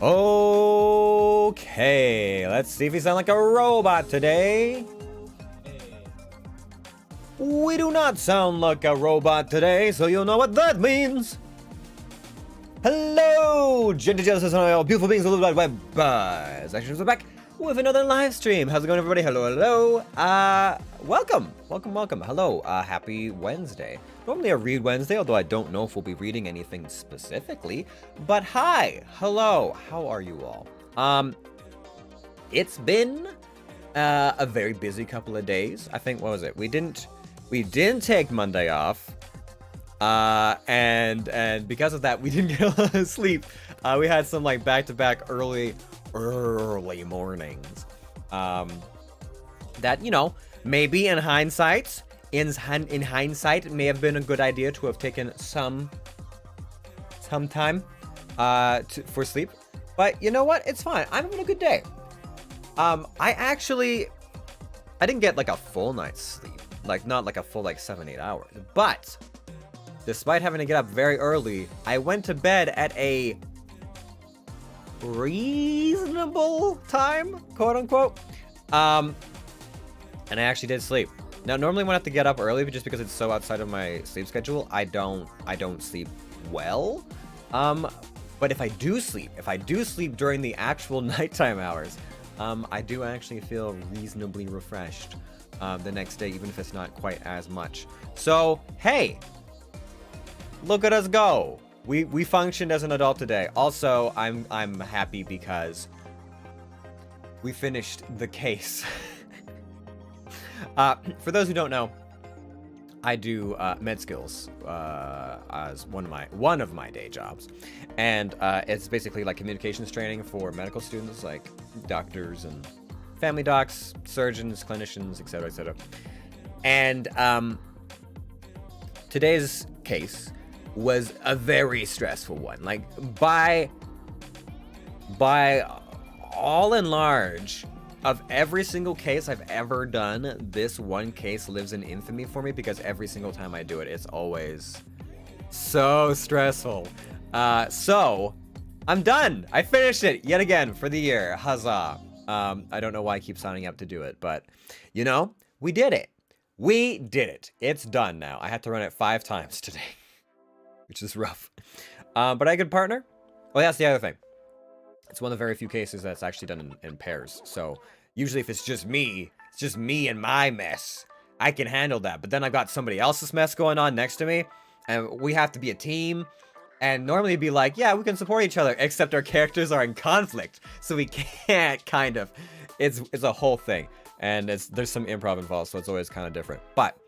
Okay, let's see if he sounds like a robot today. We do not sound like a robot today, so you'll know what that means. Hello, gentle Genesis and all beautiful beings of the web. Actually, we're back with another live stream. How's it going, everybody? Hello. Welcome. Hello. Happy Wednesday. Normally a read Wednesday, although I don't know if we'll be reading anything specifically. But hi, hello. How are you all? It's been a very busy couple of days. I think, what was it? We didn't take Monday off. And because of that, we didn't get a lot of sleep. We had some like back-to-back early mornings. That, you know, maybe in hindsight, it may have been a good idea to have taken some time for sleep. But you know what? It's fine. I'm having a good day. I didn't get like a full night's sleep. Like, not like a full, like, 7-8 hours. But, despite having to get up very early, I went to bed at a reasonable time, quote unquote. And I actually did sleep. Now, normally when I have to get up early, but just because it's so outside of my sleep schedule, I don't sleep well. But if I do sleep during the actual nighttime hours, I do actually feel reasonably refreshed the next day, even if it's not quite as much. So, hey, look at us go. We functioned as an adult today. Also, I'm happy because we finished the case. For those who don't know, I do med skills as one of my day jobs, and it's basically like communications training for medical students, like doctors and family docs, surgeons, clinicians, etc., etc. And today's case was a very stressful one. Like by all and large, of every single case I've ever done, this one case lives in infamy for me because every single time I do it, it's always so stressful. So I'm done. I finished it yet again for the year. Huzzah. I don't know why I keep signing up to do it, but you know, we did it. It's done now. I had to run it 5 times today, which is rough. But I had a good partner. Well, that's the other thing. It's one of the very few cases that's actually done in pairs. So usually if it's just me and my mess, I can handle that. But then I've got somebody else's mess going on next to me, and we have to be a team. And normally it'd be like, yeah, we can support each other, except our characters are in conflict, so we can't kind of. It's a whole thing, and there's some improv involved, so it's always kind of different. But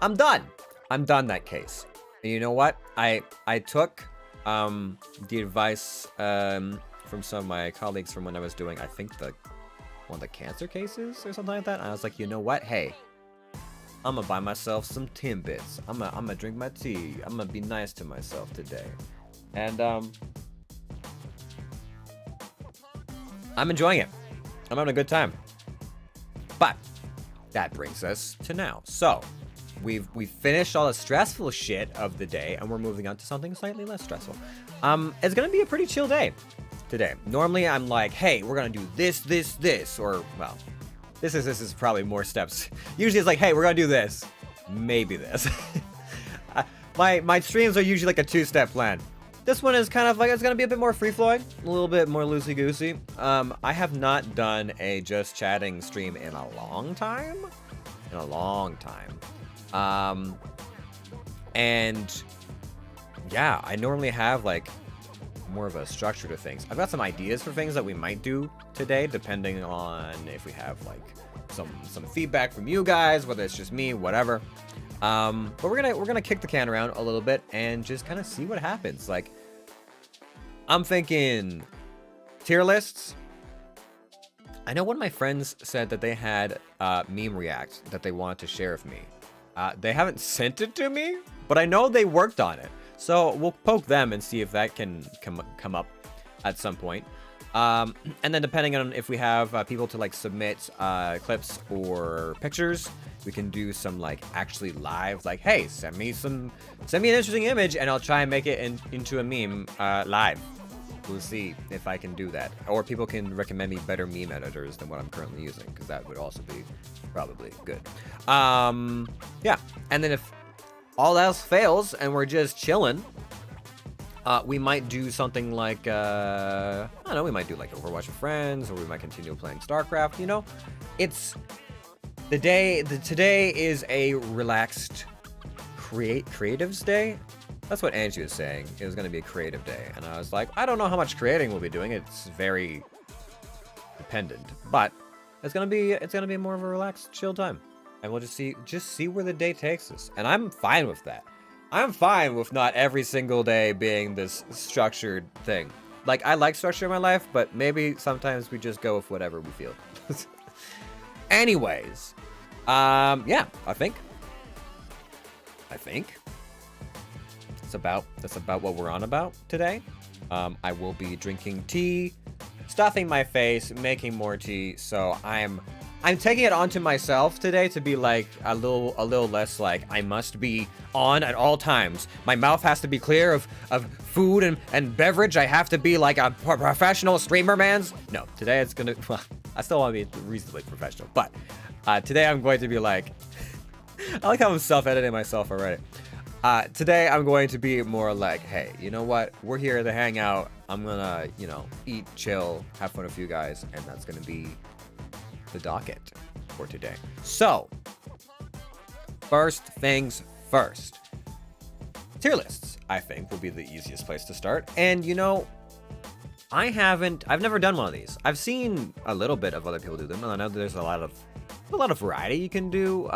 I'm done that case. And you know what? I took the advice from some of my colleagues from when I was doing, I think, one of the cancer cases or something like that. And I was like, you know what? Hey, I'm gonna buy myself some Timbits. I'm gonna drink my tea. I'm gonna be nice to myself today. And I'm enjoying it. I'm having a good time. But that brings us to now. So we've finished all the stressful shit of the day, and we're moving on to something slightly less stressful. It's gonna be a pretty chill day today. Normally I'm like, hey, we're gonna do this, or, well, this is probably more steps. Usually it's like, hey, we're gonna do this, maybe this. My streams are usually like a 2-step plan. This one is kind of like, it's gonna be a bit more free-flowing, a little bit more loosey-goosey. I have not done a just chatting stream in a long time. And yeah, I normally have like more of a structure to things. I've got some ideas for things that we might do today, depending on if we have like some feedback from you guys, whether it's just me, whatever. But we're gonna kick the can around a little bit and just kind of see what happens. Like, I'm thinking tier lists. I know one of my friends said that they had meme react that they wanted to share with me. They haven't sent it to me, but I know they worked on it. So we'll poke them and see if that can come up at some point. And then depending on if we have people to like submit clips or pictures, we can do some like actually live, like, hey, send me an interesting image and I'll try and make it into a meme live. We'll see if I can do that. Or people can recommend me better meme editors than what I'm currently using, because that would also be probably good. Yeah, and then if all else fails and we're just chilling, we might do something like, I don't know, we might do like Overwatch with friends, or we might continue playing StarCraft, you know? It's, today is a relaxed creatives day. That's what Angie was saying. It was going to be a creative day. And I was like, I don't know how much creating we'll be doing. It's very dependent. But it's going to be more of a relaxed, chill time. And we'll just see where the day takes us. And I'm fine with that. I'm fine with not every single day being this structured thing. Like, I like structure in my life, but maybe sometimes we just go with whatever we feel. Anyways, yeah, I think that's about what we're on about today. I will be drinking tea, stuffing my face, making more tea. So I'm taking it onto myself today to be like a little less like I must be on at all times. My mouth has to be clear of food and beverage. I have to be like a professional streamer, man's. No, today it's gonna. Well, I still want to be reasonably professional, but today I'm going to be like. I like how I'm self-editing myself already. Today I'm going to be more like, hey, you know what? We're here to hang out. I'm gonna, eat, chill, have fun with you guys, and that's gonna be the docket for today. So, first things first. Tier lists, I think, will be the easiest place to start. And I've never done one of these. I've seen a little bit of other people do them, and I know there's a lot of variety you can do.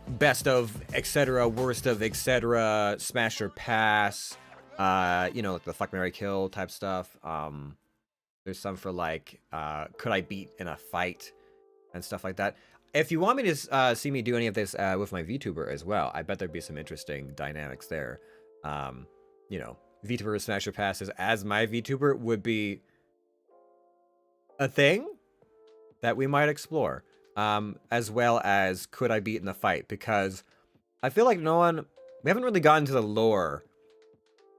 Best of, etc., worst of, etc., smash or pass, like the fuck, marry, kill type stuff. There's some for like, could I beat in a fight and stuff like that. If you want me to see me do any of this with my VTuber as well, I bet there'd be some interesting dynamics there. VTuber smash or passes as my VTuber would be a thing that we might explore. As well as could I beat in the fight, because I feel like we haven't really gotten to the lore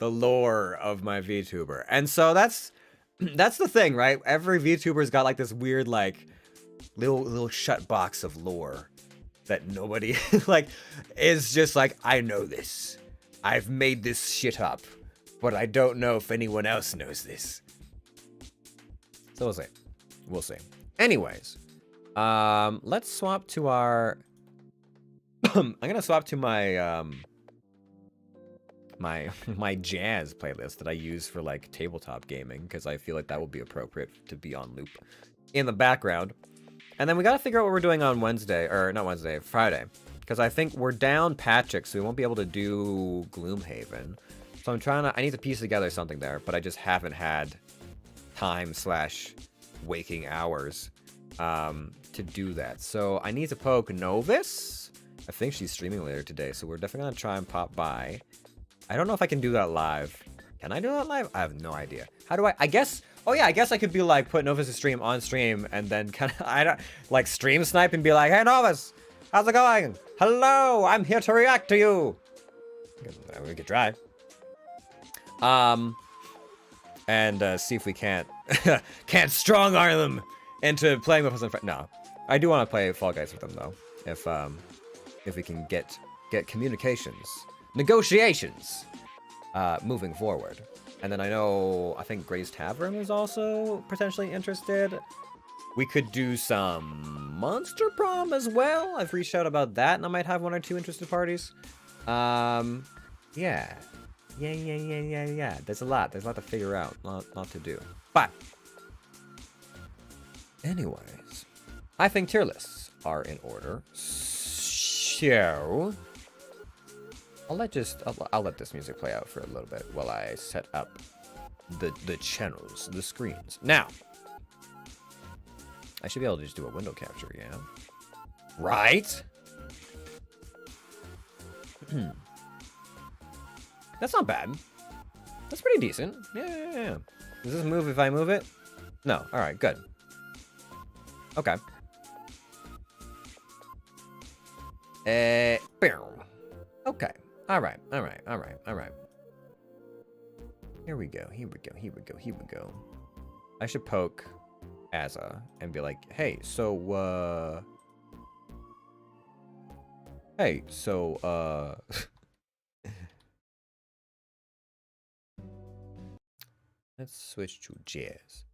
of my VTuber. And so that's the thing, right? Every VTuber's got like this weird, like, little shut box of lore that nobody, like, is just like, I know this. I've made this shit up, but I don't know if anyone else knows this. So we'll see. Anyways. Let's swap to our, I'm gonna swap to my, my jazz playlist that I use for like tabletop gaming, because I feel like that will be appropriate to be on loop in the background. And then we gotta figure out what we're doing on Friday, because I think we're down Patrick, so we won't be able to do Gloomhaven. So I need to piece together something there, but I just haven't had time/waking hours to do that. So I need to poke Novus. I think she's streaming later today, so we're definitely gonna try and pop by. I don't know if I can do that live. Can I do that live? I have no idea. How do I guess, oh yeah, I guess I could be like, put Novus' stream on stream and then kind of, like stream snipe and be like, hey Novus, how's it going? Hello, I'm here to react to you. We could try. And see if we can't strong arm them into playing with us in front. No, I do want to play Fall Guys with them though. If we can get negotiations moving forward. And then I think Gray's Tavern is also potentially interested. We could do some Monster Prom as well. I've reached out about that, and I might have 1 or 2 interested parties. Yeah. There's a lot to figure out, lot to do. But anyways, I think tier lists are in order. So I'll let this music play out for a little bit while I set up the channels, the screens. Now, I should be able to just do a window capture, yeah? Right? That's not bad. That's pretty decent. Yeah. Does this move if I move it? No. All right, good. Okay. Okay. All right. Here we go, here we go, here we go, here we go. I should poke Azza and be like, hey, so, hey, so, let's switch to jazz.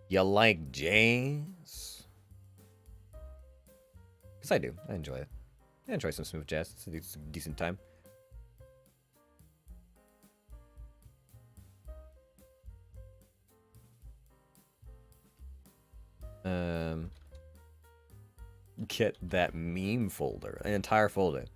You like jazz? Because I do. I enjoy it. I enjoy some smooth jazz. It's a decent time. Get that meme folder. An entire folder.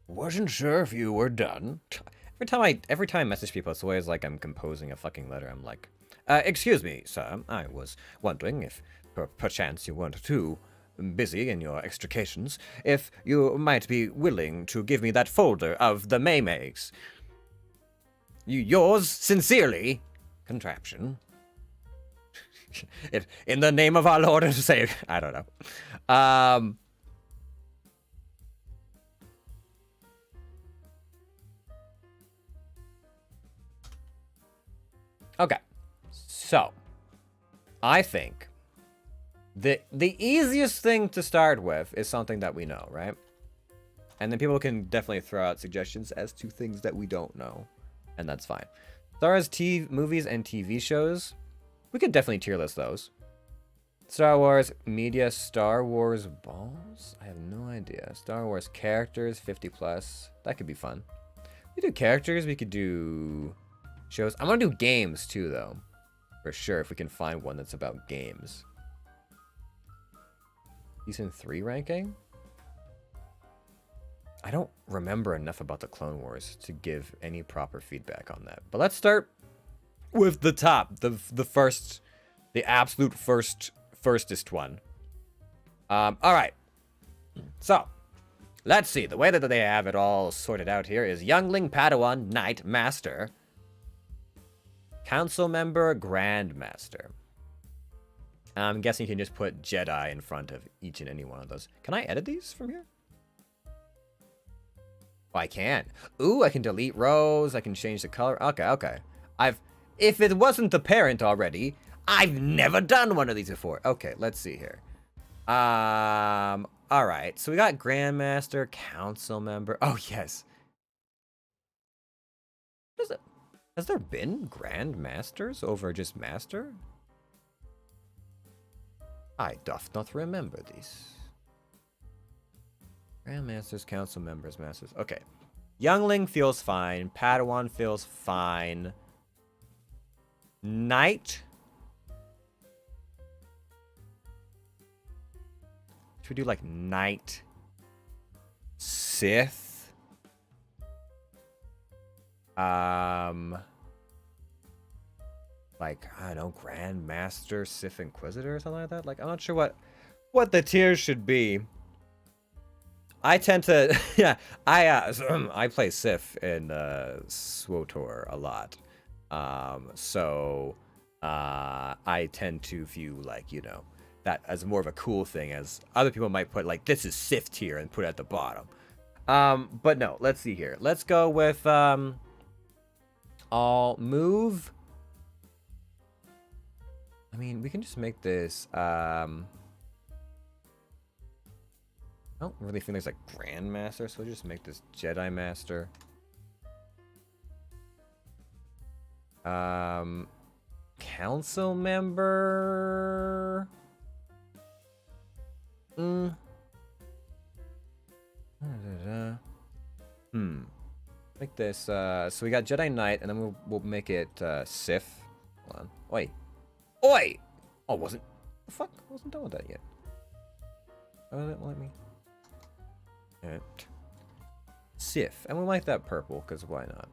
Wasn't sure if you were done. Every time I message people, it's always like I'm composing a fucking letter. I'm like, excuse me, sir. I was wondering if perchance you weren't too busy in your extrications, if you might be willing to give me that folder of the Maymays. Yours sincerely, Contraption. In the name of our Lord and Savior. I don't know. Okay, so I think the easiest thing to start with is something that we know, right? And then people can definitely throw out suggestions as to things that we don't know, and that's fine. As far as movies and TV shows, we could definitely tier list those. Star Wars media, Star Wars balls? I have no idea. Star Wars characters, 50+. That could be fun. We do characters, we could do shows. I'm gonna do games too, though. For sure, if we can find one that's about games. Season 3 ranking? I don't remember enough about the Clone Wars to give any proper feedback on that. But let's start with the top, the first, the absolute firstest one. All right. So, let's see. The way that they have it all sorted out here is Youngling, Padawan, Knight, Master, Council Member, Grand Master. I'm guessing you can just put Jedi in front of each and any one of those. Can I edit these from here? Oh, I can. Ooh, I can delete rows. I can change the color. Okay. If it wasn't the parent already, I've never done one of these before. Okay, let's see here. All right. So we got Grandmaster, Council Member. Oh, yes. Has there been Grand Masters over just Master? I doth not remember these. Grandmasters, Council Members, Masters. Okay. Youngling feels fine. Padawan feels fine. Knight. Should we do like Knight? Sith? Like, I don't know, Grand Master, Sith Inquisitor or something like that? Like, I'm not sure what the tiers should be. I tend to, yeah, I play Sith in SWTOR a lot. So I tend to view, like, you know, that as more of a cool thing, as other people might put, like, this is Sith tier and put it at the bottom. But no, let's see here. Let's go with, I'll move. I mean, we can just make this, I don't really think there's a Grandmaster, so we'll just make this Jedi Master. Council Member. Make this, so we got Jedi Knight, and then we'll make it, Sith. Hold on. Oi! Oh, the fuck? I wasn't done with that yet. Oh, that won't let me. Sith, and we like that purple, because why not?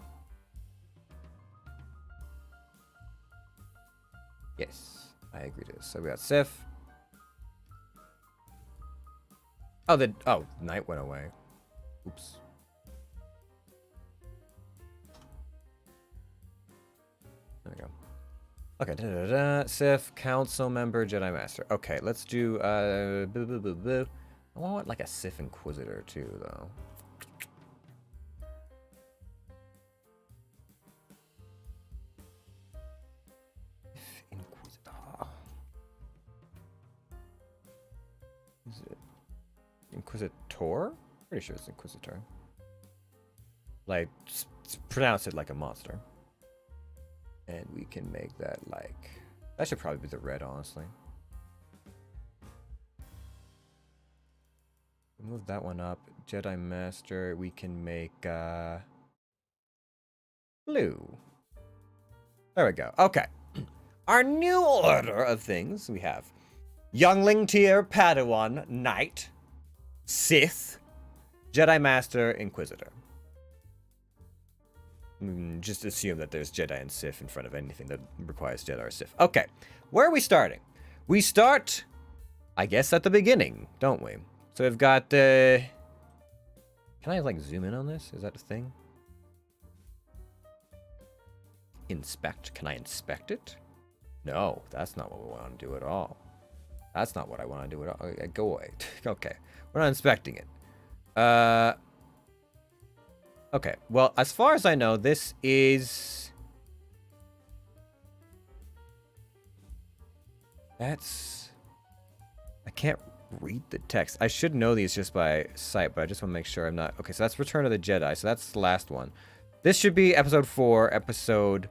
Yes, I agree to this. So we got Sith. Oh, Knight went away. Oops. Okay, Sith, Council Member, Jedi Master. Okay, let's do, I want like a Sith Inquisitor too, though. Inquisitor. Is it Inquisitor? Pretty sure it's Inquisitor. Like, pronounce it like a monster. And we can make that like... That should probably be the red, honestly. Move that one up. Jedi Master, we can make blue. There we go. Okay. Our new order of things, we have Youngling Tier, Padawan, Knight, Sith, Jedi Master, Inquisitor. Just assume that there's Jedi and Sith in front of anything that requires Jedi or Sith. Okay, where are we starting? We start, I guess, at the beginning, don't we? So we've got the... Can I, like, zoom in on this? Is that a thing? Inspect. Can I inspect it? No, that's not what we want to do at all. That's not what I want to do at all. Okay, go away. Okay, we're not inspecting it. Okay, well, as far as I know, this is... That's... I can't read the text. I should know these just by sight, but I just want to make sure I'm not... Okay, so that's Return of the Jedi, so that's the last one. This should be episode 4, episode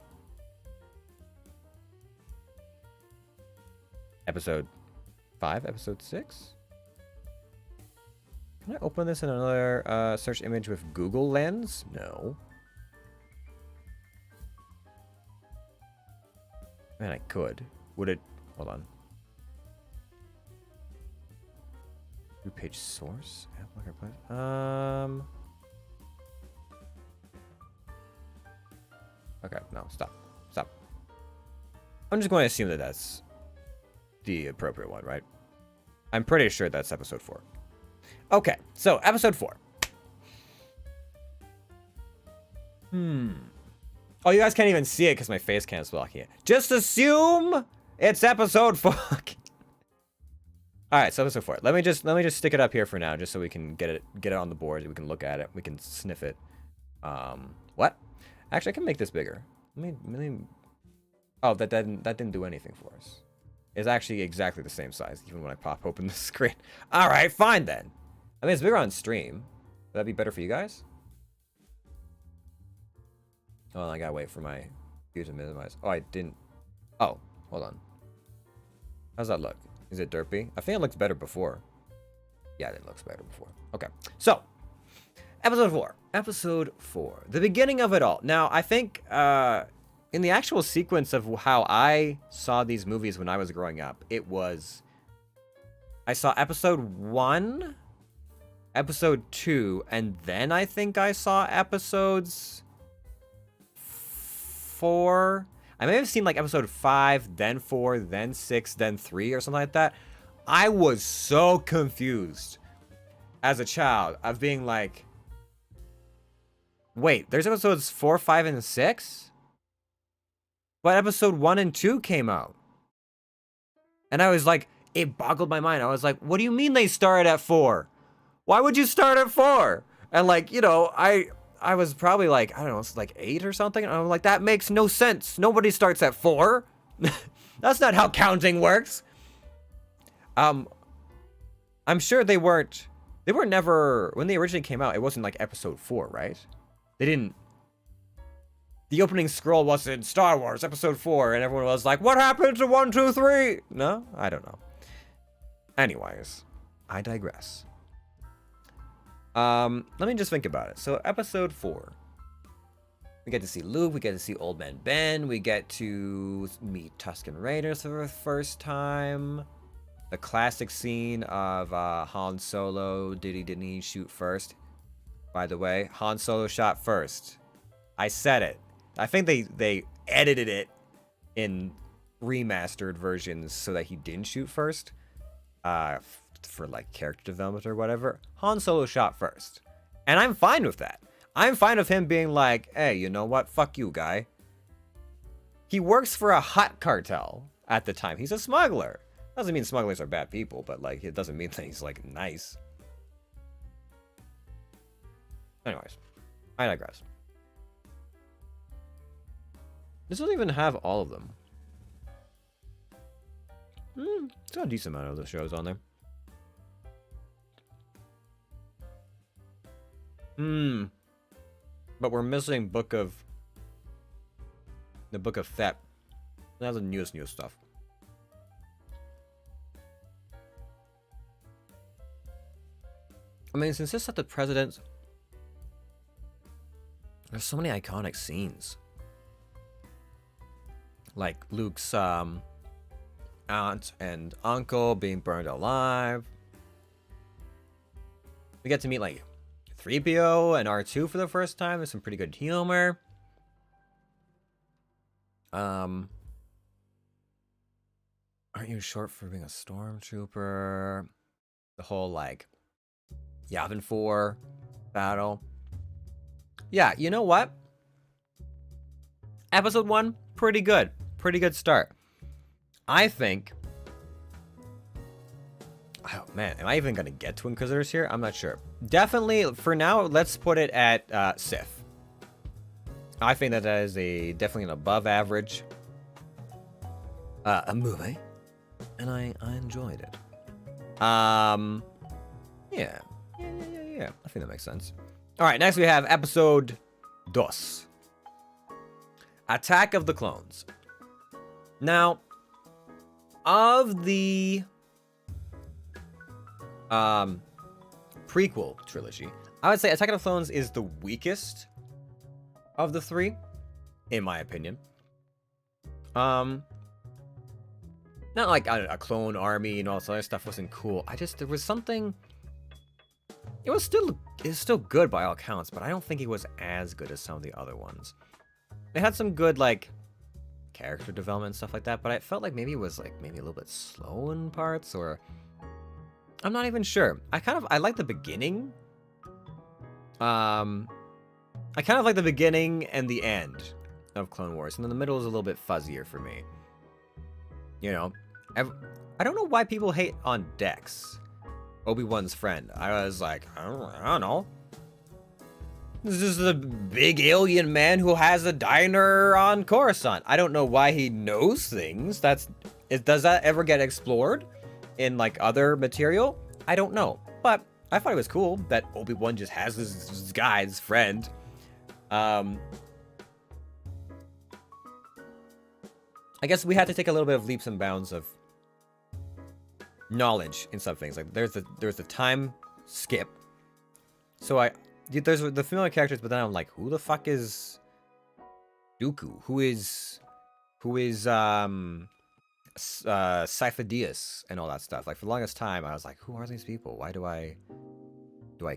5, episode 6? Can I open this in another search image with Google Lens? No. Man, I could. Would it... Hold on. New page source? Okay, no, stop. Stop. I'm just going to assume that that's the appropriate one, right? I'm pretty sure that's episode 4. Okay, so episode 4. Oh, you guys can't even see it because my face cam is blocking it. Just assume it's episode 4. All right, so episode 4. Let me just stick it up here for now, just so we can get it on the board. We can look at it. We can sniff it. What? Actually, I can make this bigger. Let me. Oh, that didn't do anything for us. It's actually exactly the same size, even when I pop open the screen. All right, fine then. I mean, it's bigger on stream. Would that be better for you guys? Oh, I gotta wait for my view to minimize. Oh, I didn't. Oh, hold on. How's that look? Is it derpy? I think it looks better before. Yeah, it looks better before. Okay, so episode 4. Episode 4. The beginning of it all. Now, I think in the actual sequence of how I saw these movies when I was growing up, it was... I saw episode 1, episode 2, and then I think I saw episodes 4. I may have seen like episode 5, then 4, then 6, then 3, or something like that. I was so confused as a child of being like, wait, there's episodes 4, 5, and 6? But episode 1 and 2 came out. And I was like, it boggled my mind. I was like, what do you mean they started at 4? Why would you start at 4? And like, you know, I was probably like, I don't know, it's like 8 or something. And I'm like, that makes no sense. Nobody starts at 4. That's not how counting works. I'm sure they were never, when they originally came out, it wasn't like episode 4, right? They didn't. The opening scroll wasn't Star Wars episode 4, and everyone was like, what happened to 1, 2, 3? No? I don't know. Anyways, I digress. Let me just think about it. So episode 4. We get to see Luke, we get to see Old Man Ben, we get to meet Tusken Raiders for the first time. The classic scene of Han Solo, didn't he shoot first? By the way, Han Solo shot first. I said it. I think they edited it in remastered versions so that he didn't shoot first. For like character development or whatever. Han Solo shot first. And I'm fine with that. I'm fine with him being like, hey, you know what? Fuck you, guy. He works for a hut cartel at the time. He's a smuggler. Doesn't mean smugglers are bad people, but like it doesn't mean that he's like nice. Anyways, I digress. This doesn't even have all of them. It's got a decent amount of the shows on there. But we're missing the Book of Thep. That's the newest stuff. I mean, since this at the president, there's so many iconic scenes. Like Luke's aunt and uncle being burned alive. We get to meet like 3PO and R2 for the first time. There's some pretty good humor. Aren't you short for being a stormtrooper? The whole like Yavin 4 battle. Yeah, you know what? Episode 1, pretty good. Pretty good start. I think... Oh, man. Am I even going to get to Inquisitors here? I'm not sure. Definitely, for now, let's put it at Sith. I think that is definitely an above average a movie. And I enjoyed it. Yeah. I think that makes sense. All right, next we have episode 2. Attack of the Clones. Now, of the prequel trilogy, I would say Attack of the Clones is the weakest of the 3, in my opinion. Not like a clone army and all this other stuff wasn't cool. There was something... It was still good by all accounts, but I don't think it was as good as some of the other ones. It had some good, like, character development and stuff like that, but I felt like maybe it was, like, maybe a little bit slow in parts, or... I'm not even sure. I like the beginning. I kind of like the beginning and the end of Clone Wars, and then the middle is a little bit fuzzier for me. You know? I don't know why people hate on Dex, Obi-Wan's friend. I was like, I don't know. This is the big alien man who has a diner on Coruscant. I don't know why he knows things. Does that ever get explored in like other material? I don't know. But I thought it was cool that Obi-Wan just has this guy's friend. I guess we had to take a little bit of leaps and bounds of knowledge in some things. Like there's the time skip. So there's the familiar characters, but then I'm like, who the fuck is Dooku? Who is Sifo-Dyas and all that stuff? Like for the longest time, I was like, who are these people? Why do I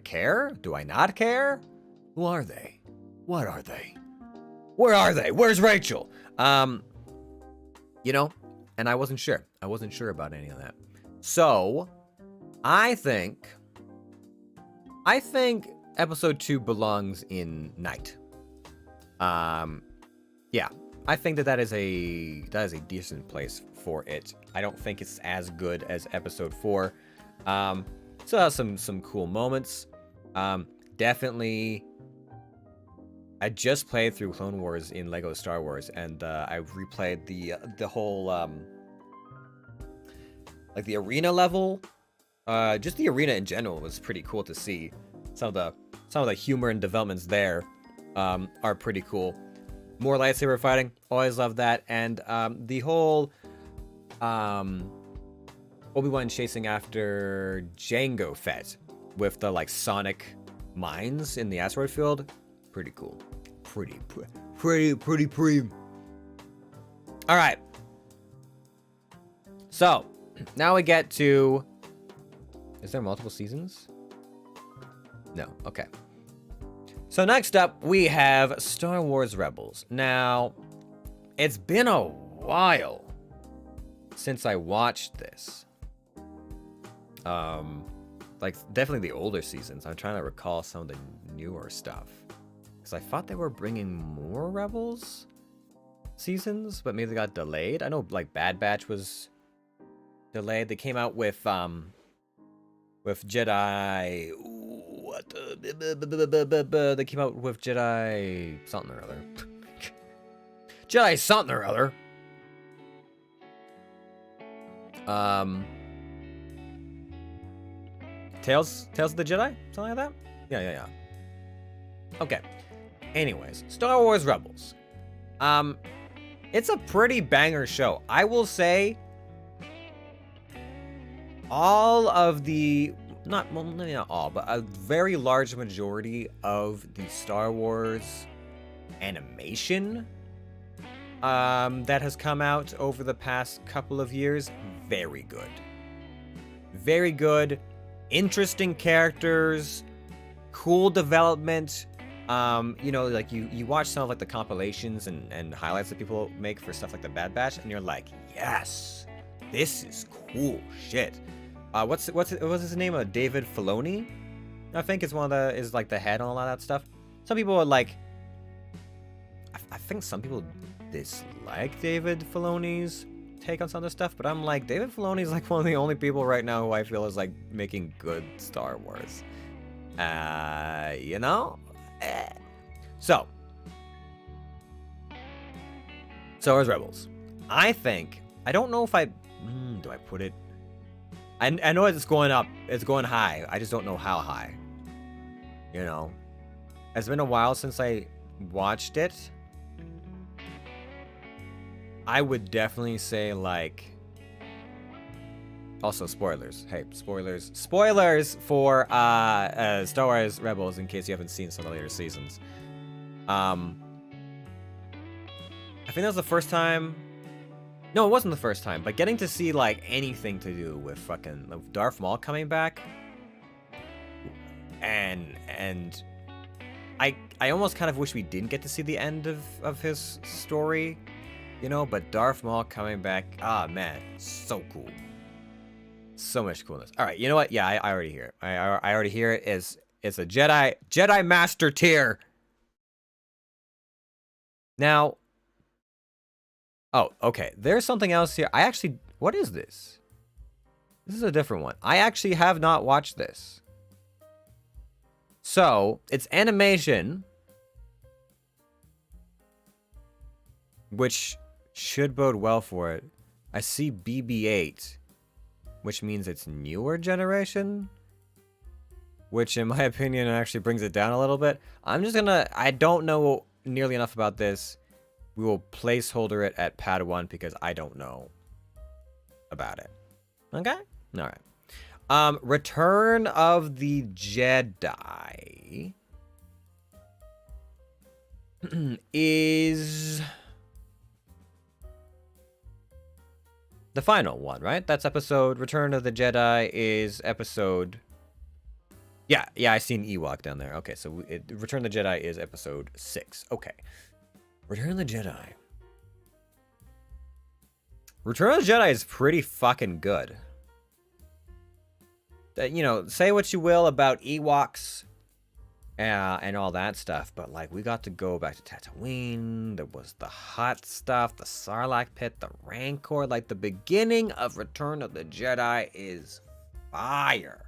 care? Do I not care? Who are they? What are they? Where are they? Where's Rachel? You know, and I wasn't sure. I wasn't sure about any of that. So, I think episode 2 belongs in night. Yeah, I think that is a decent place for it. I don't think it's as good as episode 4. Still has some cool moments. Definitely, I just played through Clone Wars in Lego Star Wars, and I replayed the whole like the arena level. Just the arena in general was pretty cool to see. Some of the humor and developments there are pretty cool. More lightsaber fighting, always love that, and the whole Obi-Wan chasing after Jango Fett with the like sonic mines in the asteroid field, pretty cool. Pretty. All right. So now we get to. Is there multiple seasons? No. Okay. So next up, we have Star Wars Rebels. Now, it's been a while since I watched this. Like, definitely the older seasons. I'm trying to recall some of the newer stuff. Because I thought they were bringing more Rebels. seasons, but maybe they got delayed. I know like Bad Batch was delayed. They came out with Jedi. What? They came out with Jedi something or other. Jedi something or other. Tales of the Jedi? Something like that? Yeah. Okay. Anyways, Star Wars Rebels. It's a pretty banger show. I will say all of the maybe not all, but a very large majority of the Star Wars animation that has come out over the past couple of years, very good. Very good. Interesting characters, cool development. You know, like you watch some of like the compilations and highlights that people make for stuff like the Bad Batch, and you're like, yes, this is cool shit. What's his name? David Filoni, I think is is like the head on a lot of that stuff. Some people are like, I think some people dislike David Filoni's take on some of this stuff, but I'm like, David Filoni is like one of the only people right now who I feel is like making good Star Wars. You know? So Star Wars Rebels. I think, I don't know if do I put it? I know it's going up, it's going high. I just don't know how high. You know? It's been a while since I watched it. I would definitely say like, also spoilers. Hey, spoilers for Star Wars Rebels in case you haven't seen some of the later seasons. I think that was the first time. No, it wasn't the first time, but getting to see like anything to do with fucking Darth Maul coming back, and I almost kind of wish we didn't get to see the end of his story. You know, but Darth Maul coming back, man, so cool. So much coolness. All right, you know what? Yeah, I already hear it. I already hear it. It's a Jedi Master tier. Now, oh, okay. There's something else here. What is this? This is a different one. I actually have not watched this. So, it's animation, which should bode well for it. I see BB-8, which means it's newer generation, which in my opinion actually brings it down a little bit. I don't know nearly enough about this. We will placeholder it at Padawan because I don't know about it. Okay? All right. Return of the Jedi is the final one, right? That's episode... Return of the Jedi is episode... Yeah, I seen Ewok down there. Okay, so Return of the Jedi is episode 6. Okay. Return of the Jedi. Return of the Jedi is pretty fucking good. You know, say what you will about Ewoks and all that stuff, but like we got to go back to Tatooine. There was the hot stuff, the Sarlacc pit, the Rancor. Like the beginning of Return of the Jedi is fire.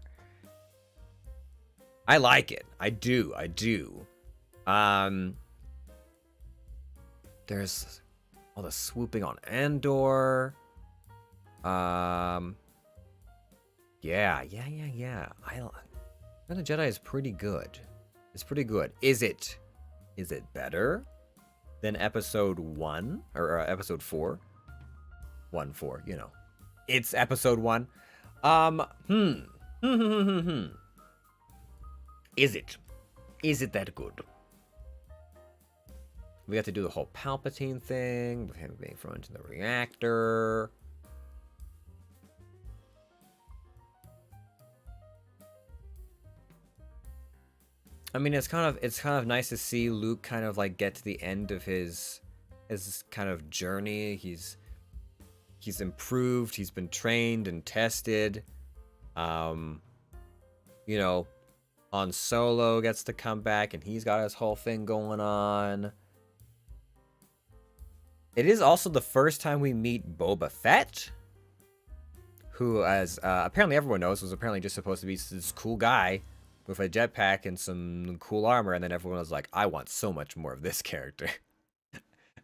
I like it. I do. There's all the swooping on Andor. Yeah. The Jedi is pretty good. It's pretty good. Is it better than episode 1 or episode 4? 1-4, you know. It's episode 1. Is it that good? We got to do the whole Palpatine thing with him being thrown into the reactor. I mean, it's kind of nice to see Luke kind of like get to the end of his kind of journey. He's improved. He's been trained and tested. You know, Han Solo gets to come back and he's got his whole thing going on. It is also the first time we meet Boba Fett, who, as apparently everyone knows, was apparently just supposed to be this cool guy with a jetpack and some cool armor, and then everyone was like, I want so much more of this character.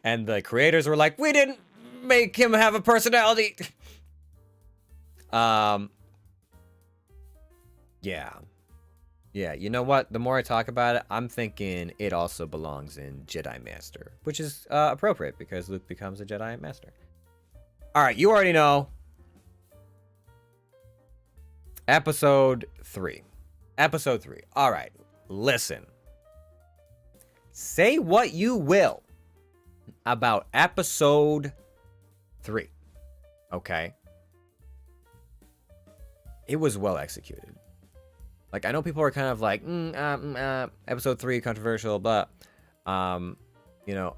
And the creators were like, we didn't make him have a personality. Yeah. Yeah, you know what? The more I talk about it, I'm thinking it also belongs in Jedi Master, which is appropriate because Luke becomes a Jedi Master. All right, you already know. Episode 3. Episode 3. All right, listen. Say what you will about Episode 3. Okay? It was well executed. Like, I know people are kind of like, Episode 3 controversial, but, you know,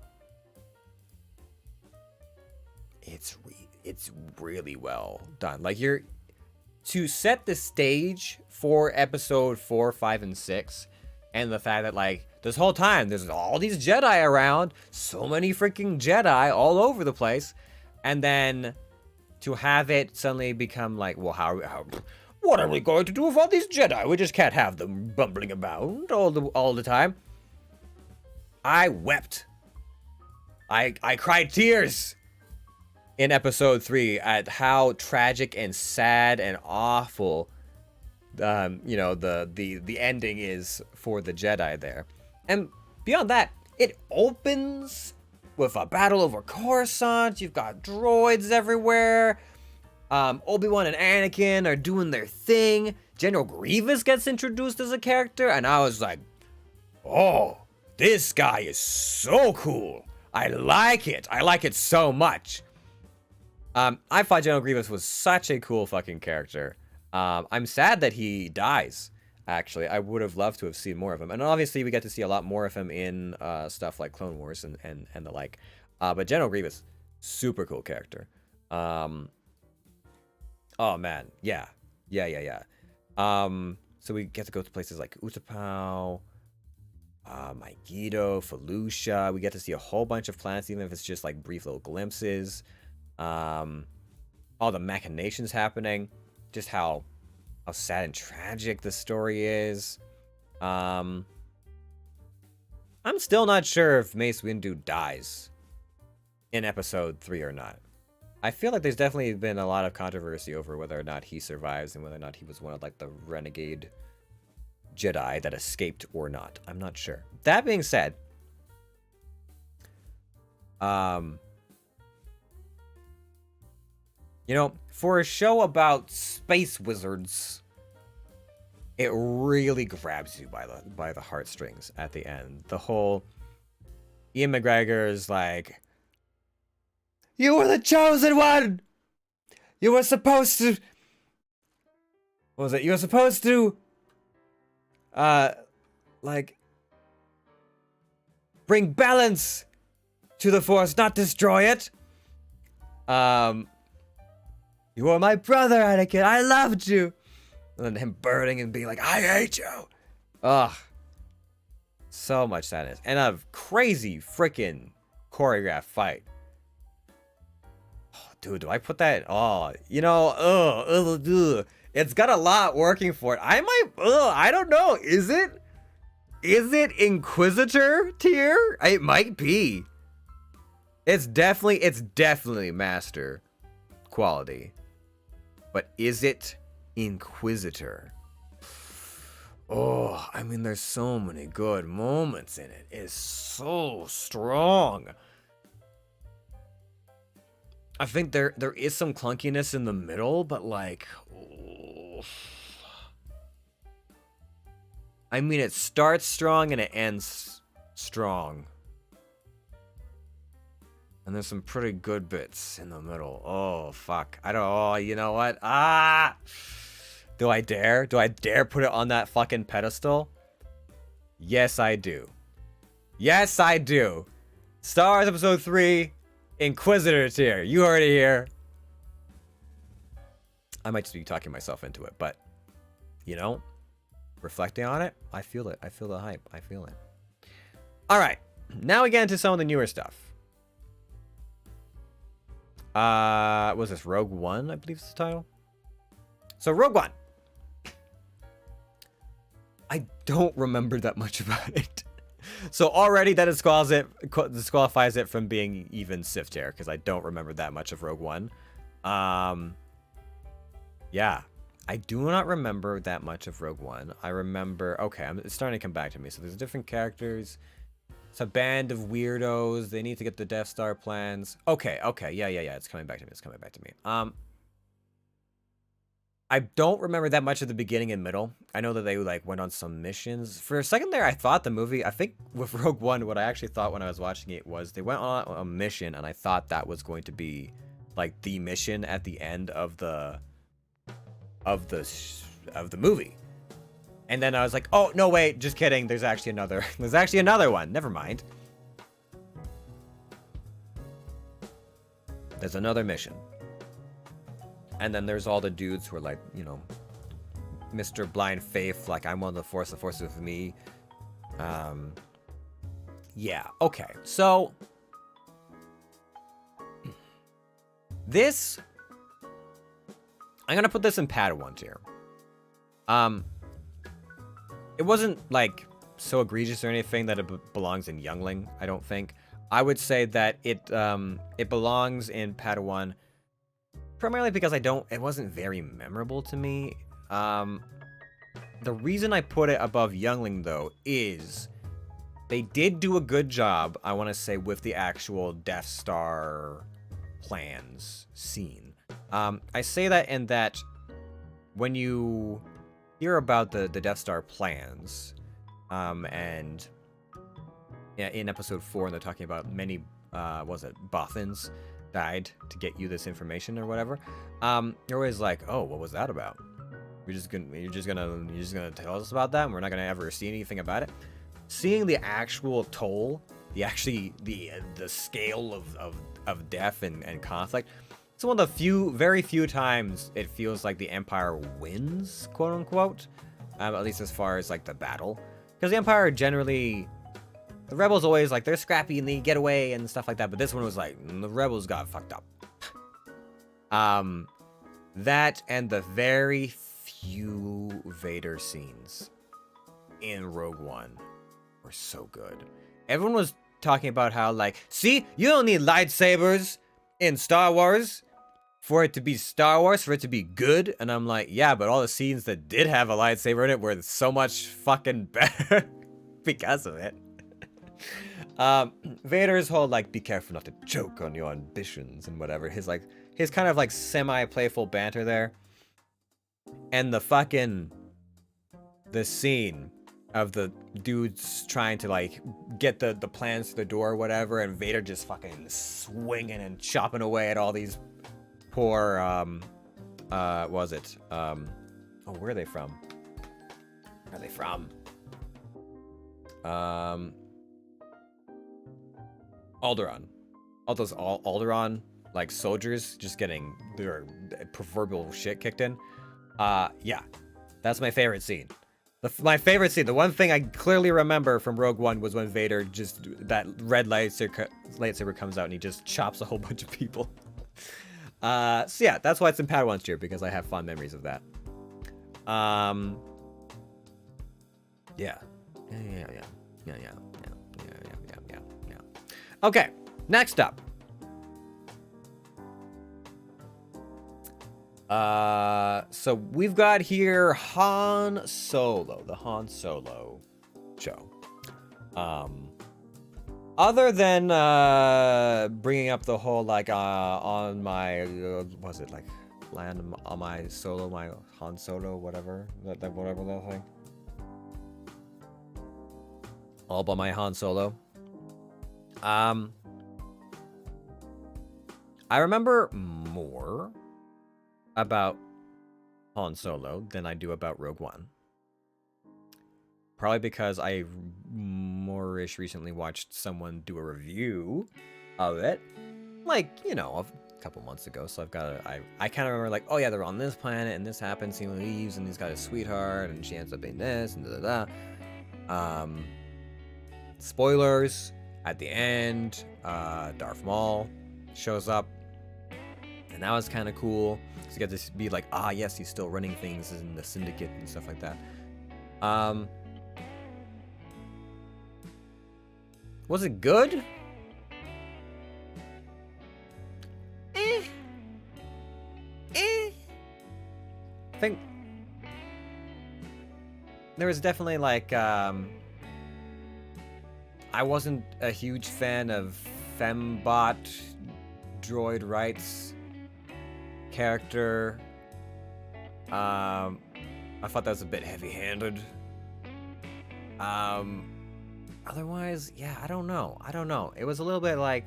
it's really well done. Like, to set the stage for Episode 4, 5, and 6, and the fact that, like, this whole time, there's all these Jedi around, so many freaking Jedi all over the place, and then to have it suddenly become like, well, how what are we going to do with all these Jedi? We just can't have them bumbling about all the time. I wept. I cried tears in Episode 3 at how tragic and sad and awful, you know, the ending is for the Jedi there. And beyond that, it opens with a battle over Coruscant. You've got droids everywhere. Obi-Wan and Anakin are doing their thing. General Grievous gets introduced as a character, and I was like, oh, this guy is so cool. I like it. I like it so much. I thought General Grievous was such a cool fucking character. I'm sad that he dies, actually. I would have loved to have seen more of him. And obviously, we get to see a lot more of him in stuff like Clone Wars and the like. But General Grievous, super cool character. Oh man, yeah. So we get to go to places like Utapau, Megiddo, Felucia. We get to see a whole bunch of planets, even if it's just like brief little glimpses. All the machinations happening, just how sad and tragic the story is. I'm still not sure if Mace Windu dies in Episode 3 or not. I feel like there's definitely been a lot of controversy over whether or not he survives and whether or not he was one of like the renegade Jedi that escaped or not. I'm not sure. That being said, you know, for a show about space wizards, it really grabs you by the heartstrings at the end. The whole Ian McGregor is like, you were the chosen one! You were supposed to... What was it? You were supposed to... like... bring balance to the Force, not destroy it! You were my brother, Anakin! I loved you! And then him burning and being like, I hate you! Ugh. So much sadness. And a crazy freaking choreographed fight. Dude, do I put that? Oh, you know, it's got a lot working for it. I don't know. Is it Inquisitor tier? It might be. It's definitely master quality. But is it Inquisitor? Oh, I mean, there's so many good moments in it. It's so strong. I think there is some clunkiness in the middle, but like, oh. I mean, it starts strong and it ends strong. And there's some pretty good bits in the middle. Oh, fuck. Oh, you know what? Do I dare? Do I dare put it on that fucking pedestal? Yes, I do. Yes, I do. Star Wars Episode 3, Inquisitor tier. You heard it here. I might just be talking myself into it, but, you know, reflecting on it, I feel it. I feel the hype. I feel it. All right. Now we get into some of the newer stuff. What was this? Rogue One, I believe is the title. So Rogue One. I don't remember that much about it. So already that disqualifies it from being even Sif tier, because I don't remember that much of Rogue One. Yeah, I do not remember that much of Rogue One. I remember, okay, it's starting to come back to me. So there's different characters. It's a band of weirdos. They need to get the Death Star plans. Okay, yeah. It's coming back to me. I don't remember that much of the beginning and middle. I know that they like went on some missions. For a second there, I thought the movie, I think with Rogue One, what I actually thought when I was watching it was they went on a mission, and I thought that was going to be like the mission at the end of the movie. And then I was like, oh no, wait, just kidding. There's actually another one. Never mind. There's another mission. And then there's all the dudes who are like, you know, Mr. Blind Faith, like, I'm on the force is with me. Yeah, okay. So, this, I'm gonna put this in Padawan tier. It wasn't, like, so egregious or anything that it belongs in Youngling, I don't think. I would say that it belongs in Padawan primarily because it wasn't very memorable to me. The reason I put it above Youngling, though, is they did do a good job, I want to say, with the actual Death Star plans scene. I say that in that when you hear about the Death Star plans, and yeah, in episode 4, they're talking about many, Bothans died to get you this information or whatever. You're always like, oh, what was that about? You're just gonna tell us about that, and we're not gonna ever see anything about it. Seeing the actual toll, the scale of death and conflict, it's one of the very few times it feels like the Empire wins, quote unquote. At least as far as like the battle, because the Empire generally, the rebels always like they're scrappy and they get away and stuff like that. But this one was like the rebels got fucked up. That and the very few Vader scenes in Rogue One were so good. Everyone was talking about how like, see, you don't need lightsabers in Star Wars for it to be Star Wars, for it to be good. And I'm like, yeah, but all the scenes that did have a lightsaber in it were so much fucking better because of it. Vader's whole like, be careful not to choke on your ambitions and whatever, his kind of like semi-playful banter there, and the scene of the dudes trying to like get the plans to the door or whatever, and Vader just fucking swinging and chopping away at all these poor where are they from? Alderaan. All those Alderaan like soldiers just getting their proverbial shit kicked in. Yeah, that's my favorite scene. My favorite scene, the one thing I clearly remember from Rogue One was when Vader that red lightsaber comes out and he just chops a whole bunch of people. So yeah, that's why it's in Padawan's tier, because I have fond memories of that. Yeah. Okay, next up. So we've got here Han Solo, the Han Solo show. Other than bringing up the whole like on my was it like land on my solo, my Han Solo, whatever that thing. All by my Han Solo. I remember more about Han Solo than I do about Rogue One. Probably because I more-ish recently watched someone do a review of it, like, you know, a couple months ago. So I've got I kind of remember like, oh yeah, they're on this planet and this happens. He leaves and he's got his sweetheart and she ends up being this and da da da. Spoilers. At the end, Darth Maul shows up. And that was kind of cool. So you get to be like, ah, yes, he's still running things in the syndicate and stuff like that. Was it good? I think there was definitely like, I wasn't a huge fan of Fembot droid rights character. I thought that was a bit heavy-handed. Otherwise, yeah, I don't know. It was a little bit like,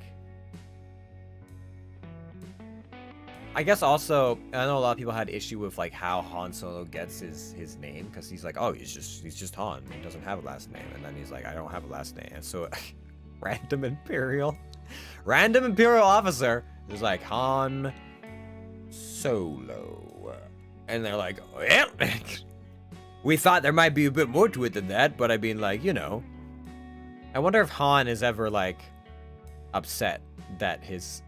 I guess also, I know a lot of people had issue with like how Han Solo gets his name, because he's like, oh, he's just Han. He doesn't have a last name, and then he's like, I don't have a last name, and so random Imperial officer is like Han Solo, and they're like, well, we thought there might be a bit more to it than that, but I mean, like, you know, I wonder if Han is ever like upset that his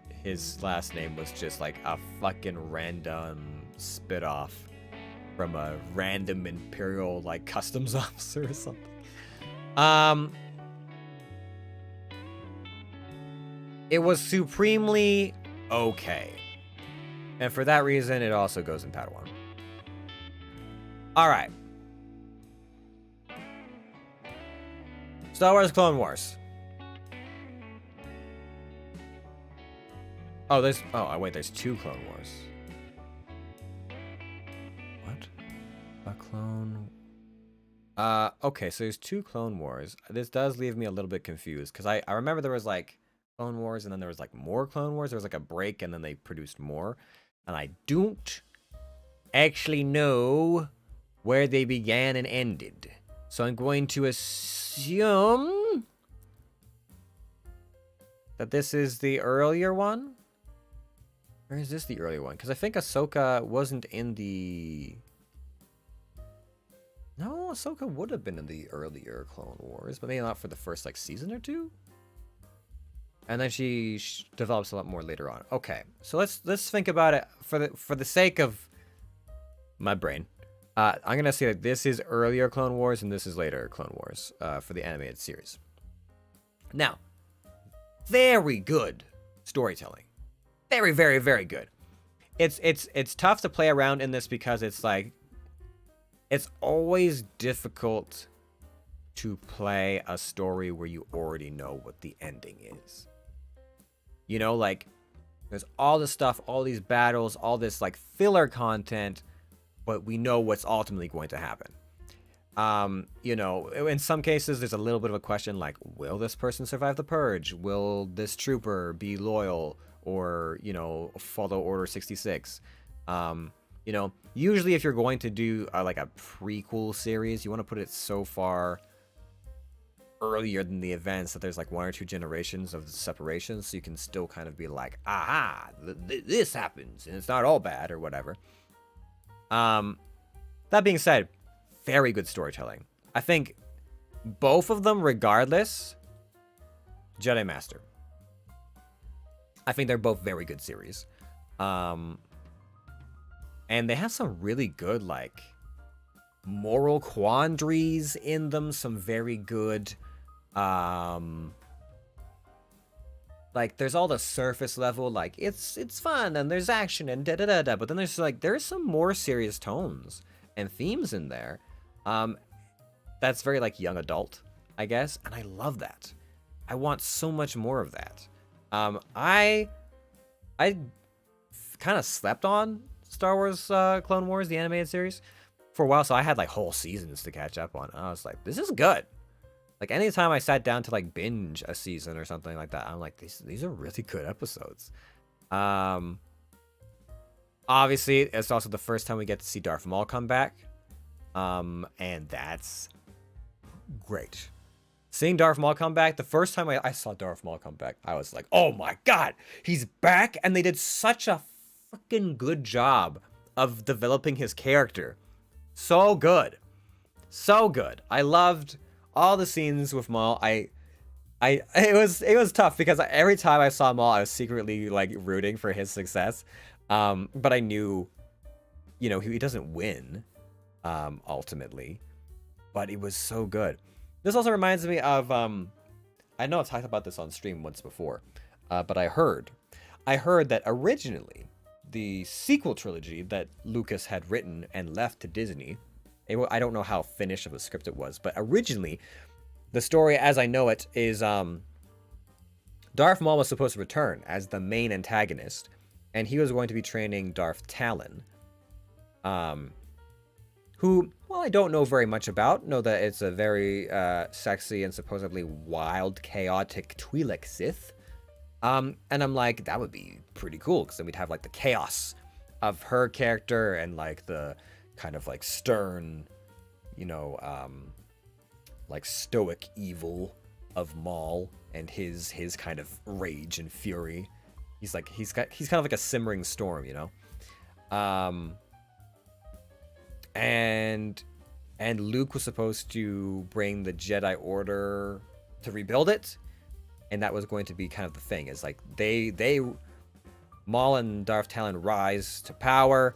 last name was just like a fucking random spit off from a random Imperial like customs officer or something. It was supremely okay, and for that reason it also goes in Padawan. All right, Star Wars Clone Wars. Oh, there's two Clone Wars. What? A clone... okay, so there's two Clone Wars. This does leave me a little bit confused, because I remember there was, like, Clone Wars, and then there was, like, more Clone Wars. There was, like, a break, and then they produced more. And I don't actually know where they began and ended. So I'm going to assume that this is the earlier one. Or is this the earlier one? Because I think Ahsoka wasn't in the... No, Ahsoka would have been in the earlier Clone Wars, but maybe not for the first, like, season or two? And then she develops a lot more later on. Okay, so let's think about it for the sake of my brain. I'm going to say that this is earlier Clone Wars and this is later Clone Wars for the animated series. Now, very good storytelling. Very, very, very good. It's tough to play around in this because it's like, it's always difficult to play a story where you already know what the ending is. You know, like, there's all this stuff, all these battles, all this like filler content, but we know what's ultimately going to happen. You know, in some cases, there's a little bit of a question like, will this person survive the purge? Will this trooper be loyal or, you know, follow Order 66? You know, usually if you're going to do like a prequel series, you want to put it so far earlier than the events that there's like one or two generations of separation, so you can still kind of be like, aha, this happens and it's not all bad or whatever. That being said, very good storytelling. I think both of them, regardless, Jedi Master. I think they're both very good series. And they have some really good, like, moral quandaries in them. Some very good, like, there's all the surface level, like, it's fun, and there's action, and da-da-da-da. But then there's, like, there's some more serious tones and themes in there. That's very, like, young adult, I guess. And I love that. I want so much more of that. I kind of slept on Star Wars Clone Wars, the animated series, for a while, so I had like whole seasons to catch up on. And I was like, this is good. Like, anytime I sat down to like binge a season or something like that, I'm like, these are really good episodes. Obviously, it's also the first time we get to see Darth Maul come back, and that's great. Seeing Darth Maul come back, the first time I saw Darth Maul come back, I was like, oh my god, he's back! And they did such a fucking good job of developing his character. So good. So good. I loved all the scenes with Maul. It was tough because every time I saw Maul, I was secretly like rooting for his success. But I knew, you know, he doesn't win, ultimately. But it was so good. This also reminds me of, I know I've talked about this on stream once before, but I heard that originally the sequel trilogy that Lucas had written and left to Disney, I don't know how finished of a script it was, but originally the story as I know it is Darth Maul was supposed to return as the main antagonist, and he was going to be training Darth Talon, who, well, I don't know very much about. Know that it's a very sexy and supposedly wild, chaotic Twi'lek Sith. And I'm like, that would be pretty cool, because then we'd have like the chaos of her character and like the kind of like stern, you know, like stoic evil of Maul and his kind of rage and fury. He's kind of like a simmering storm, you know. And Luke was supposed to bring the Jedi Order to rebuild it, and that was going to be kind of the thing. Is like they Maul and Darth Talon rise to power.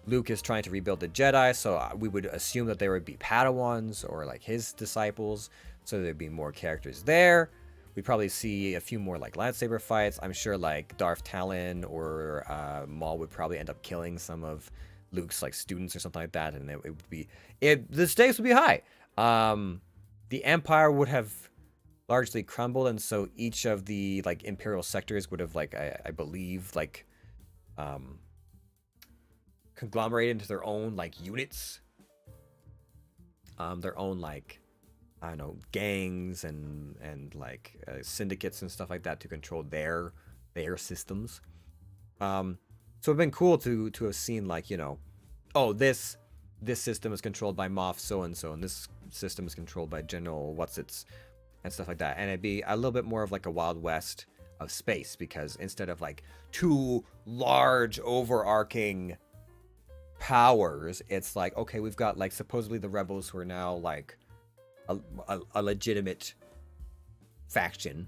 Luke is trying to rebuild the Jedi, so we would assume that there would be Padawans or like his disciples, so there'd be more characters there. We'd probably see a few more like lightsaber fights. I'm sure like Darth Talon or Maul would probably end up killing some of Luke's like students or something like that, and it would be the stakes would be high. The Empire would have largely crumbled, and so each of the like Imperial sectors would have like I believe like conglomerated into their own like units, their own like I don't know gangs and like syndicates and stuff like that to control their systems. So it'd been cool to have seen like, you know, oh, this system is controlled by Moff so and so, and this system is controlled by General What's-Its and stuff like that, and it'd be a little bit more of like a Wild West of space, because instead of like two large overarching powers, it's like, okay, we've got like supposedly the rebels who are now like a legitimate faction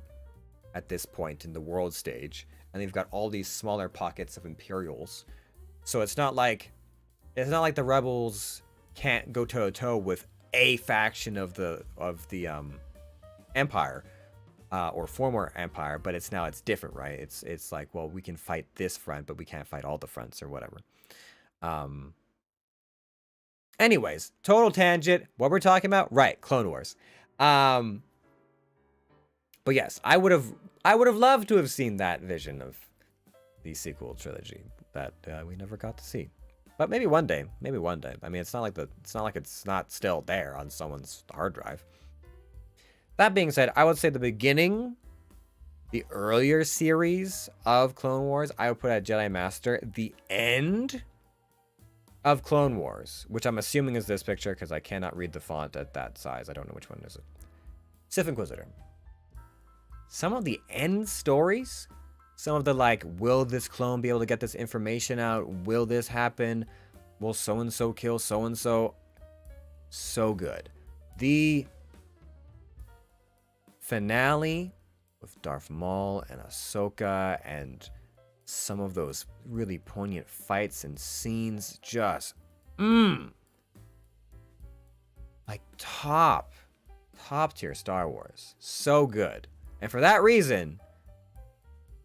at this point in the world stage, and they've got all these smaller pockets of Imperials. So it's not like the rebels can't go toe to toe with a faction of the Empire or former Empire, but it's different, right? It's like, well, we can fight this front, but we can't fight all the fronts or whatever. Anyways, total tangent. What we're talking about, right? Clone Wars. But yes, I would have loved to have seen that vision of the sequel trilogy that we never got to see. But maybe one day. Maybe one day. I mean, it's not like it's not still there on someone's hard drive. That being said, I would say the beginning, the earlier series of Clone Wars, I would put at Jedi Master. The end of Clone Wars, which I'm assuming is this picture because I cannot read the font at that size. I don't know which one is it. Sith Inquisitor. Some of the end stories, some of the like, will this clone be able to get this information out? Will this happen? Will so-and-so kill so-and-so? So good. The finale with Darth Maul and Ahsoka and some of those really poignant fights and scenes, just like top tier Star Wars. So good. And for that reason,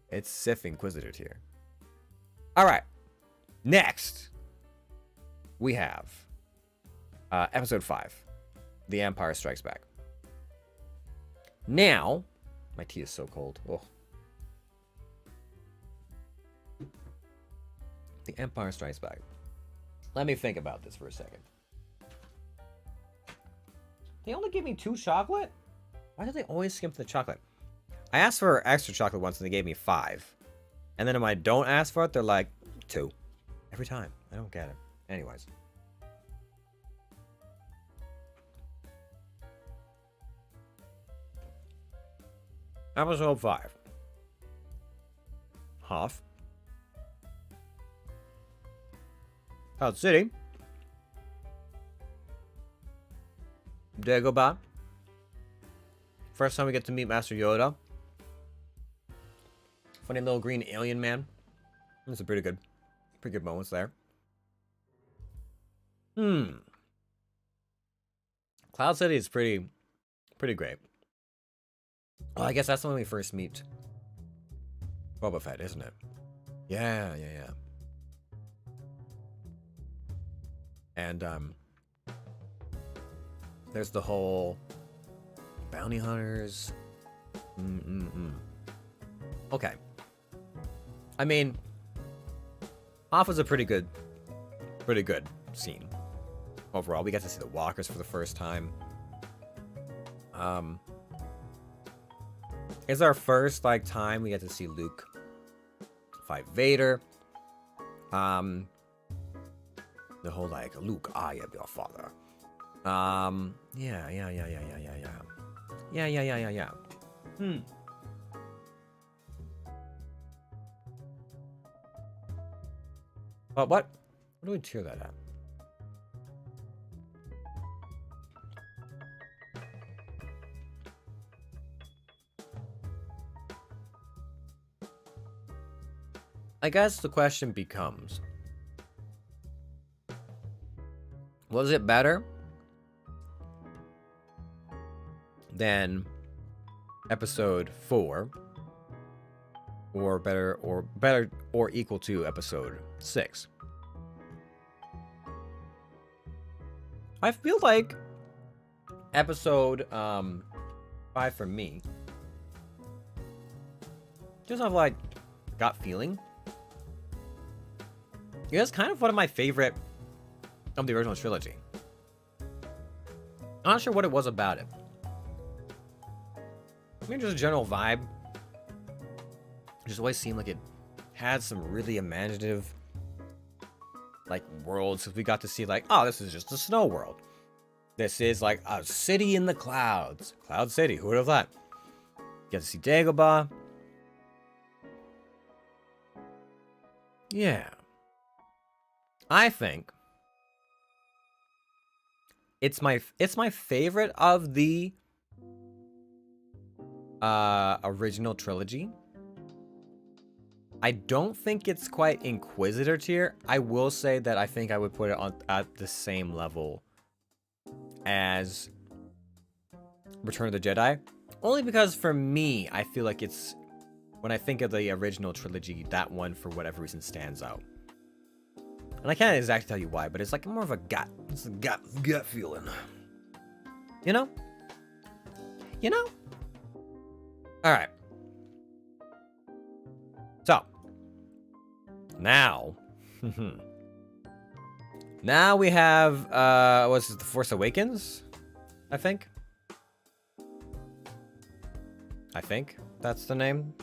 it's Sith Inquisitor tier. All right. Next, we have episode 5, The Empire Strikes Back. Now, my tea is so cold. Oh. The Empire Strikes Back. Let me think about this for a second. They only give me 2 chocolate? Why do they always skimp the chocolate? I asked for extra chocolate once and they gave me 5. And then when I don't ask for it, they're like, 2. Every time. I don't get it. Anyways. Episode 5. Hoth. Cloud City. Dagobah. First time we get to meet Master Yoda. Funny little green alien man. This is pretty good. Pretty good moments there. Cloud City is pretty great. Oh, I guess that's when we first meet Boba Fett, isn't it? Yeah. And there's the whole bounty hunters. Okay. I mean, Hoth was a pretty good scene. Overall, we got to see the walkers for the first time. It's our first like time we get to see Luke fight Vader. The whole like, Luke, I am your father. Yeah. But what do we cheer that at? I guess the question becomes, was it better than episode 4 or better or equal to episode 6? I feel like episode 5 for me just have like gut feeling. Yeah, it's kind of one of my favorite of the original trilogy. I'm not sure what it was about it. I mean, just a general vibe. It just always seemed like it had some really imaginative, like, worlds. We got to see, like, oh, this is just a snow world. This is, like, a city in the clouds. Cloud City, who would have thought? You get to see Dagobah. Yeah. I think it's my favorite of the original trilogy. I don't think it's quite Inquisitor tier. I will say that I think I would put it on at the same level as Return of the Jedi. Only because for me, I feel like it's, when I think of the original trilogy, that one for whatever reason stands out. And I can't exactly tell you why, but it's like more of a gut. It's a gut feeling. You know? You know? Alright. So. Now. Now we have, what's it, The Force Awakens? I think that's the name.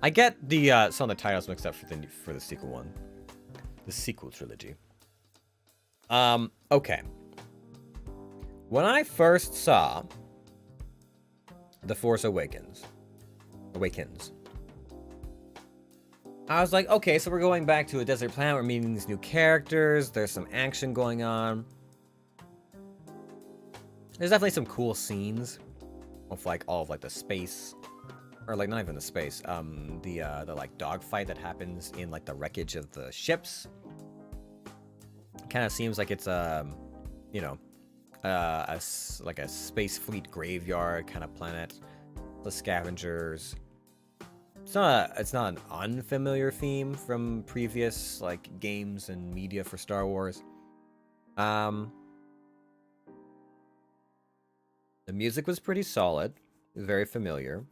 I get the, some of the titles mixed up for the sequel one. The sequel trilogy. Okay. When I first saw The Force Awakens, I was like, okay, so we're going back to a desert planet, we're meeting these new characters, there's some action going on. There's definitely some cool scenes of like all of like the space, or like not even the space, the like dogfight that happens in like the wreckage of the ships. Kind of seems like it's you know, like a space fleet graveyard kind of planet. The scavengers. It's not an unfamiliar theme from previous like games and media for Star Wars. The music was pretty solid. It was very familiar.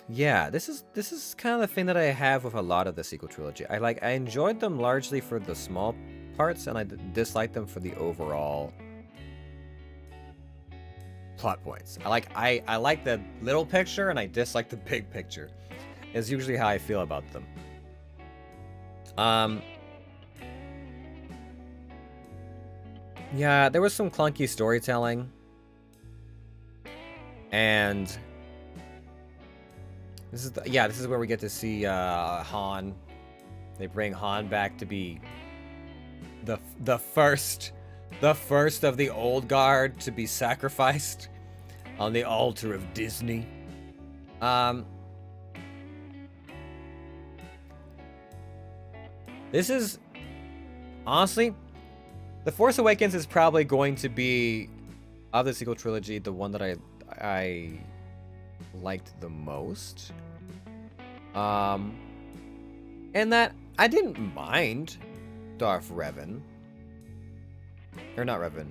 Yeah, this is kind of the thing that I have with a lot of the sequel trilogy. I enjoyed them largely for the small parts, and I disliked them for the overall plot points. I like the little picture, and I dislike the big picture. Is usually how I feel about them. Yeah, there was some clunky storytelling, and this is where we get to see Han. They bring Han back to be the first of the old guard to be sacrificed on the altar of Disney. This is, honestly, The Force Awakens is probably going to be, of the sequel trilogy, the one that I liked the most. And that I didn't mind Darth Revan. Or not Revan.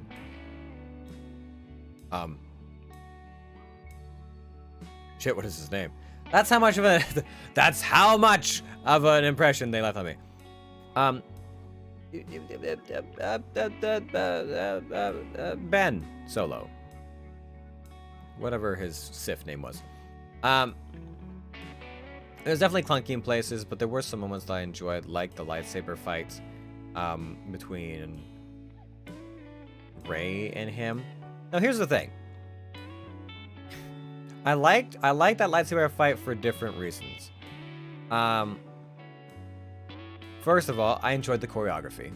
Shit, what is his name? That's how much of an impression they left on me. Ben Solo. Whatever his Sith name was. It was definitely clunky in places, but there were some moments that I enjoyed, like the lightsaber fight between Rey and him. Now here's the thing. I liked that lightsaber fight for different reasons. First of all, I enjoyed the choreography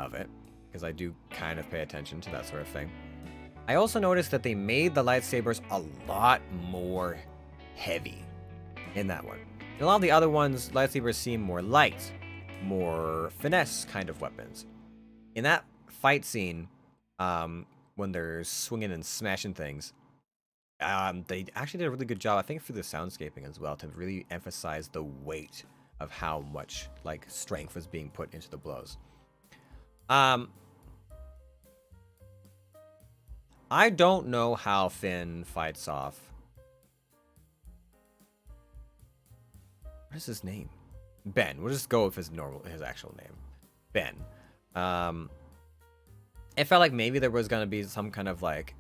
of it, because I do kind of pay attention to that sort of thing. I also noticed that they made the lightsabers a lot more heavy in that one. In a lot of the other ones, lightsabers seem more light, more finesse kind of weapons. In that fight scene, when they're swinging and smashing things, they actually did a really good job, I think, through the soundscaping as well, to really emphasize the weight of how much like strength was being put into the blows. I don't know how Finn fights off. What is his name? Ben. We'll just go with his actual name. Ben. It felt like maybe there was gonna be some kind of like,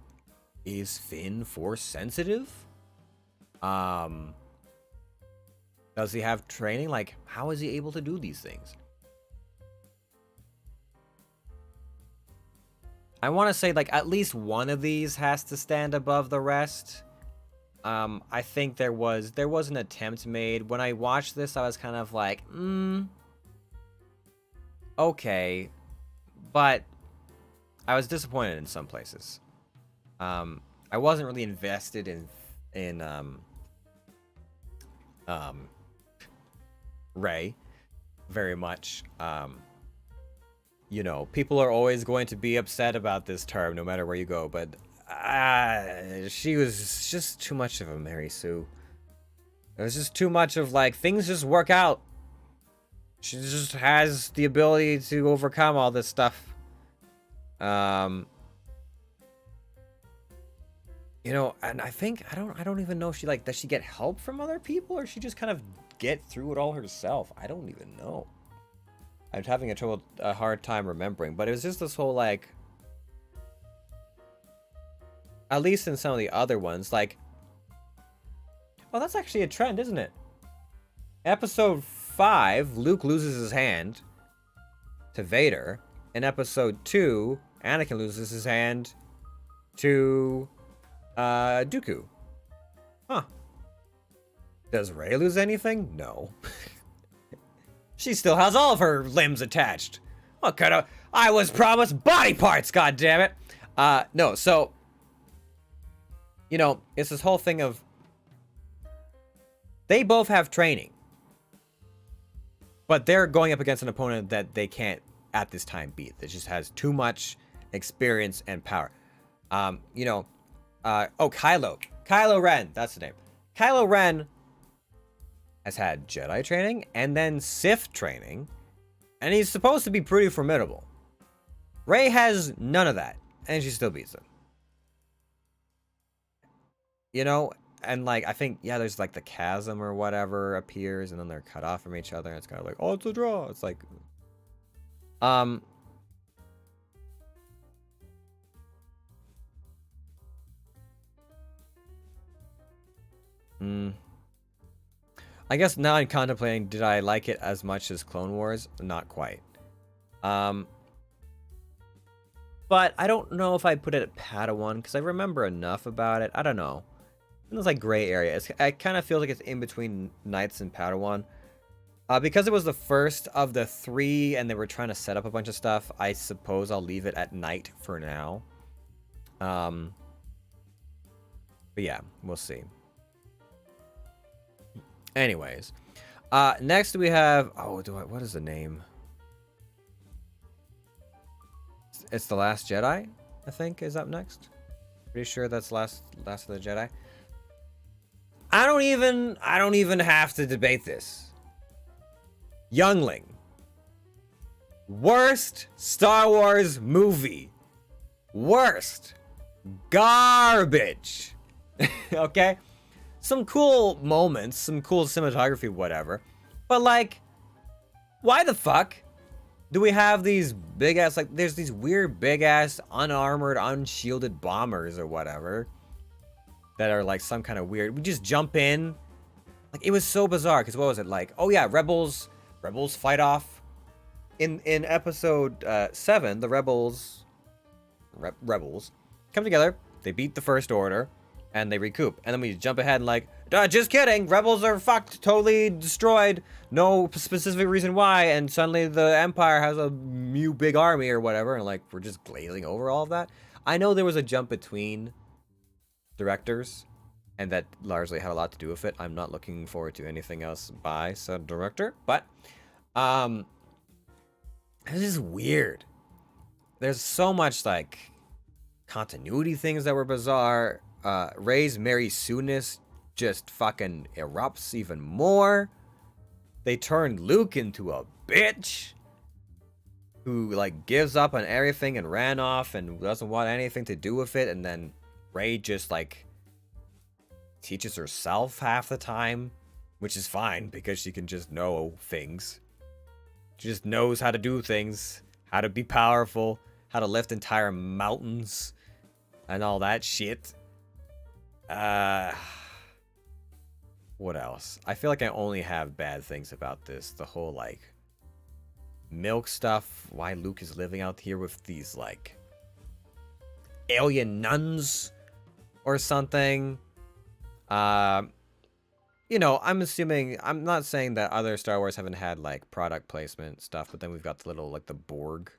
is Finn Force sensitive? Does he have training? Like, how is he able to do these things? I want to say, like, at least one of these has to stand above the rest. I think there was an attempt made. When I watched this, I was kind of like, okay. But I was disappointed in some places. I wasn't really invested in Rey very much. You know, people are always going to be upset about this term no matter where you go, but she was just too much of a Mary Sue. It was just too much of like, things just work out. She just has the ability to overcome all this stuff. You know, and I think I don't even know if she, like, does she get help from other people, or she just kind of get through it all herself? I don't even know. I'm having a hard time remembering, but it was just this whole, like, at least in some of the other ones, like, oh, that's actually a trend, isn't it? Episode 5, Luke loses his hand to Vader. In episode 2, Anakin loses his hand to Dooku. Huh. Does Rey lose anything? No. She still has all of her limbs attached. What kind of... I was promised body parts, goddammit! No, so... You know, it's this whole thing of... They both have training. But they're going up against an opponent that they can't, at this time, beat. That just has too much experience and power. You know... Kylo Ren, that's the name. Kylo Ren has had Jedi training and then Sith training, and he's supposed to be pretty formidable. Rey has none of that, and she still beats him. You know, and like, I think, yeah, there's like the chasm or whatever appears, and then they're cut off from each other, and it's kind of like, oh, it's a draw. It's like, I guess now I'm contemplating, did I like it as much as Clone Wars? Not quite. But I don't know if I'd put it at Padawan, because I remember enough about it. I don't know. It's like gray area. I kind of feel like it's in between Knights and Padawan. Because it was the first of the 3 and they were trying to set up a bunch of stuff, I suppose I'll leave it at Knight for now. But yeah, we'll see. Anyways, next we have, what is the name? it's The Last Jedi, I think, is up next. Pretty sure that's Last of the Jedi. I don't even have to debate this. Youngling. Worst Star Wars movie. Worst. Garbage. Okay? Some cool moments, some cool cinematography, whatever. But like, why the fuck do we have these big ass, like, there's these weird big ass unarmored, unshielded bombers or whatever that are like some kind of weird, we just jump in. Like, it was so bizarre, because what was it like? Oh yeah, rebels fight off in episode 7. The rebels come together, they beat the First Order, and they recoup. And then we jump ahead and like, just kidding, rebels are fucked, totally destroyed, no specific reason why, and suddenly the Empire has a new big army or whatever, and like, we're just glazing over all of that. I know there was a jump between directors, and that largely had a lot to do with it. I'm not looking forward to anything else by said director, but this is weird. There's so much like continuity things that were bizarre. Rey's Mary Sue-ness just fucking erupts even more. They turned Luke into a bitch who like gives up on everything and ran off and doesn't want anything to do with it, and then Rey just like teaches herself half the time, which is fine because she can just know things. She just knows how to do things, how to be powerful, how to lift entire mountains and all that shit. What else? I feel like I only have bad things about this. The whole like milk stuff, why Luke is living out here with these like alien nuns or something. You know, I'm assuming, I'm not saying that other Star Wars haven't had like product placement stuff, but then we've got the little like the Borg.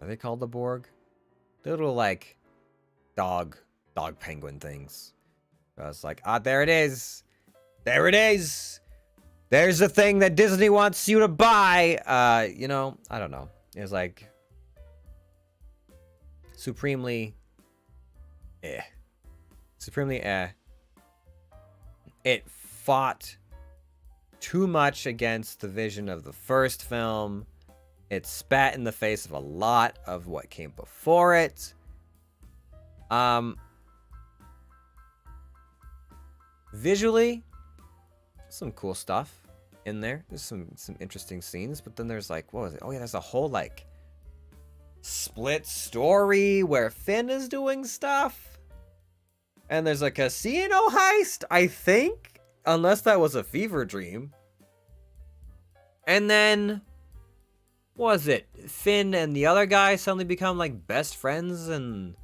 Are they called the Borg? The little like dog penguin things. I was like, there it is. There it is. There's the thing that Disney wants you to buy. You know, I don't know. It's like supremely It fought too much against the vision of the first film. It spat in the face of a lot of what came before it. Visually, some cool stuff in there. There's some interesting scenes, but then there's like, what was it? Oh yeah, there's a whole like split story where Finn is doing stuff. And there's a casino heist, I think, unless that was a fever dream. And then, what was it? Finn and the other guy suddenly become like best friends, and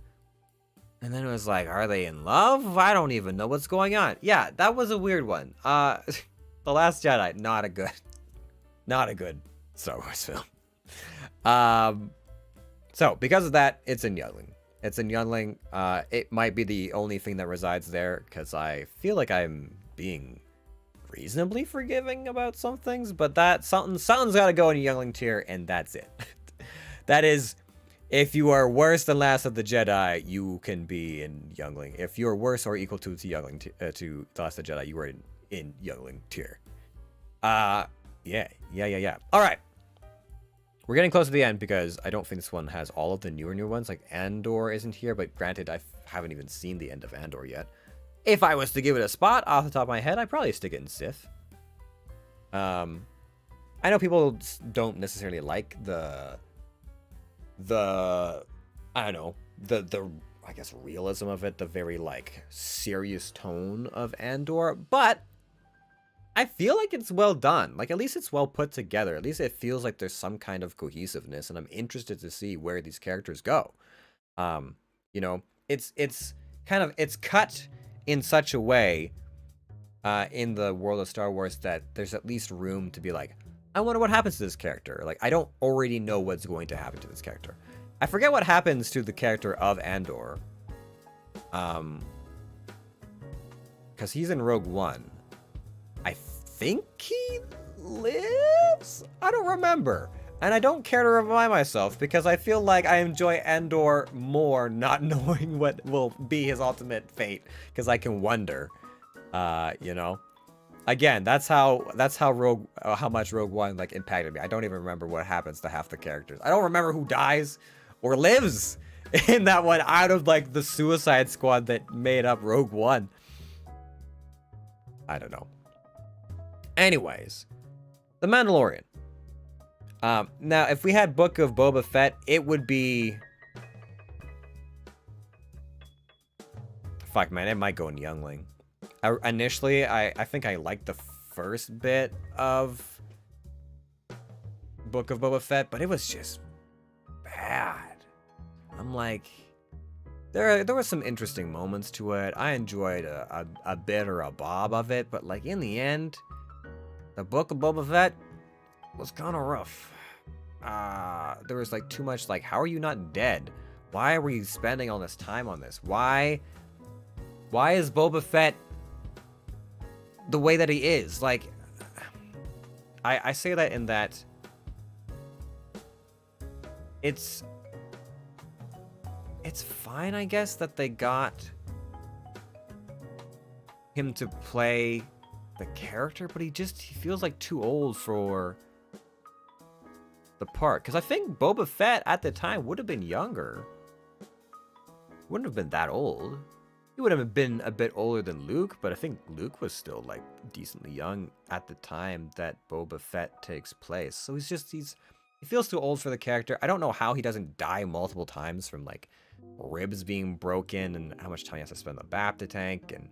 then it was like, are they in love? I don't even know what's going on. Yeah, that was a weird one. The Last Jedi, not a good Star Wars film. So because of that, it's in Youngling. It's in Youngling. It might be the only thing that resides there, because I feel like I'm being reasonably forgiving about some things, but that something's got to go in Youngling tier, and that's it. That is, if you are worse than Last of the Jedi, you can be in Youngling. If you're worse or equal to Youngling to The Last of the Jedi, you are in Youngling tier. Yeah. All right. We're getting close to the end because I don't think this one has all of the newer ones. Like Andor isn't here, but granted, I haven't even seen the end of Andor yet. If I was to give it a spot off the top of my head, I'd probably stick it in Sith. I know people don't necessarily like the I don't know, the I guess realism of it, the very like serious tone of Andor, but I feel like it's well done. Like, at least it's well put together. At least it feels like there's some kind of cohesiveness, and I'm interested to see where these characters go. You know, it's cut in such a way in the world of Star Wars that there's at least room to be like, I wonder what happens to this character. Like, I don't already know what's going to happen to this character. I forget what happens to the character of Andor. Because he's in Rogue One. I think he lives? I don't remember. And I don't care to remind myself because I feel like I enjoy Andor more not knowing what will be his ultimate fate because I can wonder, you know. Again, that's how how much Rogue One like impacted me. I don't even remember what happens to half the characters. I don't remember who dies or lives in that one out of like the Suicide Squad that made up Rogue One. I don't know. Anyways, The Mandalorian. Now, if we had Book of Boba Fett, it would be... Fuck, man, it might go in Youngling. Initially, I think I liked the first bit of Book of Boba Fett, but it was just bad. I'm like... There were some interesting moments to it. I enjoyed a bit or a bob of it, but like in the end, the Book of Boba Fett was kind of rough. There was like too much like, how are you not dead? Why are we spending all this time on this? Why is Boba Fett the way that he is? Like, I say that in that it's fine, I guess, that they got him to play the character, but he feels like too old for the part. Because I think Boba Fett at the time would have been younger. Wouldn't have been that old. He would have been a bit older than Luke, but I think Luke was still like decently young at the time that Boba Fett takes place. So he feels too old for the character. I don't know how he doesn't die multiple times from like ribs being broken and how much time he has to spend in the Bapta tank, and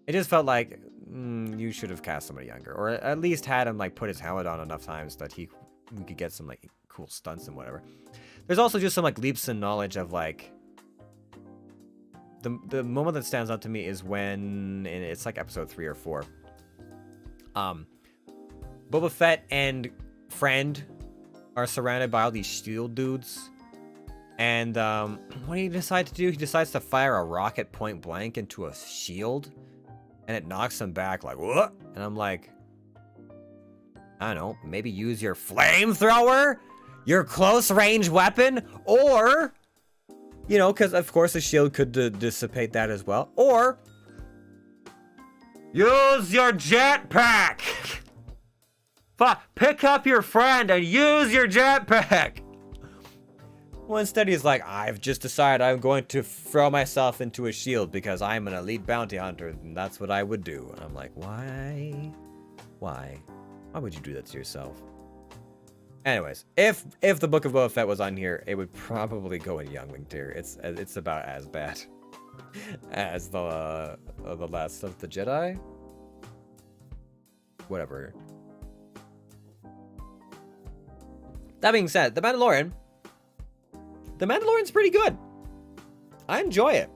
it just felt like you should have cast somebody younger, or at least had him like put his helmet on enough times that we could get some like cool stunts and whatever. There's also just some like leaps in knowledge of like the moment that stands out to me is when, and it's like episode 3 or 4, Boba Fett and friend are surrounded by all these shield dudes. And what do you decide to do? He decides to fire a rocket point blank into a shield, and it knocks him back like, what? And I'm like, I don't know, maybe use your flamethrower, your close range weapon, or, you know, because of course the shield could dissipate that as well, or use your jetpack. Pick up your friend and use your jetpack. Well, instead he's like, I've just decided I'm going to throw myself into a shield because I'm an elite bounty hunter, and that's what I would do. And I'm like, why? Why would you do that to yourself? Anyways, if the Book of Boba Fett was on here, it would probably go in Youngling tier. It's about as bad as the Last of the Jedi. Whatever. That being said, The Mandalorian's pretty good. I enjoy it.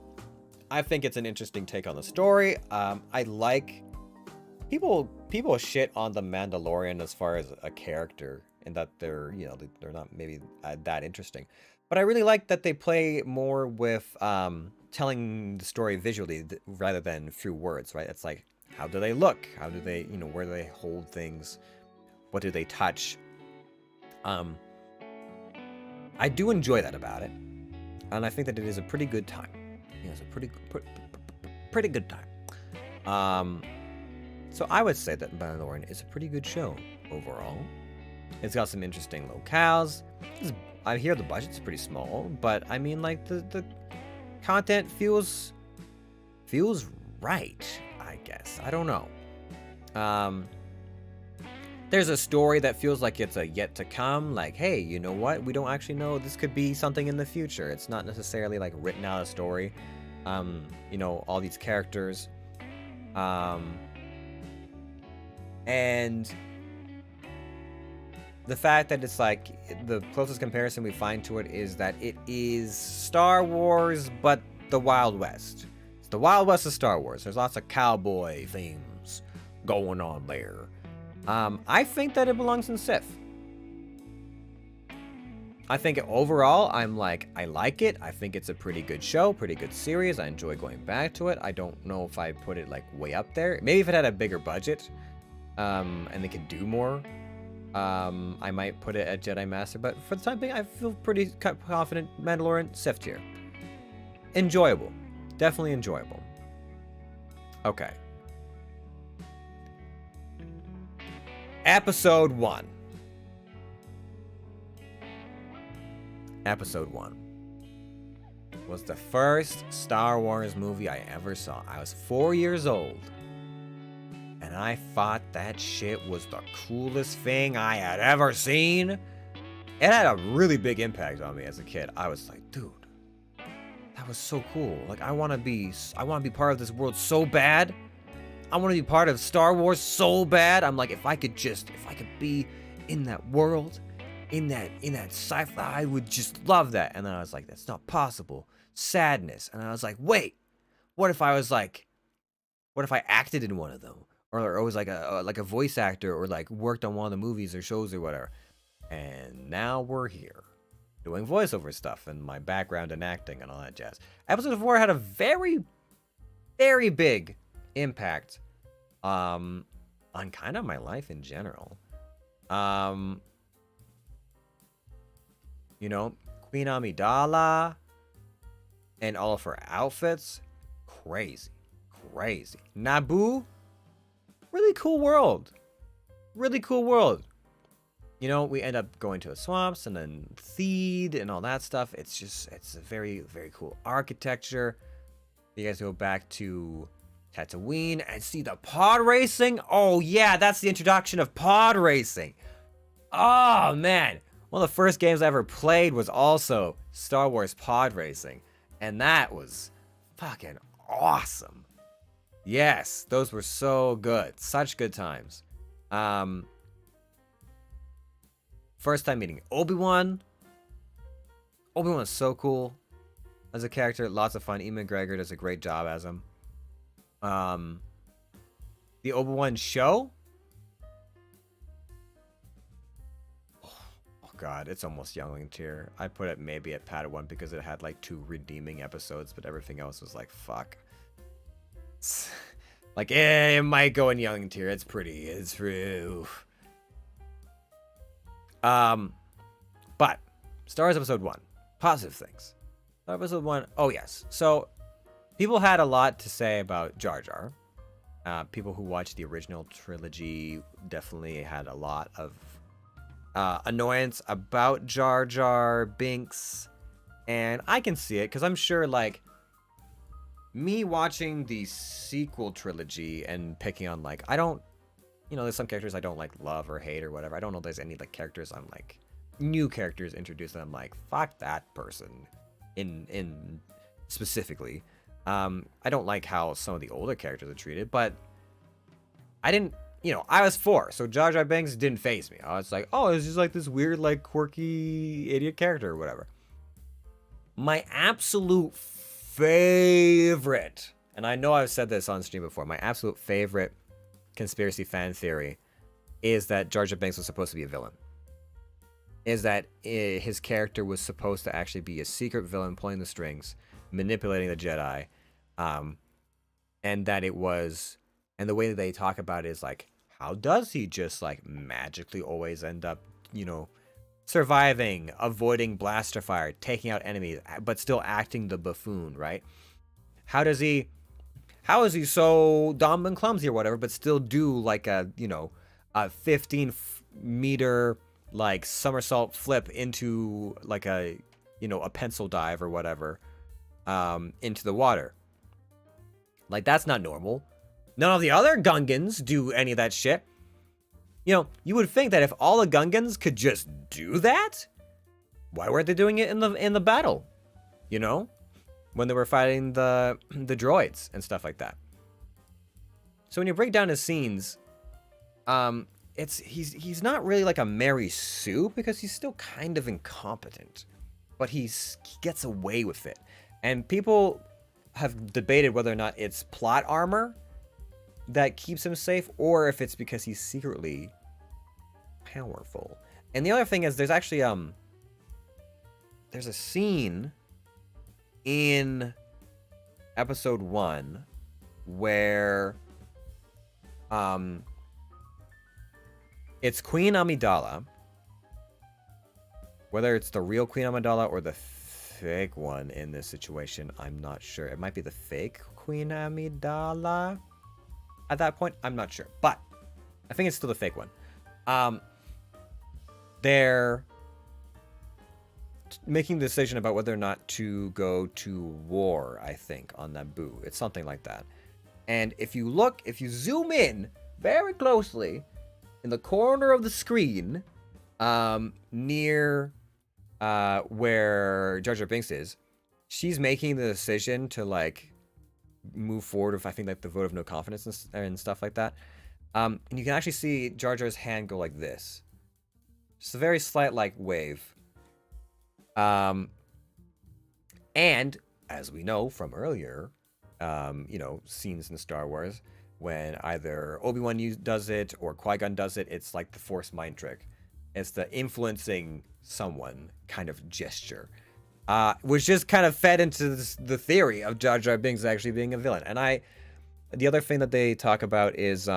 I think it's an interesting take on the story. I like people shit on the Mandalorian as far as a character, and that they're not maybe that interesting. But I really like that they play more with telling the story visually rather than through words, right? It's like, how do they look? How do they, where do they hold things? What do they touch? I do enjoy that about it, and I think that it is a pretty good time. Yeah, it's a pretty good time. So I would say that Mandalorian is a pretty good show overall. It's got some interesting locales. I hear the budget's pretty small, but I mean, like the content feels right, I guess. I don't know. There's a story that feels like it's a yet to come, like, hey, you know what? We don't actually know. This could be something in the future. It's not necessarily like written out a story. All these characters. And the fact that it's like the closest comparison we find to it is that it is Star Wars, but the Wild West. It's the Wild West of Star Wars. There's lots of cowboy themes going on there. I think that it belongs in Sith. I think overall, I like it. I think it's a pretty good show, pretty good series. I enjoy going back to it. I don't know if I put it like way up there. Maybe if it had a bigger budget, and they could do more I might put it at Jedi Master, but for the time being, I feel pretty confident Mandalorian Sith tier. Enjoyable. Definitely enjoyable. Okay. Episode 1. Episode 1 was the first Star Wars movie I ever saw. I was 4 years old. And I thought that shit was the coolest thing I had ever seen. It had a really big impact on me as a kid. I was like, dude, that was so cool. Like, I want to be part of this world so bad. I want to be part of Star Wars so bad. I'm like, if I could be in that world, in that sci-fi, I would just love that. And then I was like, that's not possible. Sadness. And I was like, wait, what if I acted in one of them? Or was like a voice actor, or like worked on one of the movies or shows or whatever. And now we're here doing voiceover stuff and my background in acting and all that jazz. Episode 4 had a very, very big impact on kind of my life in general. You know, Queen Amidala and all of her outfits, crazy. Naboo, really cool world. You know, we end up going to the swamps and then Theed and all that stuff. It's a very, very cool architecture. You guys go back to Tatooine and see the pod racing. Oh yeah, that's the introduction of pod racing. Oh man, one of the first games I ever played was also Star Wars pod racing, and that was fucking awesome. Yes, those were so good. Such good times. First time meeting Obi-Wan. Obi-Wan is so cool as a character. Lots of fun. Ewan McGregor does a great job as him. The Obi-Wan show. Oh god, it's almost youngling tier. I put it maybe at Padawan because it had like 2 redeeming episodes, but everything else was like, fuck. Like, it might go in young tier. It's true. But Star Wars Episode 1, positive things. Star Wars Episode 1, oh yes. So people had a lot to say about Jar Jar. People who watched the original trilogy definitely had a lot of annoyance about Jar Jar Binks, and I can see it because I'm sure, like, me watching the sequel trilogy and picking on, like, I don't, you know, there's some characters I don't like love or hate or whatever. I don't know if there's any like characters I'm like, new characters introduced and I'm like, fuck that person in specifically. I don't like how some of the older characters are treated, but I didn't, you know, I was 4, so Jar Jar Binks didn't faze me. I was like, oh, it's just like this weird, like, quirky idiot character or whatever. My absolute favorite, and I know I've said this on stream before, my absolute favorite conspiracy fan theory is that Jar Jar Binks was supposed to be a villain. Is that his character was supposed to actually be a secret villain pulling the strings, manipulating the Jedi, and that it was, and the way that they talk about it is like, how does he just like magically always end up, you know, surviving, avoiding blaster fire, taking out enemies, but still acting the buffoon, right? How is he so dumb and clumsy or whatever, but still do like a, you know, a 15-meter like somersault flip into like a, you know, a pencil dive or whatever, into the water? Like, that's not normal. None of the other Gungans do any of that shit. You know, you would think that if all the Gungans could just do that, why weren't they doing it in the battle? You know, when they were fighting the droids and stuff like that. So when you break down his scenes, he's not really like a Mary Sue because he's still kind of incompetent, but he gets away with it. And people have debated whether or not it's plot armor that keeps him safe, or if it's because he's secretly powerful. And the other thing is, there's actually there's a scene in episode 1 where It's Queen Amidala. Whether it's the real Queen Amidala or the fake one in this situation, I'm not sure. It might be the fake Queen Amidala at that point. I'm not sure, but I think it's still the fake one. They're making the decision about whether or not to go to war, I think, on Naboo. It's something like that. And if you zoom in very closely in the corner of the screen, near where Jar Jar Binks is, she's making the decision to like move forward with, I think, like the vote of no confidence and stuff like that. And you can actually see Jar Jar's hand go like this. Just a very slight like wave. And as we know from earlier, scenes in Star Wars, when either Obi-Wan does it or Qui-Gon does it, it's like the Force mind trick. It's the influencing someone kind of gesture, which just kind of fed into the theory of Jar Jar Binks actually being a villain. And the other thing that they talk about is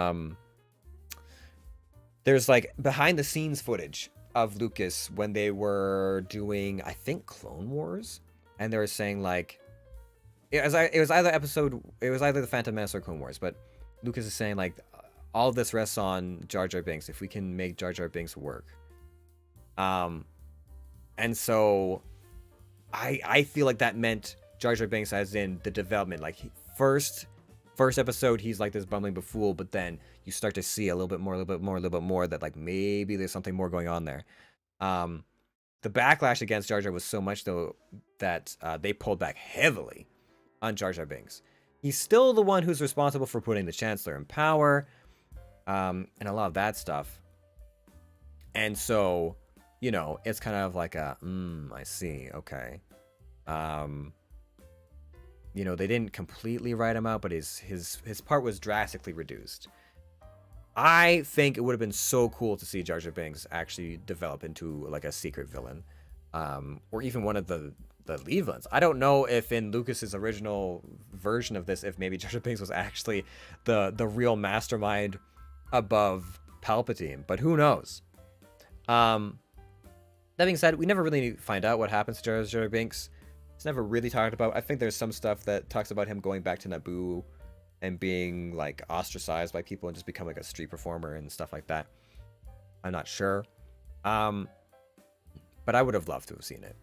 there's like behind the scenes footage of Lucas when they were doing, I think, Clone Wars, and they were saying like it was either the Phantom Menace or Clone Wars, but Lucas is saying like all of this rests on Jar Jar Binks if we can make Jar Jar Binks work. And so I feel like that meant Jar Jar Binks as in the development, like first episode he's like this bumbling buffool, but then you start to see a little bit more that like maybe there's something more going on there. The backlash against Jar Jar was so much though that they pulled back heavily on Jar Jar Binks. He's still the one who's responsible for putting the Chancellor in power, and a lot of that stuff. And so, it's kind of like I see, okay. They didn't completely write him out, but his part was drastically reduced. I think it would have been so cool to see Jar Jar Binks actually develop into like a secret villain, or even one of the lead villains. I don't know if in Lucas's original version of this, if maybe Jar Jar Binks was actually the real mastermind above Palpatine, but who knows? That being said, we never really find out what happens to Jar Jar Binks. It's never really talked about. I think there's some stuff that talks about him going back to Naboo and being like ostracized by people and just become like a street performer and stuff like that. I'm not sure. But I would have loved to have seen it.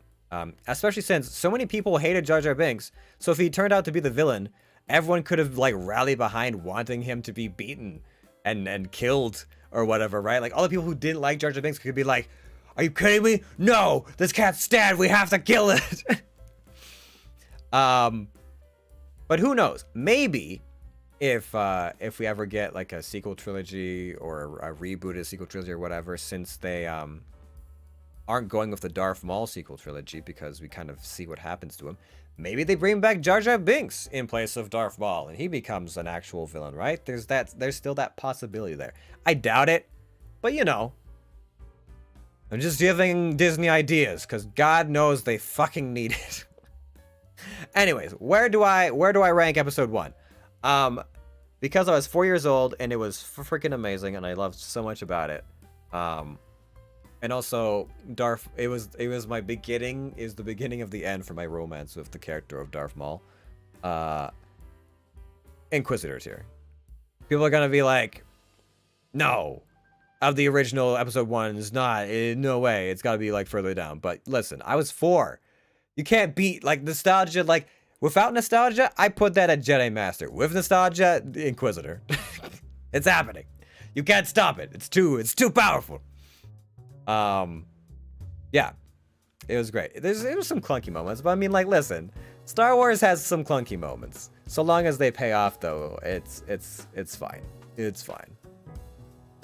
Especially since so many people hated Jar Jar Binks. So if he turned out to be the villain, everyone could have like rallied behind wanting him to be beaten and killed or whatever, right? Like all the people who didn't like Jar Jar Binks could be like, "Are you kidding me? No, this can't stand. We have to kill it." But who knows? Maybe if we ever get like a sequel trilogy or a rebooted sequel trilogy or whatever, since they aren't going with the Darth Maul sequel trilogy because we kind of see what happens to him, maybe they bring back Jar Jar Binks in place of Darth Maul and he becomes an actual villain, right? There's still that possibility there. I doubt it, but I'm just giving Disney ideas because God knows they fucking need it. Anyways, where do I rank episode 1? Because I was 4 years old and it was freaking amazing and I loved so much about it. And also it was my beginning, is the beginning of the end for my romance with the character of Darth Maul. Inquisitors here. People are gonna be like, no, of the original episode 1 is not, no way, it's gotta be like further down. But listen, I was 4. You can't beat like nostalgia. Like without nostalgia, I put that at Jedi Master. With nostalgia, Inquisitor. It's happening. You can't stop it. It's too powerful. Yeah, it was great. It was some clunky moments, but I mean, like, listen, Star Wars has some clunky moments. So long as they pay off, though, it's fine. It's fine.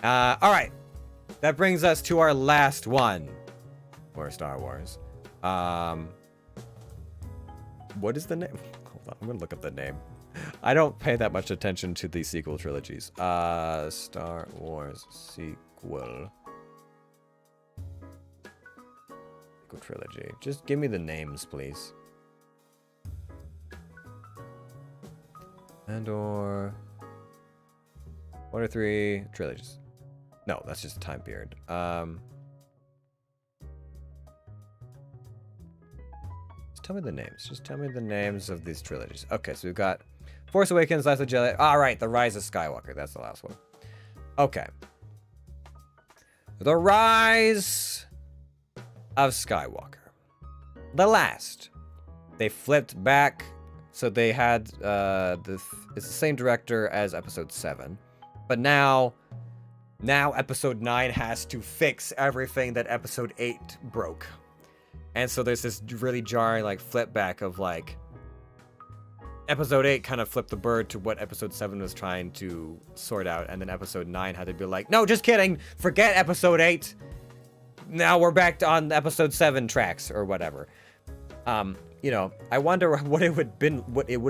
All right, that brings us to our last one for Star Wars. What is the name? Hold on, I'm gonna look up the name. I don't pay that much attention to the sequel trilogies. Star Wars sequel trilogy. Just give me the names, please. And or what are 3 trilogies? No, that's just a time period. Just tell me the names. Just tell me the names of these trilogies. Okay, so we've got Force Awakens, Last of Jedi. All right, The Rise of Skywalker. That's the last one. Okay. The Rise of Skywalker. The last. They flipped back, so they had it's the same director as Episode 7, but now Episode 9 has to fix everything that Episode 8 broke, and so there's this really jarring like flip back of like Episode 8 kind of flipped the bird to what Episode 7 was trying to sort out, and then Episode 9 had to be like, no, just kidding, forget Episode 8. Now we're back on Episode 7 tracks or whatever. You know, I wonder what it would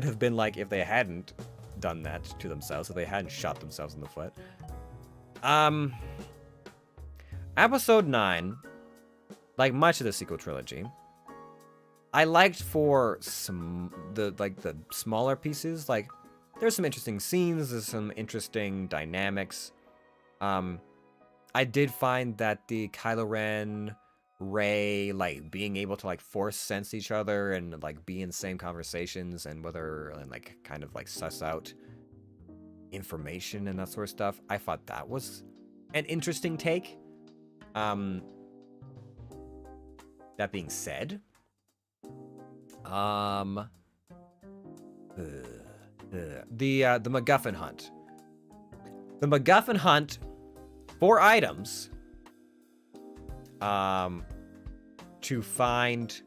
have been like if they hadn't done that to themselves, if they hadn't shot themselves in the foot. Episode 9, like much of the sequel trilogy, I liked for the smaller pieces. Like, there's some interesting scenes, there's some interesting dynamics. I did find that the Kylo Ren, Rey, like being able to like force sense each other and like be in same conversations and like kind of like suss out information and that sort of stuff, I thought that was an interesting take. That being said, the MacGuffin hunt. The MacGuffin hunt for items to find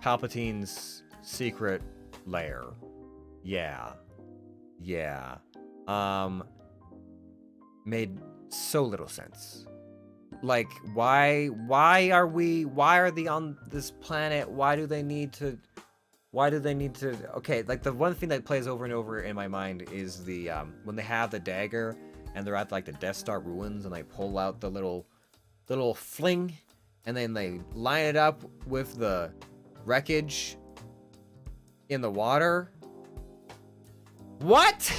Palpatine's secret lair. Yeah. Made so little sense. Like, why are they on this planet? Why do they need to, okay, like the one thing that plays over and over in my mind is the, when they have the dagger and they're at like the Death Star ruins and they pull out the little fling and then they line it up with the wreckage in the water. What?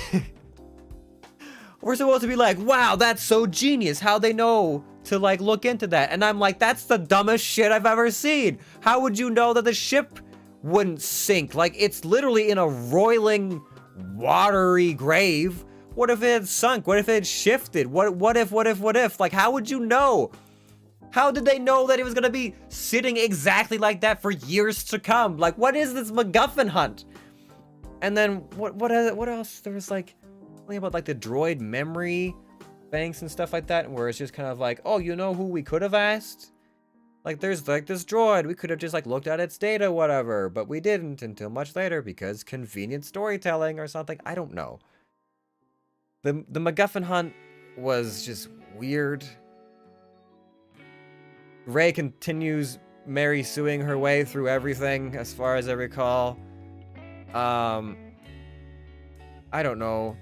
We're supposed to be like, wow, that's so genius. How they know to like look into that. And I'm like, that's the dumbest shit I've ever seen. How would you know that the ship wouldn't sink? Like, it's literally in a roiling, watery grave. What if it had sunk? What if it had shifted? What if? Like, how would you know? How did they know that it was gonna be sitting exactly like that for years to come? Like, what is this MacGuffin hunt? And then what else? There was like something about like the droid memory banks and stuff like that, where it's just kind of like, oh, you know who we could have asked? Like, there's like this droid, we could have just like looked at its data, whatever, but we didn't until much later because convenient storytelling or something. I don't know. The MacGuffin hunt was just weird. Rey continues Mary suing her way through everything, as far as I recall. I don't know.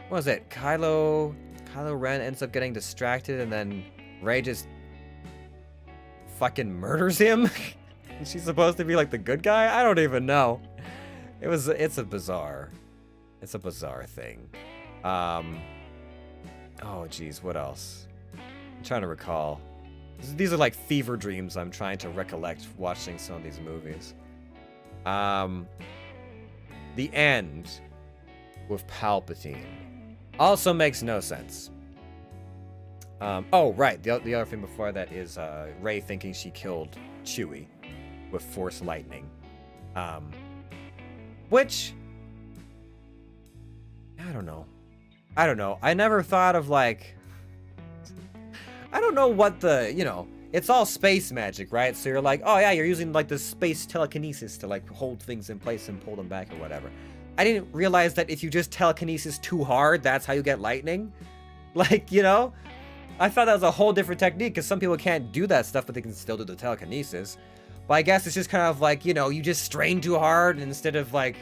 What was it? Kylo Ren ends up getting distracted, and then Rey just fucking murders him. And she's supposed to be like the good guy? I don't even know. It's a bizarre thing. Oh geez, what else? I'm trying to recall. These are like fever dreams I'm trying to recollect watching some of these movies. The end with Palpatine also makes no sense. Oh, right. The other thing before that is Rey thinking she killed Chewie with Force lightning. Which, I don't know. I never thought of like, I don't know what it's all space magic, right? So you're like, oh yeah, you're using like the space telekinesis to like hold things in place and pull them back or whatever. I didn't realize that if you just telekinesis too hard, that's how you get lightning. Like, I thought that was a whole different technique, because some people can't do that stuff, but they can still do the telekinesis. But I guess it's just kind of like, you just strain too hard, and instead of like,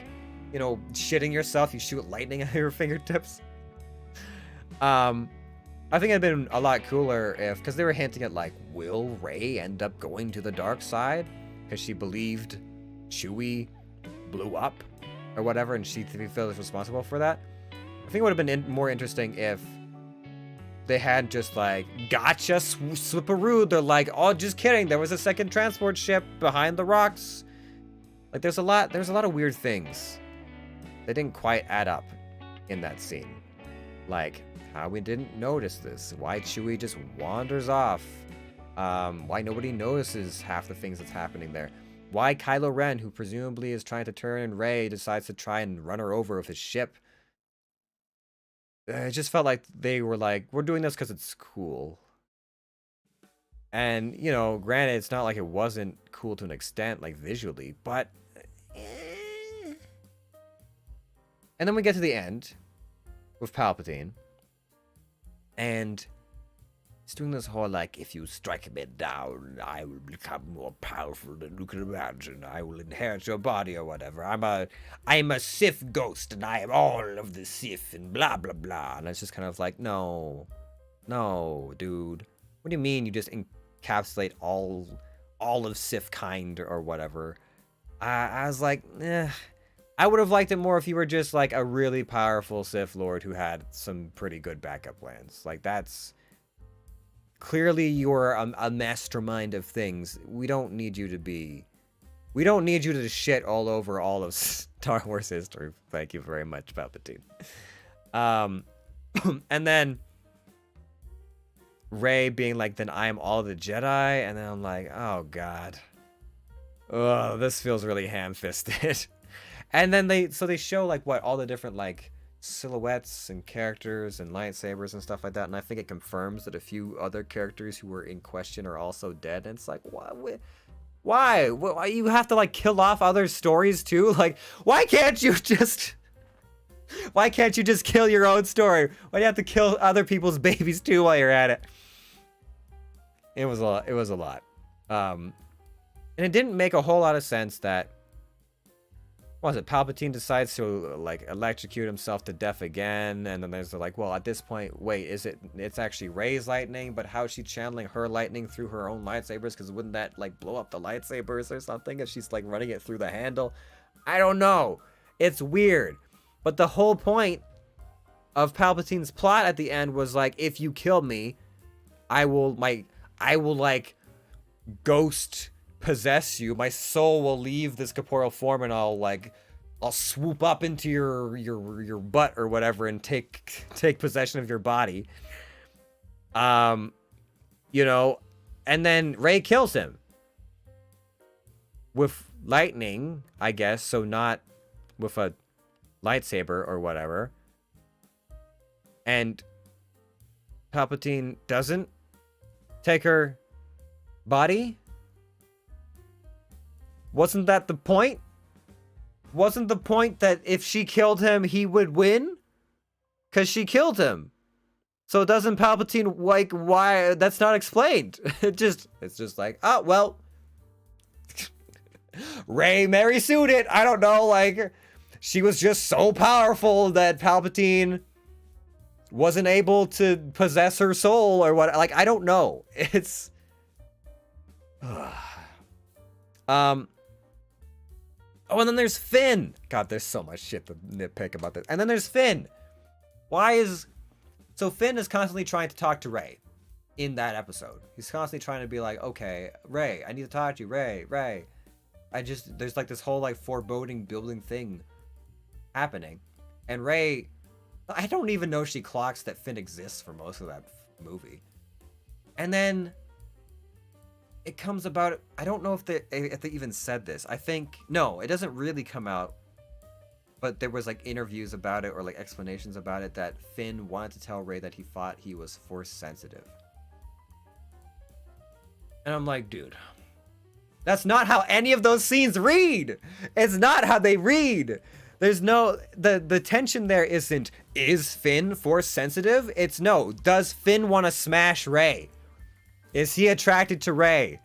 shitting yourself, you shoot lightning at your fingertips. I think it'd been a lot cooler if, because they were hinting at like, will Rey end up going to the dark side because she believed Chewie blew up or whatever, and she feels responsible for that. I think it would have been more interesting if they had just like, gotcha, swipperoo. They're like, oh, just kidding. There was a second transport ship behind the rocks. Like, there's a lot of weird things that didn't quite add up in that scene. Like, how we didn't notice this. Why Chewie just wanders off. Why nobody notices half the things that's happening there. Why Kylo Ren, who presumably is trying to turn Rey, decides to try and run her over with his ship. It just felt like they were like, we're doing this because it's cool. And, you know, granted, it's not like it wasn't cool to an extent, like visually, but... And then we get to the end with Palpatine. And he's doing this whole, like, if you strike me down, I will become more powerful than you can imagine. I will inherit your body or whatever. I'm a Sith ghost, and I am all of the Sith, and blah, blah, blah. And it's just kind of like, no, dude. What do you mean you just encapsulate all of Sith kind or whatever? I was like, I would have liked it more if you were just, like, a really powerful Sith Lord who had some pretty good backup plans. Like, that's... Clearly, you're a mastermind of things. We don't need you to be... We don't need you to shit all over all of Star Wars history. Thank you very much, Palpatine. And then... Rey being like, then I am all the Jedi. And then I'm like, oh, God. Oh, this feels really ham-fisted. And then they show, like, what, all the different, like, silhouettes and characters and lightsabers and stuff like that. And I think it confirms that a few other characters who were in question are also dead. And it's like, why? Why you have to, like, kill off other stories, too? Like, why can't you just kill your own story? Why do you have to kill other people's babies, too, while you're at it? It was a lot. And it didn't make a whole lot of sense that... What was it? Palpatine decides to, like, electrocute himself to death again, and then there's like, well, at this point, wait, it's actually Rey's lightning, but how is she channeling her lightning through her own lightsabers? Because wouldn't that, like, blow up the lightsabers or something if she's, like, running it through the handle? I don't know. It's weird. But the whole point of Palpatine's plot at the end was, like, if you kill me, I will, like, ghost... possess you. My soul will leave this corporeal form, and I'll swoop up into your butt or whatever and take possession of your body. You know, and then Rey kills him with lightning, I guess, so not with a lightsaber or whatever. And Palpatine doesn't take her body. Wasn't that the point? Wasn't the point that if she killed him, he would win? Because she killed him. So doesn't Palpatine, like, why? That's not explained. It's just like, oh, well. Rey Mary sued it. I don't know, like, she was just so powerful that Palpatine wasn't able to possess her soul or what. Like, I don't know. It's... Oh, and then there's Finn. God, there's so much shit to nitpick about this. And then there's Finn. So Finn is constantly trying to talk to Rey in that episode. He's constantly trying to be like, okay, Rey, I need to talk to you. Rey. There's like this whole like foreboding building thing happening. And Rey, I don't even know she clocks that Finn exists for most of that movie. And then... it comes about, I don't know if they even said this. I think, no, it doesn't really come out. But there was like interviews about it or like explanations about it that Finn wanted to tell Rey that he thought he was force sensitive. And I'm like, dude, that's not how any of those scenes read. It's not how they read. There's no, the tension there isn't, is Finn force sensitive? It's no, does Finn want to smash Rey? Is he attracted to Rey?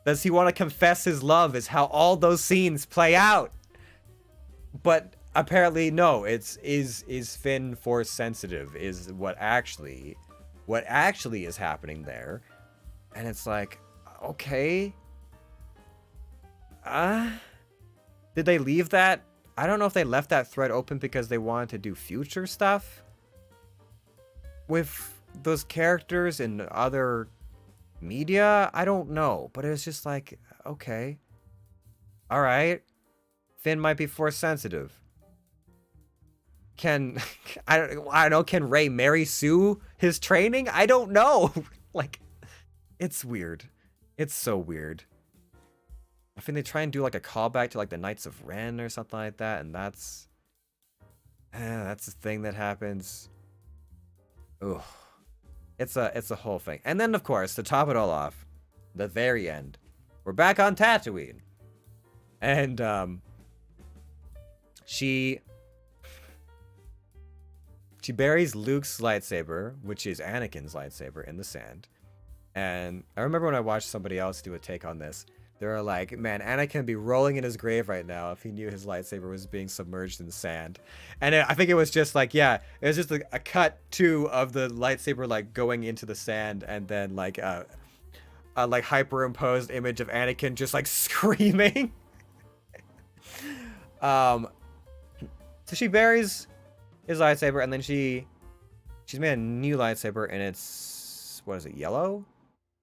Does he want to confess his love? Is how all those scenes play out. But apparently, no. Is Finn force sensitive? Is what actually is happening there? And it's like, okay. Did they leave that? I don't know if they left that thread open because they wanted to do future stuff with those characters in other media, I don't know, but it was just like, okay, all right, Finn might be force sensitive. Can I don't know, can Rey marry Sue his training? I don't know. Like, it's weird. It's so weird. I think they try and do like a callback to like the Knights of Ren or something like that, and that's the thing that happens. Ugh. It's a whole thing. And then of course, to top it all off, the very end, we're back on Tatooine. And she buries Luke's lightsaber, which is Anakin's lightsaber, in the sand. And I remember when I watched somebody else do a take on this, they were like, man, Anakin would be rolling in his grave right now if he knew his lightsaber was being submerged in sand. And I think it was just like, yeah, it was just a cut to of the lightsaber like going into the sand, and then like a like hyperimposed image of Anakin just like screaming. So she buries his lightsaber, and then she's made a new lightsaber, and it's, what is it, yellow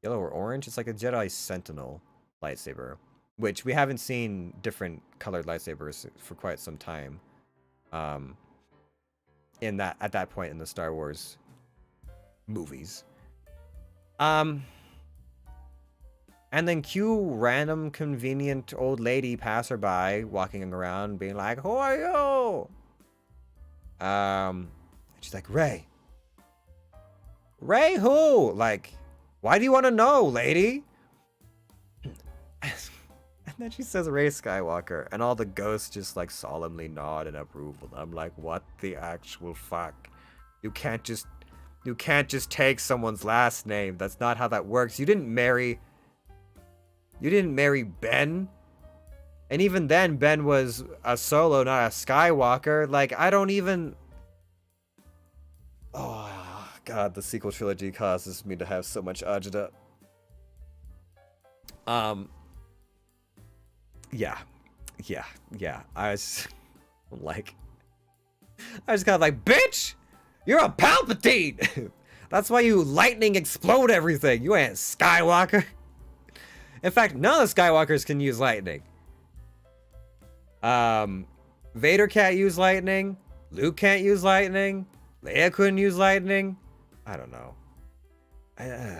or orange? It's like a Jedi Sentinel lightsaber, which we haven't seen different colored lightsabers for quite some time. At that point in the Star Wars movies. And then cue random convenient old lady passerby walking around being like, who are you? She's like, Rey who? Like, why do you want to know, lady? And then she says Rey Skywalker, and all the ghosts just like solemnly nod in approval. I'm like, what the actual fuck? You can't just take someone's last name. That's not how that works. You didn't marry Ben. And even then, Ben was a Solo, not a Skywalker. Like, I don't even... Oh, God, the sequel trilogy causes me to have so much agita. Yeah. I was like... I just kind of like, bitch! You're a Palpatine! That's why you lightning explode everything. You ain't Skywalker. In fact, none of the Skywalkers can use lightning. Vader can't use lightning. Luke can't use lightning. Leia couldn't use lightning. I don't know. I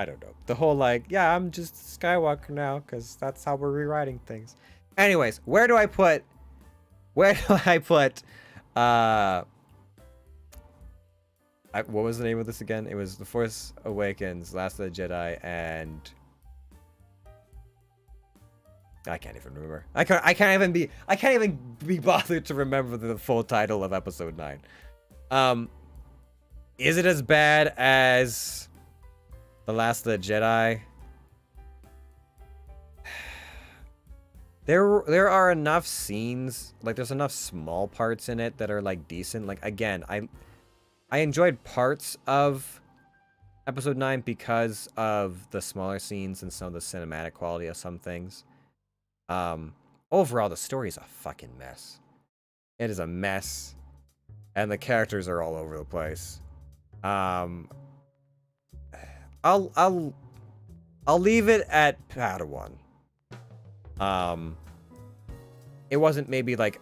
don't know. The whole like, yeah, I'm just Skywalker now because that's how we're rewriting things. Anyways, where do I put what was the name of this again? It was The Force Awakens, Last of the Jedi, and I can't even remember. I can't even be bothered to remember the full title of episode 9. Is it as bad as The Last of the Jedi? There are enough scenes, like there's enough small parts in it that are like decent. Like again, I enjoyed parts of episode 9 because of the smaller scenes and some of the cinematic quality of some things. Overall, the story is a fucking mess. It is a mess, and the characters are all over the place. I'll leave it at Padawan. It wasn't maybe like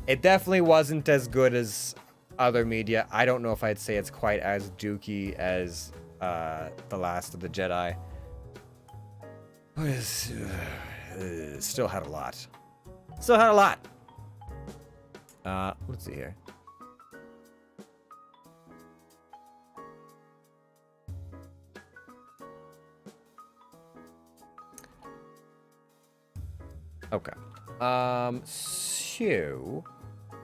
it definitely wasn't as good as other media. I don't know if I'd say it's quite as dooky as The Last of the Jedi. Still had a lot. Let's see here. Okay. So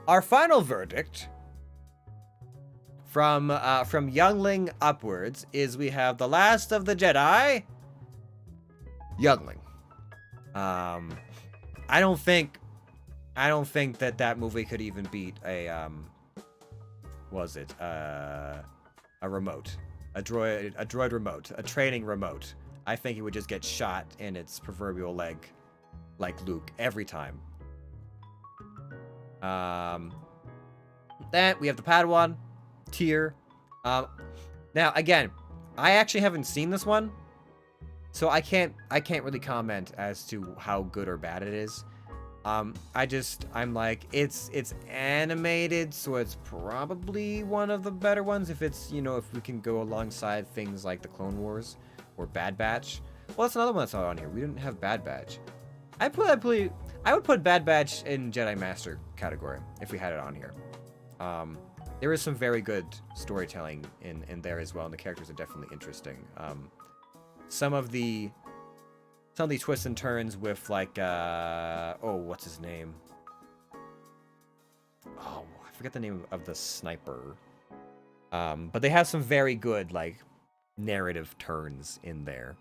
our final verdict from Youngling upwards is we have The Last of the Jedi, Youngling. I don't think that movie could even beat a remote, a droid remote, a training remote. I think it would just get shot in its proverbial leg, like Luke, every time. Then we have the Padawan tier. Now again, I actually haven't seen this one, so I can't really comment as to how good or bad it is. I'm like, it's animated, so it's probably one of the better ones if it's, you know, if we can go alongside things like the Clone Wars or Bad Batch. Well, that's another one that's not on here. We didn't have Bad Batch. I would put Bad Batch in Jedi Master category if we had it on here. There is some very good storytelling in there as well, and the characters are definitely interesting. Some of the twists and turns with like oh, what's his name? Oh, I forget the name of the sniper. But they have some very good like narrative turns in there.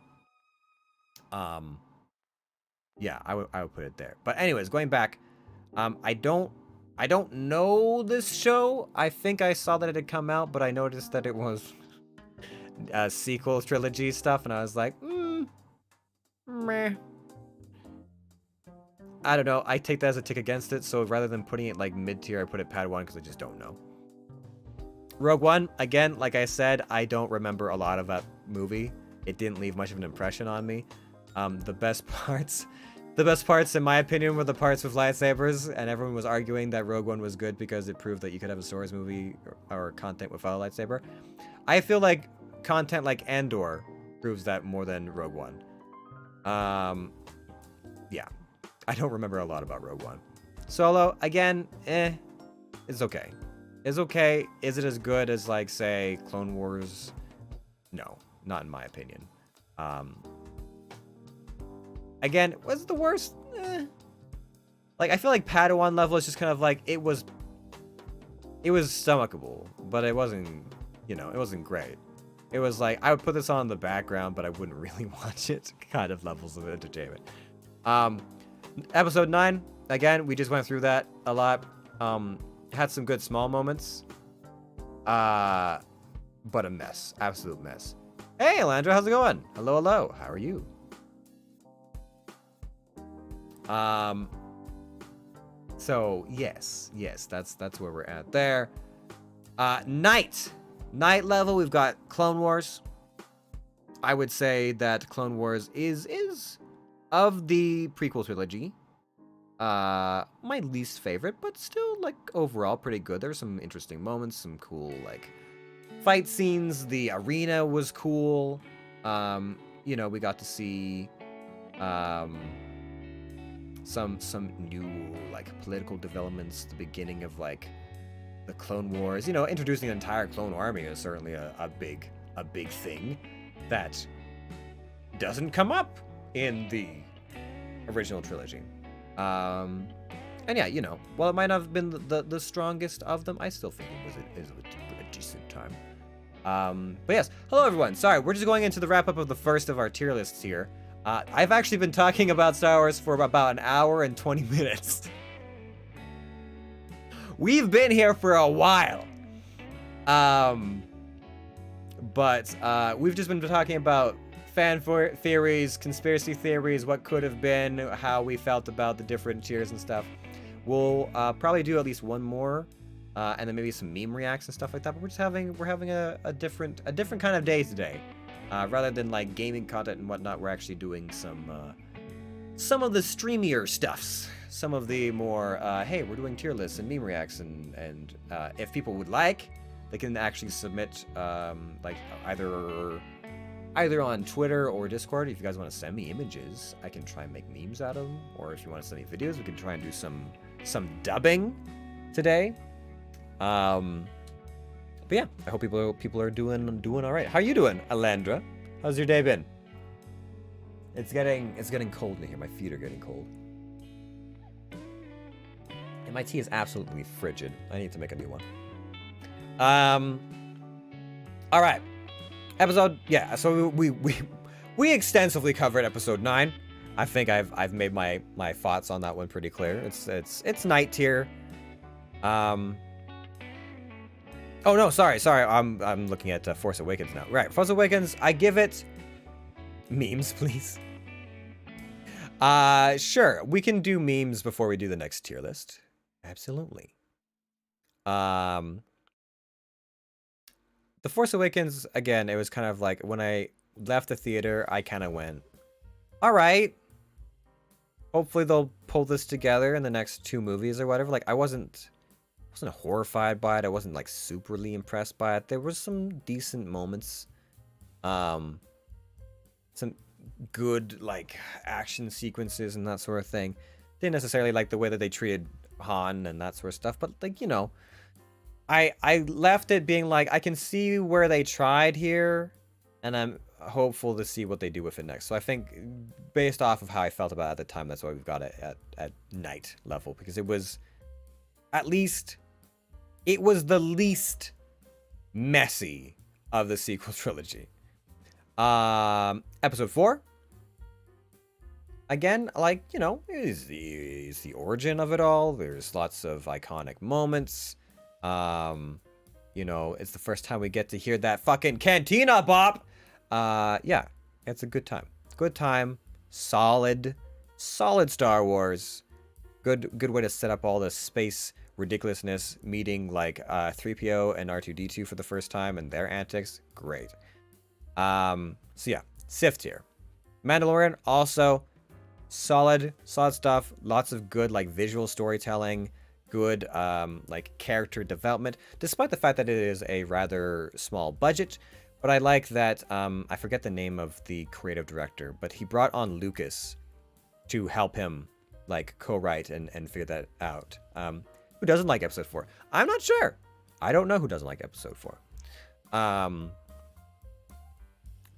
Yeah, I would put it there. But anyways, going back, I don't know this show. I think I saw that it had come out, but I noticed that it was sequel trilogy stuff, and I was like, meh. I don't know. I take that as a tick against it, so rather than putting it like mid-tier, I put it Padawan because I just don't know. Rogue One, again, like I said, I don't remember a lot of that movie. It didn't leave much of an impression on me. The best parts, in my opinion, were the parts with lightsabers, and everyone was arguing that Rogue One was good because it proved that you could have a Star Wars movie or content without a lightsaber. I feel like content like Andor proves that more than Rogue One. Yeah, I don't remember a lot about Rogue One. Solo, again, it's okay. It's okay. Is it as good as, like, say, Clone Wars? No, not in my opinion. Again, was it the worst? Like, I feel like Padawan level is just kind of like, it was stomachable, but it wasn't, you know, it wasn't great. It was like, I would put this on in the background, but I wouldn't really watch it, kind of levels of entertainment. Episode 9, again, we just went through that a lot. Had some good small moments. But a mess. Absolute mess. Hey, Alandra, how's it going? Hello, hello. How are you? So yes, that's where we're at there. Night level, we've got Clone Wars. I would say that Clone Wars is of the prequel trilogy, my least favorite, but still, like, overall pretty good. There's some interesting moments, some cool, like, fight scenes. The arena was cool. You know, we got to see some new, like, political developments. The beginning of, like, the Clone Wars. You know, introducing an entire clone army is certainly a big thing that doesn't come up in the original trilogy. And yeah, you know, while it might not have been the strongest of them, I still think it was a decent time. But yes, hello everyone. Sorry, we're just going into the wrap up of the first of our tier lists here. I've actually been talking about Star Wars for about an hour and 20 minutes. We've been here for a while. But we've just been talking about fan theories, conspiracy theories, what could have been, how we felt about the different tiers and stuff. We'll probably do at least one more, and then maybe some meme reacts and stuff like that. But we're having a different kind of day today, rather than like gaming content and whatnot. We're actually doing some of the streamier stuffs, some of the more hey, we're doing tier lists and meme reacts, and if people would like, they can actually submit like either on Twitter or Discord. If you guys want to send me images, I can try and make memes out of them. Or if you want to send me videos, we can try and do some dubbing today. But yeah, I hope people are doing all right. How are you doing, Alandra? How's your day been? It's getting cold in here. My feet are getting cold. And my tea is absolutely frigid. I need to make a new one. All right. Episode, yeah, so we extensively covered episode 9. I think I've made my thoughts on that one pretty clear. It's night tier. Oh no, sorry. I'm looking at Force Awakens now. Right, Force Awakens, I give it memes, please. Sure, we can do memes before we do the next tier list. Absolutely. Um, The Force Awakens, again, it was kind of like when I left the theater, I kind of went, all right, hopefully they'll pull this together in the next 2 movies or whatever. Like I wasn't horrified by it. I wasn't like superly impressed by it. There was some decent moments. Some good like action sequences and that sort of thing. Didn't necessarily like the way that they treated Han and that sort of stuff, but like, you know, I left it being like, I can see where they tried here, and I'm hopeful to see what they do with it next. So I think based off of how I felt about it at the time, that's why we've got it at night level, because it was at least, it was the least messy of the sequel trilogy. Episode 4. Again, like, you know, is the origin of it all. There's lots of iconic moments. You know, it's the first time we get to hear that fucking cantina bop. Yeah, it's a good time. Good time. Solid Star Wars. Good way to set up all the space ridiculousness, meeting like 3PO and R2D2 for the first time and their antics. Great. So yeah, Sith tier. Mandalorian also solid stuff. Lots of good like visual storytelling, good like character development, despite the fact that it is a rather small budget. But I like that I forget the name of the creative director, but he brought on Lucas to help him like co-write and figure that out. Who doesn't like episode 4? I'm not sure. I don't know who doesn't like episode 4.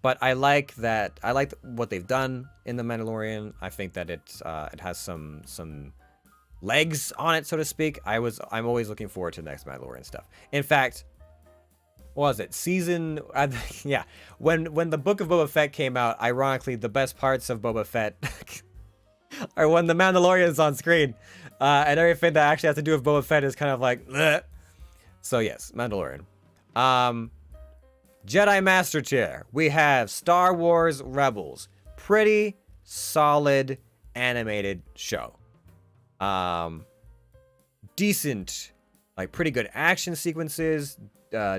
But I like that. I like what they've done in The Mandalorian. I think that it has some legs on it, so to speak. I'm always looking forward to the next Mandalorian stuff. In fact, what was it? Yeah. When the Book of Boba Fett came out, ironically, the best parts of Boba Fett are when the Mandalorian is on screen, and everything that actually has to do with Boba Fett is kind of like, bleh. So yes, Mandalorian. Jedi Master Tier. We have Star Wars Rebels. Pretty solid animated show. Decent, like pretty good action sequences,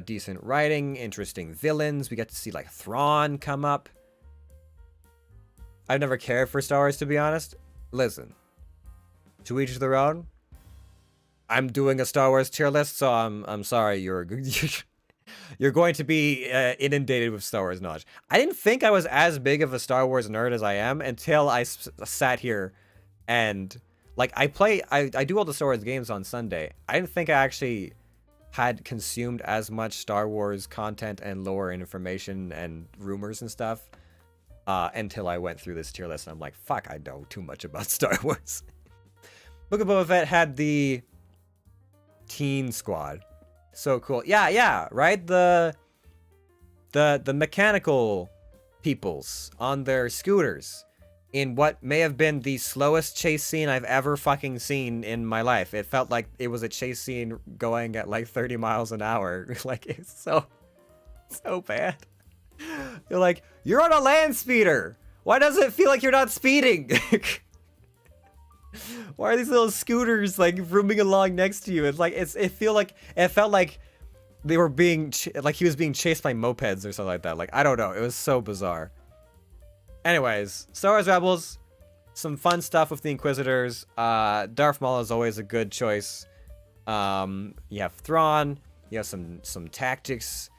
decent writing, interesting villains. We get to see like Thrawn come up. I've never cared for Star Wars, to be honest. Listen, to each their own. I'm doing a Star Wars tier list, so I'm sorry you're going to be inundated with Star Wars knowledge. I didn't think I was as big of a Star Wars nerd as I am until I sat here and like I do all the Star Wars games on Sunday. I didn't think I actually had consumed as much Star Wars content and lore and information and rumors and stuff until I went through this tier list, and I'm like, fuck, I know too much about Star Wars. Book of Boba Fett had the Teen Squad. So cool. Yeah, right? The mechanical peoples on their scooters in what may have been the slowest chase scene I've ever fucking seen in my life. It felt like it was a chase scene going at like 30 miles an hour. Like, it's so bad. You're like, you're on a land speeder. Why does it feel like you're not speeding? Why are these little scooters like rooming along next to you? It's like it felt like they were being like he was being chased by mopeds or something like that. Like, I don't know. It was so bizarre. Anyways, Star Wars Rebels, some fun stuff with the Inquisitors. Darth Maul is always a good choice. You have Thrawn. You have some tactics,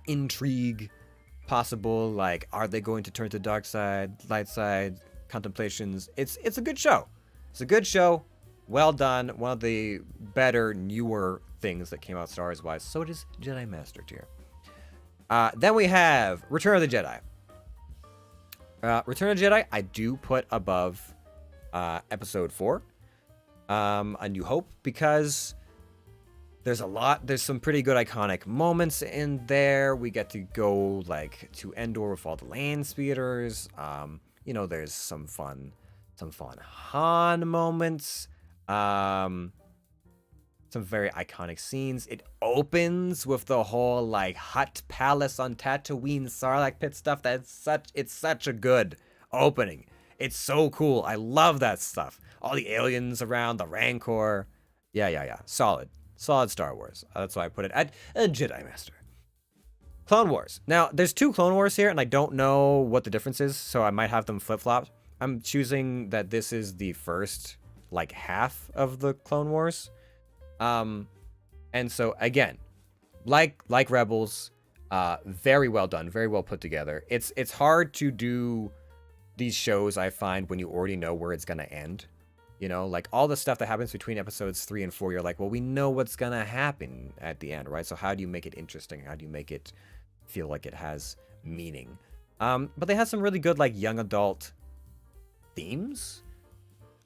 intrigue, possible. Like, are they going to turn to dark side, light side, contemplations? It's a good show. It's a good show. Well done. One of the better, newer things that came out Star Wars wise. So does Jedi Master Tier. Then we have Return of the Jedi. Return of the Jedi, I do put above Episode 4, A New Hope, because there's some pretty good iconic moments in there. We get to go like to Endor with all the land speeders. You know, there's some fun Han moments. Some very iconic scenes. It opens with the whole like Hutt Palace on Tatooine Sarlacc pit stuff. It's such a good opening. It's so cool. I love that stuff. All the aliens around, the Rancor. Yeah. Solid Solid Star Wars. That's why I put it at a Jedi Master. Clone Wars. Now, there's 2 Clone Wars here, and I don't know what the difference is, so I might have them flip-flopped. I'm choosing that this is the first, like, half of the Clone Wars. And so, again, like Rebels, very well done, very well put together. It's hard to do these shows, I find, when you already know where it's going to end. You know, like all the stuff that happens between episodes 3 and 4, you're like, well, we know what's going to happen at the end, right? So how do you make it interesting? How do you make it feel like it has meaning? But they had some really good, like, young adult themes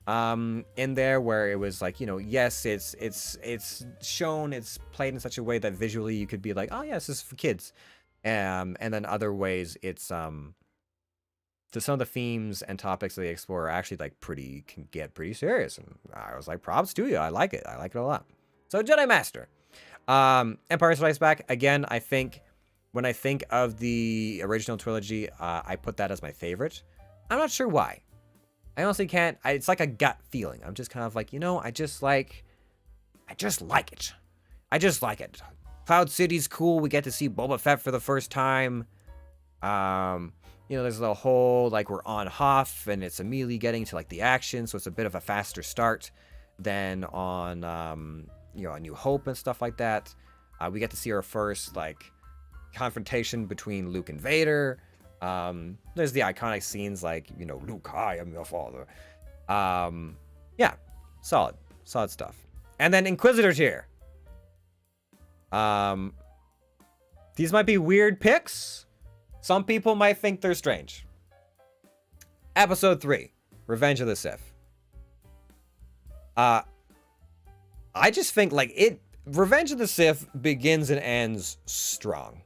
in there, where it was like, you know, yes, it's shown, it's played in such a way that visually you could be like, oh yes, this is for kids. And then other ways it's so some of the themes and topics that they explore are actually like can get pretty serious, and I was like, props to you. I like it a lot. So Jedi Master, Empire Strikes Back. Again, I think when I think of the original trilogy, I put that as my favorite. I'm not sure why. I honestly can't. It's like a gut feeling. I'm just kind of like, you know, I just like it. Cloud City's cool. We get to see Boba Fett for the first time. You know, there's the whole, like, we're on Hoth, and it's immediately getting to, like, the action, so it's a bit of a faster start than on, you know, A New Hope and stuff like that. We get to see our first, like, confrontation between Luke and Vader. There's the iconic scenes like, you know, Luke, I am your father. Yeah, solid stuff. And then Inquisitor tier. These might be weird picks. Some people might think they're strange. Episode 3, Revenge of the Sith. I just think, like, Revenge of the Sith begins and ends strong.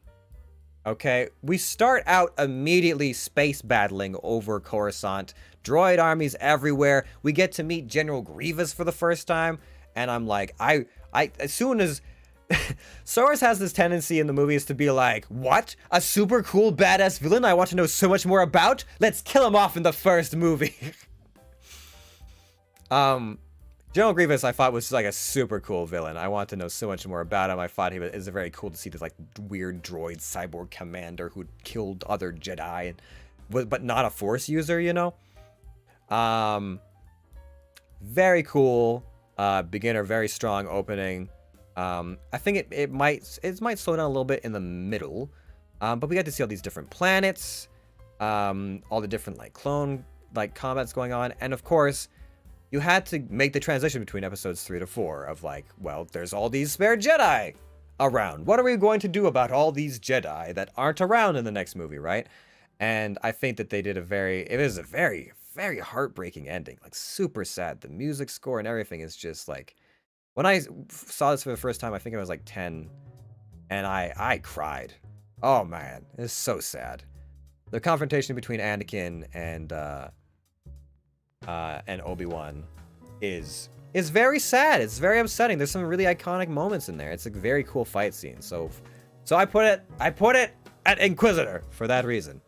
Okay? We start out immediately space battling over Coruscant. Droid armies everywhere. We get to meet General Grievous for the first time. And I'm like, as soon as... Star Wars has this tendency in the movies to be like, what? A super cool badass villain I want to know so much more about? Let's kill him off in the first movie. General Grievous I thought was like a super cool villain. I want to know so much more about him. I thought it was very cool to see this like weird droid cyborg commander who killed other Jedi, but not a Force user, you know? Very cool beginner, very strong opening. I think it might slow down a little bit in the middle, but we got to see all these different planets, all the different like clone like combats going on, and of course, you had to make the transition between episodes 3 to 4 of like, well, there's all these spare Jedi around. What are we going to do about all these Jedi that aren't around in the next movie, right? And I think that they did it is a very, very heartbreaking ending, like super sad. The music score and everything is just like. When I saw this for the first time, I think I was like 10, and I cried. Oh man, it's so sad. The confrontation between Anakin and Obi-Wan is very sad. It's very upsetting. There's some really iconic moments in there. It's a very cool fight scene. So I put it at Inquisitor for that reason.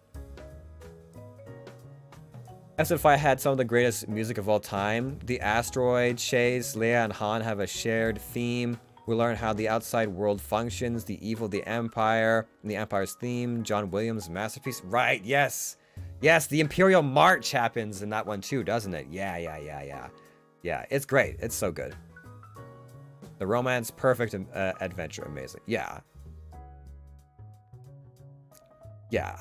Episode 5 had some of the greatest music of all time. The asteroid chase, Leia and Han have a shared theme. We learn how the outside world functions, the evil of the Empire, and the Empire's theme, John Williams' masterpiece. Right, yes. Yes, the Imperial March happens in that one too, doesn't it? Yeah. Yeah, it's great. It's so good. The romance, perfect adventure, amazing. Yeah. Yeah,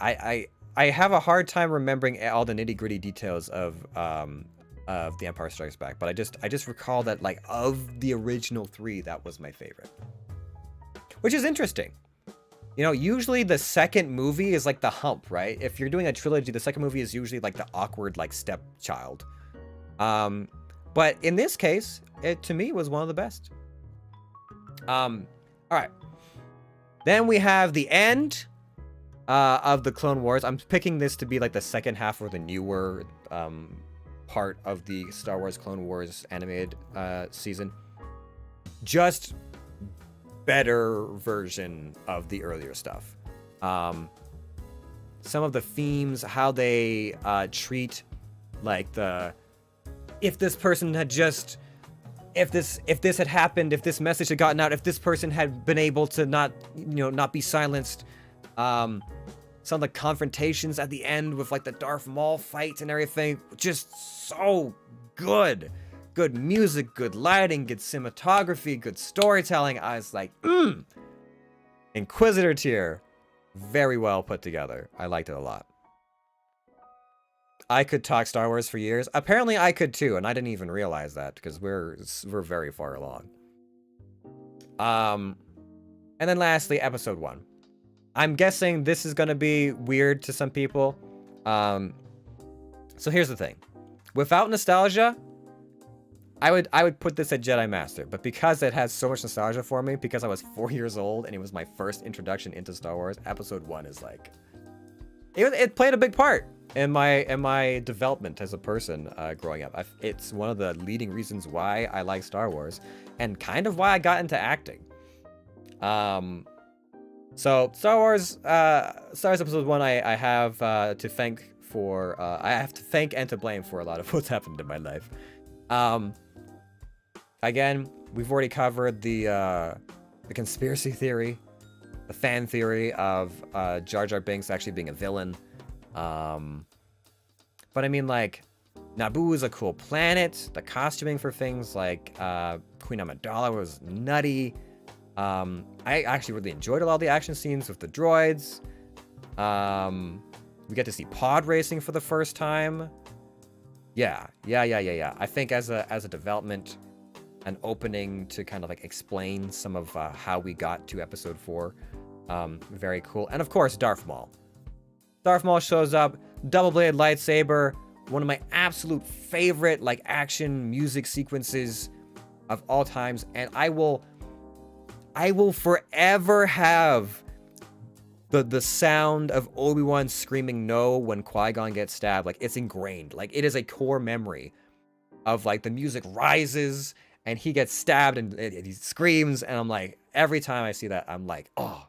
I have a hard time remembering all the nitty-gritty details of The Empire Strikes Back, but I just recall that, like, of the original 3, that was my favorite. Which is interesting. You know, usually the second movie is like the hump, right? If you're doing a trilogy, the second movie is usually like the awkward, like, stepchild. But in this case, it to me was one of the best. All right. Then we have the end of the Clone Wars. I'm picking this to be like the second half or the newer part of the Star Wars Clone Wars animated season. Just better version of the earlier stuff. Some of the themes, how they treat like if this person had just if this had happened, if this message had gotten out, if this person had been able to not be silenced, some of the confrontations at the end with like the Darth Maul fight and everything, just so good. Good music, good lighting, good cinematography, good storytelling. I was like, Inquisitor tier, very well put together. I liked it a lot. I could talk Star Wars for years. Apparently I could too, and I didn't even realize that because we're very far along. And then lastly, episode 1. I'm guessing this is gonna be weird to some people. So here's the thing. Without nostalgia, I would put this at Jedi Master, but because it has so much nostalgia for me, because I was 4 years old and it was my first introduction into Star Wars, episode 1 is like, it played a big part in my development as a person growing up. It's one of the leading reasons why I like Star Wars, and kind of why I got into acting. So Star Wars episode 1, I have to thank for I have to thank and to blame for a lot of what's happened in my life. Again, we've already covered the conspiracy theory, the fan theory of Jar Jar Binks actually being a villain. But I mean, like, Naboo is a cool planet. The costuming for things like Queen Amidala was nutty. I actually really enjoyed a lot of the action scenes with the droids. We get to see pod racing for the first time. Yeah. I think as a development, an opening to kind of like explain some of how we got to episode 4. Very cool. And of course, Darth Maul. Darth Maul shows up, double-bladed lightsaber, one of my absolute favorite like action music sequences of all times, and I will forever have the sound of Obi-Wan screaming no when Qui-Gon gets stabbed. Like, it's ingrained. Like, it is a core memory of like the music rises and he gets stabbed and he screams, and I'm like, every time I see that, I'm like, oh,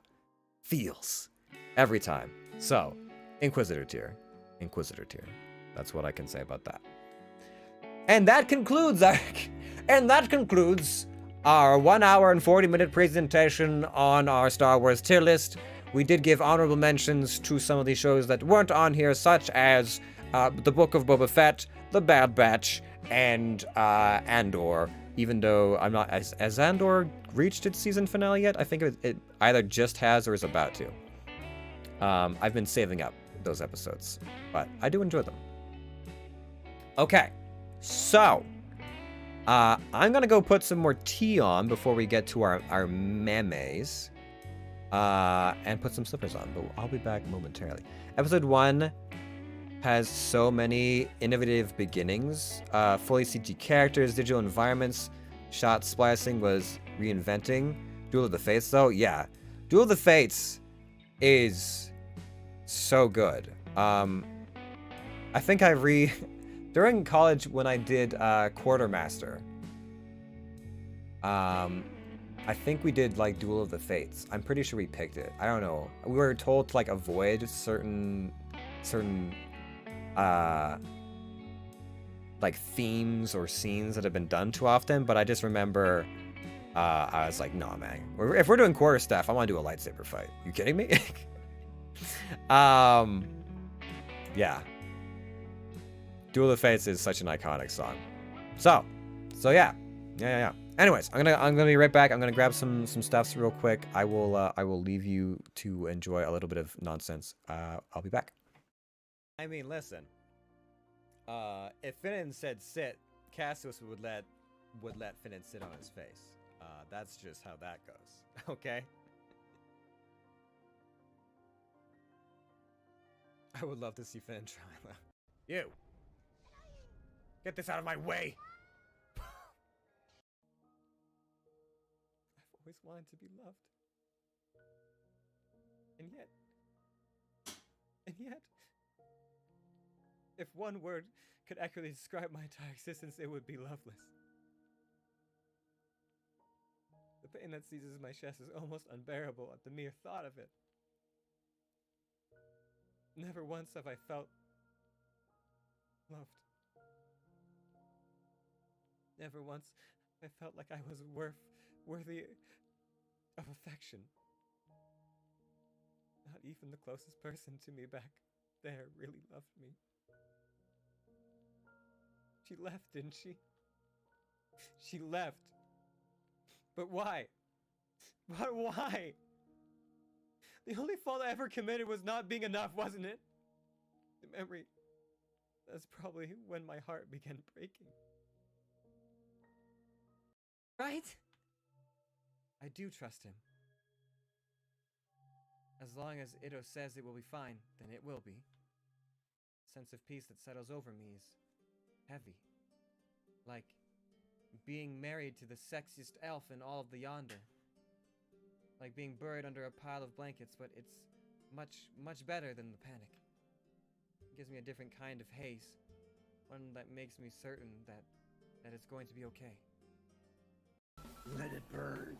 feels. Every time. So, Inquisitor tier. That's what I can say about that. And that concludes our 1 hour and 40-minute presentation on our Star Wars tier list. We did give honorable mentions to some of these shows that weren't on here, such as The Book of Boba Fett, The Bad Batch, and Andor. Even though I'm not... Has Andor reached its season finale yet? I think it either just has or is about to. I've been saving up those episodes, but I do enjoy them. Okay, so I'm gonna go put some more tea on before we get to our memes, and put some slippers on, but I'll be back momentarily. Episode 1 has so many innovative beginnings, fully CG characters, digital environments, shot splicing was reinventing. Duel of the Fates though, yeah, Duel of the Fates is so good. I think during college when I did Quartermaster, I think we did like Duel of the Fates. I'm pretty sure we picked it. I don't know. We were told to like avoid certain like themes or scenes that have been done too often, but I just remember I was like, nah, man. If we're doing quarterstaff, I want to do a lightsaber fight. You kidding me? Yeah. Duel of the Fates is such an iconic song. So yeah. Anyways, I'm gonna be right back. I'm gonna grab some stuffs real quick. I will leave you to enjoy a little bit of nonsense. I'll be back. I mean, listen. If Finnan said sit, Cassius would let Finnan sit on his face. That's just how that goes. Okay. I would love to see Finn try that. You! Get this out of my way! I've always wanted to be loved. And yet, if one word could accurately describe my entire existence, it would be loveless. The pain that seizes my chest is almost unbearable at the mere thought of it. Never once have I felt loved. Never once I felt like I was worthy of affection. Not even the closest person to me back there really loved me. She left, didn't she? She left. But why? But why? The only fault I ever committed was not being enough, wasn't it? The memory. That's probably when my heart began breaking. Right? I do trust him. As long as Ito says it will be fine, then it will be. The sense of peace that settles over me is heavy. Like being married to the sexiest elf in all of the Yonder. Like being buried under a pile of blankets, but it's much better than the panic. It gives me a different kind of haze. One that makes me certain that it's going to be okay. Let it burn.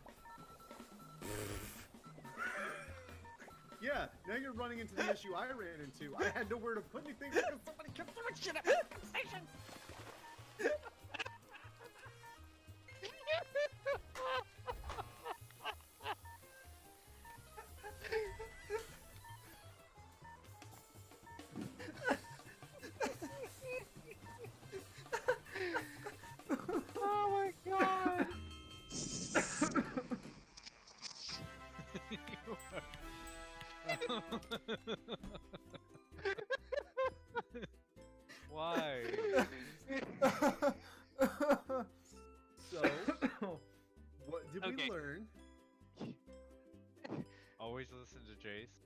Yeah, now you're running into the issue I ran into. I had nowhere to put anything because somebody kept throwing shit at the station. Oh my god. Why? So, what did we learn? Always listen to Jace.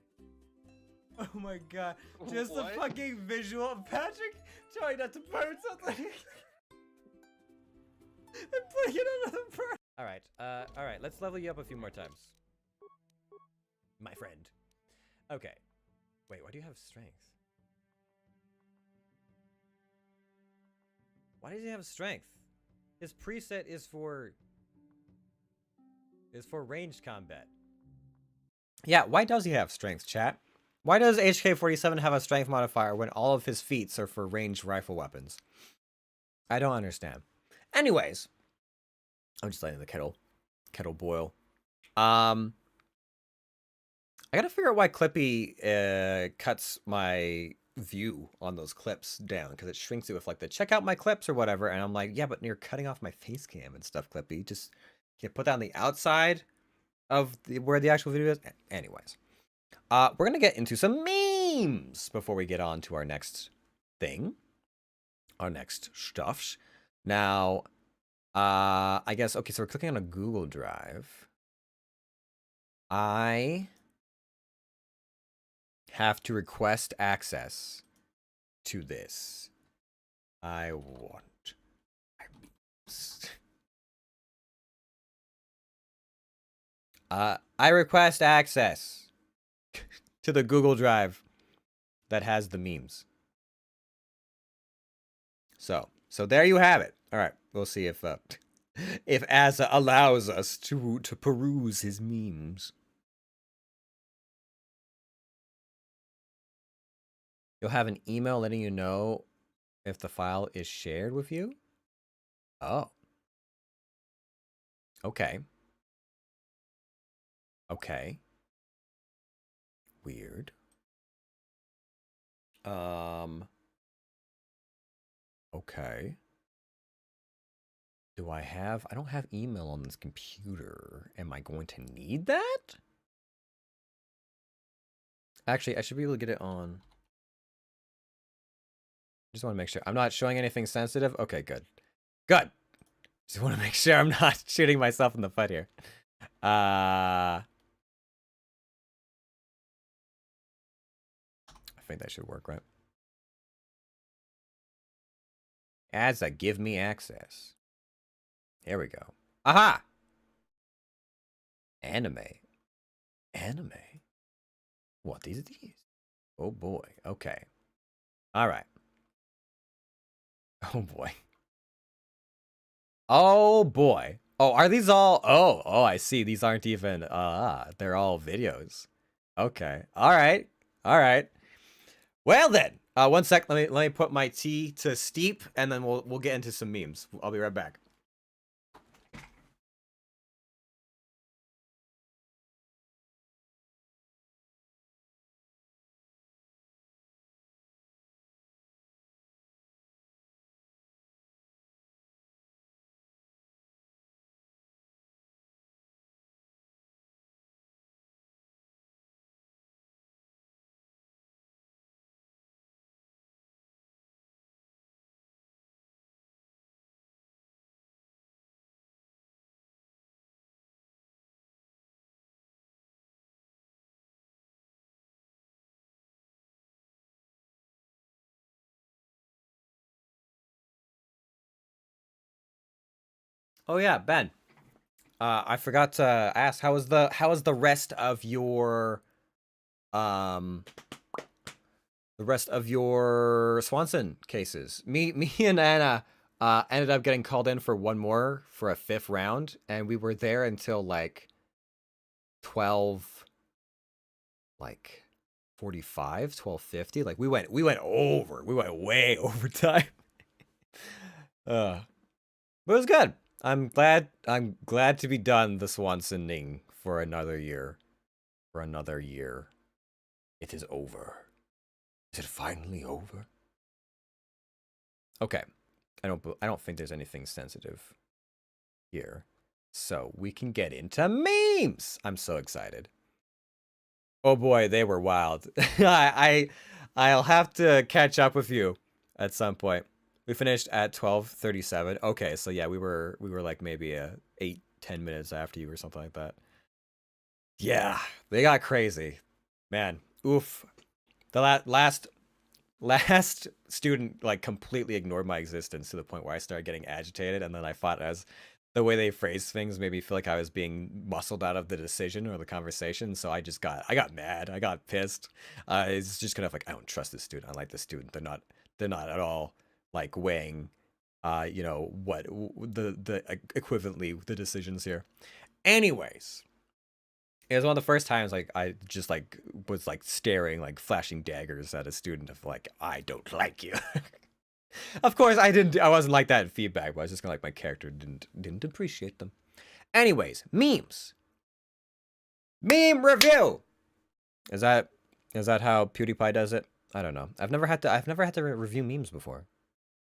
Oh my god. Just the What? fucking visual of Patrick trying not to burn something. And putting it under the burn. Alright, let's level you up a few more times. My friend. Okay. Wait, why do you have strength? Why does he have strength? His preset is for ranged combat. Yeah, why does he have strength, chat? Why does HK-47 have a strength modifier when all of his feats are for ranged rifle weapons? I don't understand. Anyways, I'm just letting the kettle boil. I gotta figure out why Clippy cuts my view on those clips down, because it shrinks it with like the check out my clips or whatever, and I'm like, yeah, but you're cutting off my face cam and stuff, Clippy. Just can you put that on the outside of where the actual video is? Anyways, we're gonna get into some memes before we get on to our next thing, our next stuff. Now, I guess, okay, so we're clicking on a Google Drive. I have to request access to this. I want my memes. I request access to the Google Drive that has the memes. So there you have it. All right, we'll see if Asa allows us to peruse his memes. You'll have an email letting you know if the file is shared with you. Oh. Okay. Okay. Weird. Okay. I don't have email on this computer. Am I going to need that? Actually, I should be able to get it on. Just want to make sure. I'm not showing anything sensitive. Okay, good. Good. Just want to make sure I'm not shooting myself in the foot here. I think that should work, right? Asa, give me access. Here we go. Aha! Anime. Anime? What is these? Oh boy. Okay. All right. Oh boy. Oh boy. Oh, are these all? Oh, I see. These aren't even, they're all videos. Okay. All right. All right. Well then, one sec. Let me put my tea to steep, and then we'll get into some memes. I'll be right back. Oh yeah, Ben. I forgot to ask how was the rest of your um the rest of your Swanson cases? Me and Anna ended up getting called in for one more for a 5th round, and we were there until like 12 like 45, 12:50. Like we went over. We went way over time. But it was good. I'm glad to be done the Swansoning for another year. For another year. It is over. Is it finally over? Okay. I don't think there's anything sensitive here. So we can get into memes. I'm so excited. Oh boy, they were wild. I'll have to catch up with you at some point. We finished at 12:37. Okay, so yeah, we were like maybe 8-10 minutes after you or something like that. Yeah, they got crazy. Man, oof. The last student like completely ignored my existence to the point where I started getting agitated, and then I thought as the way they phrased things made me feel like I was being muscled out of the decision or the conversation. So I got mad. I got pissed. It's just kind of like, I don't trust this student. I like this student. They're not at all like weighing, you know, what the equivalently the decisions here. Anyways, it was one of the first times like I just like was like staring, like flashing daggers at a student of like, I don't like you. Of course, I wasn't like that in feedback, but I was just kind of like my character didn't appreciate them. Anyways, memes. Meme review. Is that how PewDiePie does it? I don't know. I've never had to review memes before,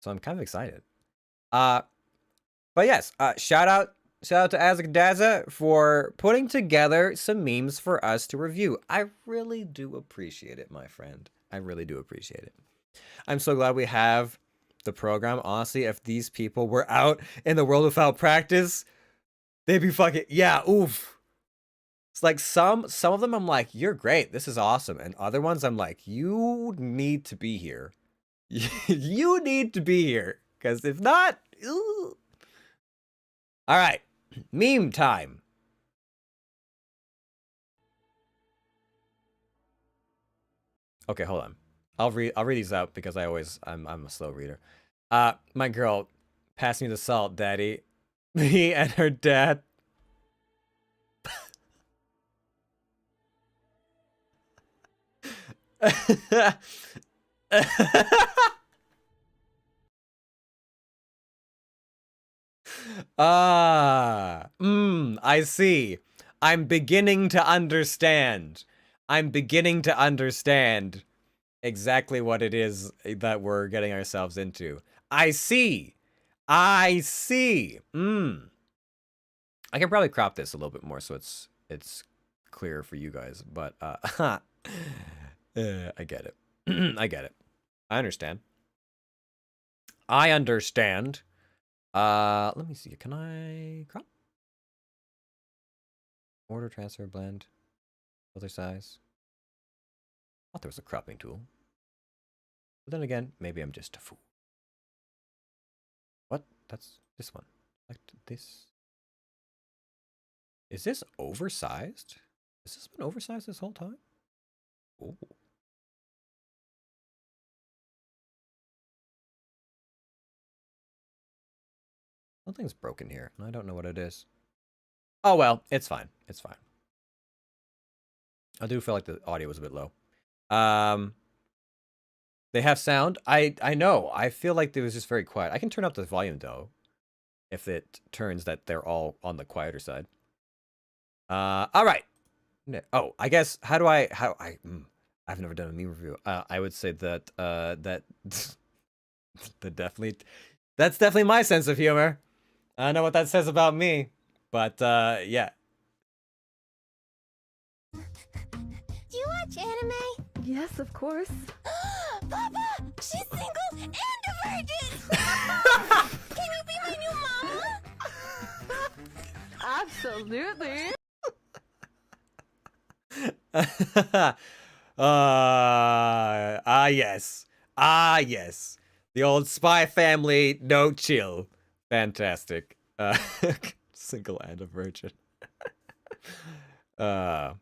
so I'm kind of excited. But yes, shout out to Azakdaza for putting together some memes for us to review. I really do appreciate it, my friend. I really do appreciate it. I'm so glad we have the program. Honestly, if these people were out in the world without practice, they'd be fucking, yeah, oof. It's like some of them I'm like, you're great, this is awesome, and other ones I'm like, you need to be here. You need to be here, because if not, ooh. All right, meme time. Okay, hold on. I'll read these out because I'm a slow reader. My girl passed me the salt, daddy. Me and her dad. I see. I'm beginning to understand. I'm beginning to understand exactly what it is that we're getting ourselves into. I see. I see. I can probably crop this a little bit more so it's clearer for you guys, but I get it. I get it. I understand. I understand. Let me see. Can I crop? Order, transfer, blend, other size. I thought there was a cropping tool. But then again, maybe I'm just a fool. What? That's this one. Like this. Is this oversized? Has this been oversized this whole time? Oh. Something's broken here, and I don't know what it is. Oh well, it's fine. It's fine. I do feel like the audio was a bit low. They have sound. I know. I feel like it was just very quiet. I can turn up the volume though, if it turns that they're all on the quieter side. All right. Oh, I guess I've never done a meme review. I would say that that's definitely my sense of humor. I don't know what that says about me, but yeah. Do you watch anime? Yes, of course. Papa, she's single and a virgin. Can you be my new mama? Absolutely. Yes. Yes. The old Spy Family, no chill. Fantastic. Single and a virgin. Yeah.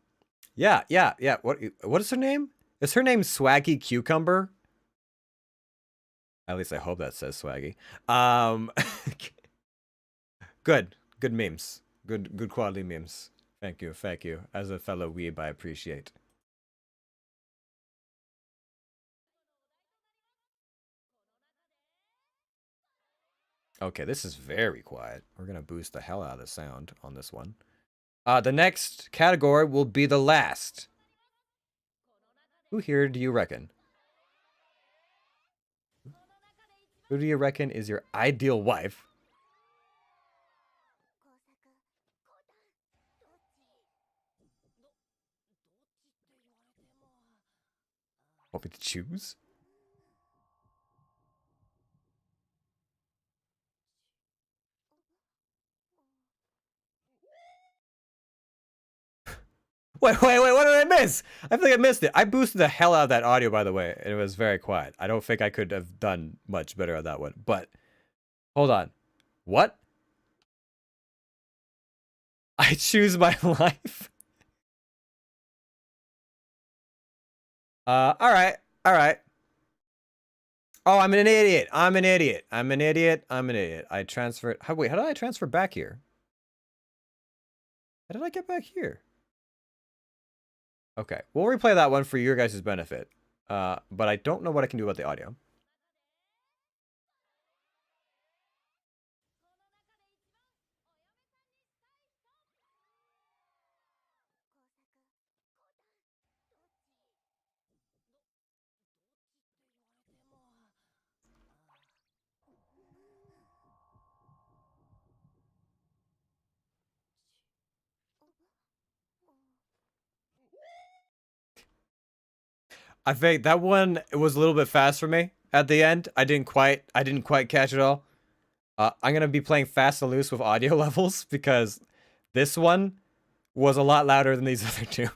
What is her name? Is her name Swaggy Cucumber? At least I hope that says Swaggy. Good memes. Good quality memes. Thank you. As a fellow weeb, I appreciate. Okay, this is very quiet. We're gonna boost the hell out of the sound on this one. The next category will be the last. Who here do you reckon? Who do you reckon is your ideal wife? Want me to choose? Wait, what did I miss? I think I missed it. I boosted the hell out of that audio, by the way, and it was very quiet. I don't think I could have done much better on that one, but hold on. What? I choose my life? All right. Oh, I'm an idiot. I transferred. Wait, how did I transfer back here? How did I get back here? Okay, we'll replay that one for your guys' benefit. But I don't know what I can do about the audio. I think that one was a little bit fast for me at the end. I didn't quite catch it all. I'm gonna be playing fast and loose with audio levels because this one was a lot louder than these other two.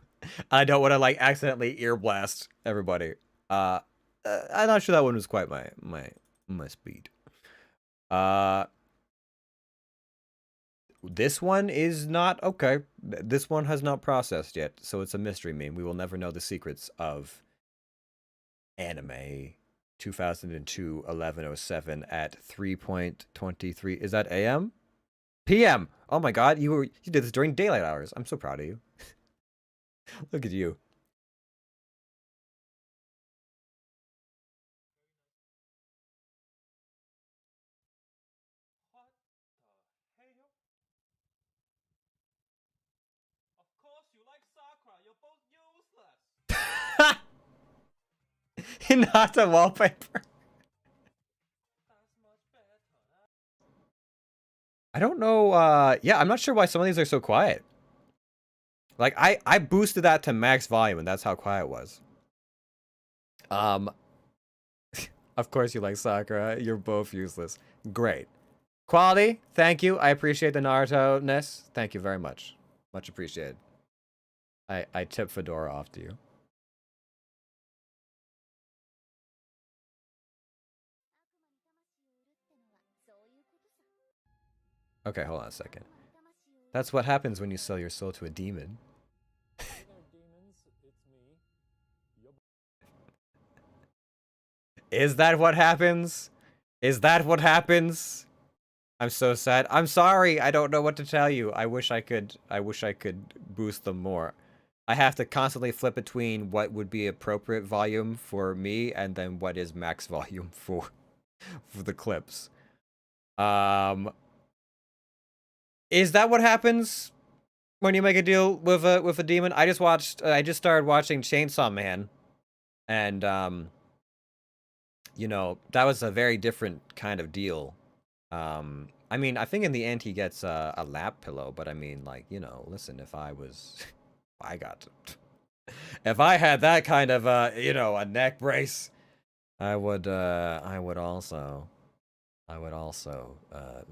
I don't want to like accidentally ear blast everybody. I'm not sure that one was quite my speed. This one is not okay. This one has not processed yet, so it's a mystery meme. We will never know the secrets of anime 2002 1107 at 3:23. Is that AM? PM. Oh my god, you did this during daylight hours. I'm so proud of you. Look at you. Not a wallpaper. I don't know. Yeah, I'm not sure why some of these are so quiet. Like I boosted that to max volume, and that's how quiet it was. Of course you like Sakura. You're both useless. Great. Quality. Thank you. I appreciate the Naruto-ness. Thank you very much. Much appreciated. I tip Fedora off to you. Okay, hold on a second. That's what happens when you sell your soul to a demon. Is that what happens? Is that what happens? I'm so sad. I'm sorry. I don't know what to tell you. I wish I could boost them more. I have to constantly flip between what would be appropriate volume for me and then what is max volume for the clips. Is that what happens when you make a deal with a demon? I just started watching Chainsaw Man, and you know, that was a very different kind of deal. I mean, I think in the end he gets a lap pillow, but I mean, like, you know, listen, if I had that kind of you know, a neck brace, I would also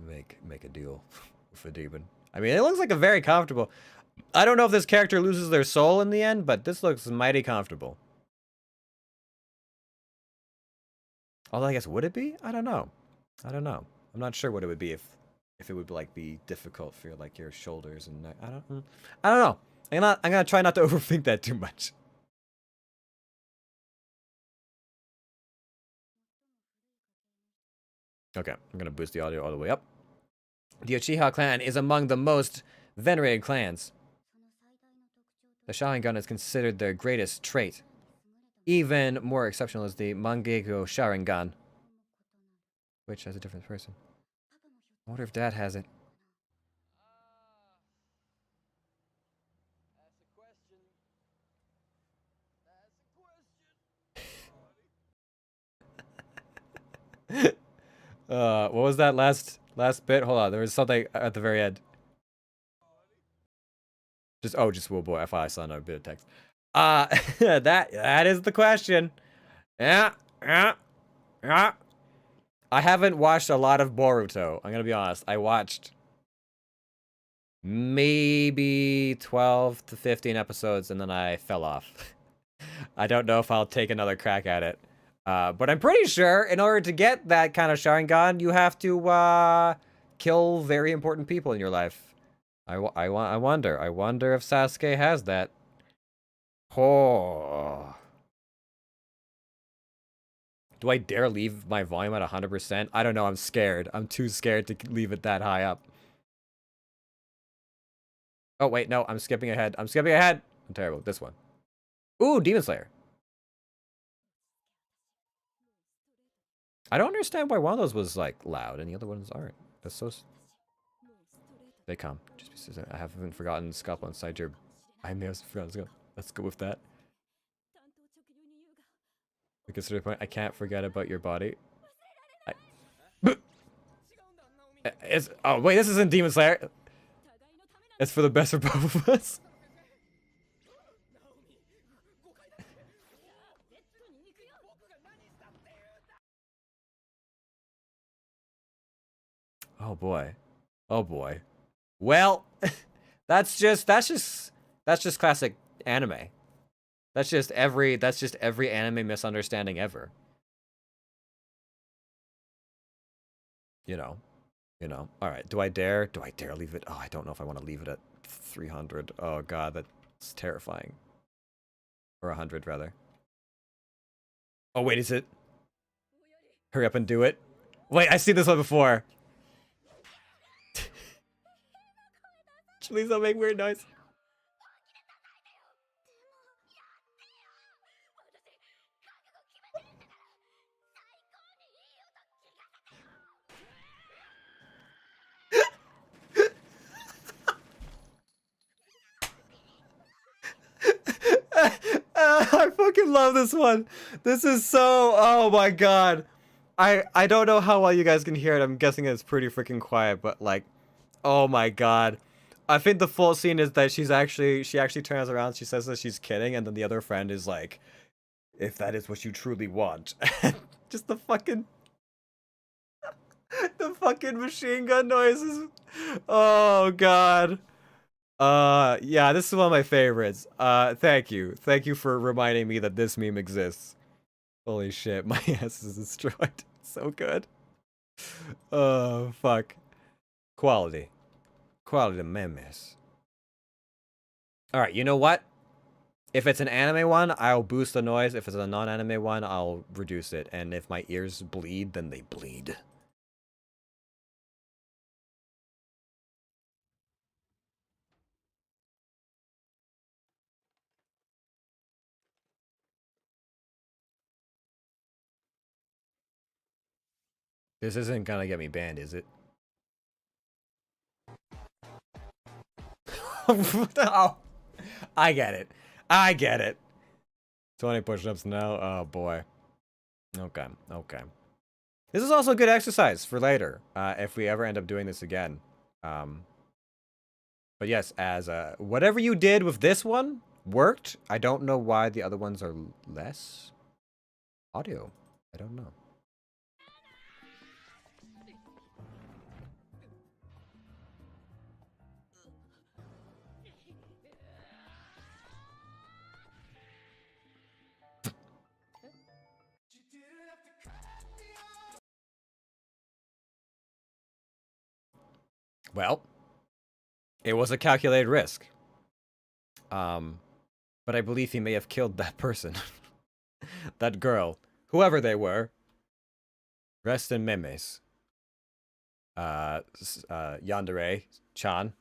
make a deal with a demon. I mean, it looks like a very comfortable. I don't know if this character loses their soul in the end, but this looks mighty comfortable. Although I guess would it be? I don't know. I'm not sure what it would be if if it would like be difficult for like your shoulders and neck. I don't know. I'm gonna try not to overthink that too much. Okay, I'm gonna boost the audio all the way up. The Uchiha clan is among the most venerated clans. The Sharingan is considered their greatest trait. Even more exceptional is the Mangekyo Sharingan, which has a different person. I wonder if Dad has it. What was that last bit? Hold on, there was something at the very end. Just Will Boy. I thought I saw another bit of text. That is the question. Yeah. I haven't watched a lot of Boruto. I'm gonna be honest. I watched maybe 12 to 15 episodes and then I fell off. I don't know if I'll take another crack at it. But I'm pretty sure in order to get that kind of Sharingan, you have to kill very important people in your life. I wonder if Sasuke has that. Oh. Do I dare leave my volume at 100%? I don't know, I'm scared. I'm too scared to leave it that high up. Oh, wait, no, I'm skipping ahead. I'm terrible. This one. Ooh, Demon Slayer. I don't understand why one of those was, like, loud and the other ones aren't. That's so... They come. Just because I haven't forgotten scalpel inside your... I may have forgotten. Let's go with that. Because to the point, I can't forget about your body. Oh, wait, this isn't Demon Slayer. It's for the best for both of us. Oh boy. Oh boy. Well, that's just classic anime. That's just every anime misunderstanding ever. You know. All right, do I dare leave it? Oh, I don't know if I want to leave it at 300. Oh god, that's terrifying. Or 100 rather. Oh wait, is it? Hurry up and do it. Wait, I've seen this one before. Please don't make weird noise. I fucking love this one. This is so... Oh my god. I don't know how well you guys can hear it. I'm guessing it's pretty freaking quiet, but like... Oh my god. I think the full scene is that she actually turns around, she says that she's kidding, and then the other friend is like, if that is what you truly want. Just the fucking machine gun noises. Oh god. Yeah, this is one of my favorites. Thank you for reminding me that this meme exists. Holy shit, my ass is destroyed. So good. Oh fuck. Quality of memes. Alright, you know what? If it's an anime one, I'll boost the noise. If it's a non-anime one, I'll reduce it. And if my ears bleed, then they bleed. This isn't gonna get me banned, is it? Oh, I get it. 20 push-ups now. Oh boy. Okay. This is also a good exercise for later, if we ever end up doing this again. But yes, as whatever you did with this one worked. I don't know why the other ones are less audio. I don't know. Well, it was a calculated risk. But I believe he may have killed that person. That girl. Whoever they were. Rest in memes. Yandere-chan.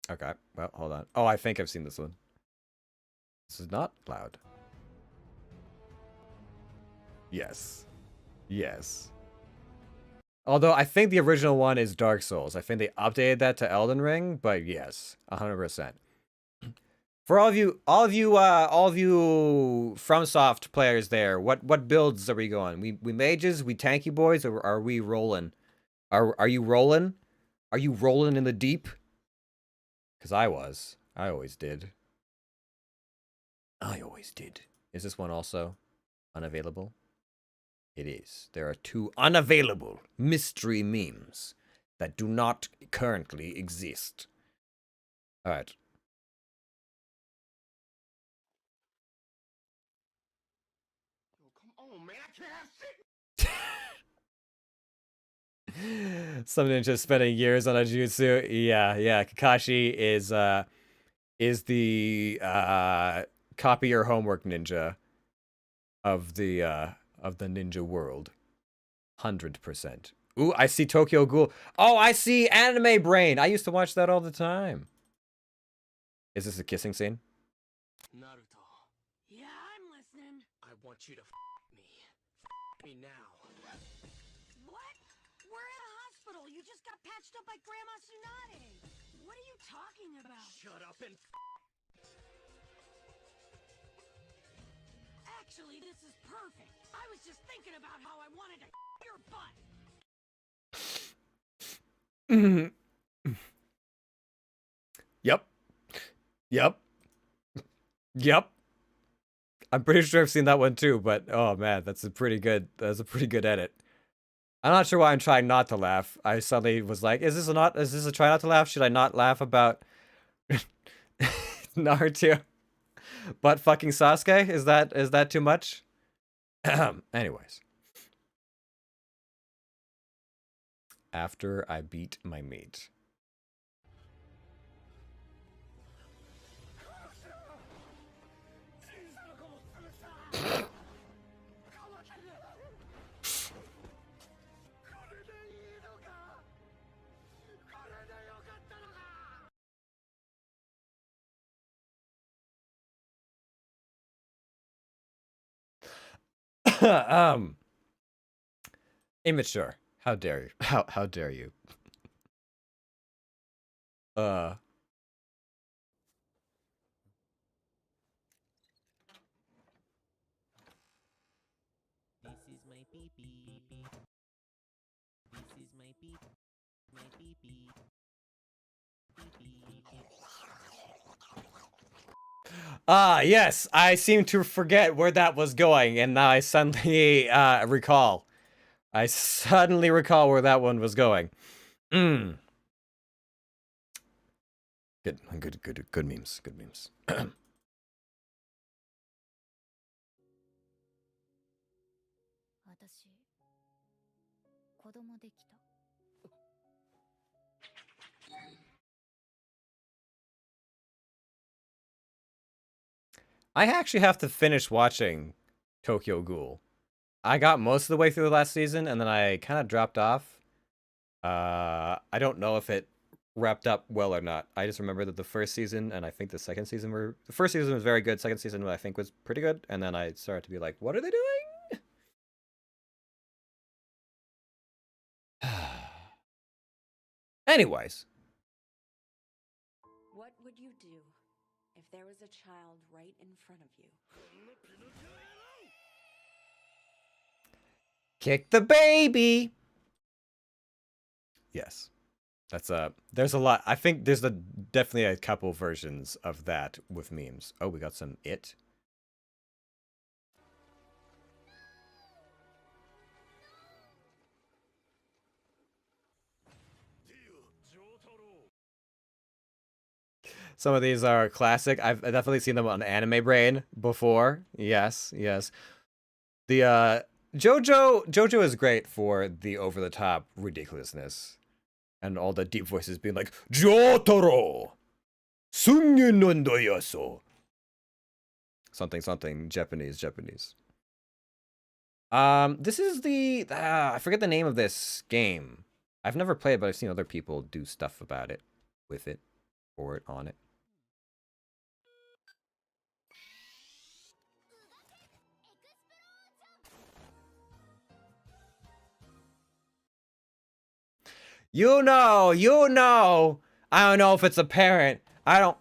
Okay, well, hold on. Oh, I think I've seen this one. This is not loud. Yes. Yes. Although I think the original one is Dark Souls. I think they updated that to Elden Ring, but yes, 100%. For all of you FromSoft players there, what builds are we going? We mages, we tanky boys, or are we rolling? Are you rolling? Are you rolling in the deep? Cause I was. I always did. I always did. Is this one also unavailable? It is. There are 2 unavailable mystery memes that do not currently exist. All right. Come on, man, I can't have shit. Some ninja spending years on a jutsu. Yeah. Kakashi is the copy your homework ninja of the ninja world. 100%. Ooh, I see Tokyo Ghoul. Oh, I see Anime Brain. I used to watch that all the time. Is this a kissing scene? Naruto, Yeah, I'm listening. I want you to me. Me now. What? We're in a hospital. You just got patched up by Grandma Tsunade. What are you talking about? Shut up and Actually, this is perfect. I was just thinking about how I wanted to your butt. Yep. I'm pretty sure I've seen that one too, but oh man, that's a pretty good edit. I'm not sure why I'm trying not to laugh. I suddenly was like, is this a try not to laugh? Should I not laugh about Naruto? But fucking Sasuke? Is that too much? Anyways. After I beat my meat. Immature. How dare you? How dare you? This is my pee pee. This is my pee. My pee pee. Yes, I seem to forget where that was going, and now I suddenly recall. I suddenly recall where that one was going. Good memes. Good memes. 私、子供できた。I actually have to finish watching Tokyo Ghoul. I got most of the way through the last season, and then I kind of dropped off. I don't know if it wrapped up well or not. I just remember that the first season and I think the second season were... The first season was very good, second season I think was pretty good, and then I started to be like, what are they doing? Anyways. What would you do if there was a child right in front of you? Kick the baby! Yes. That's there's a lot. I think there's definitely a couple versions of that with memes. Oh, we got some It. Some of these are classic. I've definitely seen them on Anime Brain before. Yes. The JoJo is great for the over-the-top ridiculousness. And all the deep voices being like, Jotaro! Sunyu no yaso. Something, Japanese. This is the, I forget the name of this game. I've never played, but I've seen other people do stuff about it, with it, for it, on it. You know. I don't know if it's apparent. I don't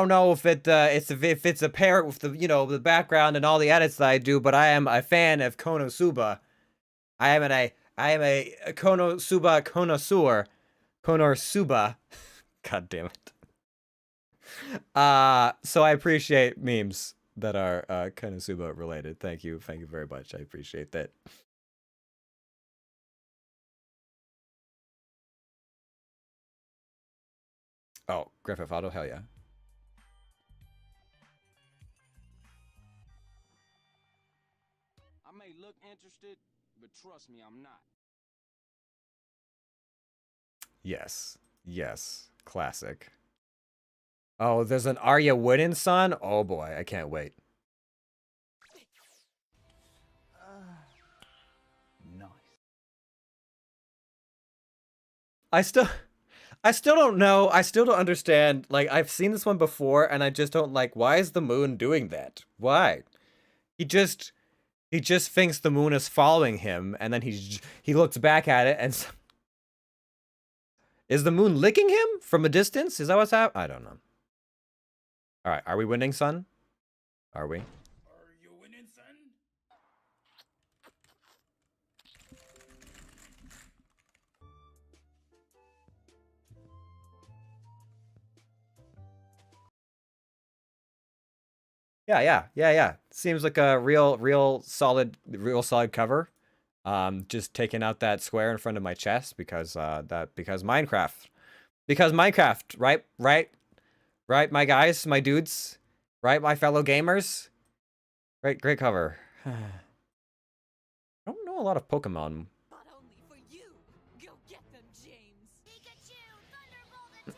know if if it's apparent with the the background and all the edits that I do, but I am a fan of Konosuba. I am a Konosuba connoisseur. Konosuba. God damn it. So I appreciate memes that are Konosuba related. Thank you very much. I appreciate that. Oh, Grand Theft Auto, hell yeah. I may look interested, but trust me, I'm not. Yes. Classic. Oh, there's an Arya Wooden son? Oh boy, I can't wait. Nice. I still don't know. I still don't understand. Like, I've seen this one before, and I just don't like, why is the moon doing that? Why? He just thinks the moon is following him, and then he looks back at it, and is the moon licking him from a distance? Is that what's happening? I don't know. All right, are we winning, son? Are we? Are you winning, son? Yeah. Seems like a real solid cover. Just taking out that square in front of my chest because Minecraft. Because Minecraft, right, my guys, my dudes, right, my fellow gamers. Great cover. I don't know a lot of Pokemon. But only for you. Go get them, James. Pikachu, Thunderbolt attack!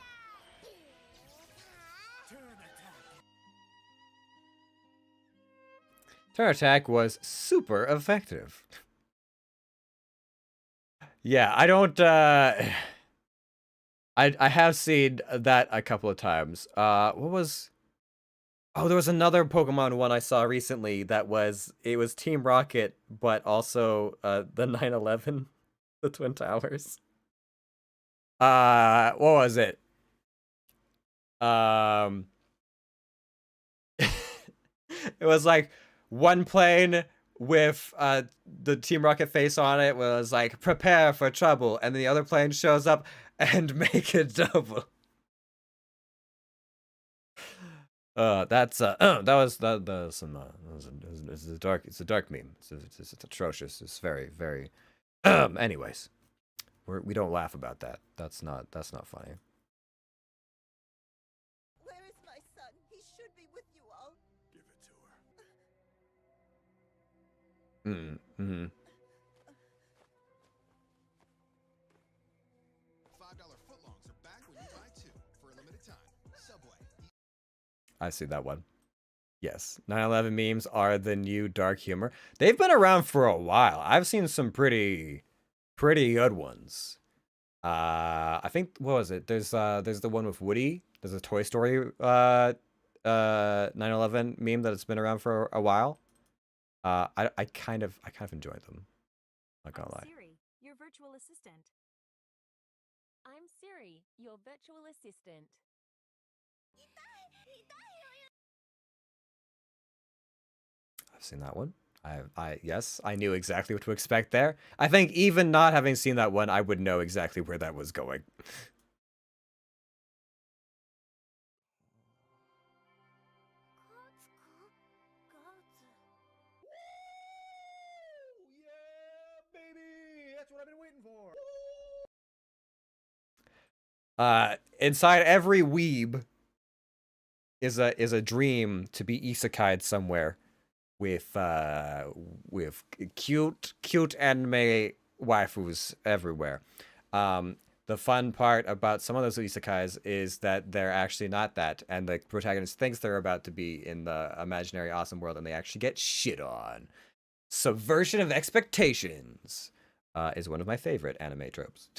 Turn attack was super effective. Yeah, I don't I have seen that a couple of times. What was Oh, there was another Pokemon one I saw recently that was Team Rocket, but also the 911, the Twin Towers. What was it? It was like one plane with the Team Rocket face on it was like, prepare for trouble, and then the other plane shows up and make it double. That's it's a dark meme. It's atrocious. It's very anyways, we don't laugh about that. That's not funny. Where is my son? He should be with you all. Give it to her. Mm-hmm. $5 footlongs are back when you buy 2 for a limited time. Subway. I see that one. Yes, 9/11 memes are the new dark humor. They've been around for a while. I've seen some pretty good ones. I think, what was it? There's the one with Woody. There's a Toy Story 9/11 meme that's been around for a while. I kind of enjoy them. Not gonna lie. Siri, your virtual assistant. I'm Siri, your virtual assistant. I've seen that one. Yes, I knew exactly what to expect there. I think even not having seen that one, I would know exactly where that was going. Yeah, baby! That's what I've been waiting for. Inside every weeb is a dream to be isekai'd somewhere with cute anime waifus everywhere. The fun part about some of those isekais is that they're actually not that, and the protagonist thinks they're about to be in the imaginary awesome world, and they actually get shit on. Subversion of expectations is one of my favorite anime tropes.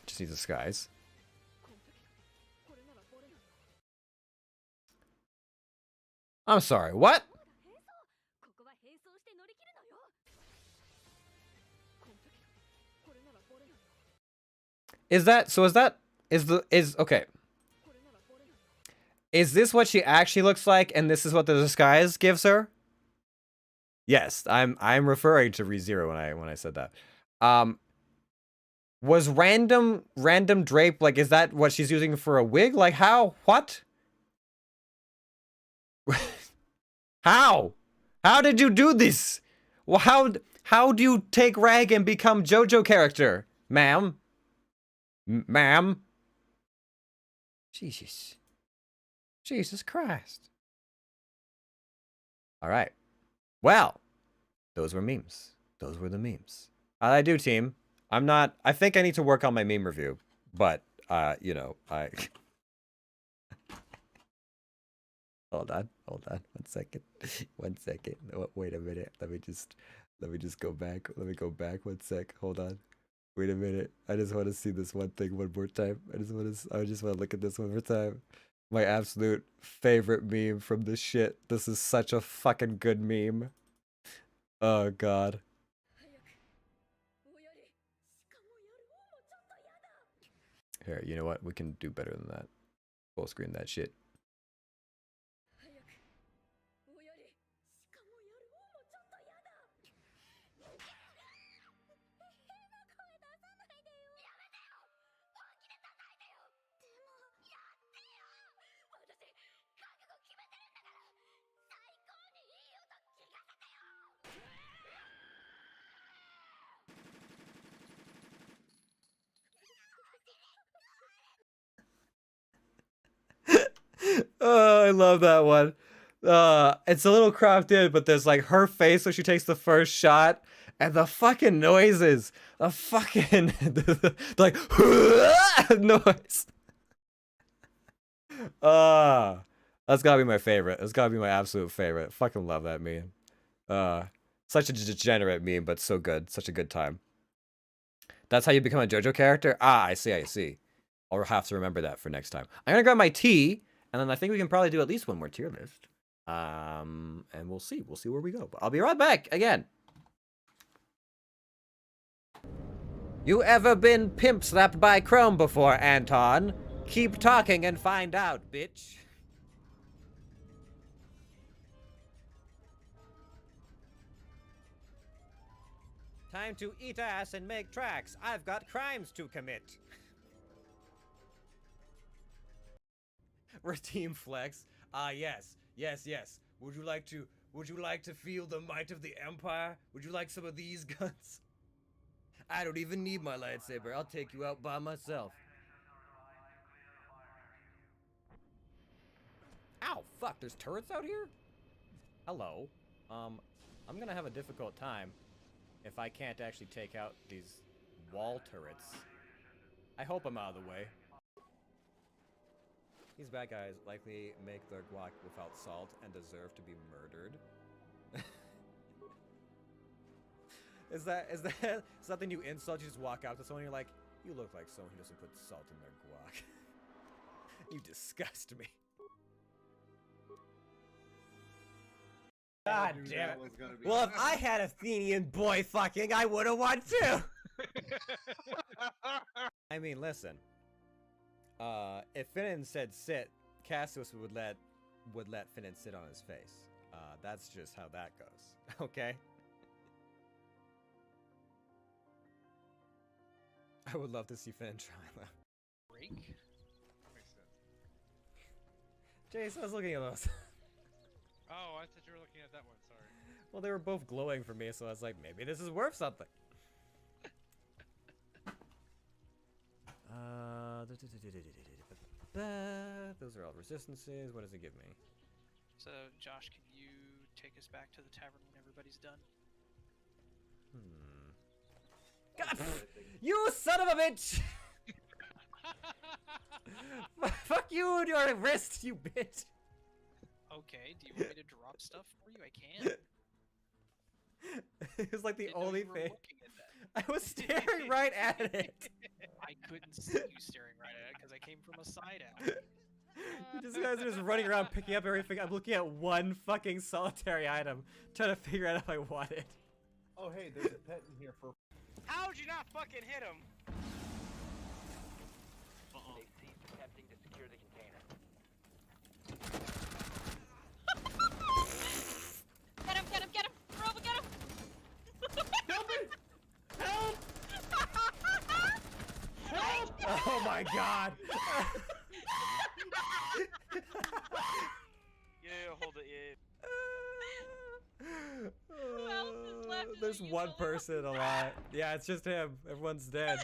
Just need disguise. I'm sorry, what? Is that, so is that, okay. Is this what she actually looks like, and this is what the disguise gives her? Yes, I'm referring to ReZero when I said that. Was random drape, like, is that what she's using for a wig? Like, how? What? How? How did you do this? Well, how do you take rag and become JoJo character, ma'am? Ma'am? Jesus Christ. All right. Well, those were memes. Those were the memes. How'd I do, team? I think I need to work on my meme review, but, you know, Hold on, 1 second. 1 second. Wait a minute. Let me just go back. Let me go back 1 sec. Hold on. Wait a minute. I just want to see this one thing one more time. I just want to look at this one more time. My absolute favorite meme from this shit. This is such a fucking good meme. Oh god. Here, you know what? We can do better than that. Full screen that shit. Oh, I love that one. It's a little cropped in, but there's like her face when she takes the first shot, and the fucking noises, the fucking like noise. That's gotta be my favorite. That's gotta be my absolute favorite. Fucking love that meme. Such a degenerate meme, but so good. Such a good time. That's how you become a JoJo character? Ah, I see. I'll have to remember that for next time. I'm gonna grab my tea, and then I think we can probably do at least one more tier list. And we'll see where we go. But I'll be right back again. You ever been pimp slapped by Chrome before, Anton? Keep talking and find out, bitch. Time to eat ass and make tracks. I've got crimes to commit. Redeem flex. Yes. Would you like to feel the might of the Empire? Would you like some of these guns? I don't even need my lightsaber. I'll take you out by myself. Ow, fuck, there's turrets out here? Hello. I'm gonna have a difficult time if I can't actually take out these wall turrets. I hope I'm out of the way. These bad guys likely make their guac without salt and deserve to be murdered. Is that something you insult? You just walk out to someone and you're like, you look like someone who doesn't put salt in their guac. You disgust me. God damn it. Well, if I had Athenian boy fucking, I would've won too! I mean, listen. If Finnan said sit, Cassius would let Finnan sit on his face. That's just how that goes. Okay? I would love to see Finnan try that. Break? That makes sense. Jace, I was looking at those. Oh, I thought you were looking at that one, sorry. Well, they were both glowing for me, so I was like, maybe this is worth something. Those are all resistances. What does it give me? So, Josh, can you take us back to the tavern when everybody's done? God, you son of a bitch! Fuck you and your wrist, you bitch! Okay, do you want me to drop stuff for you? I can. It was like the Didn't know only you were thing. looking at that. I was staring right at it. I couldn't see you staring right at it because I came from a side alley. You guys are just running around picking up everything. I'm looking at one fucking solitary item, trying to figure out if I want it. Oh, hey, there's a pet in here for. How'd you not fucking hit him? They ceased attempting to secure the container. Get him, get him, get him! Robo, get him! Help me! Help! Help! Oh my god! Yeah, hold it, yeah. Who else is left? Is There's it you one alone? person alive. Yeah, it's just him. Everyone's dead.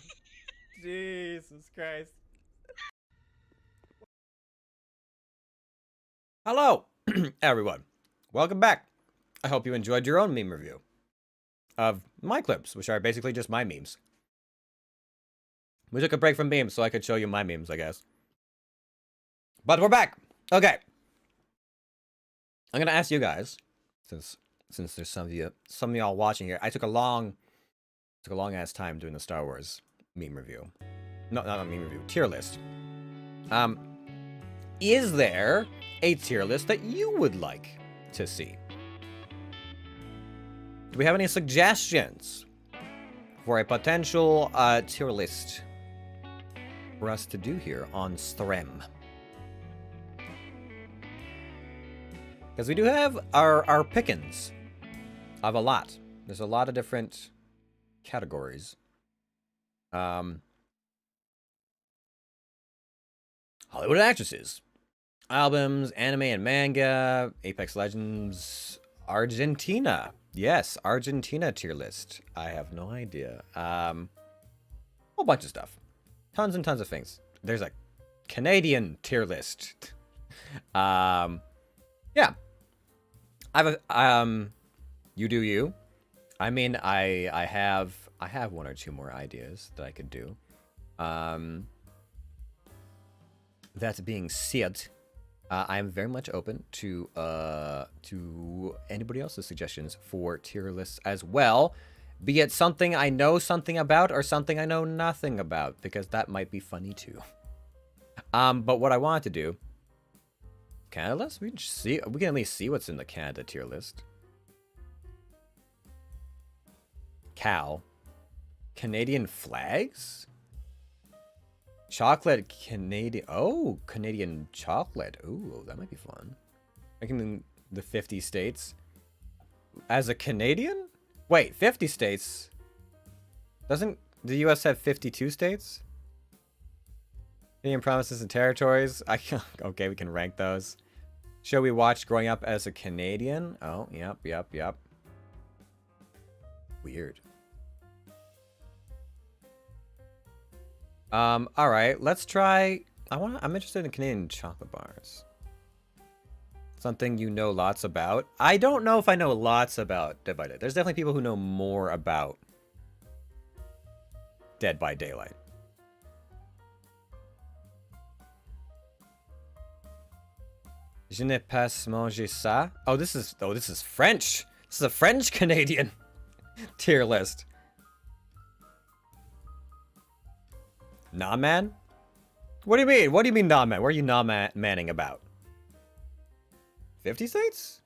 Jesus Christ. Hello, everyone. Welcome back. I hope you enjoyed your own meme review of my clips, which are basically just my memes. We took a break from memes so I could show you my memes, I guess. But we're back. Okay. I'm gonna ask you guys, since there's some of y'all watching here. I took a long ass time doing the Star Wars meme review. No, not a meme review. Tier list. Is there a tier list that you would like to see? Do we have any suggestions for a potential tier list for us to do here on stream? Because we do have our pickings of a lot. There's a lot of different categories. Hollywood actresses, albums, anime and manga, Apex Legends, Argentina. Yes, Argentina tier list. I have no idea. Whole bunch of stuff. Tons and tons of things. There's a Canadian tier list. Yeah. You do you. I mean, I have one or two more ideas that I could do. That being said, I am very much open to anybody else's suggestions for tier lists as well. Be it something I know something about or something I know nothing about, because that might be funny too. But what I wanted to do, Canada list? We can at least see what's in the Canada tier list. Canadian flags? Chocolate Canadian. Oh, Canadian chocolate. Ooh, that might be fun. Making the 50 states. As a Canadian? Wait, 50 states? Doesn't the US have 52 states? Canadian provinces and territories. Okay, we can rank those. Show we watched growing up as a Canadian. Oh, yep. Weird. All right, let's try. I'm interested in Canadian chocolate bars. Something you know lots about. I don't know if I know lots about Dead by Daylight. There's definitely people who know more about Dead by Daylight. Je n'ai pas mangé ça. Oh, this is French. This is a French Canadian tier list. Nah, man? What do you mean? What do you mean, nah, man? What are you nah manning about? 50 states?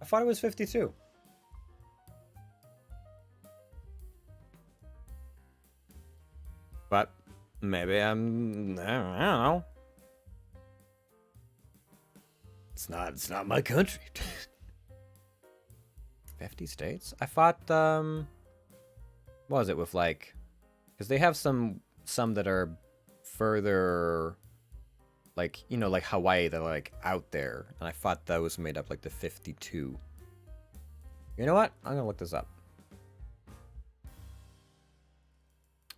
I thought it was 52. But maybe I don't know. It's not my country. 50 states? I thought, what was it with like, because they have some that are further, like, you know, like Hawaii, that are like out there. And I thought those made up like the 52. You know what? I'm gonna look this up.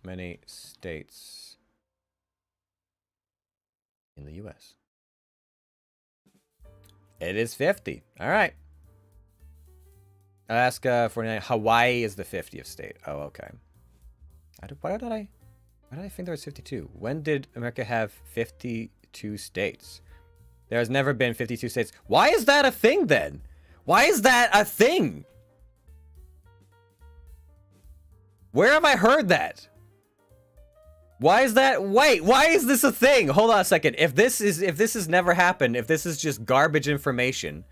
Many states in the U.S. It is 50. All right. Alaska, 49. Hawaii is the 50th state. Oh, okay. Why did I think there was 52? When did America have 52 states? There has never been 52 states. Why is that a thing then? Why is that a thing? Where have I heard that? Why is that? Wait, why is this a thing? Hold on a second. If this has never happened, if this is just garbage information,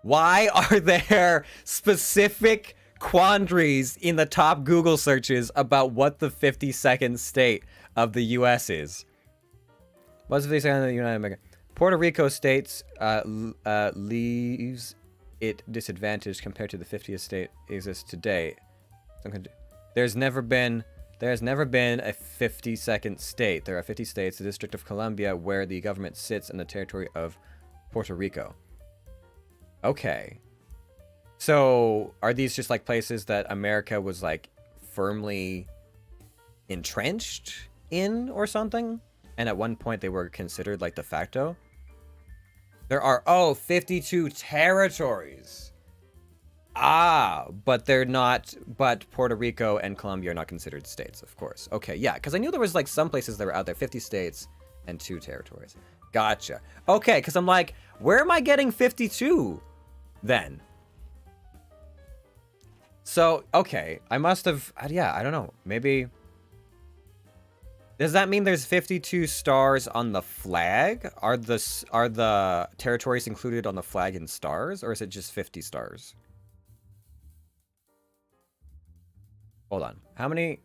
why are there specific quandaries in the top Google searches about what the 52nd state of the U.S. is? What's the 52nd of the United America? Puerto Rico states leaves it disadvantaged compared to the 50th state exists today. There's never been a 52nd state. There are 50 states, the District of Columbia, where the government sits in the territory of Puerto Rico. Okay. So, are these just like places that America was like firmly entrenched in or something? And at one point they were considered like de facto? There are, 52 territories. Ah, but they're not, but Puerto Rico and Colombia are not considered states, of course. Okay, yeah, because I knew there was like some places that were out there, 50 states and 2 territories. Gotcha. Okay, because I'm like, where am I getting 52 then? So, okay, I must have, yeah, I don't know, maybe... Does that mean there's 52 stars on the flag? Are the territories included on the flag in stars, or is it just 50 stars? Hold on. How many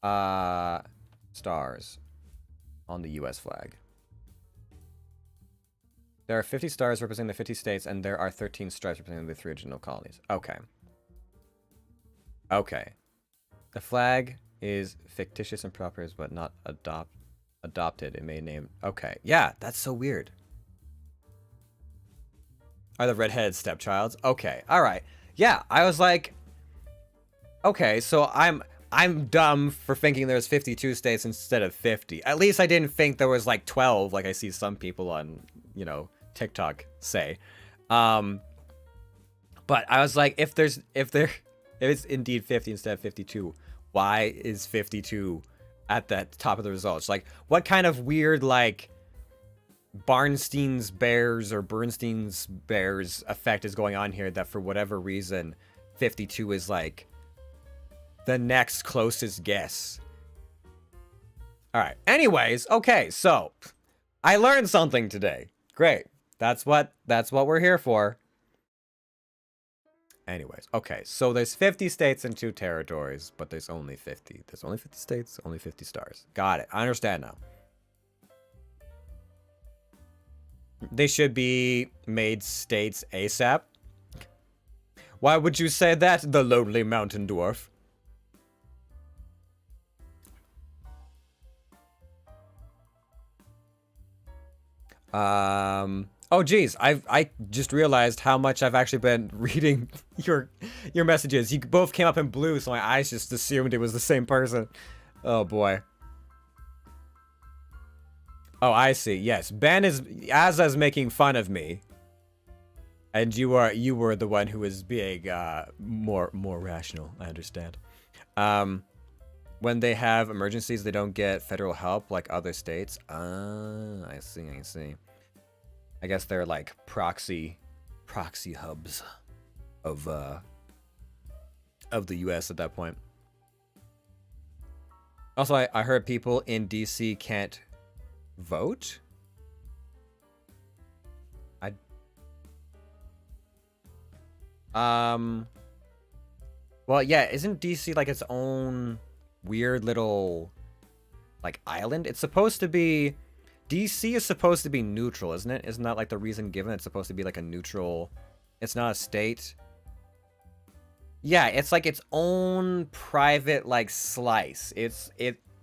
stars on the US flag? There are 50 stars representing the 50 states, and there are 13 stripes representing the 3 original colonies. Okay. Okay. The flag is fictitious and proper, but not adopted. It may name. Okay. Yeah, that's so weird. Are the redheaded stepchilds? Okay. All right. Yeah, I was like, okay, so I'm dumb for thinking there's 52 states instead of 50. At least I didn't think there was like 12, like I see some people on, you know, TikTok say. But I was like, if it's indeed 50 instead of 52, why is 52 at the top of the results? Like, what kind of weird, like, Bernstein's Bears effect is going on here that for whatever reason 52 is like the next closest guess? All right. Anyways, okay, so I learned something today. Great. That's what we're here for. Anyways, okay, so there's 50 states and 2 territories, but there's only 50. There's only 50 states, only 50 stars. Got it. I understand now. They should be made states ASAP. Why would you say that, the lonely mountain dwarf? Oh geez, I just realized how much I've actually been reading your messages. You both came up in blue, so my eyes just assumed it was the same person. Oh boy. Oh, I see. Yes, Ben is Azza's making fun of me, and you were the one who was being more rational. I understand. When they have emergencies, they don't get federal help like other states. Ah, I see. I guess they're like proxy hubs of the US at that point. Also, I heard people in DC can't vote. Well, yeah, isn't DC like its own weird little like island? It's supposed to be, DC is supposed to be neutral, isn't it? Isn't that like the reason given? It's supposed to be like a neutral, it's not a state. Yeah, it's like its own private like slice.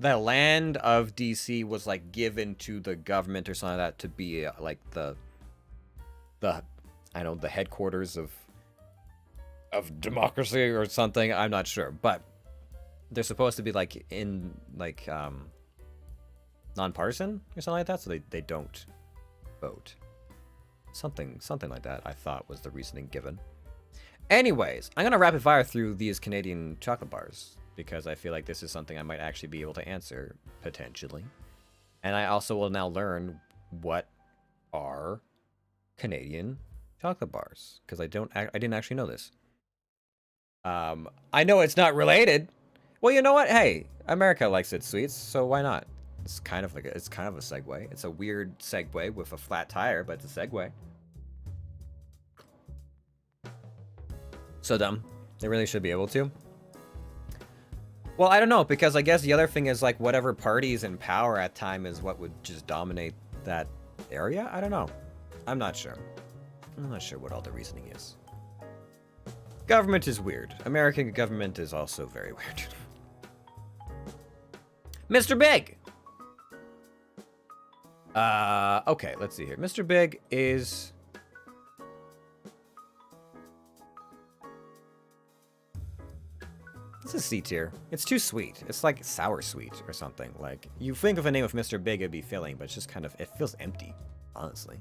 The land of DC was like given to the government or something like that to be like the I don't know, the headquarters of democracy or something. I'm not sure, but they're supposed to be like in like nonpartisan or something like that, so they don't vote. Something like that I thought was the reasoning given. Anyways, I'm gonna rapid fire through these Canadian chocolate bars because I feel like this is something I might actually be able to answer potentially. And I also will now learn what are Canadian chocolate bars because I didn't actually know this. I know it's not related. Well, you know what? Hey, America likes its sweets, so why not? It's kind of a segue. It's a weird segue with a flat tire, but it's a segue. So dumb. They really should be able to. Well, I don't know, because I guess the other thing is like whatever party's in power at time is what would just dominate that area? I don't know. I'm not sure. I'm not sure what all the reasoning is. Government is weird. American government is also very weird. Mr. Big! Okay, let's see here. Mr. Big is... This is C tier. It's too sweet. It's like sour sweet or something. Like, you think of a name of Mr. Big, it'd be filling, but it's just kind of, it feels empty, honestly.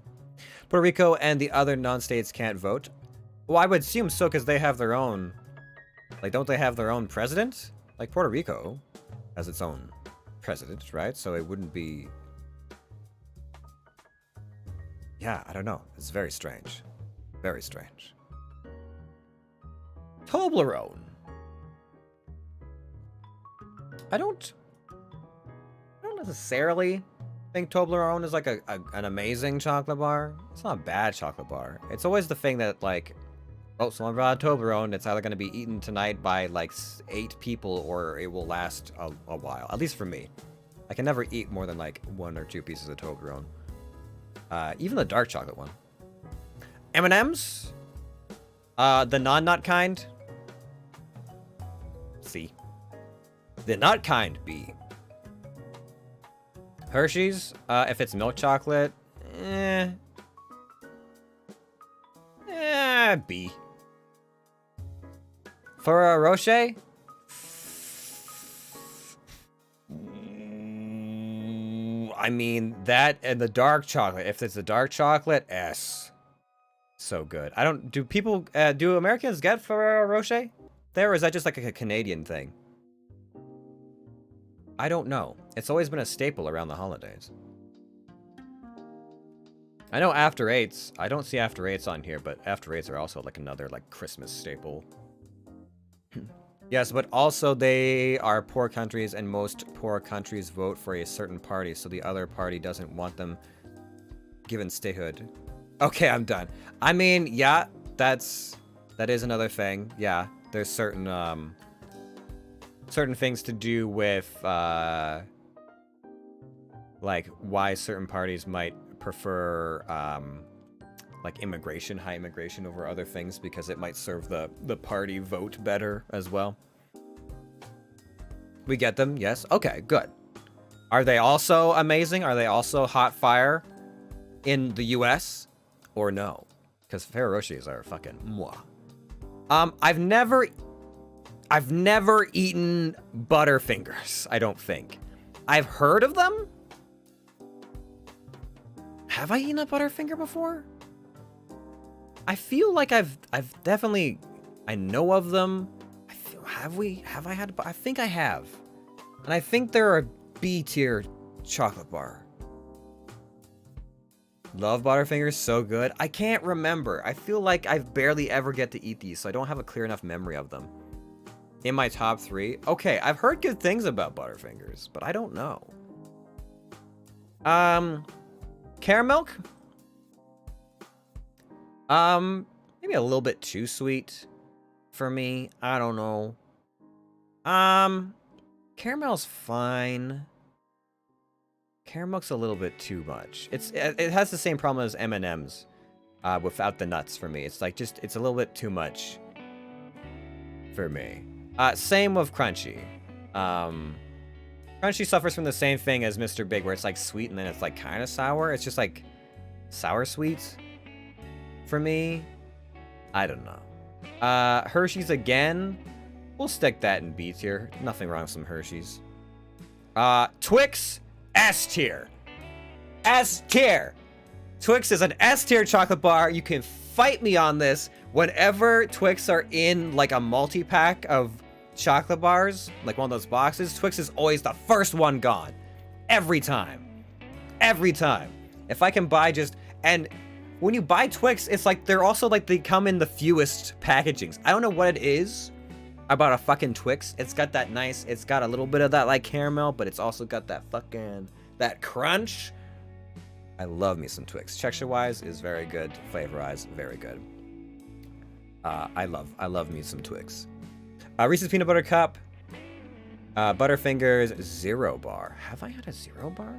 Puerto Rico and the other non-states can't vote. Well, I would assume so, because they have their own... Like, don't they have their own president? Like, Puerto Rico has its own president, right? So it wouldn't be... Yeah, I don't know. It's very strange. Very strange. Toblerone. I don't necessarily think Toblerone is like an amazing chocolate bar. It's not a bad chocolate bar. It's always the thing that like, oh, someone brought a Toblerone. It's either going to be eaten tonight by like 8 people or it will last a while. At least for me. I can never eat more than like 1 or 2 pieces of Toblerone. Even the dark chocolate one. M&M's? The non-nut kind? C. The nut kind, B. Hershey's, if it's milk chocolate, B. Ferrero Rocher? I mean, that and the dark chocolate. If it's the dark chocolate, S. So good. Do Americans get Ferrero Rocher there, or is that just like a Canadian thing? I don't know. It's always been a staple around the holidays. I know After Eights. I don't see After Eights on here, but After Eights are also like another like Christmas staple. Yes, but also they are poor countries, and most poor countries vote for a certain party, so the other party doesn't want them given statehood. Okay, I'm done. I mean, yeah, that is another thing. Yeah, there's certain things to do with like why certain parties might prefer like high immigration over other things, because it might serve the party vote better as well. We get them, yes. Okay, good. Are they also amazing? Are they also hot fire in the US? Or no? Because Ferrero Rochers are fucking mwah. I've never eaten Butterfingers, I don't think. I've heard of them? Have I eaten a Butterfinger before? I feel like I've definitely, I know of them. I think I have. And I think they're a B tier chocolate bar. Love Butterfingers, so good. I can't remember. I feel like I barely ever get to eat these, so I don't have a clear enough memory of them. In my top 3. Okay, I've heard good things about Butterfingers, but I don't know. Caramel? Maybe a little bit too sweet for me. I don't know. Caramel's fine. Caramel's a little bit too much. It has the same problem as M&M's without the nuts for me. It's like it's a little bit too much for me. Same with Crunchy. Crunchy suffers from the same thing as Mr. Big, where it's like sweet and then it's like kind of sour. It's just like sour sweet for me. I don't know. Hershey's again. We'll stick that in B tier. Nothing wrong with some Hershey's. Twix S tier. S tier. Twix is an S tier chocolate bar. You can fight me on this. Whenever Twix are in like a multi-pack of chocolate bars, like one of those boxes, Twix is always the first one gone. Every time. Every time. If I can buy just... And when you buy Twix, it's like they're also like they come in the fewest packagings. I don't know what it is about a fucking Twix. It's got that nice... It's got a little bit of that like caramel, but it's also got that fucking... That crunch. I love me some Twix. Texture-wise is very good. Flavor-wise, very good. I love me some Twix. Reese's Peanut Butter Cup. Butterfingers Zero Bar. Have I had a Zero Bar?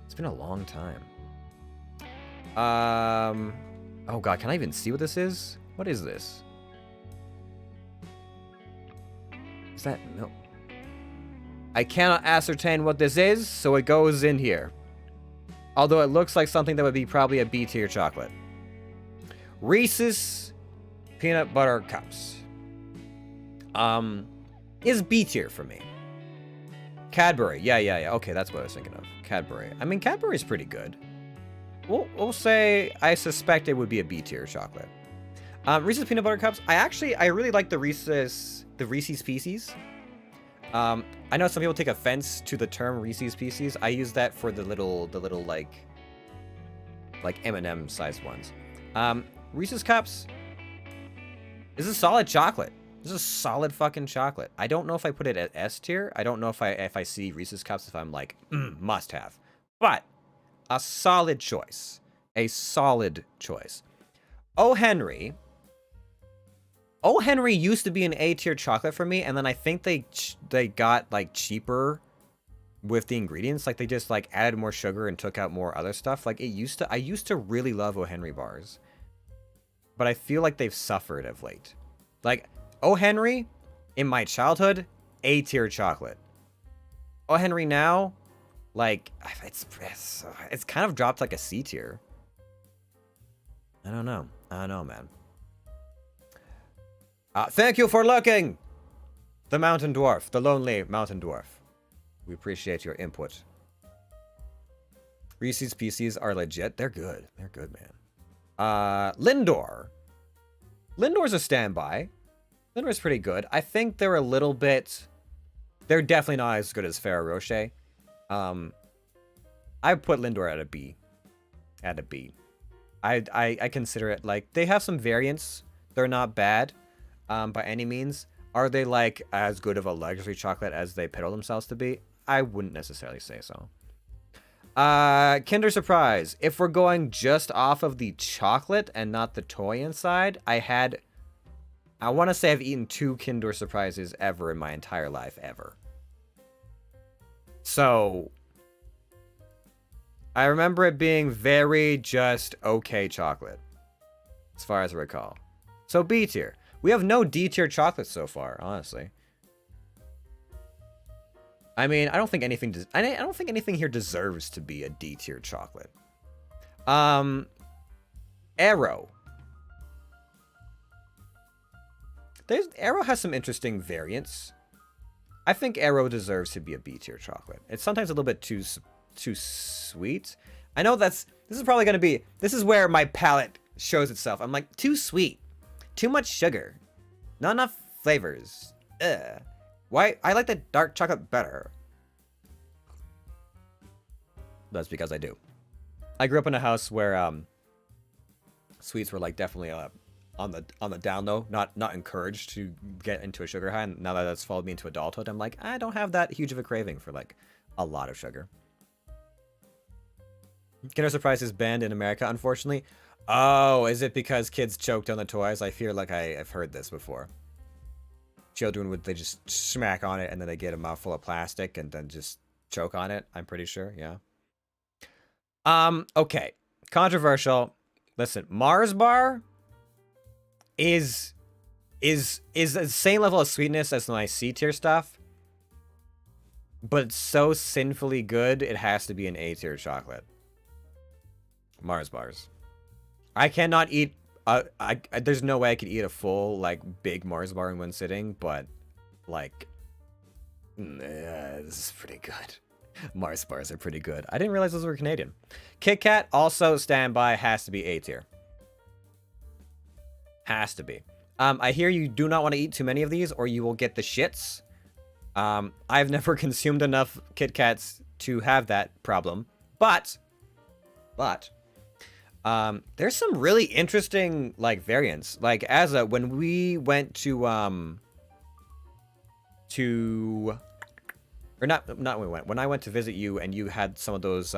It's been a long time. Oh god, can I even see what this is? What is this? Is that... No. I cannot ascertain what this is, so it goes in here. Although it looks like something that would be probably a B tier chocolate. Reese's Peanut Butter Cups. Is B tier for me. Cadbury. Yeah. Okay, that's what I was thinking of. Cadbury. I mean, Cadbury's pretty good. We'll say I suspect it would be a B tier chocolate. Reese's Peanut Butter Cups. I really like the Reese's Pieces. I know some people take offense to the term Reese's Pieces. I use that for the little like M&M sized ones. Reese's Cups. This is solid chocolate. This is solid fucking chocolate. I don't know if I put it at S tier. I don't know if I see Reese's Cups if I'm like, must have. But a solid choice. A solid choice. O. Henry. O. Henry used to be an A tier chocolate for me, and then I think they got like cheaper with the ingredients. Like they just like added more sugar and took out more other stuff. Like I used to really love O. Henry bars. But I feel like they've suffered of late. Like, O. Henry, in my childhood, A tier chocolate. O. Henry now, like, it's kind of dropped like a C tier. I don't know, man. Thank you for looking! The Mountain Dwarf, the lonely Mountain Dwarf. We appreciate your input. Reese's Pieces are legit. They're good. They're good, man. Lindor. Lindor's a standby. Lindor's pretty good. I think they're a little bit... They're definitely not as good as Ferrero Rocher. I put Lindor at a B. At a B. I consider it like... They have some variants. They're not bad by any means. Are they like as good of a luxury chocolate as they peddle themselves to be? I wouldn't necessarily say so. Kinder Surprise. If we're going just off of the chocolate and not the toy inside, I want to say I've eaten 2 Kinder Surprises ever in my entire life, ever. So, I remember it being very just okay chocolate, as far as I recall. So B tier. We have no D tier chocolate so far, honestly. I mean, I don't think anything here deserves to be a D tier chocolate. Aero. Aero has some interesting variants. I think Aero deserves to be a B tier chocolate. It's sometimes a little bit too sweet. I know this is probably going to be, this is where my palate shows itself. I'm like, too sweet. Too much sugar. Not enough flavors. Ugh. Why? I like the dark chocolate better. That's because I do. I grew up in a house where sweets were like definitely on the down low, not encouraged to get into a sugar high. And now that that's followed me into adulthood, I'm like, I don't have that huge of a craving for like a lot of sugar. Kinder Surprise is banned in America, unfortunately. Oh, is it because kids choked on the toys? I feel like I've heard this before. Children they just smack on it and then they get a mouthful of plastic and then just choke on it. I'm pretty sure, yeah. Okay. Controversial. Listen, Mars bar is the same level of sweetness as my C tier stuff, but it's so sinfully good it has to be an A tier chocolate. Mars bars. I cannot eat there's no way I could eat a full like big Mars bar in one sitting, but like this is pretty good. Mars bars are pretty good. I didn't realize those were Canadian. Kit Kat, also standby, has to be A tier. Has to be. I hear you do not want to eat too many of these or you will get the shits. I've never consumed enough Kit Kats to have that problem. But there's some really interesting like variants. Like when we went to when I went to visit you and you had some of those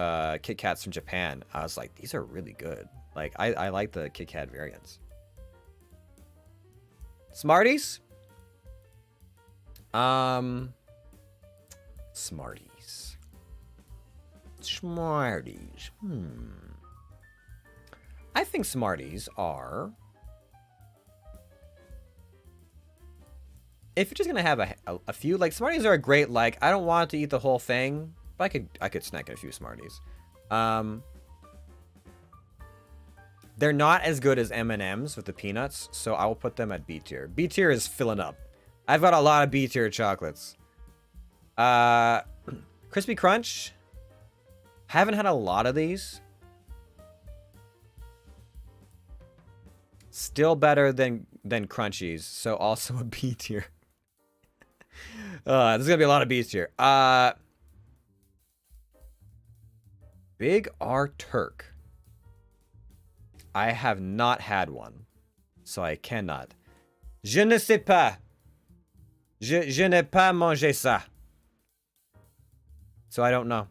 Kit Kats from Japan, I was like, these are really good. Like I like the Kit Kat variants. Smarties? Smarties. Smarties. I think Smarties are... If you're just gonna have a few, like Smarties are a great, like, I don't want to eat the whole thing, but I could snack a few Smarties. They're not as good as M&M's with the peanuts, so I will put them at B tier. B tier is filling up. I've got a lot of B tier chocolates. Crispy Crunch. Haven't had a lot of these. Still better than Crunchies, so also a B tier. There's gonna be a lot of B's here. Big R Turk. I have not had one, so I cannot. Je ne sais pas. Je n'ai pas mangé ça. So I don't know.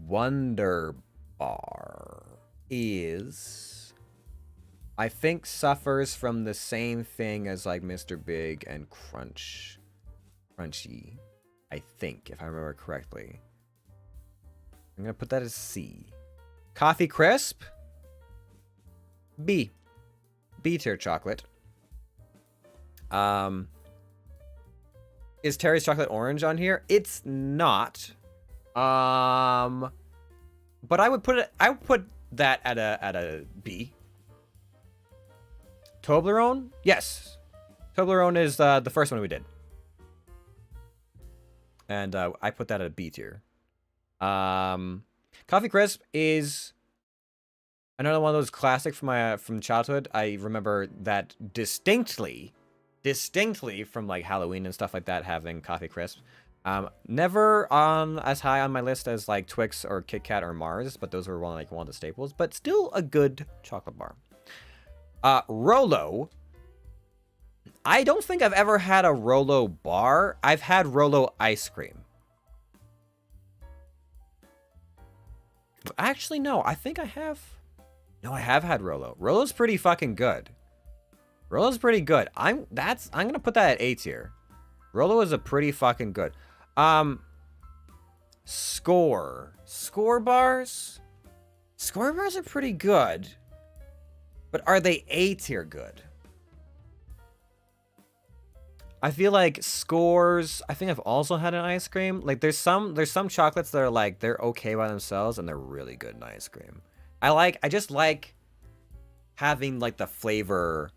Wonder Bar is, I think, suffers from the same thing as like Mr. Big and Crunchy. I think, if I remember correctly. I'm gonna put that as C. Coffee Crisp? B. B tier chocolate. Is Terry's Chocolate Orange on here? It's not. But I would put that at a B. Toblerone? Yes. Toblerone is the first one we did. And I put that at a B tier. Coffee Crisp is another one of those classic from childhood. I remember that distinctly from like Halloween and stuff like that, having Coffee Crisp. Never on as high on my list as like Twix or Kit Kat or Mars, but those were one of the staples. But still a good chocolate bar. Rolo. I don't think I've ever had a Rolo bar. I've had Rolo ice cream. Actually, no. I think I have. No, I have had Rolo. Rolo's pretty fucking good. Rolo's pretty good. I'm gonna put that at A tier. Rolo is a pretty fucking good. Score bars? Score bars are pretty good. But are they A tier good? I feel like Scores, I think I've also had an ice cream. Like there's some chocolates that are like, they're okay by themselves and they're really good in ice cream. I just like having like the flavor,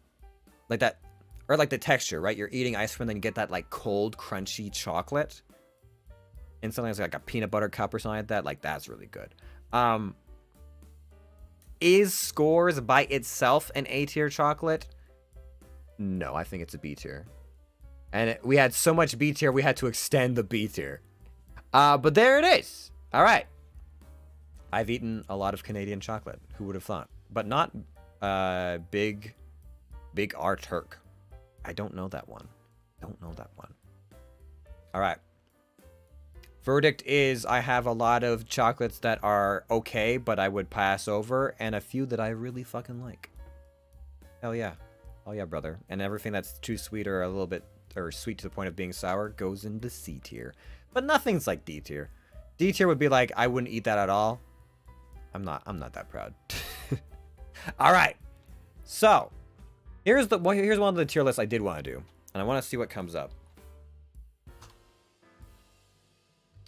like that, or like the texture, right? You're eating ice cream and then you get that like cold, crunchy chocolate. And something like a peanut butter cup or something like that. Like that's really good. Is Scores by itself an A tier chocolate? No, I think it's a B tier. And we had so much B tier, we had to extend the B tier. But there it is. All right. I've eaten a lot of Canadian chocolate. Who would have thought? But not Big R Turk. I don't know that one. All right. Verdict is I have a lot of chocolates that are okay, but I would pass over, and a few that I really fucking like. Hell yeah. Oh yeah, brother. And everything that's too sweet or a little bit, or sweet to the point of being sour, goes into C tier. But nothing's like D tier. D tier would be like, I wouldn't eat that at all. I'm not that proud. All right. So, here's one of the tier lists I did want to do, and I want to see what comes up.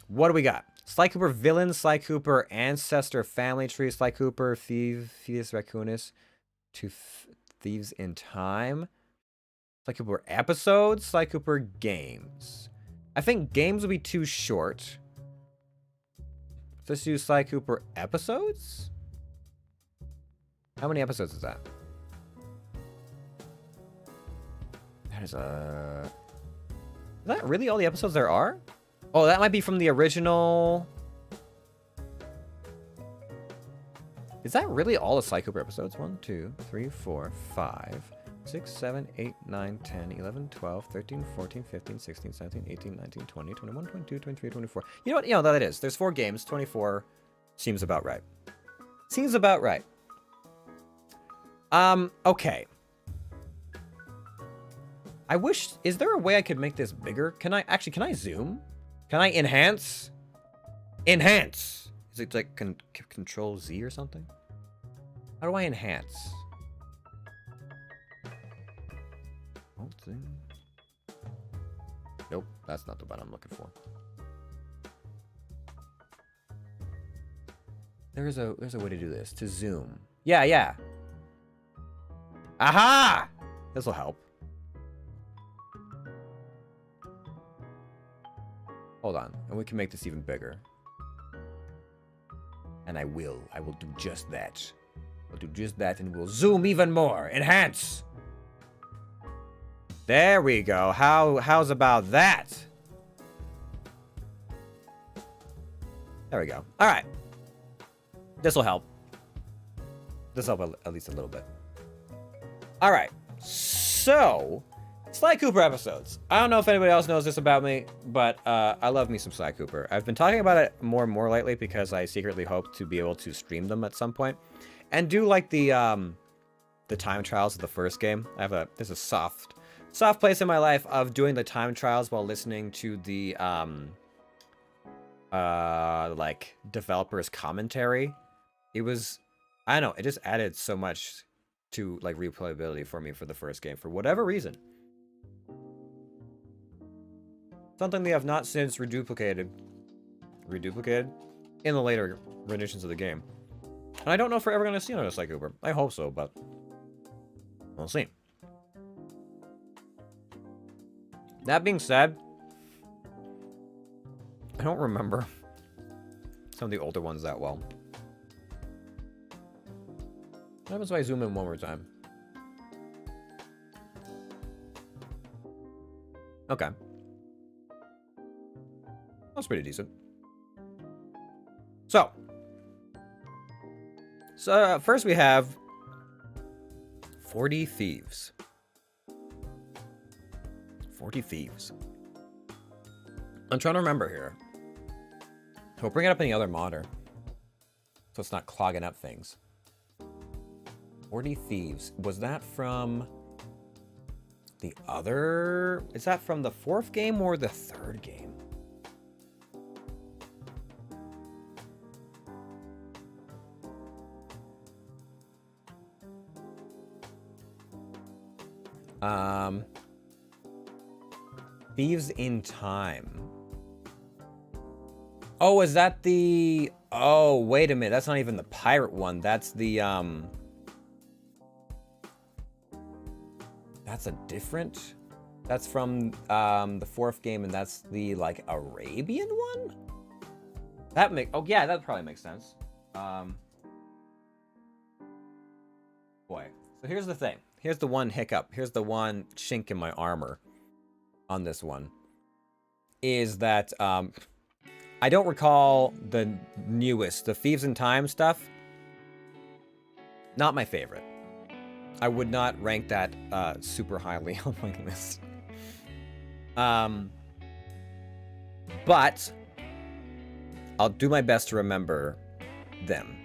What do we got? Sly Cooper Villain, Sly Cooper Ancestor Family Tree, Sly Cooper Thieves Raccoonus, Thieves in Time. Sly Cooper episodes, Sly Cooper games. I think games would be too short. Let's do Sly Cooper episodes? How many episodes is that? That is a... Is that really all the episodes there are? Oh, that might be from the original... Is that really all the Sly Cooper episodes? 1, 2, 3, 4, 5, 6, 7, 8, 9, 10, 11, 12, 13, 14, 15, 16, 17, 18, 19, 20, 21, 22, 23, 24. You know what? You know, that is. There's 4 games. 24 seems about right. Seems about right. Okay. I wish... Is there a way I could make this bigger? Can I... Actually, can I zoom? Can I enhance? Enhance! Is it like Control Z or something? How do I enhance? Oh, zoom. Nope, that's not the button I'm looking for. There's a way to do this. To zoom. Yeah, yeah. Aha! This will help. Hold on, and we can make this even bigger. And I will do just that. I'll do just that and we'll zoom even more. Enhance! There we go. How's about that? There we go. Alright. This will help. This will help at least a little bit. Alright. So, Sly Cooper episodes. I don't know if anybody else knows this about me, but I love me some Sly Cooper. I've been talking about it more and more lately because I secretly hope to be able to stream them at some point. And do like the time trials of the first game. There's a soft place in my life of doing the time trials while listening to the like developers commentary. It was, I don't know, it just added so much to like replayability for me for the first game for whatever reason. Something they have not since reduplicated in the later renditions of the game. And I don't know if we're ever going to see another Sly Cooper. I hope so, but we'll see. That being said, I don't remember some of the older ones that well. What happens if I zoom in one more time? Okay. That's pretty decent. So first we have 40 Thieves. 40 Thieves. I'm trying to remember here. We'll bring it up in the other monitor, so it's not clogging up things. 40 Thieves. Was that from the other... Is that from the 4th game or the 3rd game? Thieves in Time. Oh, is that the... Oh, wait a minute. That's not even the pirate one. That's the, That's a different... That's from, the 4th game, and that's the, like, Arabian one? That make... Oh, yeah, that probably makes sense. Boy. So here's the thing. Here's the one hiccup. Here's the one chink in my armor on this one. Is that, I don't recall the newest, the Thieves in Time stuff. Not my favorite. I would not rank that super highly on my list. But I'll do my best to remember them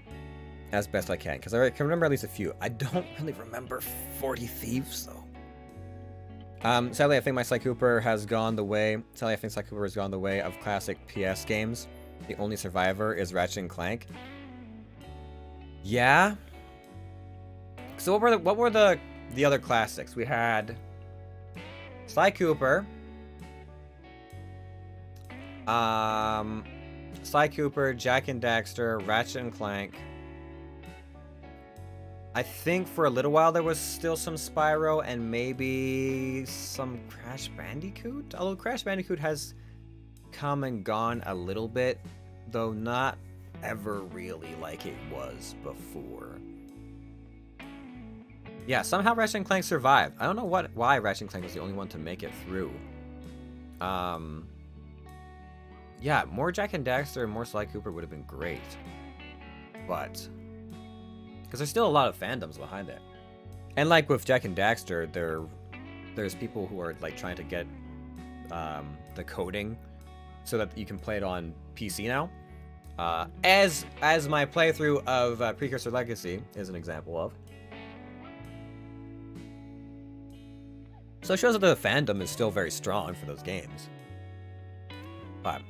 as best I can, because I can remember at least a few. I don't really remember 40 Thieves, though. Sadly, I think my Sly Cooper has gone the way... Sadly, I think Sly Cooper has gone the way of classic PS games. The only survivor is Ratchet and Clank. Yeah. So what were the other classics? We had Sly Cooper. Sly Cooper, Jak and Daxter, Ratchet and Clank. I think for a little while there was still some Spyro and maybe some Crash Bandicoot. Although Crash Bandicoot has come and gone a little bit, though not ever really like it was before. Yeah, somehow Ratchet and Clank survived. I don't know why Ratchet and Clank was the only one to make it through. Yeah, more Jak and Daxter and more Sly Cooper would have been great. But because there's still a lot of fandoms behind it. And like with Jak and Daxter, there's people who are like trying to get the coding so that you can play it on PC now. As my playthrough of Precursor Legacy is an example of. So it shows that the fandom is still very strong for those games. But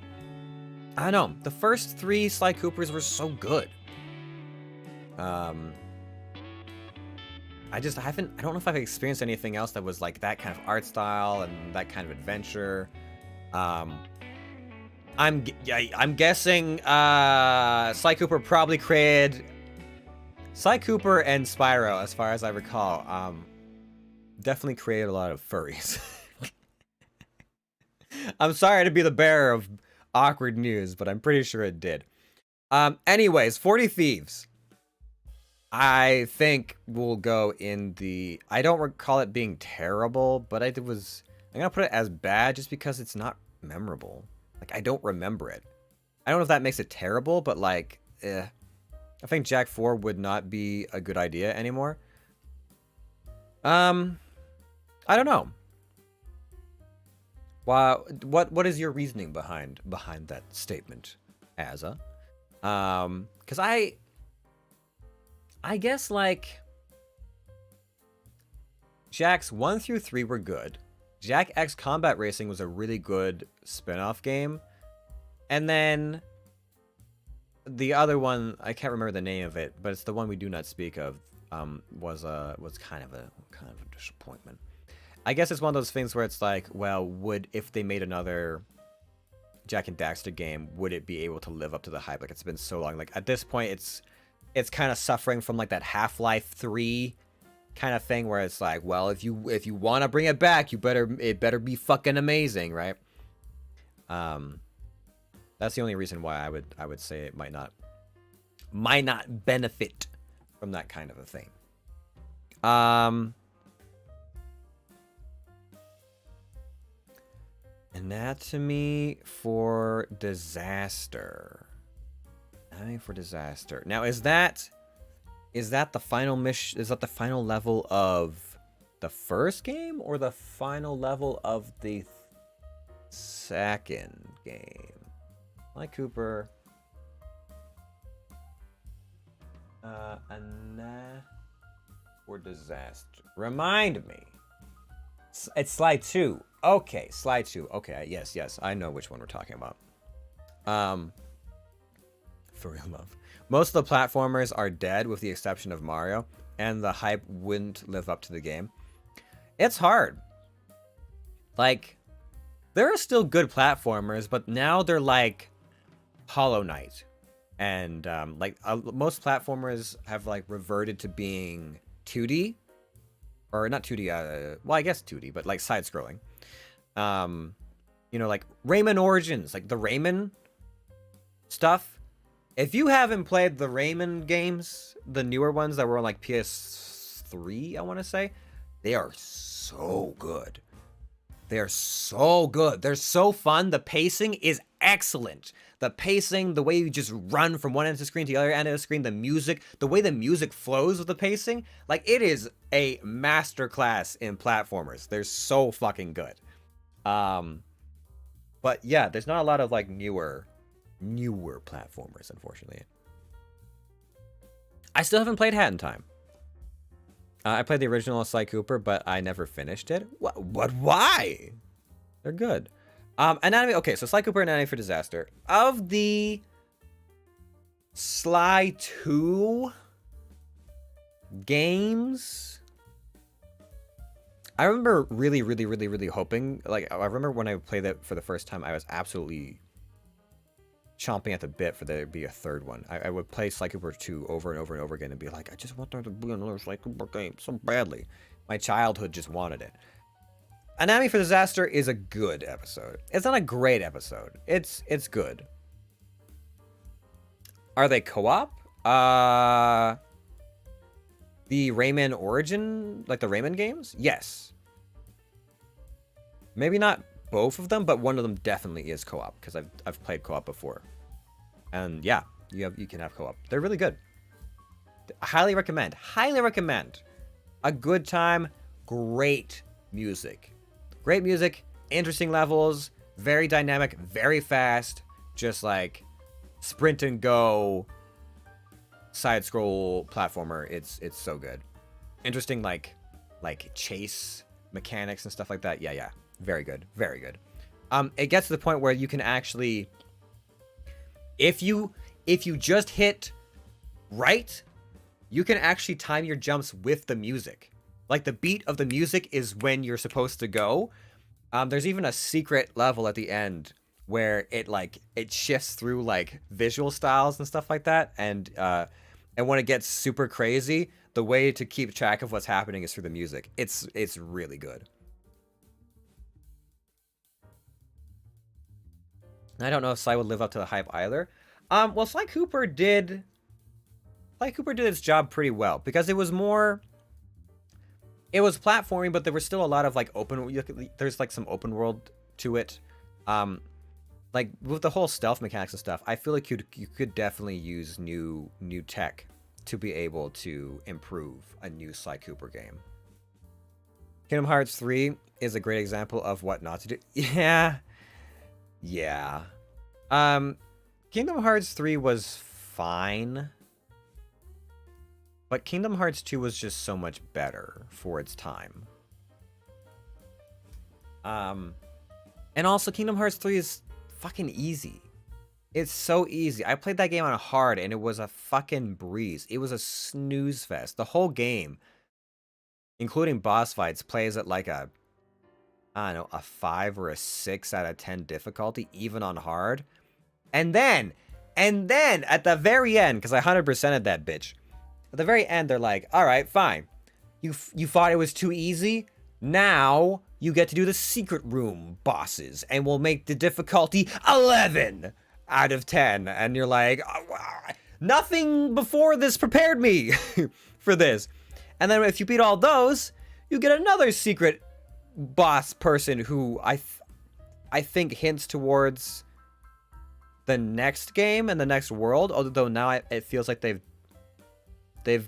I don't know. The first 3 Sly Coopers were so good. I don't know if I've experienced anything else that was like that kind of art style and that kind of adventure. I'm guessing Sly Cooper probably created Sly Cooper and Spyro, as far as I recall. Definitely created a lot of furries. I'm sorry to be the bearer of awkward news, but I'm pretty sure it did. Anyways, 40 Thieves. I think will go in the... I don't recall it being terrible, but I'm gonna put it as bad just because it's not memorable. Like, I don't remember it. I don't know if that makes it terrible, but like, I think Jak 4 would not be a good idea anymore. I don't know. What is your reasoning behind that statement, Azza? Because I guess like Jak's 1 through 3 were good. Jak X Combat Racing was a really good spin-off game. And then the other one, I can't remember the name of it, but it's the one we do not speak of, was kind of a disappointment. I guess it's one of those things where it's like, well, if they made another Jak and Daxter game, would it be able to live up to the hype? Like, it's been so long. Like, at this point, it's kind of suffering from like that Half-Life 3 kind of thing where it's like, well, if you want to bring it back, it better be fucking amazing, right? That's the only reason why I would say it might not benefit from that kind of a thing. Anatomy for Disaster. Anatomy for Disaster. Now, is that the final mission? Is that the final level of the first game or the final level of the second game? Like Cooper. Anatomy for Disaster. Remind me. It's slide 2. Okay, slide 2. Okay, yes, I know which one we're talking about. For real love. Most of the platformers are dead with the exception of Mario, and the hype wouldn't live up to the game. It's hard. Like, there are still good platformers, but now they're like Hollow Knight. And most platformers have like reverted to being 2D. Or not 2D, well, I guess 2D, but like side-scrolling. Like Rayman Origins, like the Rayman stuff. If you haven't played the Rayman games, the newer ones that were on like PS3, I want to say, they are so good. They're so good. They're so fun. The pacing is excellent. The pacing, the way you just run from one end of the screen to the other end of the screen, the music, the way the music flows with the pacing, like it is a masterclass in platformers. They're so fucking good. But yeah, there's not a lot of like newer platformers, unfortunately. I still haven't played Hat in Time. I played the original Sly Cooper, but I never finished it. What? Why? They're good. Anatomy. Okay, so Sly Cooper and Anatomy for Disaster. Of the Sly 2 games, I remember really hoping. Like, I remember when I played it for the first time, I was absolutely chomping at the bit for there to be a third one. I would play Sly Cooper 2 over and over and over again and be like, I just want there to be another Sly Cooper game so badly. My childhood just wanted it. Anatomy for Disaster is a good episode. It's not a great episode. It's good. Are they co-op? The Rayman Origin, like the Rayman games? Yes. Maybe not both of them, but one of them definitely is co-op because I've played co-op before. And yeah, you can have co-op. They're really good. Highly recommend. Highly recommend. A good time, great music. Great music, interesting levels, very dynamic, very fast, just like sprint and go side scroll platformer. It's so good. Interesting like chase mechanics and stuff like that. Yeah. Very good. Very good. It gets to the point where you can actually, if you just hit right, you can actually time your jumps with the music. Like the beat of the music is when you're supposed to go. There's even a secret level at the end where it shifts through like visual styles and stuff like that. And when it gets super crazy, the way to keep track of what's happening is through the music. It's really good. I don't know if Sly would live up to the hype either. Well, Sly Cooper did its job pretty well because it was platforming, but there was still a lot of like there's like some open world to it. Like with the whole stealth mechanics and stuff, I feel like you could definitely use new tech to be able to improve a new Sly Cooper game. Kingdom Hearts 3 is a great example of what not to do. Yeah. Kingdom Hearts 3 was fine. But Kingdom Hearts 2 was just so much better for its time. And also Kingdom Hearts 3 is fucking easy. It's so easy. I played that game on hard and it was a fucking breeze. It was a snooze fest. The whole game, including boss fights, plays at like a 5 or a 6 out of 10 difficulty, even on hard. And then at the very end, because I 100%ed that bitch. At the very end, they're like, all right, fine. You thought it was too easy? Now you get to do the secret room bosses, and we'll make the difficulty 11 out of 10. And you're like, nothing before this prepared me for this. And then if you beat all those, you get another secret boss person who I think hints towards the next game and the next world. Although now it feels like they've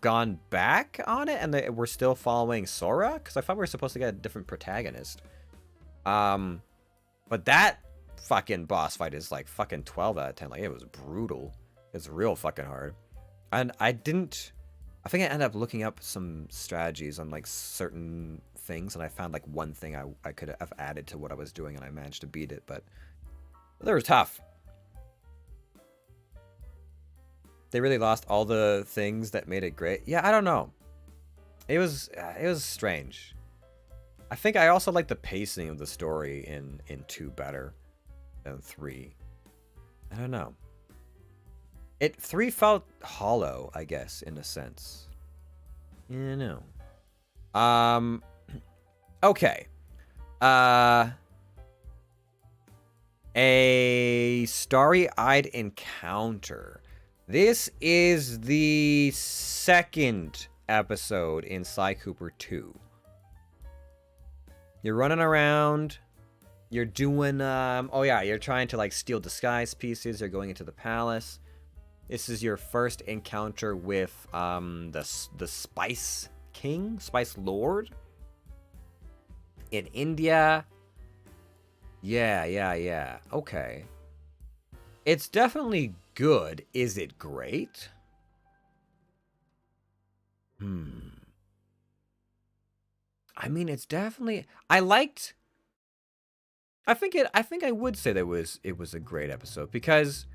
gone back on it and we're still following Sora, because I thought we were supposed to get a different protagonist. But that fucking boss fight is like fucking 12 out of 10. Like, it was brutal. It's real fucking hard. And I think I ended up looking up some strategies on like certain things, and I found like one thing I could have added to what I was doing, and I managed to beat it, but they were tough. They really lost all the things that made it great. Yeah, I don't know. It was strange. I think I also like the pacing of the story in 2 better than 3. I don't know. 3 felt hollow, I guess, in a sense. You know. Okay. A starry-eyed encounter. This is the second episode in Sly Cooper 2. You're running around. You're doing, you're trying to like steal disguise pieces. You're going into the palace. This is your first encounter with the Spice King, Spice Lord in India. Yeah. Okay. It's definitely good. Is it great? I mean, it's definitely. I think I would say that it was a great episode, because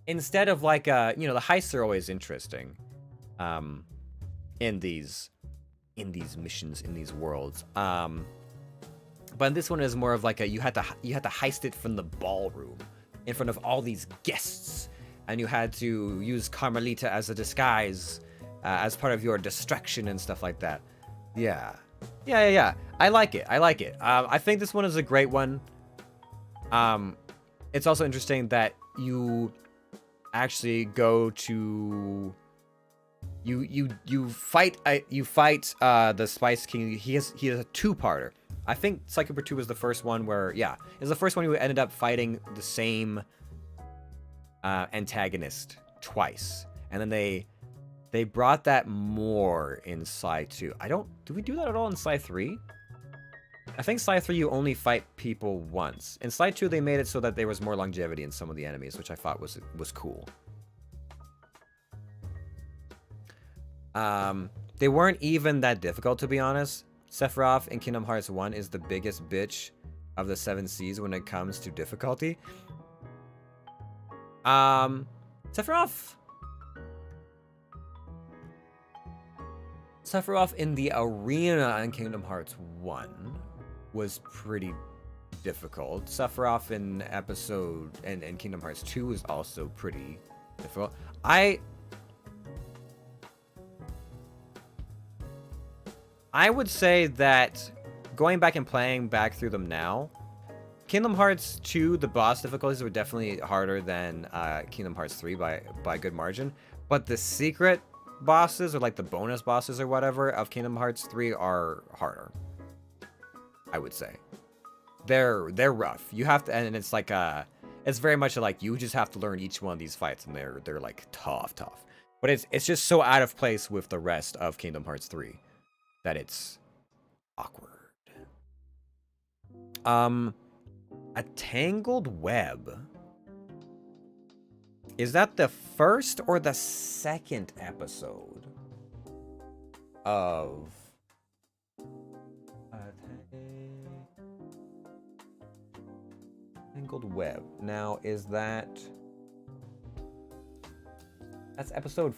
instead of like the heists are always interesting, in these missions, in these worlds, but this one is more of like you had to heist it from the ballroom in front of all these guests, and you had to use Carmelita as a disguise as part of your distraction and stuff like that. Yeah. I like it. I think this one is a great one. It's also interesting that you actually go to you fight the Spice King. He has a two-parter. I think Sly Cooper 2 was the first one where, it's the first one you ended up fighting the same antagonist twice, and then they brought that more in Sly 2. Do we do that at all in Sly 3? I think Sly 3 you only fight people once. In Sly 2 they made it so that there was more longevity in some of the enemies, which I thought was cool. They weren't even that difficult, to be honest. Sephiroth in Kingdom Hearts 1 is the biggest bitch of the 7 Seas when it comes to difficulty. Sephiroth in the arena in Kingdom Hearts 1 was pretty difficult. Sephiroth in in Kingdom Hearts 2 was also pretty difficult. I would say that going back and playing back through them now, Kingdom Hearts 2, the boss difficulties were definitely harder than Kingdom Hearts 3 by a good margin. But the secret bosses, or like the bonus bosses or whatever, of Kingdom Hearts 3 are harder, I would say. They're rough. You have to, and it's like it's very much like you just have to learn each one of these fights, and they're like tough. But it's just so out of place with the rest of Kingdom Hearts 3 that it's awkward. A Tangled Web. Is that the first or the second episode of Tangled Web? Now, is that's episode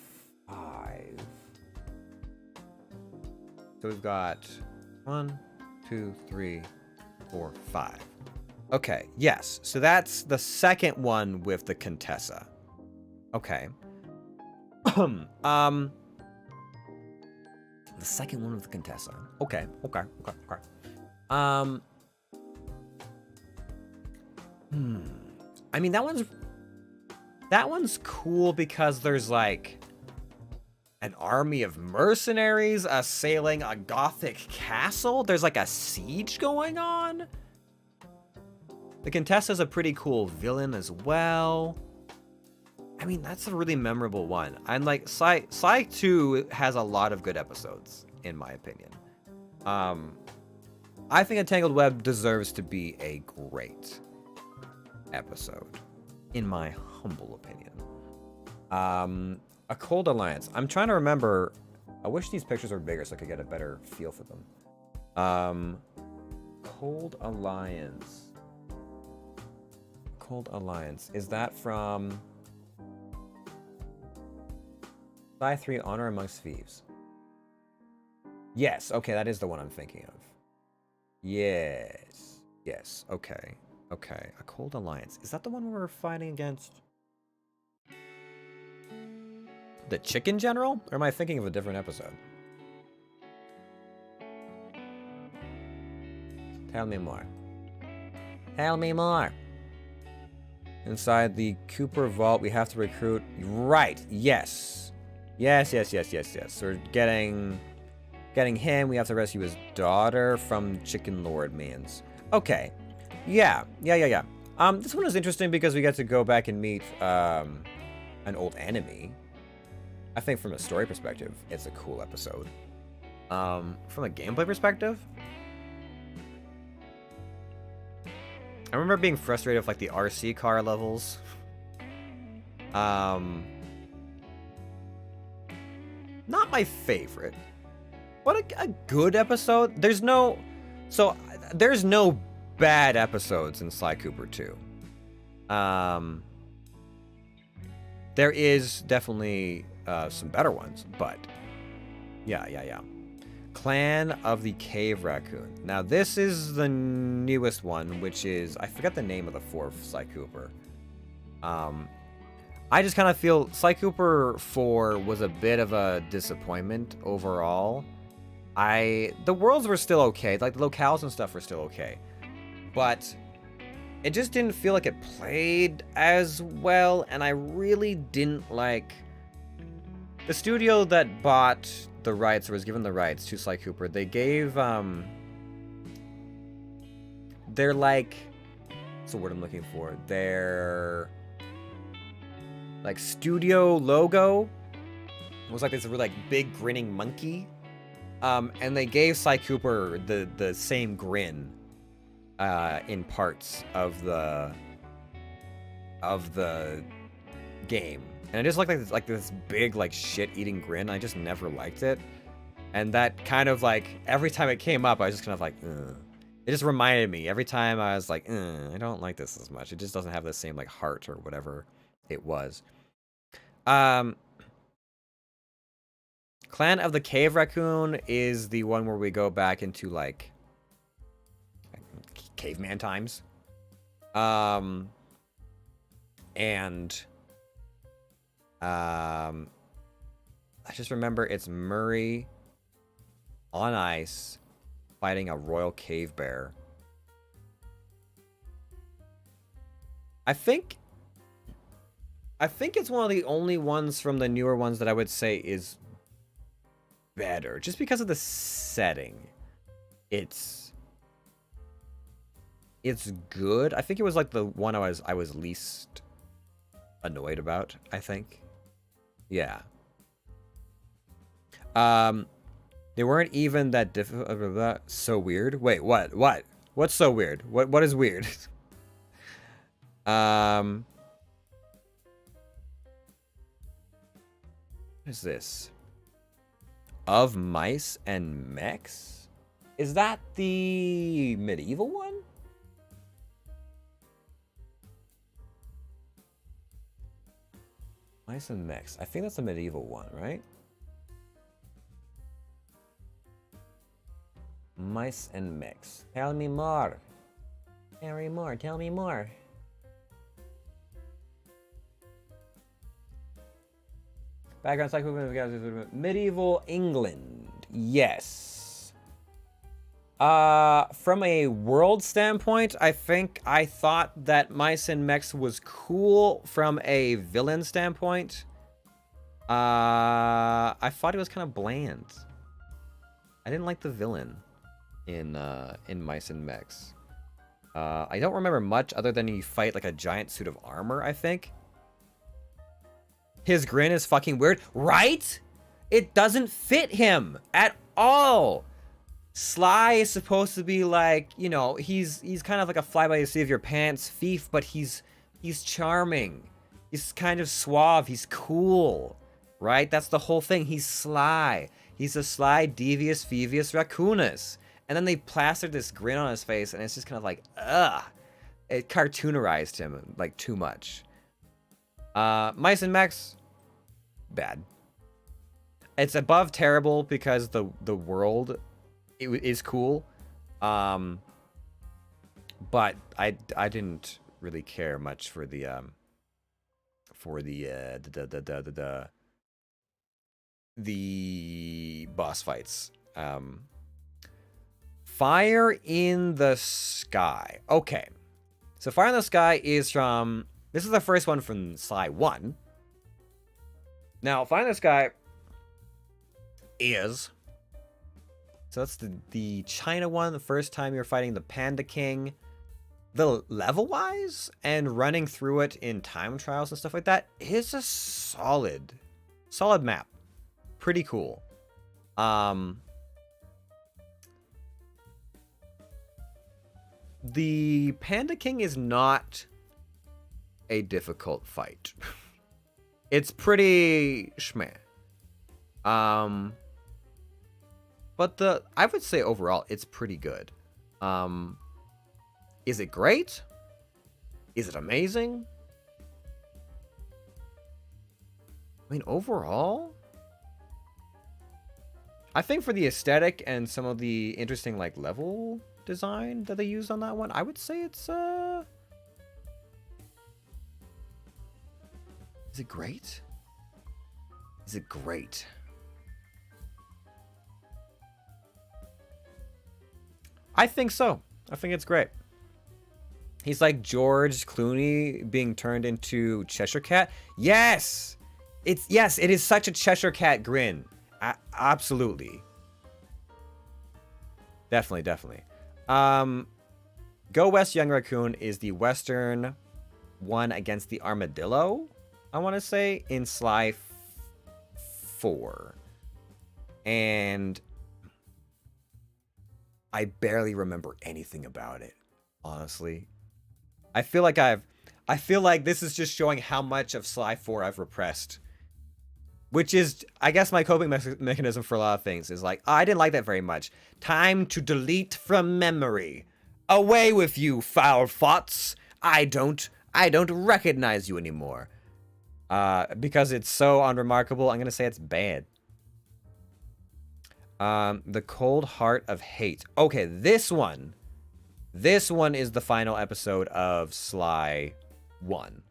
5. So we've got 1, 2, 3, 4, 5. Okay, yes. So that's the second one with the Contessa. Okay. The second one with the Contessa. Okay. I mean, that one's cool because there's like an army of mercenaries assailing a gothic castle. There's like a siege going on. The Contessa's a pretty cool villain as well. I mean, that's a really memorable one. And like Sly 2 has a lot of good episodes, in my opinion. I think A Tangled Web deserves to be a great episode, in my humble opinion. A Cold Alliance. I'm trying to remember. I wish these pictures were bigger so I could get a better feel for them. Cold Alliance. Cold Alliance. Is that from Sly 3 Honor Amongst Thieves? Yes. Okay, that is the one I'm thinking of. Yes. Okay. A Cold Alliance. Is that the one where we're fighting against the Chicken General? Or am I thinking of a different episode? Tell me more. Inside the Cooper Vault, we have to recruit... Right, yes. Yes. So we're getting him. We have to rescue his daughter from Chicken Lord Mans. Okay. Yeah. This one is interesting because we get to go back and meet an old enemy. I think from a story perspective, it's a cool episode. From a gameplay perspective, I remember being frustrated with like the RC car levels. Not my favorite, but a good episode. There's no bad episodes in Sly Cooper 2. There is definitely some better ones, but yeah. Clan of the Cave Raccoon. Now this is the newest one, which is, I forget the name of the fourth Sly Cooper. I just kind of feel Sly Cooper 4 was a bit of a disappointment overall. The worlds were still okay, like the locales and stuff were still okay, but it just didn't feel like it played as well, and I really didn't like the studio that bought the rights or was given the rights to Sly Cooper. They gave they're like, what's the word I'm looking for? Their like studio logo was like this really like big grinning monkey. And they gave Sly Cooper the same grin in parts of the game, and it just looked like this big like shit-eating grin. I just never liked it, and that kind of like every time it came up, I was just kind of like, ugh. It just reminded me every time I was like, I don't like this as much. It just doesn't have the same like heart or whatever it was. Clan of the Cave Raccoon is the one where we go back into like caveman times. I just remember it's Murray on ice fighting a royal cave bear. I think it's one of the only ones from the newer ones that I would say is better, just because of the setting. It's good. I think it was like the one I was least annoyed about, I think. Yeah. They weren't even that difficult. So weird. Wait, what? What's so weird? What is weird? What is this? Of Mice and Mechs? Is that the medieval one? Mice and Mechs. I think that's the medieval one, right? Mice and Mechs. Tell me more. Tell me more. Tell me more. Background psycho medieval England. Yes. From a world standpoint, I thought that Mice and Mechs was cool. From a villain standpoint, I thought it was kind of bland. I didn't like the villain in Mice and Mechs. I don't remember much other than you fight like a giant suit of armor, I think. His grin is fucking weird, right? It doesn't fit him at all. Sly is supposed to be like, you know, he's kind of like a fly by the seat of your pants thief, but he's charming. He's kind of suave. He's cool, right? That's the whole thing. He's sly. He's a sly, devious, thievius raccoonus. And then they plastered this grin on his face, and it's just kind of like, ugh. It cartoonerized him like too much. Mice and Mechs, bad. It's above terrible because the world is cool, but I didn't really care much for the boss fights. Fire in the Sky. Okay, so Fire in the Sky is from. This is the first one from Sly 1. Now, Fire in the Sky is... So that's the China one, the first time you're fighting the Panda King. The level-wise and running through it in time trials and stuff like that is a solid map. Pretty cool. The Panda King is not a difficult fight. It's pretty schmeh. But I would say overall it's pretty good. Is it great? Is it amazing? I mean, overall, I think for the aesthetic and some of the interesting like level design that they used on that one, I would say it's Is it great? Is it great? I think so. I think it's great. He's like George Clooney being turned into Cheshire Cat. Yes! It is such a Cheshire Cat grin. Absolutely. Definitely. Go West Young Raccoon is the Western one against the Armadillo, I want to say, in Sly 4. And I barely remember anything about it, honestly. I feel like this is just showing how much of Sly 4 I've repressed. Which is, I guess, my coping mechanism for a lot of things is like, I didn't like that very much. Time to delete from memory. Away with you, foul thoughts. I don't recognize you anymore. Because it's so unremarkable, I'm gonna say it's bad. The Cold Heart of Hate. Okay, this one is the final episode of Sly 1.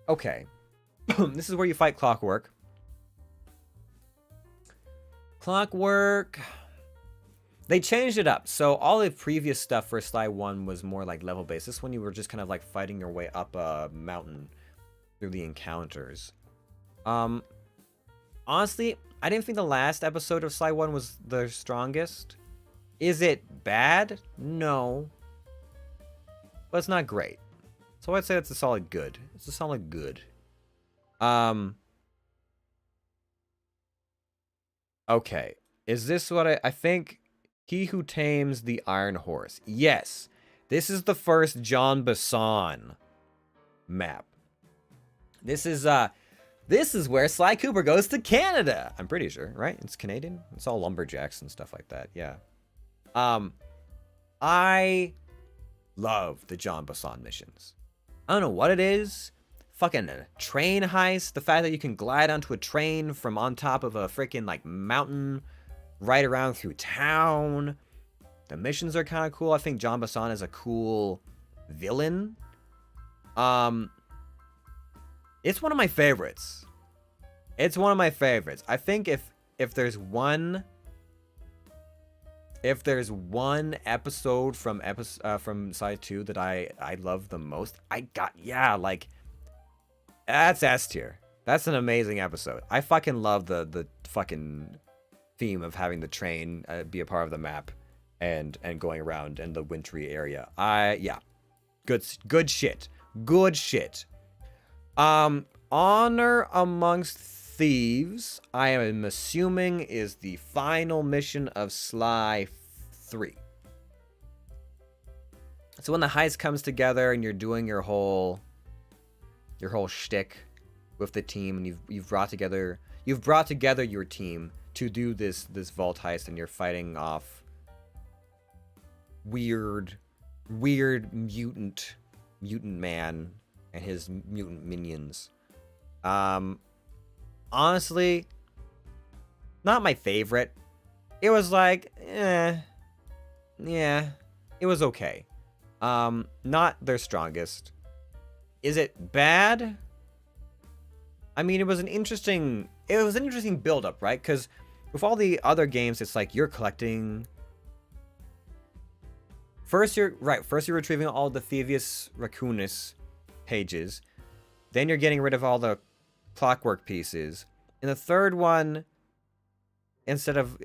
Okay. This is where you fight Clockwork. They changed it up. So all the previous stuff for Sly 1 was more like level based. This one you were just kind of like fighting your way up a mountain through the encounters. Honestly, I didn't think the last episode of Sly 1 was the strongest. Is it bad? No. But it's not great. So I'd say it's a solid good. It's a solid good. Okay. Is this what I think? He Who Tames the Iron Horse. Yes. This is the first John Basson map. This is where Sly Cooper goes to Canada. I'm pretty sure, right? It's Canadian. It's all lumberjacks and stuff like that. Yeah. I love the John Basson missions. I don't know what it is. Fucking train heist. The fact that you can glide onto a train from on top of a freaking like mountain right around through town. The missions are kind of cool. I think John Basson is a cool villain. It's one of my favorites. It's one of my favorites. I think if there's one episode from Side 2 that I love the most, that's S tier. That's an amazing episode. I fucking love the fucking theme of having the train be a part of the map and going around in the wintry area. Good shit. Good shit. Honor Amongst Thieves, I am assuming, is the final mission of Sly 3. So when the heist comes together and you're doing your whole shtick with the team, and you've brought together your team to do this vault heist, and you're fighting off weird mutant man and his mutant minions. Honestly, not my favorite. It was like, yeah, it was okay. Not their strongest. Is it bad? I mean, it was an interesting build-up, right? Because with all the other games, it's like you're collecting. First, you're retrieving all the Thievius Raccoonus pages. Then you're getting rid of all the Clockwork pieces. In the third one, instead of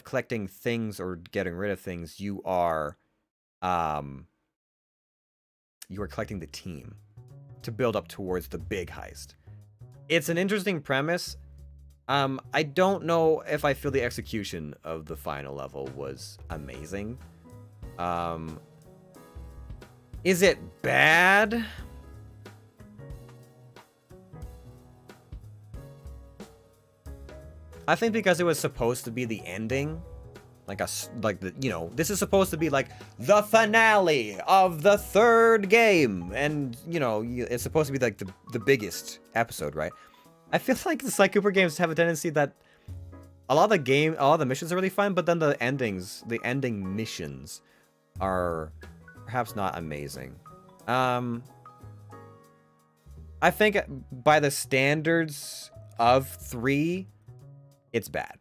collecting things or getting rid of things, you are collecting the team to build up towards the big heist. It's an interesting premise. I don't know if I feel the execution of the final level was amazing. Is it bad? I think because it was supposed to be the ending, this is supposed to be like the finale of the third game, and it's supposed to be like the biggest episode, right? I feel like the Sly Cooper games have a tendency that a lot of the missions are really fun, but then the ending missions are perhaps not amazing. I think by the standards of 3, it's bad.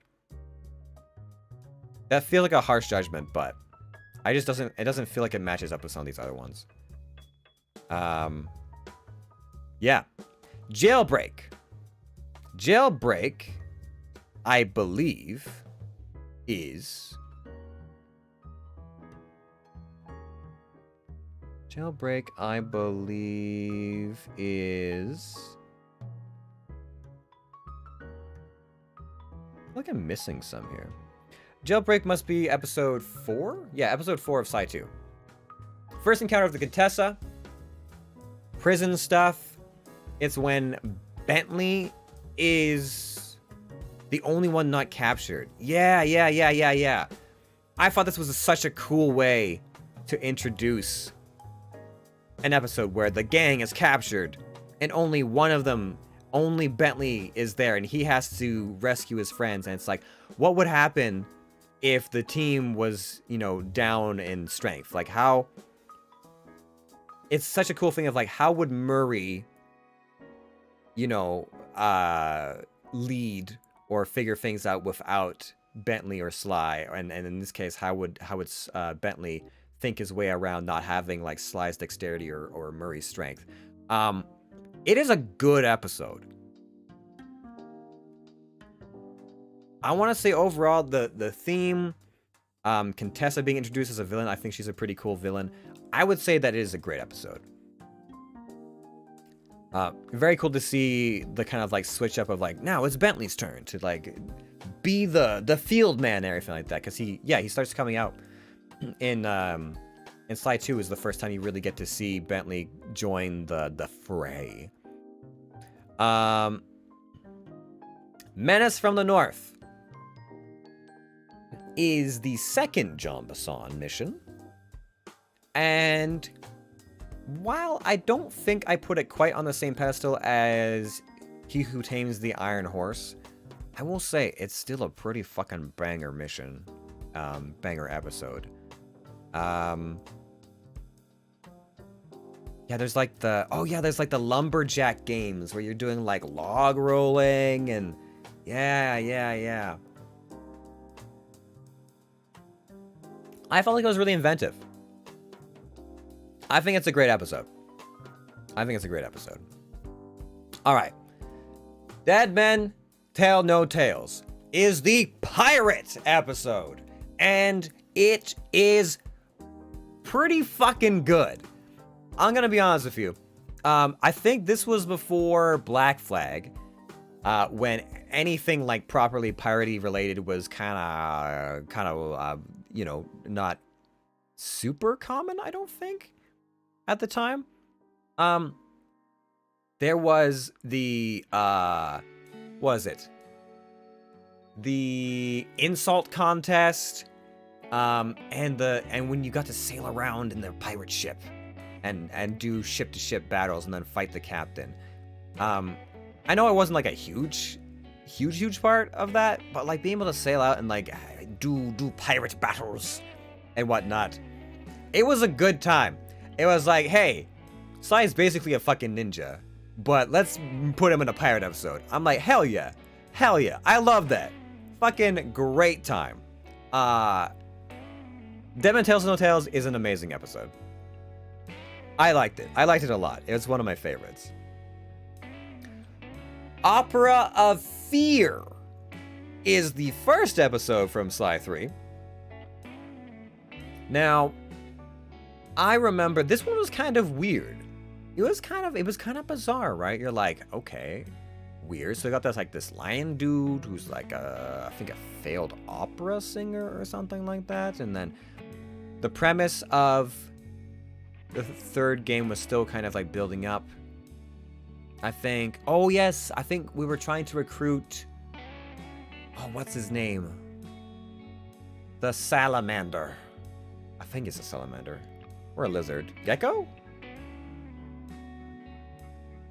That feels like a harsh judgment, but it doesn't feel like it matches up with some of these other ones. Yeah. Jailbreak. Jailbreak, I believe, is... Jailbreak, I believe, is... I feel like I'm missing some here. Jailbreak must be episode 4? Yeah, episode 4 of Psi 2. First encounter of the Contessa. Prison stuff. It's when Bentley is the only one not captured. Yeah. I thought this was such a cool way to introduce an episode where the gang is captured and only one of them, only Bentley is there and he has to rescue his friends. And it's like, what would happen if the team was, you know, down in strength? Like how... It's such a cool thing of like, how would Murray, you know, lead or figure things out without Bentley or Sly? And in this case, how would Bentley think his way around not having like Sly's dexterity or Murray's strength? It is a good episode. I want to say overall the theme, Contessa being introduced as a villain, I think she's a pretty cool villain. I would say that it is a great episode. Very cool to see the kind of like switch up of like, now it's Bentley's turn to like be the field man and everything like that. Cause he starts coming out in Sly 2 is the first time you really get to see Bentley join the fray. Menace from the North is the second Jean Besson mission. And while I don't think I put it quite on the same pedestal as He Who Tames the Iron Horse, I will say it's still a pretty fucking banger mission. Banger episode. Yeah, there's like there's like the lumberjack games where you're doing like log rolling and yeah. I felt like it was really inventive. I think it's a great episode. All right. Dead Men Tell No Tales is the pirate episode. And it is pretty fucking good. I'm going to be honest with you. I think this was before Black Flag. When anything like properly piratey related was kind of, you know, not super common, I don't think. At the time, there was the, what was it? The insult contest, and when you got to sail around in the pirate ship, and do ship-to-ship battles and then fight the captain. I know it wasn't like a huge part of that, but like being able to sail out and like do pirate battles and whatnot, it was a good time. It was like, hey, Sly is basically a fucking ninja, but let's put him in a pirate episode. I'm like, hell yeah. I love that. Fucking great time. Dead Men Tales No Tales is an amazing episode. I liked it. I liked it a lot. It was one of my favorites. Opera of Fear is the first episode from Sly 3. Now, I remember this one was kind of weird. It was kind of bizarre, right? You're like, okay, weird. So you got this lion dude who's like I think a failed opera singer or something like that. And then the premise of the third game was still kind of like building up. I think we were trying to recruit, what's his name? The salamander. I think it's a salamander. Or a lizard. Gecko?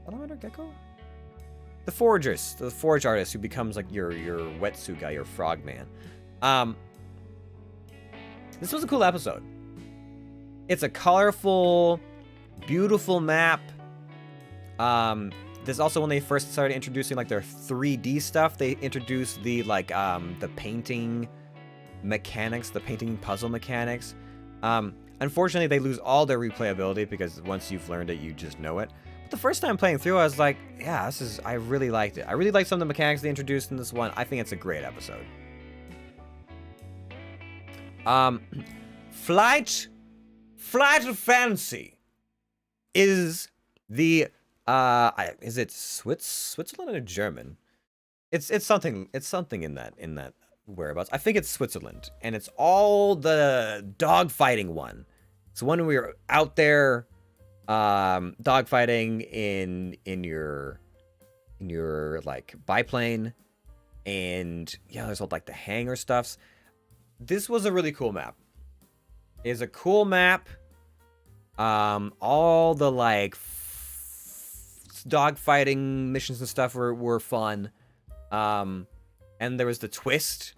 Salamander? Gecko? The forgers. The forge artist who becomes like your wetsuit guy, your frogman. This was a cool episode. It's a colorful, beautiful map. This also when they first started introducing like their 3D stuff, they introduced the like the painting mechanics, the painting puzzle mechanics. Unfortunately, they lose all their replayability because once you've learned it, you just know it. But the first time playing through, I was like, yeah, I really liked it. I really liked some of the mechanics they introduced in this one. I think it's a great episode. Flight of Fancy is the is it Switzerland or German? It's something in that whereabouts. I think it's Switzerland, and it's all the dogfighting one. It's one where you're out there dogfighting in your like biplane, and yeah, there's all like the hangar stuffs. This was a really cool map. It's a cool map. All the like dogfighting missions and stuff were fun. And there was the twist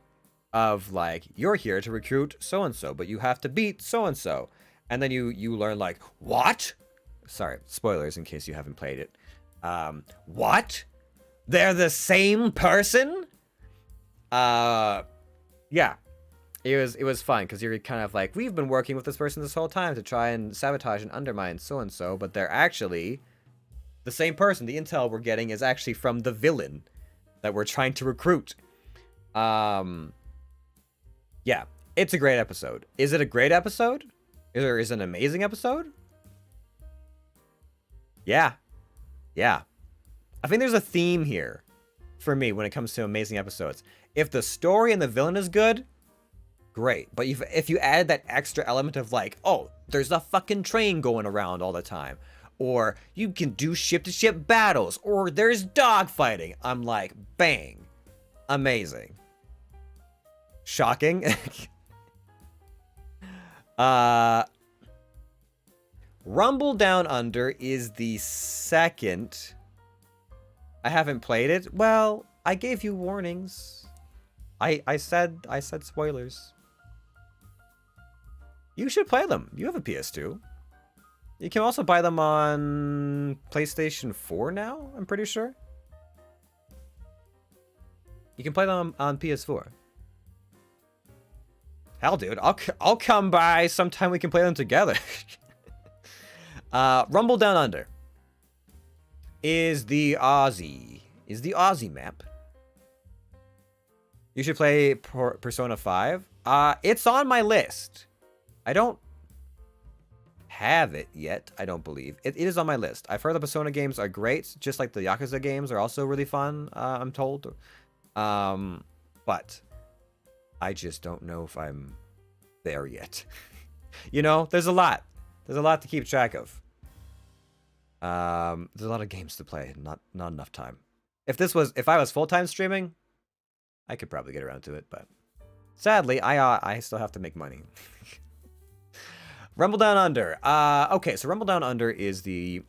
of like, you're here to recruit so and so, but you have to beat so and so. And then you learn like, what? Sorry, spoilers in case you haven't played it. What? They're the same person? Yeah. It was fun because you're kind of like, we've been working with this person this whole time to try and sabotage and undermine so and so, but they're actually the same person. The intel we're getting is actually from the villain that we're trying to recruit. Yeah, it's a great episode. Is it a great episode? Is it an amazing episode? Yeah. Yeah. I think there's a theme here for me when it comes to amazing episodes. If the story and the villain is good, great. But if you add that extra element of like, oh, there's a fucking train going around all the time, or you can do ship-to-ship battles, or there's dogfighting, I'm like, bang. Amazing. Shocking. Rumble Down Under is the second. I haven't played it. Well, I gave you warnings. I said spoilers. You should play them. You have a PS2. You can also buy them on PlayStation 4 now, I'm pretty sure. You can play them on PS4. Hell, dude, I'll come by sometime we can play them together. Rumble Down Under is the Aussie map. You should play Persona 5. It's on my list. I don't have it yet, I don't believe. It is on my list. I've heard the Persona games are great, just like the Yakuza games are also really fun, I'm told. But I just don't know if I'm there yet. You know, there's a lot. There's a lot to keep track of. There's a lot of games to play, not enough time. If I was full-time streaming, I could probably get around to it, but sadly, I still have to make money. Rumble Down Under. Okay, so Rumble Down Under is the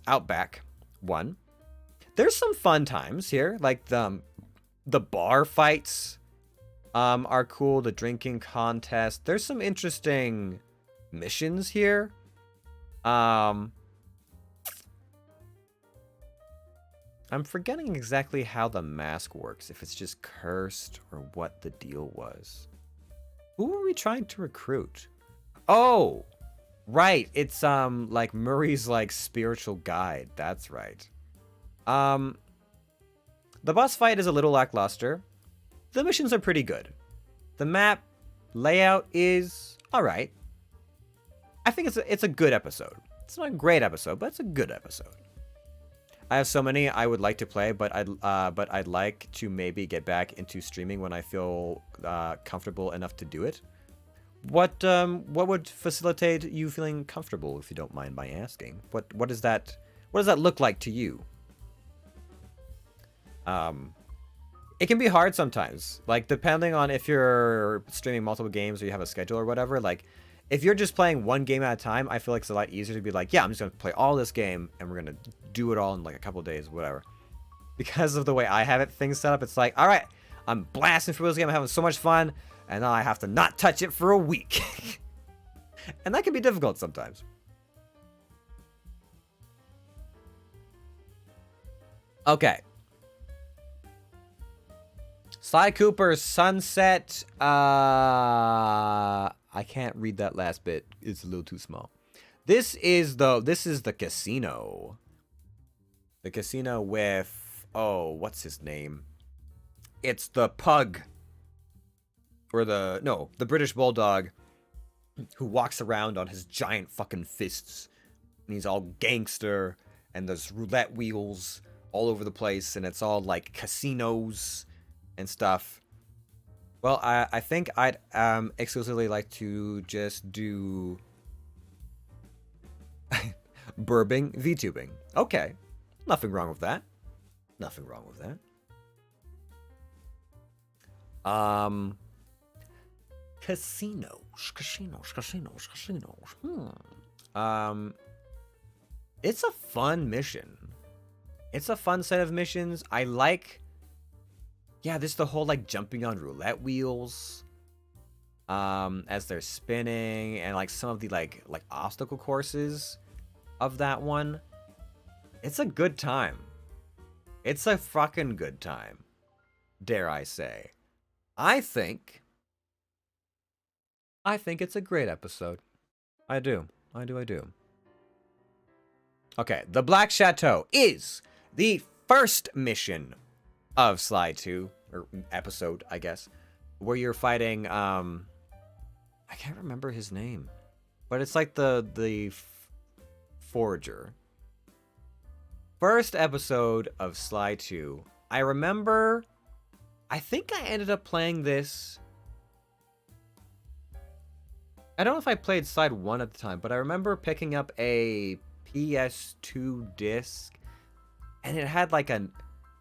Outback one. There's some fun times here, like the bar fights are cool, the drinking contest. There's some interesting missions here. I'm forgetting exactly how the mask works, if it's just cursed or what the deal was. Who are we trying to recruit? Oh, right. It's like Murray's like spiritual guide. That's right. The boss fight is a little lackluster. The missions are pretty good. The map layout is all right. I think it's a good episode. It's not a great episode, but it's a good episode. I have so many I would like to play, but I'd like to maybe get back into streaming when I feel comfortable enough to do it. What would facilitate you feeling comfortable, if you don't mind my asking? What does that look like to you? It can be hard sometimes, like depending on if you're streaming multiple games or you have a schedule or whatever. Like if you're just playing one game at a time, I feel like it's a lot easier to be like, yeah, I'm just gonna play all this game and we're gonna do it all in like a couple days, whatever. Because of the way I have things set up, it's like, all right, I'm blasting through this game, I'm having so much fun, and now I have to not touch it for a week. And that can be difficult sometimes. Okay. Sly Cooper's Sunset. I can't read that last bit. It's a little too small. This is the casino. The casino with, oh, what's his name? It's the pug. Or the British Bulldog who walks around on his giant fucking fists. And he's all gangster. And there's roulette wheels all over the place. And it's all like casinos and stuff. Well, I think I'd exclusively like to just do burbing VTubing. Okay. Nothing wrong with that. Nothing wrong with that. Casinos. It's a fun mission. It's a fun set of missions. I like, yeah, this the whole like jumping on roulette wheels as they're spinning, and like some of the like obstacle courses of that one. It's a good time. It's a fucking good time, dare I say. I think it's a great episode. I do. Okay, the Black Chateau is the first mission of Sly 2, or episode, I guess, where you're fighting, I can't remember his name, but it's like the forager. First episode of Sly 2. I remember, I think I ended up playing this. I don't know if I played Side 1 at the time, but I remember picking up a PS2 disc, and it had like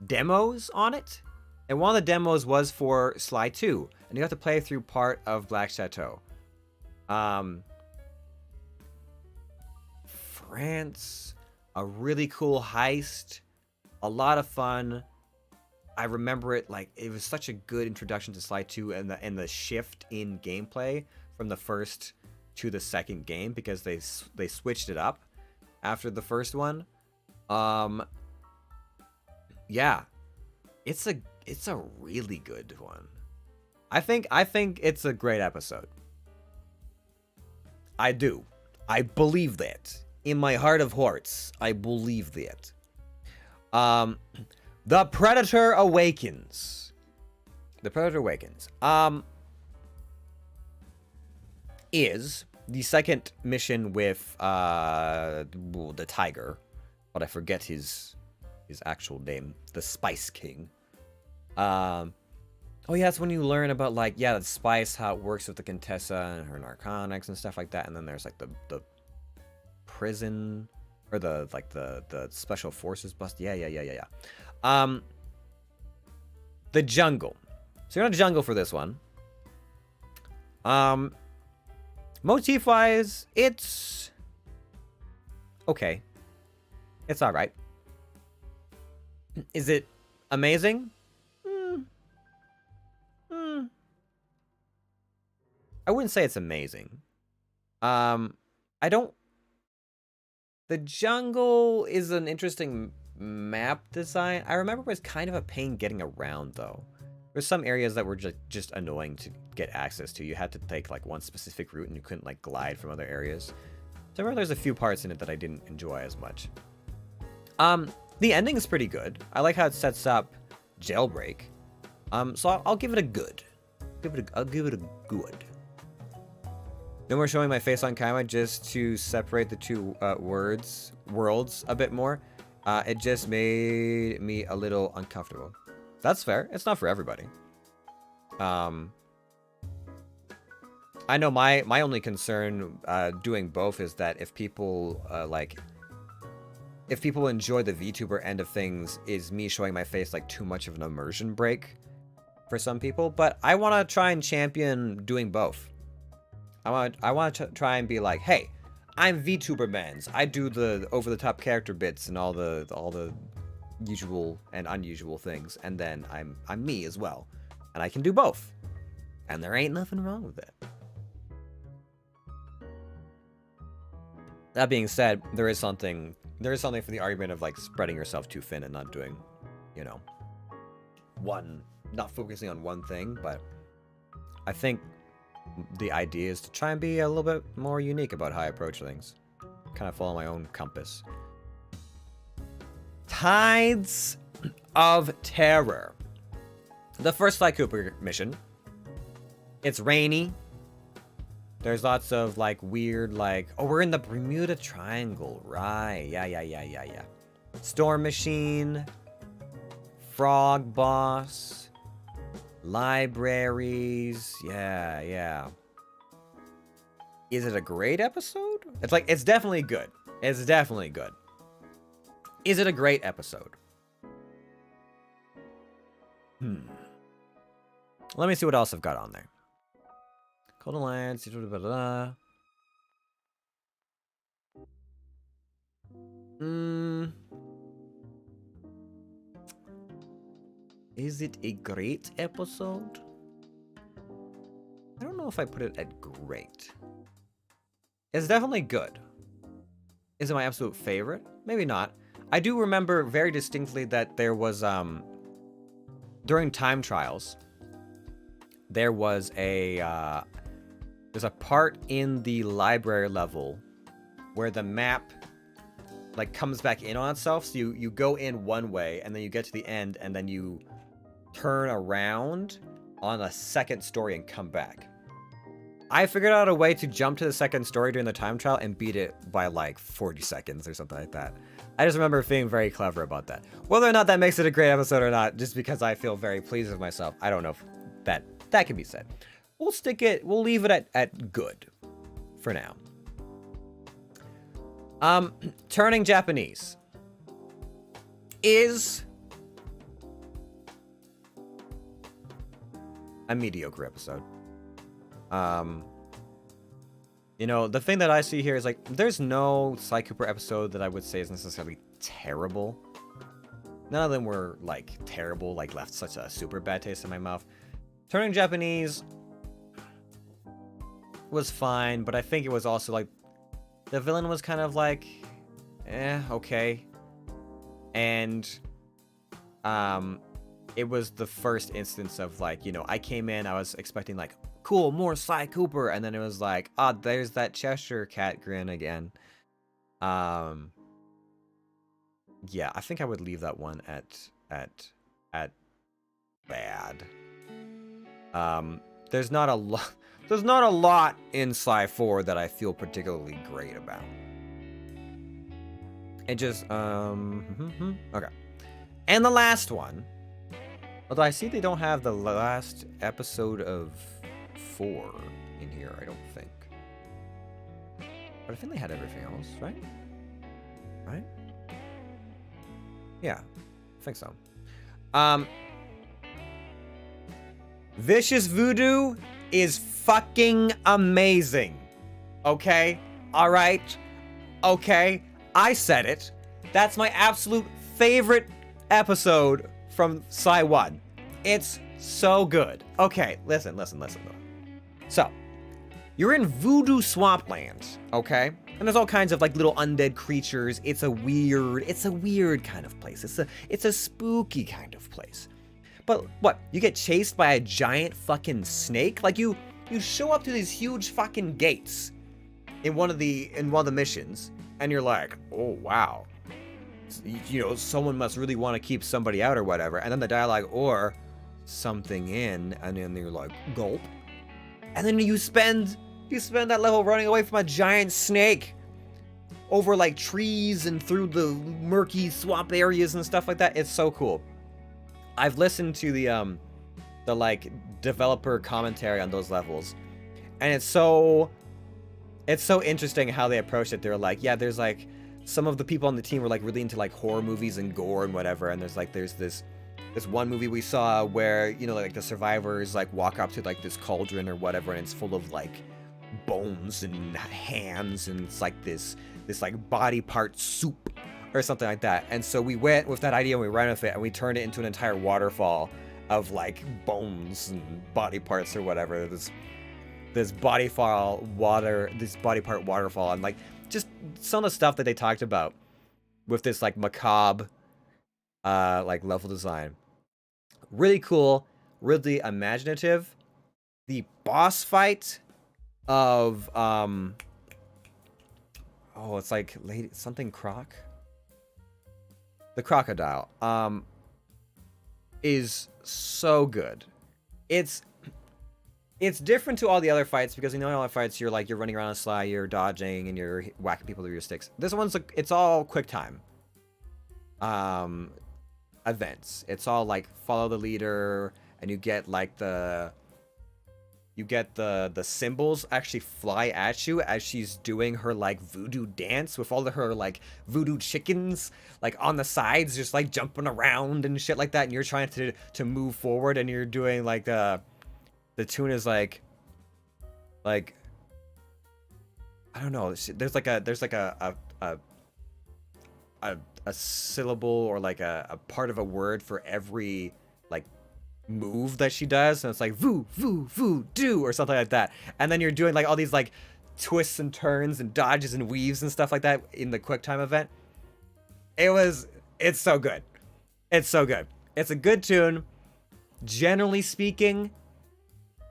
demos on it. And one of the demos was for Sly 2, and you have to play through part of Black Chateau. France, a really cool heist, a lot of fun. I remember it like it was such a good introduction to Sly 2 and the shift in gameplay from the first to the second game, because they switched it up after the first one. Yeah, it's a really good one. I think it's a great episode. I do. I believe that. In my heart of hearts, I believe that. The Predator Awakens. The Predator Awakens. Is the second mission with the tiger, but I forget his actual name, the Spice King. Oh yeah, that's when you learn about like, yeah, the spice, how it works with the Contessa and her narcotics and stuff like that. And then there's like the prison, or the special forces bust. Yeah. The jungle. So you're in a jungle for this one. Motif wise, it's okay. It's alright. Is it amazing? I wouldn't say it's amazing. The jungle is an interesting map design. I remember it was kind of a pain getting around, though. There's some areas that were just annoying to get access to. You had to take like one specific route, and you couldn't like glide from other areas. So I remember there's a few parts in it that I didn't enjoy as much. The ending is pretty good. I like how it sets up Jailbreak. So I'll give it a good. I'll give it a good. No more showing my face on camera just to separate the two worlds a bit more. It just made me a little uncomfortable. That's fair. It's not for everybody. I know my only concern doing both is that if people if people enjoy the VTuber end of things, is me showing my face like too much of an immersion break for some people. But I want to try and champion doing both. I want to try and be like, hey, I'm VTuber Mans. I do the over-the-top character bits and all the usual and unusual things, and then I'm me as well, and I can do both, and there ain't nothing wrong with it. That being said, there is something for the argument of like spreading yourself too thin and not doing you know, not focusing on one thing, but I think the idea is to try and be a little bit more unique about how I approach things. Kind of follow my own compass. Tides of Terror. The first Sly Cooper mission. It's rainy. There's lots of like weird like, oh, we're in the Bermuda Triangle, right? Yeah. Storm Machine, Frog Boss, libraries, yeah. Is it a great episode? It's definitely good. It's definitely good. Is it a great episode? Let me see what else I've got on there. Cold Alliance, blah, blah, blah, blah. Is it a great episode? I don't know if I put it at great. It's definitely good. Is it my absolute favorite? Maybe not. I do remember very distinctly that there was, during time trials, there was there's a part in the library level where the map like comes back in on itself. So you go in one way and then you get to the end and then you turn around on a second story and come back. I figured out a way to jump to the second story during the time trial and beat it by like 40 seconds or something like that. I just remember being very clever about that. Whether or not that makes it a great episode or not, just because I feel very pleased with myself, I don't know if that can be said. We'll leave it at good for now. Turning Japanese is a mediocre episode. You know, the thing that I see here is like, there's no Sly Cooper episode that I would say is necessarily terrible. None of them were like terrible, like left such a super bad taste in my mouth. Turning Japanese was fine, but I think it was also like, the villain was kind of like, okay. And, it was the first instance of like, you know, I came in, I was expecting like, cool, more Sly Cooper, and then it was like, there's that Cheshire Cat grin again. Yeah, I think I would leave that one at bad. There's not a lot in Sly 4 that I feel particularly great about. It just okay. And the last one, although I see they don't have the last episode of 4 in here, I don't think. But I think they had everything else, right? Right? Yeah, I think so. Vicious Voodoo is fucking amazing. Okay? Alright? Okay? I said it. That's my absolute favorite episode from Sly 1. It's so good. Okay, listen. So, you're in Voodoo Swampland, okay? And there's all kinds of like little undead creatures. It's a weird kind of place. It's a spooky kind of place. But what? You get chased by a giant fucking snake? Like you show up to these huge fucking gates in one of the missions, and you're like, oh wow. You know, someone must really want to keep somebody out or whatever. And then the dialogue, or something in, and then you're like, gulp. And then you spend that level running away from a giant snake over like trees and through the murky swamp areas and stuff like that. It's so cool. I've listened to the like developer commentary on those levels, and it's so interesting how they approach it. They're like, yeah, there's like some of the people on the team were like really into like horror movies and gore and whatever, and there's this one movie we saw where, you know, like the survivors like walk up to like this cauldron or whatever, and it's full of like bones and hands, and it's like this like body part soup or something like that. And so we went with that idea and we ran with it, and we turned it into an entire waterfall of like bones and body parts or whatever. This body part waterfall, and like just some of the stuff that they talked about with this like macabre like level design. Really cool, really imaginative. The boss fight of it's like lady something croc. The crocodile is so good. It's different to all the other fights because in all the other fights you're running around on Sly, you're dodging and you're whacking people with your sticks. This one's it's all quick time events. It's all like follow the leader, and you get like the symbols actually fly at you as she's doing her like voodoo dance with all of her like voodoo chickens like on the sides just like jumping around and shit like that, and you're trying to move forward, and you're doing like the tune is like I don't know, there's like a syllable or like a part of a word for every like move that she does, and it's like voo voo voo do or something like that, and then you're doing like all these like twists and turns and dodges and weaves and stuff like that in the quick time event. It's so good. It's so good. It's a good tune. Generally speaking,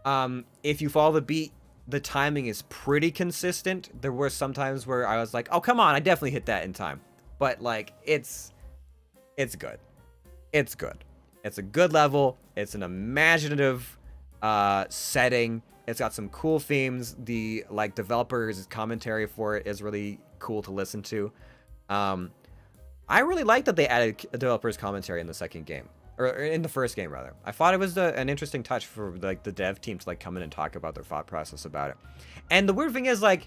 if you follow the beat, the timing is pretty consistent. There were some times where I was like, oh come on, I definitely hit that in time, but like it's good. It's good. It's a good level. It's an imaginative setting. It's got some cool themes. The like developers' commentary for it is really cool to listen to. I really like that they added a developer's commentary in the second game, or in the first game rather. I thought it was an interesting touch for like the dev team to like come in and talk about their thought process about it. And the weird thing is like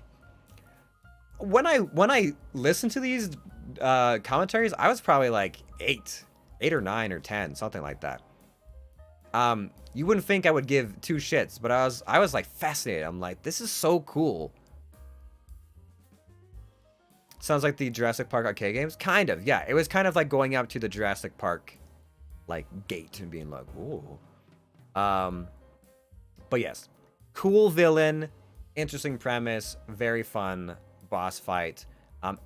when I listened to these commentaries, I was probably like 8 or 9 or 10, something like that. You wouldn't think I would give two shits, but I was like fascinated. I'm like, this is so cool. Sounds like the Jurassic Park arcade games. Kind of, yeah. It was kind of like going up to the Jurassic Park like gate and being like, ooh. But yes, cool villain, interesting premise, very fun boss fight.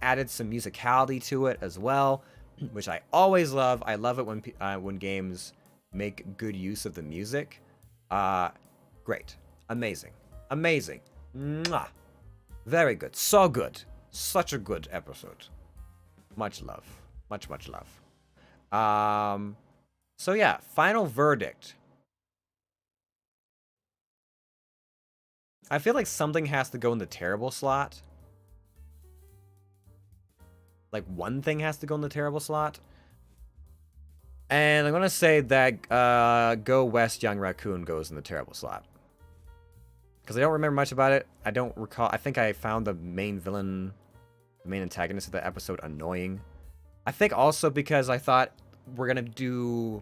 Added some musicality to it as well, which I always love. I love it when games make good use of the music. Great, amazing, amazing. Mwah. Very good, so good. Such a good episode. Much love. Much love. So yeah, final verdict. I feel like something has to go in the terrible slot. Like one thing has to go in the terrible slot. And I'm gonna say that Go West Young Raccoon goes in the terrible slot. Because I don't remember much about it. I don't recall. I think I found the main villain, the main antagonist of the episode annoying. I think also because I thought we're going to do...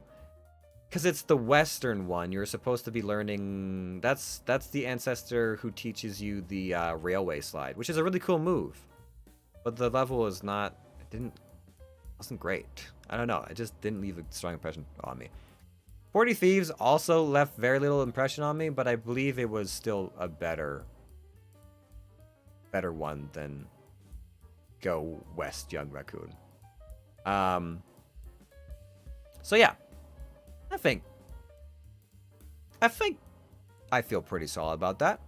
Because it's the Western one. You're supposed to be learning... That's the ancestor who teaches you the railway slide, which is a really cool move. But the level is not... wasn't great. I don't know. It just didn't leave a strong impression on me. 40 Thieves also left very little impression on me, but I believe it was still a better one than Go West Young Raccoon. So yeah, I think I feel pretty solid about that.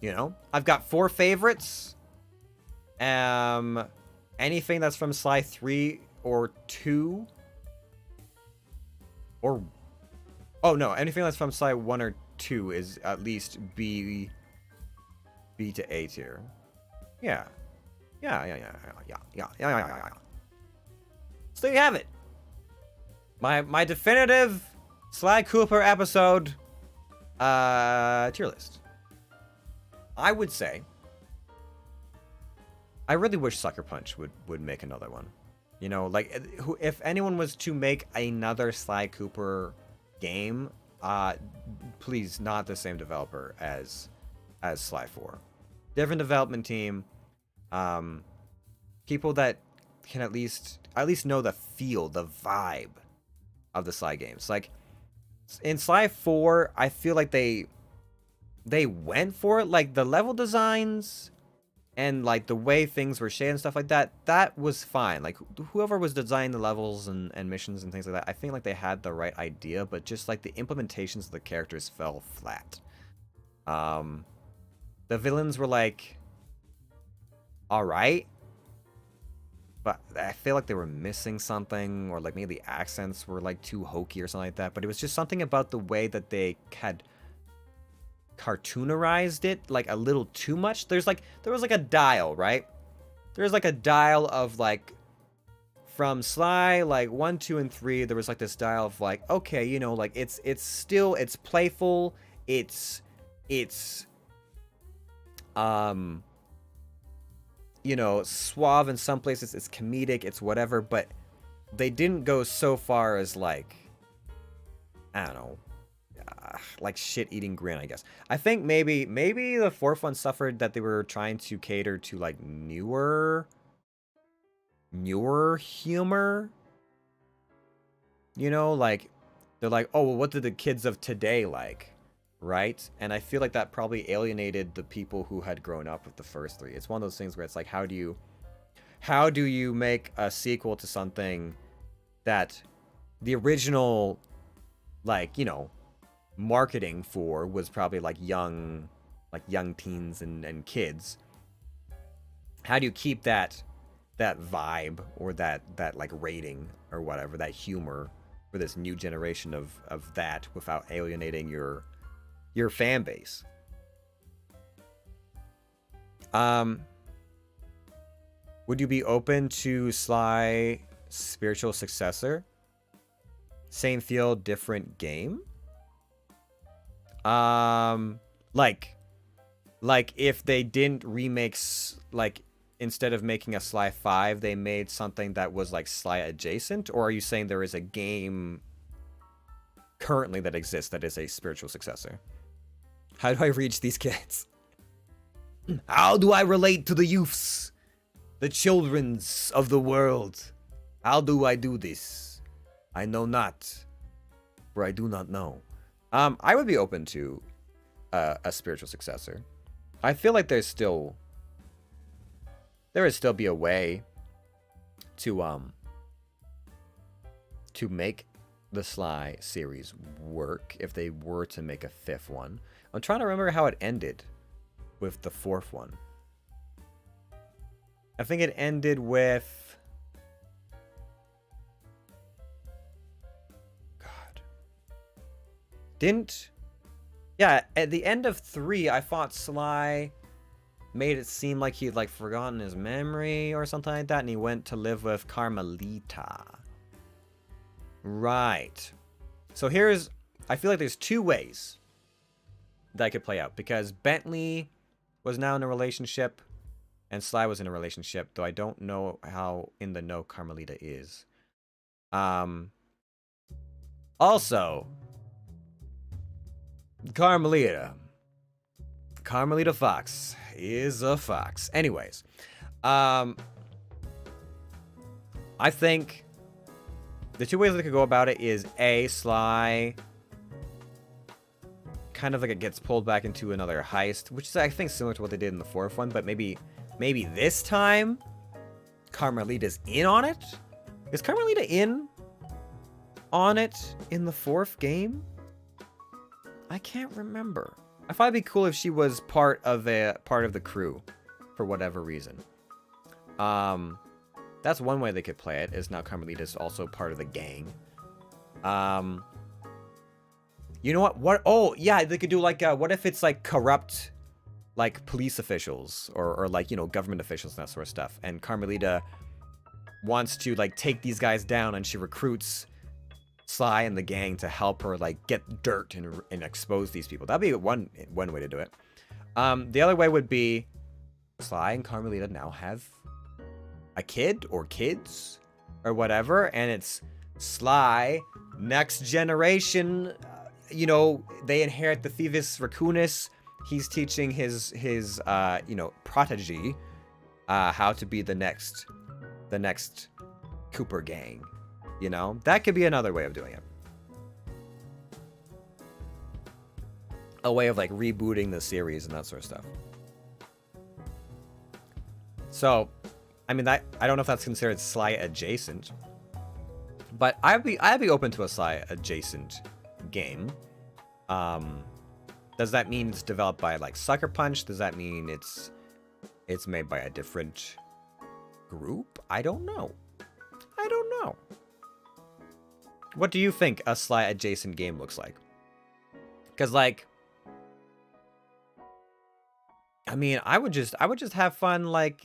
You know, I've got 4 favorites. Anything that's from Sly 3 or 2 or... Oh, no. Anything that's from Sly 1 or 2 is at least B to A tier. Yeah. Yeah. So there you have it. My definitive Sly Cooper episode tier list. I would say I really wish Sucker Punch would make another one. You know, like if anyone was to make another Sly Cooper game, please, not the same developer as Sly 4. Different development team, people that can at least know the feel, the vibe of the Sly games. Like in Sly 4, I feel like they went for it. Like the level designs and like the way things were shaded and stuff like that, that was fine. Like whoever was designing the levels and missions and things like that, I think like they had the right idea, but just like the implementations of the characters fell flat. The villains were like alright, but I feel like they were missing something, or like maybe the accents were like too hokey or something like that. But it was just something about the way that they had cartoonerized it like a little too much. There was like a dial, right? There's like a dial of like from Sly like 1, 2, and 3. There was like this dial of like, okay, you know, like it's still, it's playful, it's you know, suave in some places, it's comedic, it's whatever, but they didn't go so far as like, I don't know, like shit-eating grin, I guess. I think maybe the fourth one suffered that they were trying to cater to like newer humor. You know, like they're like, oh, well, what did the kids of today like? Right? And I feel like that probably alienated the people who had grown up with the first 3. It's one of those things where it's like, how do you make a sequel to something that the original, like, you know, marketing for was probably like young teens and kids. How do you keep that vibe or that like rating or whatever, that humor for this new generation of that without alienating your fan base? Would you be open to Sly spiritual successor? Same field, different game? Like if they didn't remake, like instead of making a Sly 5, they made something that was like Sly adjacent? Or are you saying there is a game currently that exists that is a spiritual successor? How do I reach these kids? How do I relate to the youths? The childrens of the world? How do I do this? I know not, for I do not know. I would be open to a spiritual successor. I feel like there would still be a way to make the Sly series work if they were to make a 5th one. I'm trying to remember how it ended with the 4th one. I think it ended with... God. Yeah, at the end of 3, I thought Sly made it seem like he'd like forgotten his memory or something like that, and he went to live with Carmelita. Right. So I feel like there's 2 ways that could play out, because Bentley was now in a relationship and Sly was in a relationship, though I don't know how in the know Carmelita is. Also, Carmelita Fox is a fox. Anyways, I think the 2 ways they could go about it is Sly kind of like it gets pulled back into another heist, which is I think similar to what they did in the 4th one, but maybe this time Carmelita's in on it. Is Carmelita in on it in the 4th game? I can't remember. I thought it'd be cool if she was part of the crew for whatever reason. That's one way they could play it, is now Carmelita's also part of the gang. You know what? Oh, yeah, they could do like, what if it's like corrupt, like police officials or like, you know, government officials and that sort of stuff. And Carmelita wants to like take these guys down, and she recruits Sly and the gang to help her like get dirt and expose these people. That'd be one way to do it. The other way would be Sly and Carmelita now have a kid or kids or whatever, and it's Sly next generation. You know, they inherit the Thieves Raccoonus. He's teaching his you know, protege how to be the next Cooper gang. You know, that could be another way of doing it. A way of like rebooting the series and that sort of stuff. So, I mean, I don't know if that's considered Sly adjacent, but I'd be open to a Sly adjacent game. Does that mean it's developed by like Sucker Punch? Does that mean it's made by a different group? I don't know. I don't know. What do you think a Sly adjacent game looks like? Because like, I mean, I would just have fun like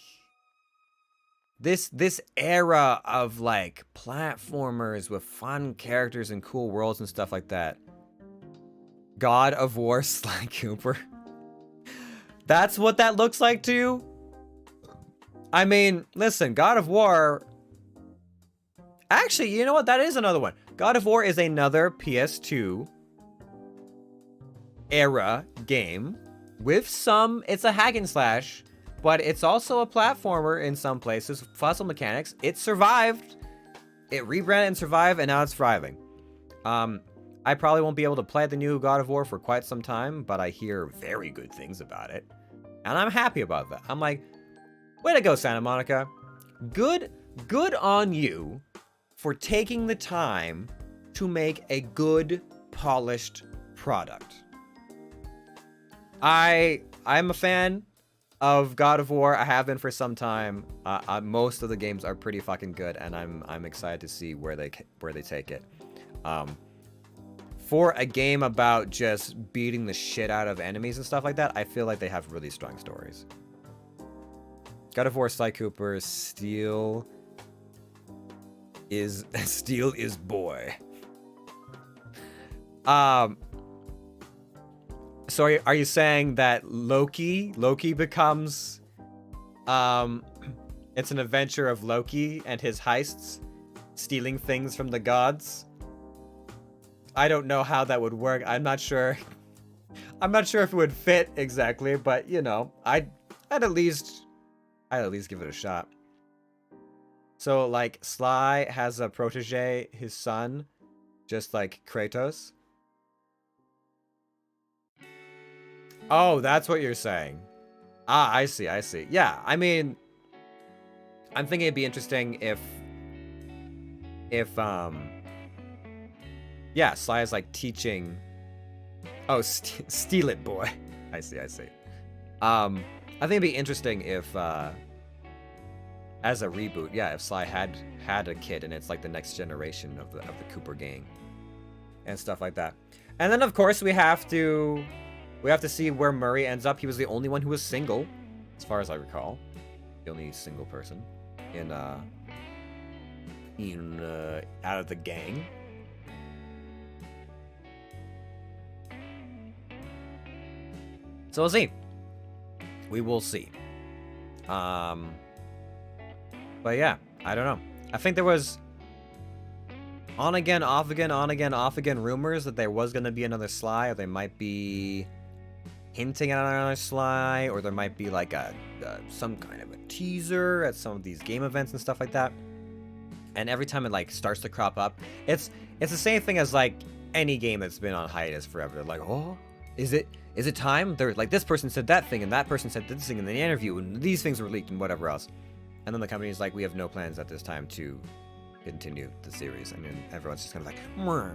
this era of like platformers with fun characters and cool worlds and stuff like that. God of War Sly Cooper. That's what that looks like to you? I mean, listen, God of War. Actually, you know what? That is another one. God of War is another PS2 era game with some, it's a hack and slash, but it's also a platformer in some places, puzzle mechanics. It survived. It rebranded and survived, and now it's thriving. I probably won't be able to play the new God of War for quite some time, but I hear very good things about it. And I'm happy about that. I'm like, way to go, Santa Monica. Good on you for taking the time to make a good, polished product. I'm a fan of God of War. I have been for some time. Most of the games are pretty fucking good, and I'm excited to see where they take it. For a game about just beating the shit out of enemies and stuff like that, I feel like they have really strong stories. God of War Sly Cooper, Steel is boy. So are you saying that Loki becomes it's an adventure of Loki and his heists, stealing things from the gods? I don't know how that would work. I'm not sure. I'm not sure if it would fit exactly, but you know, I'd at least give it a shot. So like Sly has a protege, his son, just like Kratos. Oh, that's what you're saying. Ah, I see. Yeah, I mean, I'm thinking it'd be interesting if yeah, Sly is like teaching. Oh, steal it, boy. I see. I think it'd be interesting if, as a reboot, yeah, if Sly had a kid and it's like the next generation of the Cooper gang and stuff like that. And then of course we have to see where Murray ends up. He was the only one who was single, as far as I recall, the only single person in out of the gang. So we'll see. We will see. But yeah, I don't know. I think there was on again, off again rumors that there was going to be another Sly, or they might be hinting at another Sly, or there might be like some kind of a teaser at some of these game events and stuff like that. And every time it like starts to crop up, it's the same thing as like any game that's been on hiatus forever. They're like, oh, is it time? They're like, this person said that thing, and that person said this thing in the interview, and these things were leaked, and whatever else. And then the company's like, we have no plans at this time to continue the series. I mean, everyone's just kind of like, meh.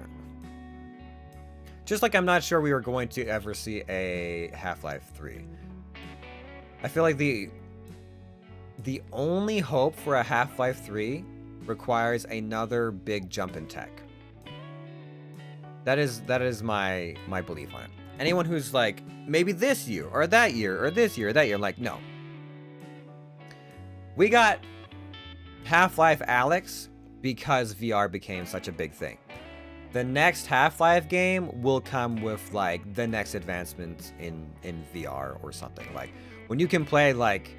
Just like I'm not sure we were going to ever see a Half-Life 3. I feel like the only hope for a Half-Life 3 requires another big jump in tech. That is my belief on it. Anyone who's like, maybe this year, or that year, or this year, or that year, I'm like, no. We got Half-Life Alyx because VR became such a big thing. The next Half-Life game will come with like the next advancements in VR or something. Like when you can play like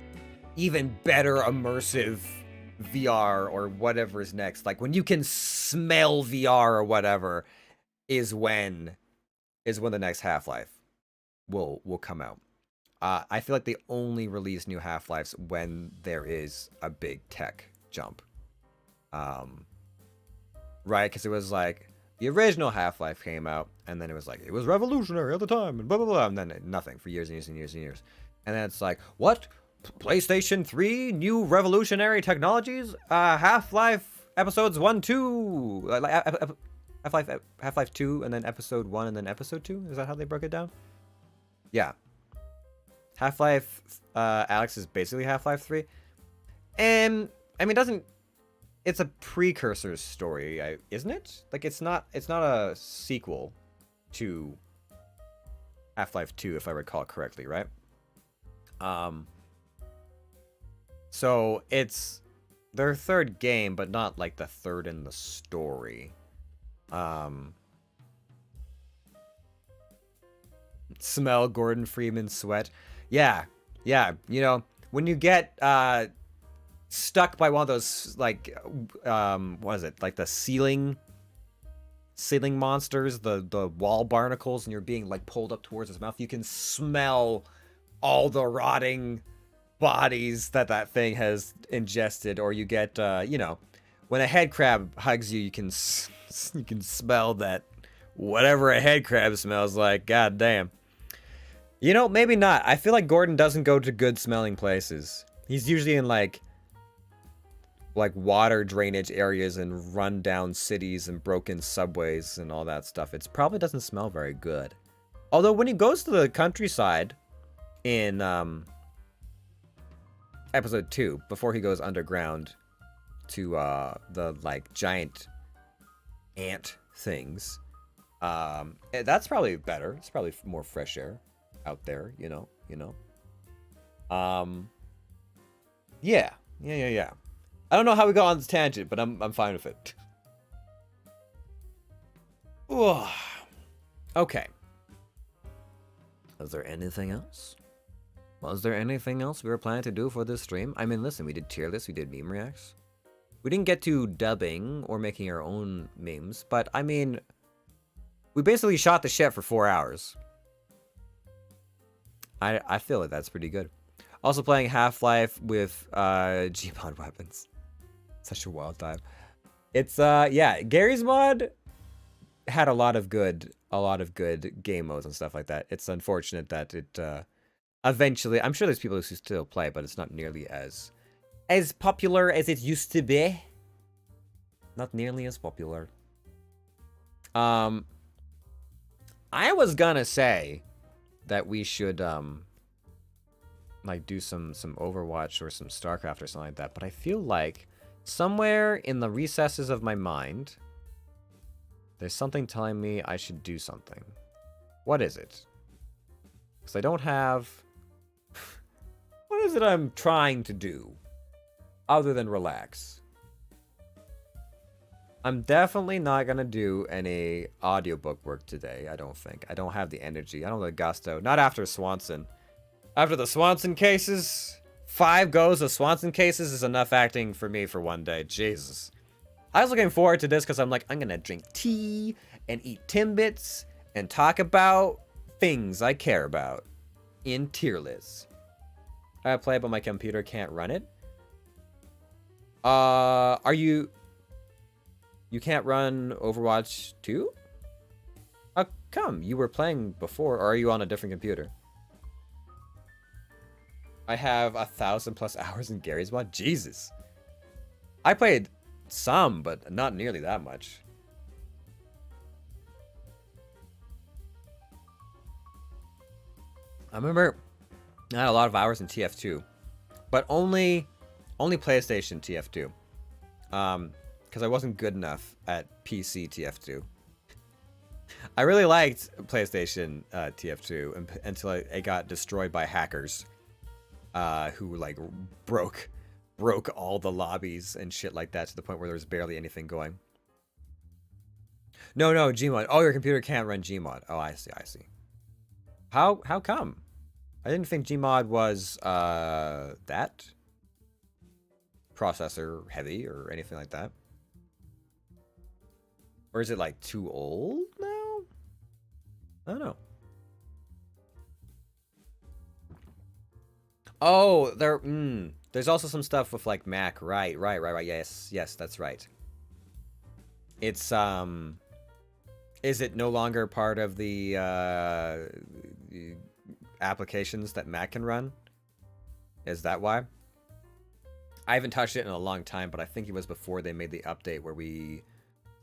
even better immersive VR or whatever's next, like when you can smell VR or whatever, is when the next Half-Life will come out. I feel like they only release new Half-Lives when there is a big tech jump. Right? Because it was like the original Half-Life came out, and then it was like, it was revolutionary at the time, and blah, blah, blah, and then nothing for years and years and years and years. And then it's like, what? PlayStation 3, new revolutionary technologies, Half-Life episodes 1, 2, Half-Life 2, and then episode 1, and then episode 2? Is that how they broke it down? Yeah. Half-Life, Alex is basically Half-Life 3. And, I mean, it's a precursor story, isn't it? Like, it's not a sequel to Half-Life 2, if I recall correctly, right? So it's their third game, but not like the third in the story. Smell Gordon Freeman's sweat. Yeah, you know, when you get stuck by one of those, like, what is it, like the ceiling monsters, the wall barnacles, and you're being like pulled up towards his mouth, you can smell all the rotting bodies that thing has ingested. Or you get, you know, when a head crab hugs you, you can smell that whatever a head crab smells like. God damn. You know, maybe not. I feel like Gordon doesn't go to good smelling places. He's usually in like water drainage areas and run down cities and broken subways and all that stuff. It probably doesn't smell very good. Although when he goes to the countryside in episode 2, before he goes underground to the like giant ant things, that's probably better. It's probably more fresh air out there, you know. Yeah. I don't know how we got on this tangent, but I'm fine with it. Ooh. Okay. Was there anything else? Was there anything else we were planning to do for this stream? I mean, listen, we did tier lists, we did meme reacts. We didn't get to dubbing or making our own memes, but I mean, we basically shot the shit for 4 hours. I feel like that's pretty good. Also playing Half-Life with Gmod weapons. Such a wild time. It's yeah, Gary's mod had a lot of good game modes and stuff like that. It's unfortunate that it eventually, I'm sure there's people who still play, but it's not nearly as popular as it used to be. Not nearly as popular. I was gonna say that we should like do some Overwatch or some StarCraft or something like that, but I feel like somewhere in the recesses of my mind there's something telling me I should do something. What is it? Because I don't have what is it I'm trying to do other than relax? I'm definitely not gonna do any audiobook work today, I don't think. I don't have the energy. I don't have the gusto. Not after Swanson. After the Swanson cases, 5 goes of Swanson cases is enough acting for me for one day. Jesus. I was looking forward to this because I'm like, I'm gonna drink tea and eat Timbits and talk about things I care about in tier lists. I play it, but my computer can't run it. Are you can't run Overwatch 2? How come? You were playing before, or are you on a different computer? I have 1,000+ hours in Gary's mod. Jesus. I played some, but not nearly that much. I remember I had a lot of hours in TF2, but only PlayStation TF2. Because I wasn't good enough at PC TF2. I really liked PlayStation TF2 until it got destroyed by hackers who like broke all the lobbies and shit like that to the point where there was barely anything going. No, Gmod. Oh, your computer can't run Gmod. Oh, I see. How come? I didn't think Gmod was that processor heavy or anything like that. Or is it like too old now? I don't know. Oh, there's also some stuff with like Mac. Right. Yes, that's right. It's is it no longer part of the applications that Mac can run? Is that why? I haven't touched it in a long time, but I think it was before they made the update where we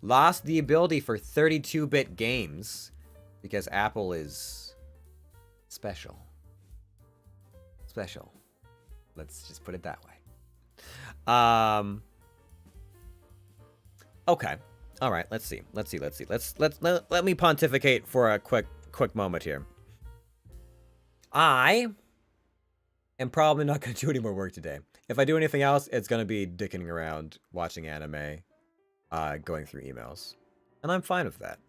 lost the ability for 32-bit games because Apple is special. Special. Let's just put it that way. Okay. All right. Let's see. Let me pontificate for a quick moment here. I am probably not going to do any more work today. If I do anything else, it's going to be dicking around, watching anime, going through emails. And I'm fine with that.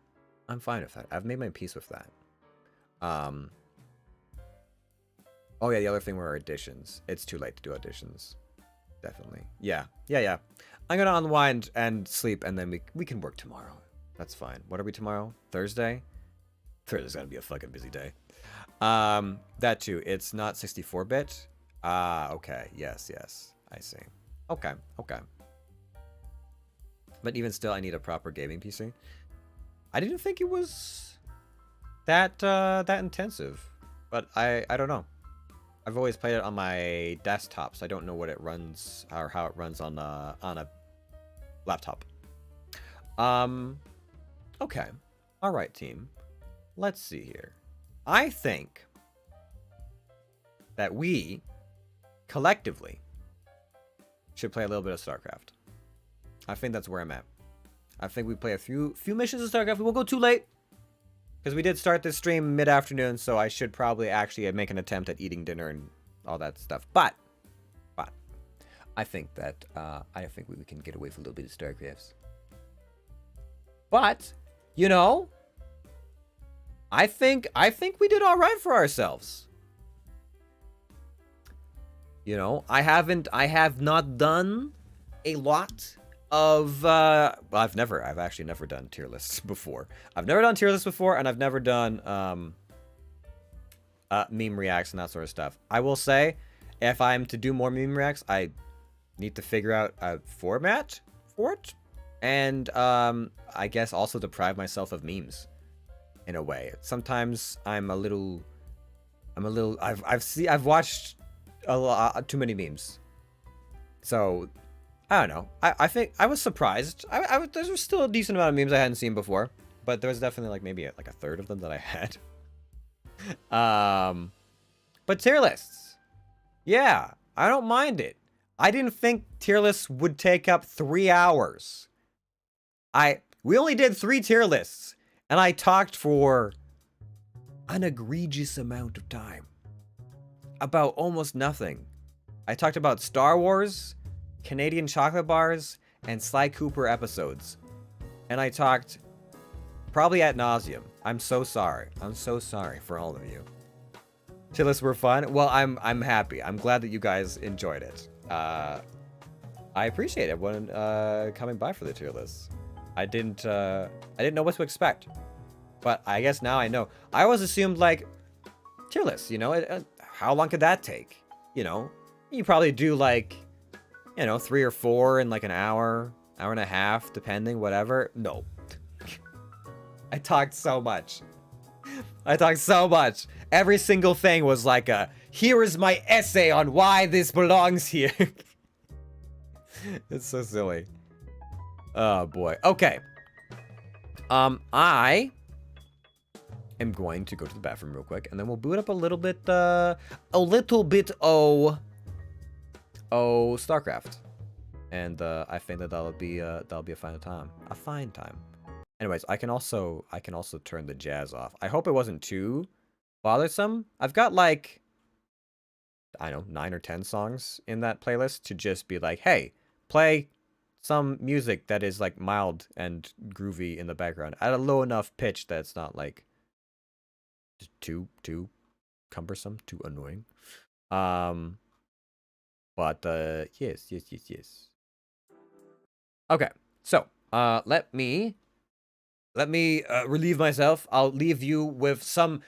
I've made my peace with that. Oh yeah, the other thing were auditions. It's too late to do auditions. Definitely. Yeah. I'm going to unwind and sleep, and then we can work tomorrow. That's fine. What are we tomorrow? Thursday? Thursday's going to be a fucking busy day. That too. It's not 64-bit. Okay. Yes. I see. Okay. But even still, I need a proper gaming PC. I didn't think it was that intensive, but I don't know. I've always played it on my desktop, so I don't know what it runs or how it runs on a laptop. Okay. All right, team. Let's see here. I think that we collectively should play a little bit of StarCraft. I think that's where I'm at. I think we play a few missions of StarCraft. We won't go too late because we did start this stream mid-afternoon, so I should probably actually make an attempt at eating dinner and all that stuff. But I think that we can get away with a little bit of StarCrafts. But you know, I think we did all right for ourselves. You know, I have not done a lot of I've actually never done tier lists before. I've never done tier lists before, and I've never done meme reacts and that sort of stuff. I will say, if I'm to do more meme reacts, I need to figure out a format for it, and I guess also deprive myself of memes in a way. Sometimes I've watched a lot too many memes, so I don't know. I think I was surprised. There was still a decent amount of memes I hadn't seen before, but there was definitely like maybe like a third of them that I had. But tier lists, yeah, I don't mind it. I didn't think tier lists would take up 3 hours. We only did 3 tier lists, and I talked for an egregious amount of time about almost nothing. I talked about Star Wars, Canadian chocolate bars, and Sly Cooper episodes. And I talked probably ad nauseum. I'm so sorry. I'm so sorry for all of you. Tier lists were fun. Well, I'm happy. I'm glad that you guys enjoyed it. I appreciate everyone coming by for the tier lists. I didn't know what to expect, but I guess now I know. I always assumed like tier lists, you know, how long could that take? You know, you probably do like, you know, 3 or 4 in like an hour and a half, depending, whatever. No. I talked so much. Every single thing was like here is my essay on why this belongs here. It's so silly. Oh boy. Okay. I am going to go to the bathroom real quick, and then we'll boot up a little bit StarCraft, and I think that that'll be a fine time. Anyways, I can also turn the jazz off. I hope it wasn't too bothersome. I've got like, I don't know, 9 or 10 songs in that playlist to just be like, hey, play some music that is like mild and groovy in the background at a low enough pitch that it's not like too cumbersome, too annoying. But yes. Okay, so let me relieve myself. I'll leave you with some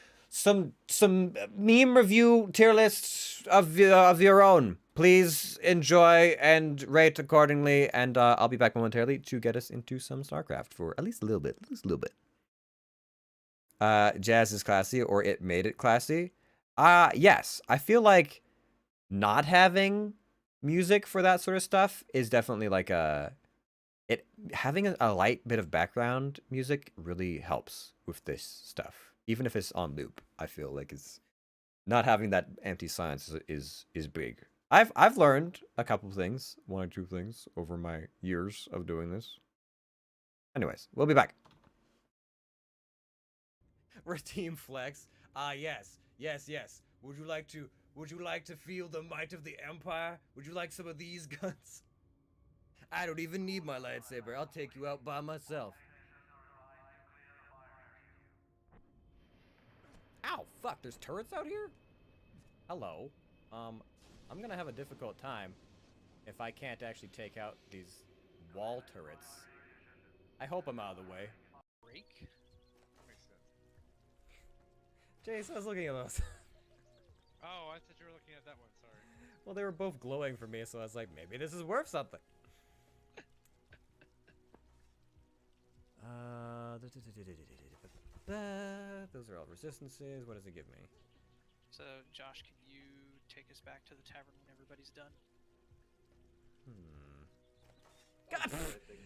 meme review tier lists of your own. Please enjoy and rate accordingly, and I'll be back momentarily to get us into some StarCraft for at least a little bit. Jazz is classy, or it made it classy. Yes, I feel like not having music for that sort of stuff is definitely like having a light bit of background music really helps with this stuff. Even if it's on loop, I feel like it's not having that empty silence is big. I've learned a couple things, 1 or 2 things over my years of doing this. Anyways, we'll be back. We're Team Flex. Yes. Would you like to feel the might of the Empire? Would you like some of these guns? I don't even need my lightsaber. I'll take you out by myself. Ow, fuck, there's turrets out here? Hello. I'm gonna have a difficult time if I can't actually take out these wall turrets. I hope I'm out of the way. Break? Makes sense. Jace, I was looking at those. Oh, I thought you were looking at that one, sorry. Well, they were both glowing for me, so I was like, maybe this is worth something. Those are all resistances. What does it give me? So, Josh, can you take us back to the tavern when everybody's done? God,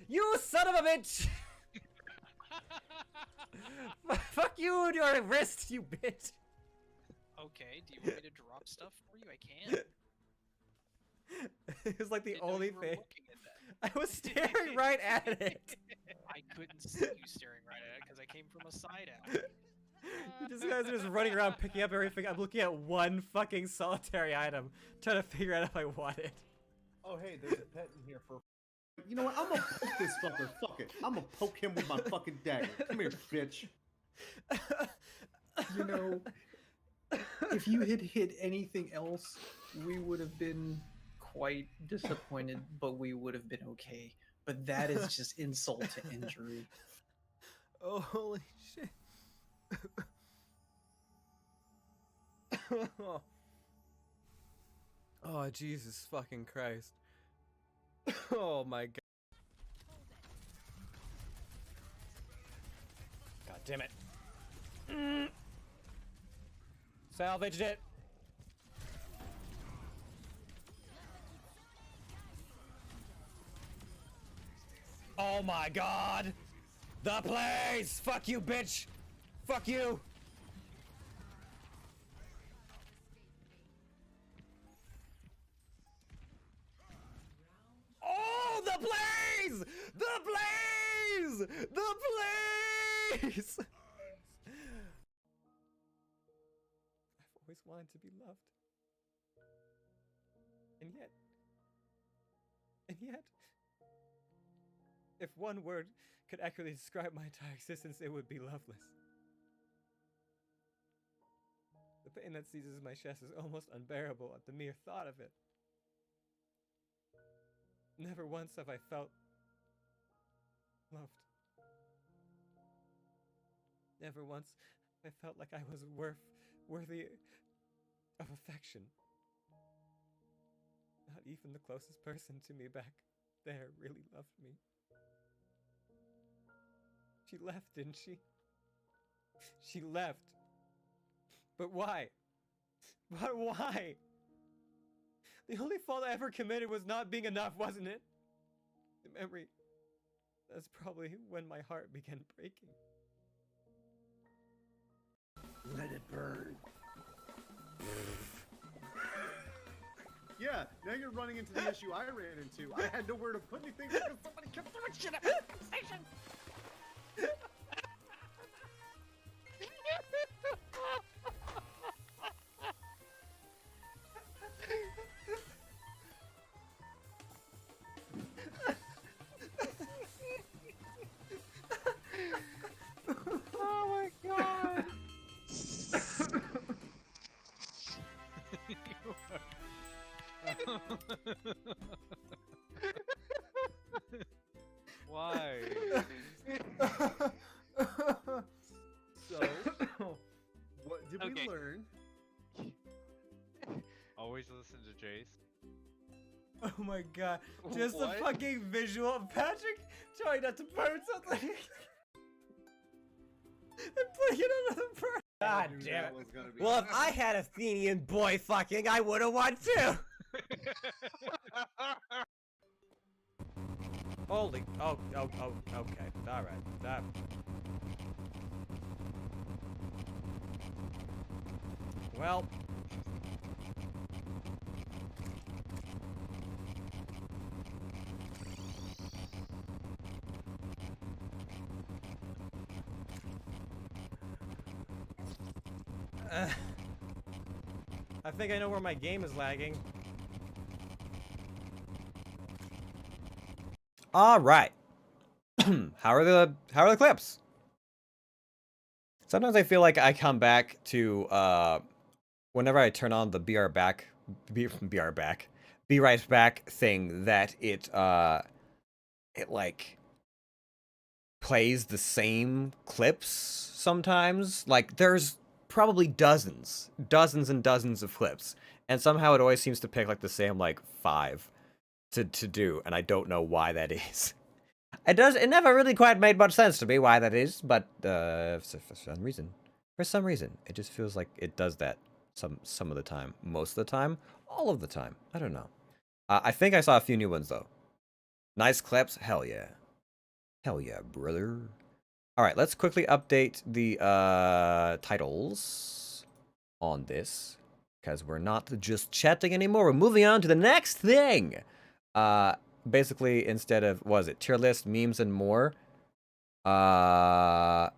you son of a bitch! Fuck you and your wrist, you bitch! Okay, do you want me to drop stuff for you? I can. It was like the Didn't know only you were thing. looking at that. I was staring right at it. I couldn't see you staring right at it because I came from a side alley. You guys are just running around picking up everything. I'm looking at one fucking solitary item, trying to figure out if I want it. Oh, hey, there's a pet in here for. You know what? I'm gonna poke this fucker. Fuck it. I'm gonna poke him with my fucking dagger. Come here, bitch. You know, if you had hit anything else, we would have been quite disappointed, but we would have been okay. But that is just insult to injury. Oh, holy shit. Oh, Jesus fucking Christ. Oh my god. God damn it. Salvaged it. Oh my god. The place. Fuck you, bitch. Fuck you. Oh, the blaze! The blaze! The blaze! I've always wanted to be loved. And yet, if one word could accurately describe my entire existence, it would be loveless. The pain that seizes my chest is almost unbearable at the mere thought of it. Never once have I felt loved. Never once I felt like I was worthy of affection. Not even the closest person to me back there really loved me. She left, didn't she? She left. But why? But why? The only fault I ever committed was not being enough, wasn't it? The memory. That's probably when my heart began breaking. Let it burn. Yeah, now you're running into the issue I ran into. I had nowhere to put anything because somebody kept throwing shit at me. Station. Oh my god! Why? So, what did we Okay. learn? Always listen to Jace. Oh my god. Just What? the fucking visual of Patrick trying not to burn something and putting it on another person. God knew damn that it. was gonna be Well, if I had Athenian boy fucking, I would have won too. Holy, oh, okay, all right, that. Well. I think I know where my game is lagging. All right. How are the clips? Sometimes I feel like I come back to whenever I turn on the be right back thing, that it like plays the same clips sometimes. Like there's probably dozens and dozens of clips, and somehow it always seems to pick like the same like 5 to do, and I don't know why that is. It never really quite made much sense to me why that is, but for some reason it just feels like it does that some of the time, most of the time, all of the time. I don't know. I think I saw a few new ones though. Nice clips, hell yeah, brother. All right, let's quickly update the titles on this, because we're not just chatting anymore. We're moving on to the next thing. Basically, instead of, what was it, tier list, memes, and more, I'm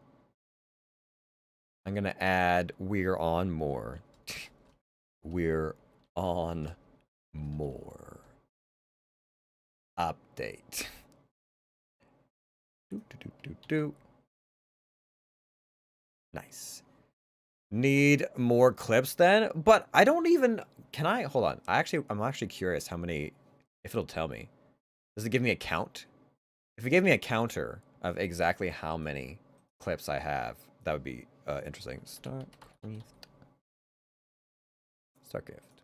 gonna add we're on more. We're on more. Update. Nice. Need more clips then? But I don't even, can I, hold on. I'm actually curious how many, if it'll tell me. Does it give me a count? If it gave me a counter of exactly how many clips I have, that would be interesting. Start gift.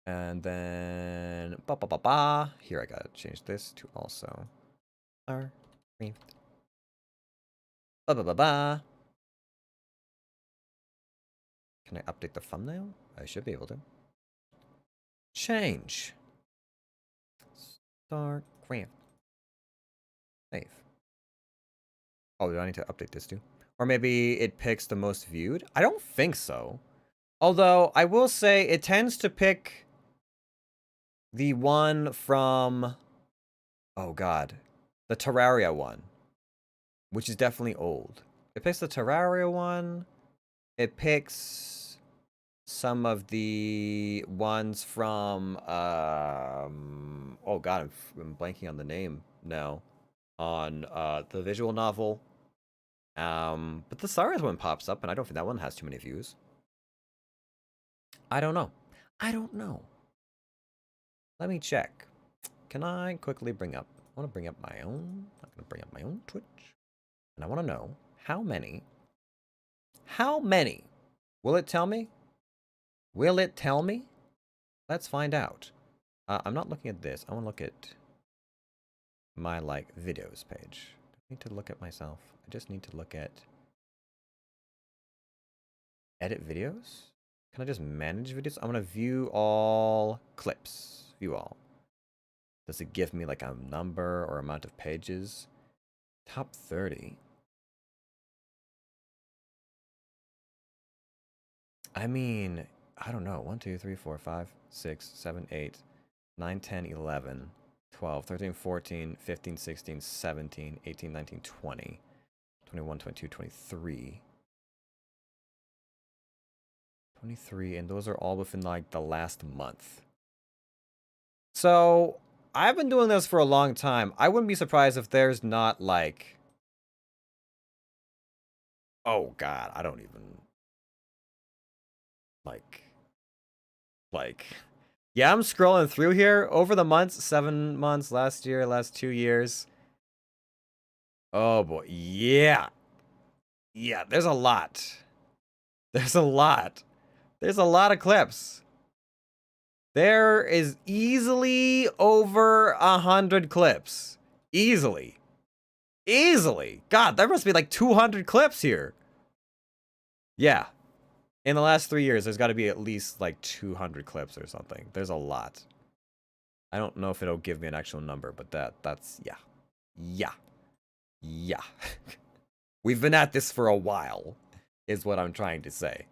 And then here, I gotta change this to also start gift. Can I update the thumbnail? I should be able to. Change. Start craft. Save. Oh, do I need to update this too? Or maybe it picks the most viewed? I don't think so. Although, I will say it tends to pick the one from, oh god, the Terraria one, which is definitely old. It picks the Terraria one. It picks some of the ones from, oh god, I'm blanking on the name now. On the visual novel. But the Saris one pops up, and I don't think that one has too many views. I don't know. Let me check. Can I quickly bring up, I want to bring up my own, I'm going to bring up my own Twitch. And I want to know how many, will it tell me? Let's find out. I'm not looking at this. I want to look at my, like, videos page. I need to look at myself. I just need to look at edit videos. Can I just manage videos? I'm going to view all clips. View all. Does it give me like a number or amount of pages? Top 30. I mean, I don't know. 1, 2, 3, 4, 5, 6, 7, 8, 9, 10, 11, 12, 13, 14, 15, 16, 17, 18, 19, 20, 21, 22, 23. 23, and those are all within like the last month. So, I've been doing this for a long time. I wouldn't be surprised if there's not like, oh god, I don't even like yeah, I'm scrolling through here over the months, 7 months, last year, last 2 years. Oh boy, yeah, there's a lot. There's a lot of clips. There is easily over 100 clips. Easily. God, there must be like 200 clips here. Yeah. In the last 3 years, there's got to be at least like 200 clips or something. There's a lot. I don't know if it'll give me an actual number, but that's yeah. Yeah. Yeah. We've been at this for a while, is what I'm trying to say.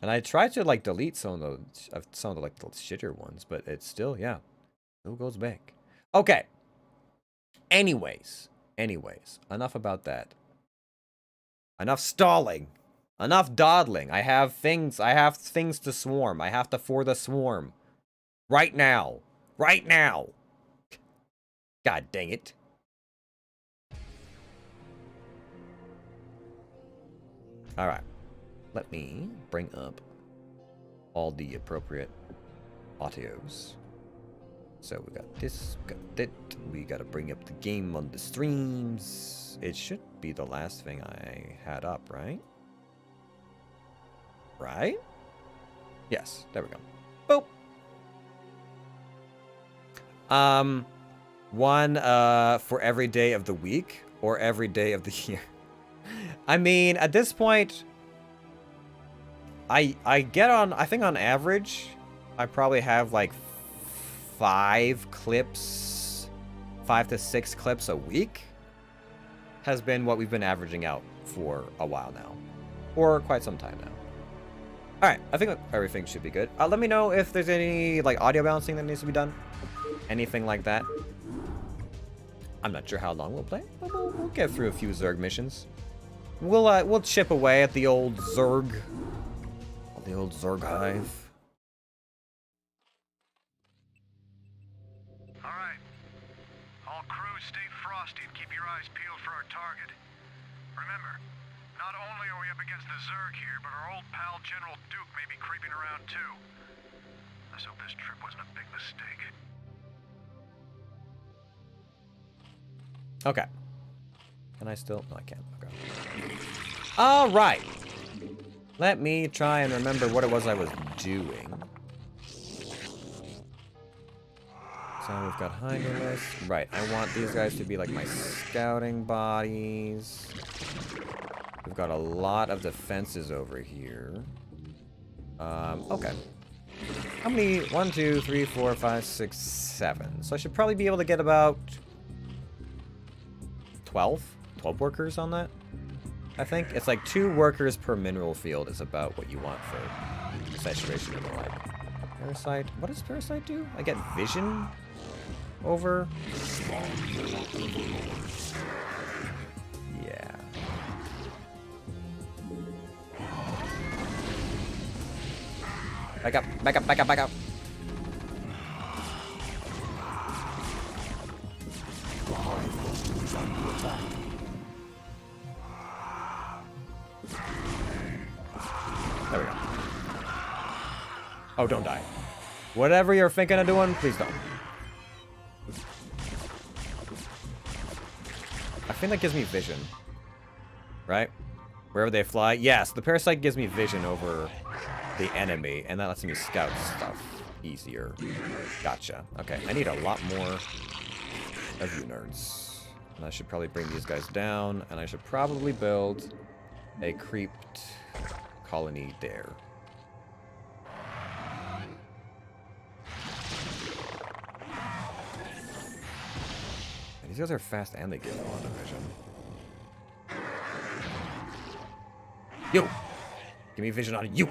And I tried to like delete some of the like the shitter ones, but it's still, yeah. Still goes back. Okay. Anyways, enough about that. Enough stalling. Enough dawdling. I have things to swarm. I have to for the swarm. Right now. Right now. God dang it. Alright. Let me bring up all the appropriate audios. So we got this, we got that. We gotta bring up the game on the streams. It should be the last thing I had up, right? Right? Yes, there we go. Boop. One for every day of the week or every day of the year. I mean, at this point, I get on, I think on average, I probably have like 5 to 6 clips a week has been what we've been averaging out for a while now, or quite some time now. All right, I think everything should be good. Let me know if there's any like audio balancing that needs to be done, anything like that. I'm not sure how long we'll play, but we'll get through a few Zerg missions. We'll chip away at the old Zerg, the old Zerg hive. All right, all crews stay frosty and keep your eyes peeled for our target. Remember, not only are we up against the Zerg here, but our old pal General Duke may be creeping around too. Let's hope this trip wasn't a big mistake. Okay. Can I still? No, I can't. Okay. All right. Let me try and remember what it was I was doing. So we've got Hinderless. Right. I want these guys to be like my scouting bodies. We've got a lot of defenses over here. Okay. How many? 1, 2, 3, 4, 5, 6, 7. So I should probably be able to get about 12 workers on that. I think it's like 2 workers per mineral field is about what you want for saturation and the like. Parasite. What does Parasite do? I get vision over. Yeah. Back up, back up, back up, back up. There we go. Oh, don't die. Whatever you're thinking of doing, please don't. I think that gives me vision. Right? Wherever they fly. Yes, the Parasite gives me vision over the enemy, and that lets me scout stuff easier. Gotcha. Okay, I need a lot more of you nerds. And I should probably bring these guys down, and I should probably build a creeped colony there. And these guys are fast and they give a lot of vision. Yo! Give me vision on you!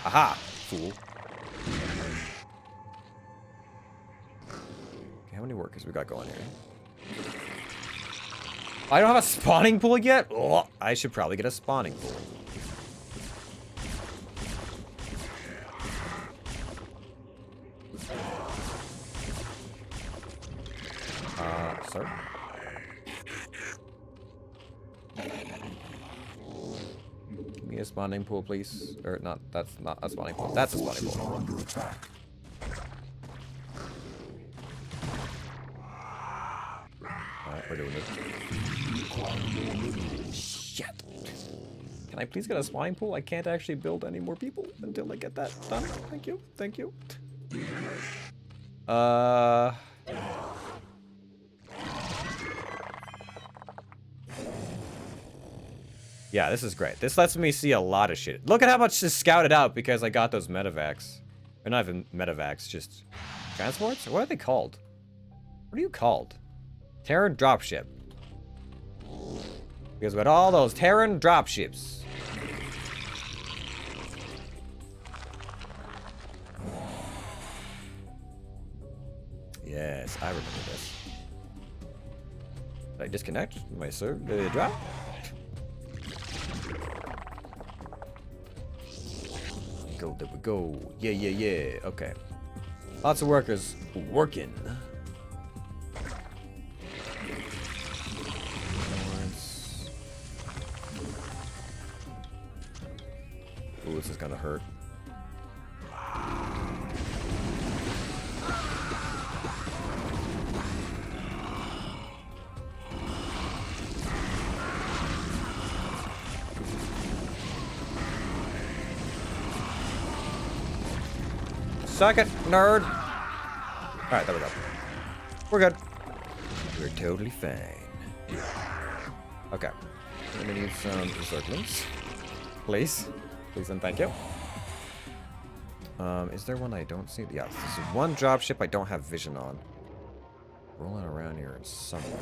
Aha! Fool. Okay, how many workers we got going here? I don't have a spawning pool yet? Oh, I should probably get a spawning pool. Sir? Give me a spawning pool, please. Or not, that's not a spawning pool. That's a spawning pool. Alright, we're doing this. Shit. Can I please get a spawning pool? I can't actually build any more people until I get that done. Thank you. Thank you. Yeah, this is great. This lets me see a lot of shit. Look at how much is scouted out because I got those medevacs. Or not even medevacs, just transports? What are they called? What are you called? Terran dropship. Because with all those Terran dropships. Yes, I remember this. Did I disconnect my server? Did it drop? Go, there we go. Yeah, yeah, yeah. Okay. Lots of workers working. Ooh, this is gonna hurt. Suck it, nerd. Alright, there we go. We're good. We're totally fine. Okay. I'm gonna need some encirclements. Please. Please and thank you. Is there one I don't see? Yeah, this is one dropship I don't have vision on. Rolling around here somewhere.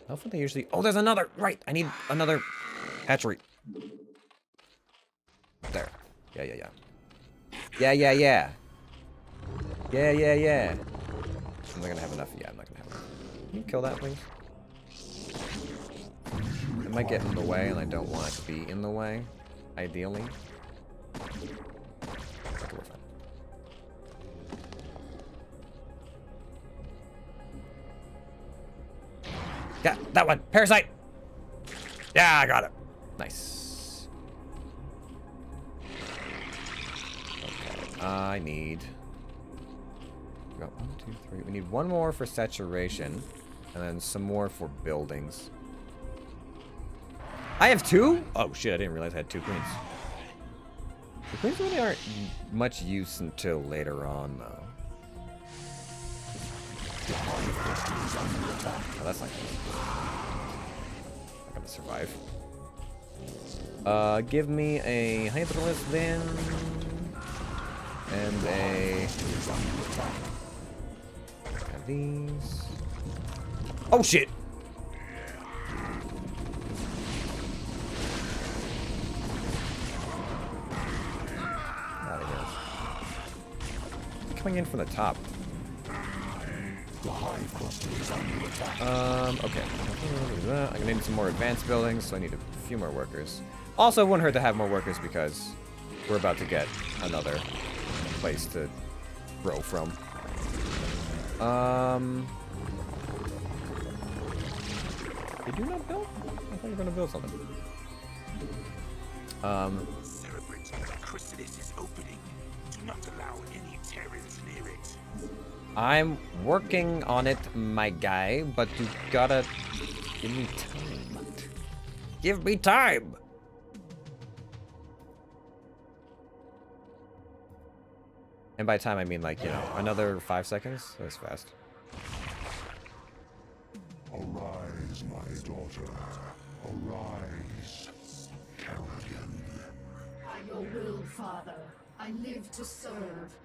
How often they usually... Oh, there's another! Right! I need another hatchery. There. Yeah, yeah, yeah. Yeah, yeah, yeah. Yeah, yeah, yeah. I'm not gonna have enough. Yeah, I'm not gonna have enough. Can you kill that, please? It might get in the way, and I don't want it to be in the way, ideally. Okay, we're fine. Yeah, that one! Parasite! Yeah, I got it. Nice. Okay, I need... We got 1, 2, 3. We need one more for saturation, and then some more for buildings. I have 2? Oh shit, I didn't realize I had 2 queens. The queens really aren't much use until later on, though. Oh, that's not good. I'm gonna survive. Give me a Hydralis then. And a... Have these. Oh shit! Out of here. Coming in from the top. Okay. I'm gonna need some more advanced buildings, so I need a few more workers. Also, it wouldn't hurt to have more workers because we're about to get another place to grow from. Did you not build? I thought you were gonna build something. Celebrate the chrysalis is opening. Do not allow any terrors near it. I'm working on it, my guy, but you gotta give me time. Give me time! And by time, I mean, like, you know, another 5 seconds? That's fast. Arise, my daughter. Arise. Kerrigan. By your will, Father, I live to serve.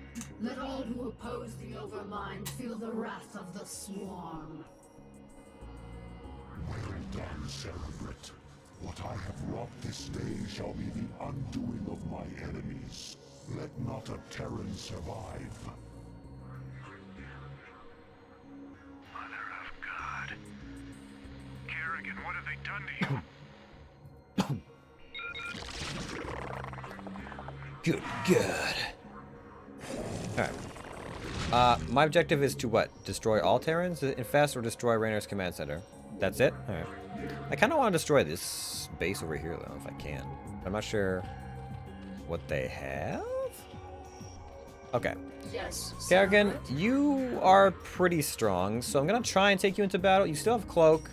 Let all who oppose the Overmind feel the wrath of the Swarm. Well done, Celebrate. What I have wrought this day shall be the undoing of my enemies. Let not a Terran survive. Mother of God. Kerrigan, what have they done to you? Good, good. Alright. My objective is to what? Destroy all Terrans? Infest or destroy Rainer's command center? That's it? Alright. I kind of want to destroy this base over here, though, if I can. I'm not sure what they have? Okay. Yes. Kerrigan, you are pretty strong, so I'm gonna try and take you into battle. You still have Cloak.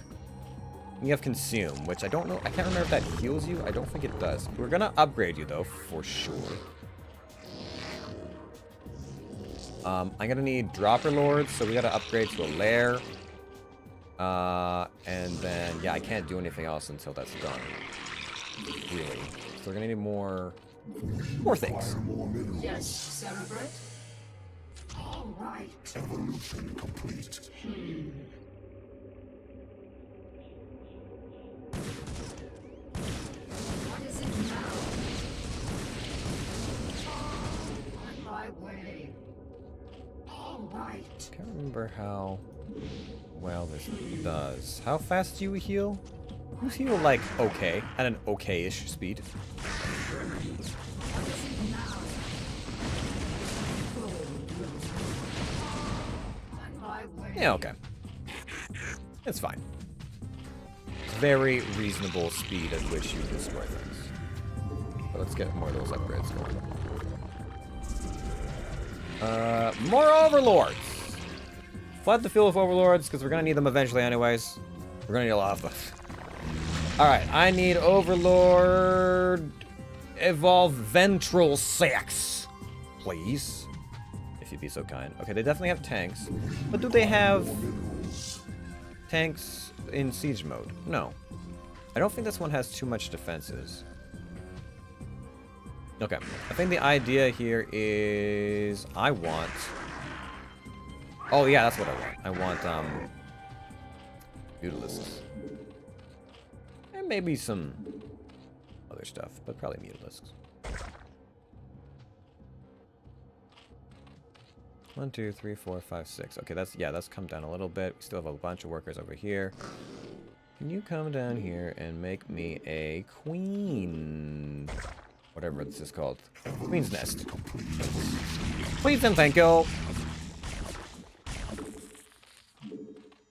You have Consume, which I don't know. I can't remember if that heals you. I don't think it does. We're gonna upgrade you, though, for sure. I'm gonna need Dropper Lords, so we gotta upgrade to a Lair. And then, yeah, I can't do anything else until that's done. Really. So we're gonna need more things. Yes, celebrate. All right. Evolution complete. What is it now? On my way. All right. Can't remember how well this does. How fast do you heal? You heal like okay, at an okay-ish speed. Yeah, okay. It's fine. It's very reasonable speed at which you destroy things. But let's get more of those upgrades going. More overlords! Flood the field with overlords, because we're gonna need them eventually anyways. We're gonna need a lot of them. Alright, I need overlord... Evolve ventral sex. Please. If you'd be so kind. Okay, they definitely have tanks. But do they have tanks in siege mode? No. I don't think this one has too much defenses. Okay. I think the idea here is I want... Oh yeah, that's what I want. I want Mutalisks. And maybe some other stuff, but probably Mutalisks. 1, 2, 3, 4, 5, 6. Okay, that's come down a little bit. We still have a bunch of workers over here. Can you come down here and make me a queen? Whatever this is called. Queen's nest. Please and thank you.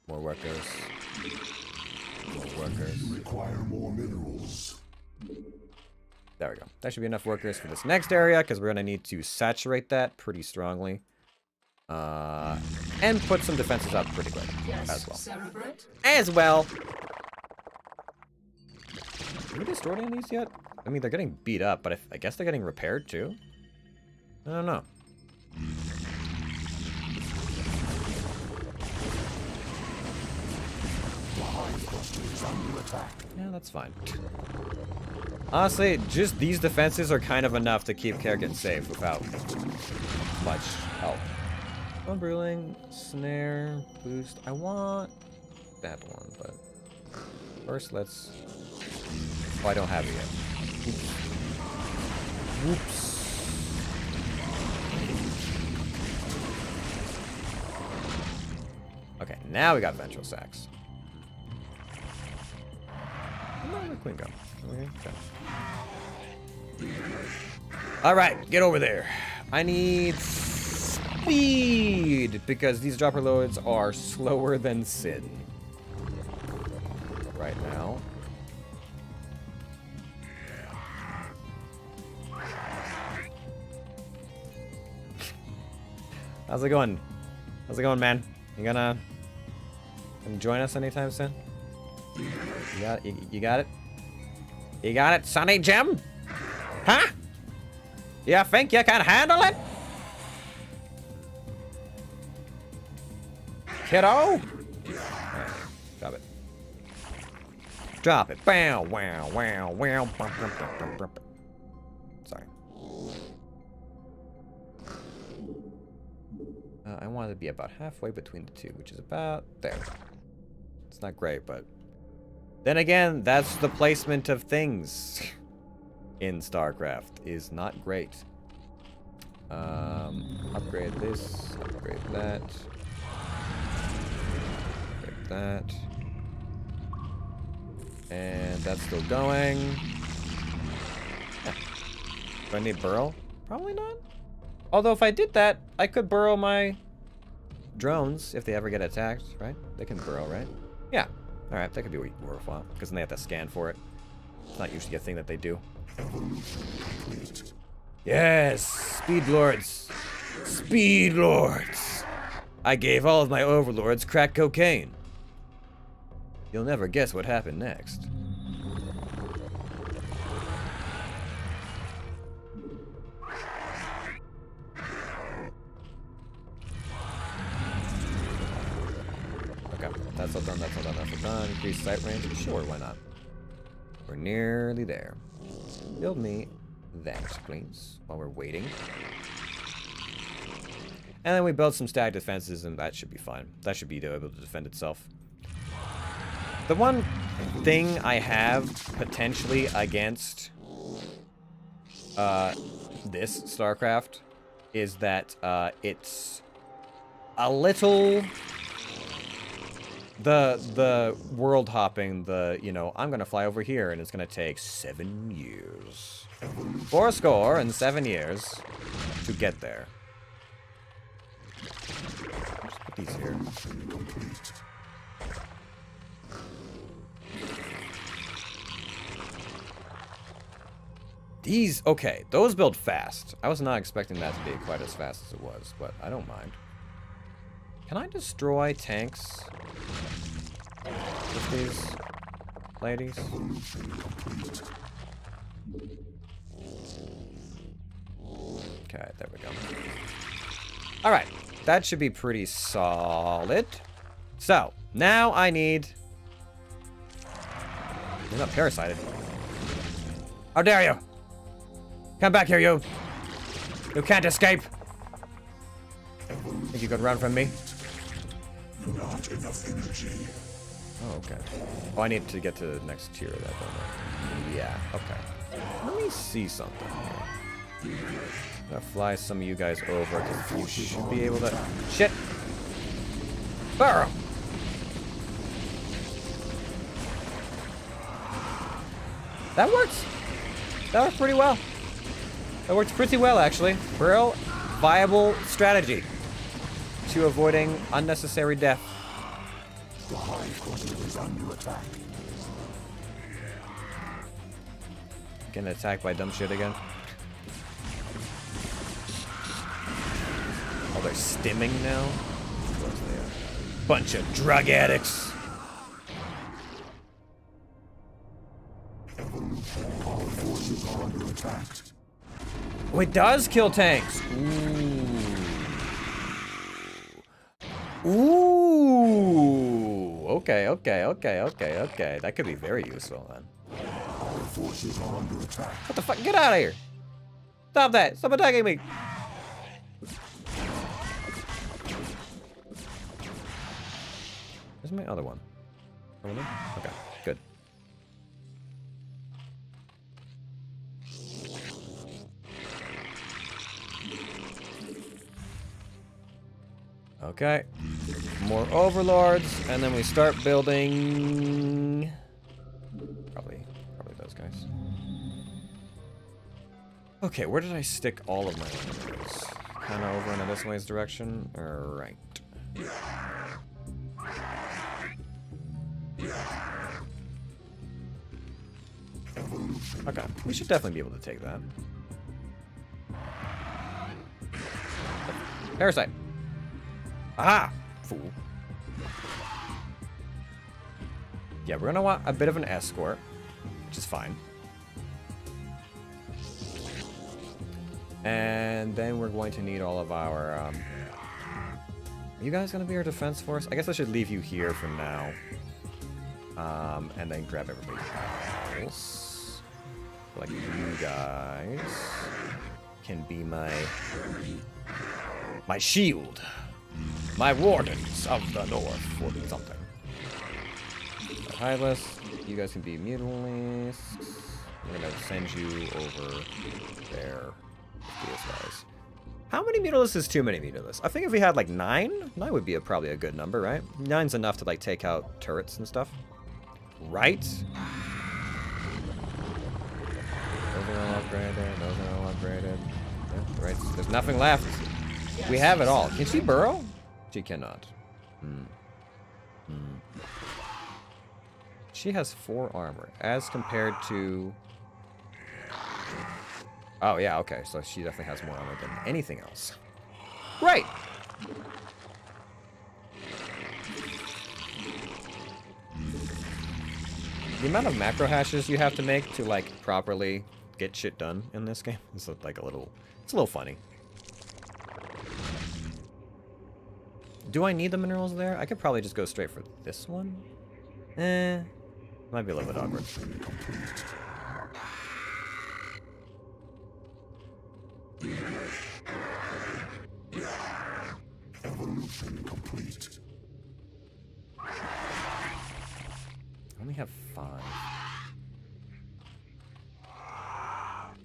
More workers. More workers. Require more minerals. There we go. That should be enough workers for this next area, because we're going to need to saturate that pretty strongly. And put some defenses up pretty quick as well. Celebrate. As well. Have we destroyed any of these yet? I mean, they're getting beat up, but I guess they're getting repaired too? I don't know. Yeah, that's fine. Honestly, just these defenses are kind of enough to keep Kerrigan safe without much help. One brewing, snare, boost. I want that one, but first let's... Oh, I don't have it yet. Whoops. Okay, now we got ventral sacks. Where did the queen go? Okay. Alright, get over there. I need speed, because these dropper loads are slower than sin. Right now. How's it going? How's it going, man? You gonna join us anytime soon? You got it? You got it? You got it, Sonny Jim? Huh? You think you can handle it? Kiddo? Right, drop it. Drop it. Bow, wow, wow, wow. Sorry. I want it to be about halfway between the two, which is about there. It's not great, but... Then again, that's the placement of things in StarCraft, is not great. Upgrade this, upgrade that. Upgrade that. And that's still going. Yeah. Do I need burrow? Probably not. Although if I did that, I could burrow my drones if they ever get attacked, right? They can burrow, right? Yeah. Alright, that could be worthwhile, because then they have to scan for it. It's not usually a thing that they do. Yes! Speed Lords! Speed Lords! I gave all of my overlords crack cocaine. You'll never guess what happened next. Okay, That's all done, that's all done, that's all done. Increase sight range. Sure, why not? We're nearly there. Build me that, please, while we're waiting. And then we build some static defenses, and that should be fine. That should be able to defend itself. The one thing I have potentially against this StarCraft is that it's a little the world hopping, you know, I'm gonna fly over here and it's gonna take 7 years. 4 score and 7 years to get there. Just put these here. These, okay, those build fast. I was not expecting that to be quite as fast as it was, but I don't mind. Can I destroy tanks with these ladies? Okay, there we go. Alright, that should be pretty solid. So, now I need... They're not parasited. How dare you! Come back here, you! You can't escape! Think you could run from me? Not enough energy. Oh, okay. Oh, I need to get to the next tier of that, don't I? Yeah, okay. Let me see something here. I'm gonna fly some of you guys over, because you should be able to... Shit! Burrow! That works! That worked pretty well. That worked pretty well, actually. Real viable strategy to avoiding unnecessary death. The hive cluster is under attack. Getting attacked by dumb shit again. Oh, they're stimming now? Of course they are. Bunch of drug addicts. Our forces are under attack. Oh, it does kill tanks. Ooh. Ooh. Okay, okay, okay, okay, okay. That could be very useful then. Our forces are under attack. What the fuck? Get out of here! Stop that! Stop attacking me! Where's my other one? Over there? Okay, good. Okay. More overlords, and then we start building... Probably those guys. Okay, where did I stick all of my overlords? Kind of over in this way's direction? Alright. Okay, we should definitely be able to take that. Parasite! Aha! Fool. Yeah, we're gonna want a bit of an escort, which is fine. And then we're going to need all of our, Are you guys gonna be our defense force? I guess I should leave you here for now. And then grab everybody else. Like you guys can be my shield. My wardens of the north will be something. Highless, you guys can be mutalisks. We're gonna send you over there. These guys. How many mutalisks is too many mutalisks? I think if we had like 9 would be probably a good number, right? 9's enough to like take out turrets and stuff. Right? Those are all upgraded, those are all upgraded. Yeah, right. There's nothing left. We have it all. Can she burrow? She cannot. She has 4 armor as compared to... Oh, yeah, okay. So she definitely has more armor than anything else. Right! The amount of macro hashes you have to make to, like, properly get shit done in this game is, like, it's a little funny. Do I need the minerals there? I could probably just go straight for this one. Might be a little bit awkward. Evolution complete. I only have 5.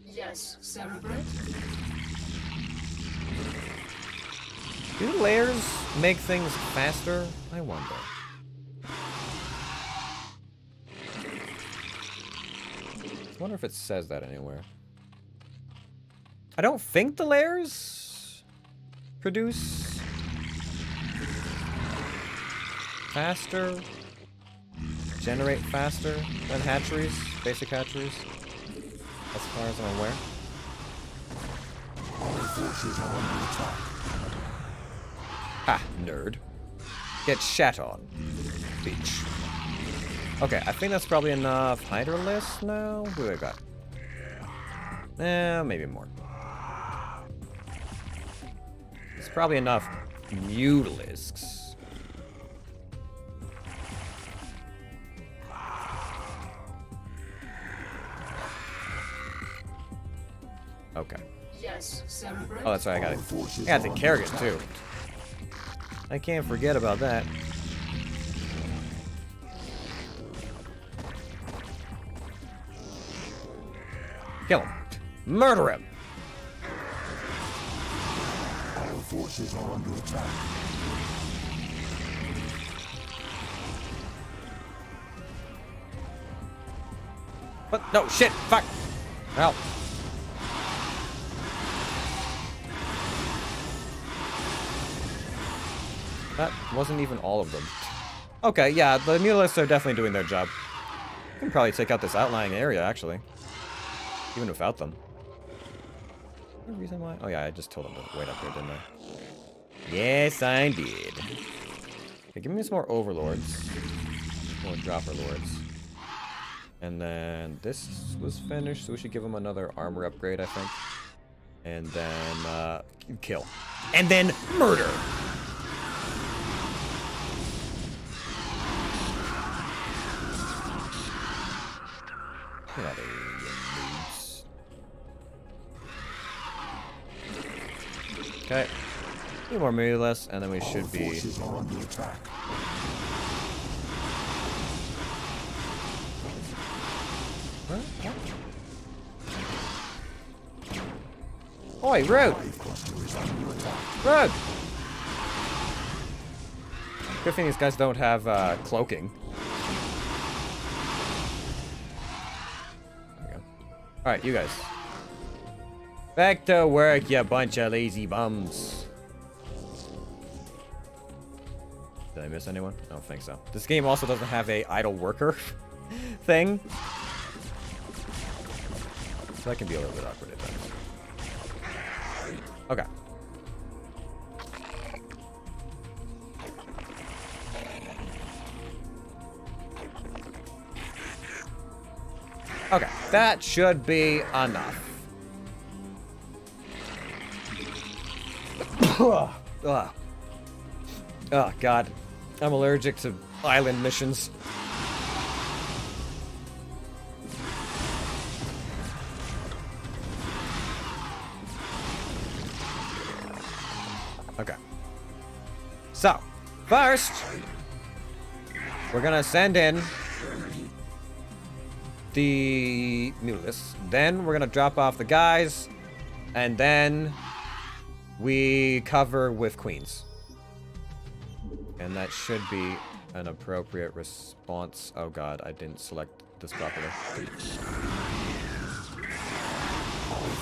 Yes, Cerebrate. Do layers make things faster? I wonder. I wonder if it says that anywhere. I don't think the layers produce faster, generate faster than hatcheries, basic hatcheries, as far as I'm aware. Our forces are under attack. Ha, nerd. Get shat on, bitch. Okay, I think that's probably enough Hydralisk now. What do I got? Maybe more. It's probably enough Mutalisks. Okay. Yes, Cerebrate. Oh, that's right. I got the Kerrigan too. I can't forget about that. Kill him. Murder him. Our forces are under attack. What? No, shit. Fuck. Help. That wasn't even all of them. Okay, yeah, the Mutalisks are definitely doing their job. We can probably take out this outlying area, actually. Even without them. No reason why? Oh yeah, I just told them to wait up here, didn't I? Yes, I did. Okay, give me some more Overlords. More Dropper Lords. And then this was finished, so we should give them another armor upgrade, I think. And then, kill. And then murder! Get out of here, you noobs. Okay. A few more Mutalisks, and then we should be... Forces are under attack. Oi, Rogue! Rogue! Good thing these guys don't have, cloaking. There we go. Alright, you guys. Back to work, you bunch of lazy bums. Did I miss anyone? I don't think so. This game also doesn't have a idle worker thing. So that can be a little bit awkward at times. Okay. Okay, that should be enough. Ugh. Oh, God. I'm allergic to island missions. Okay. So, first, we're gonna send in the Mutalisks. Then we're gonna drop off the guys, and then we cover with queens. And that should be an appropriate response. Oh God, I didn't select this properly. Our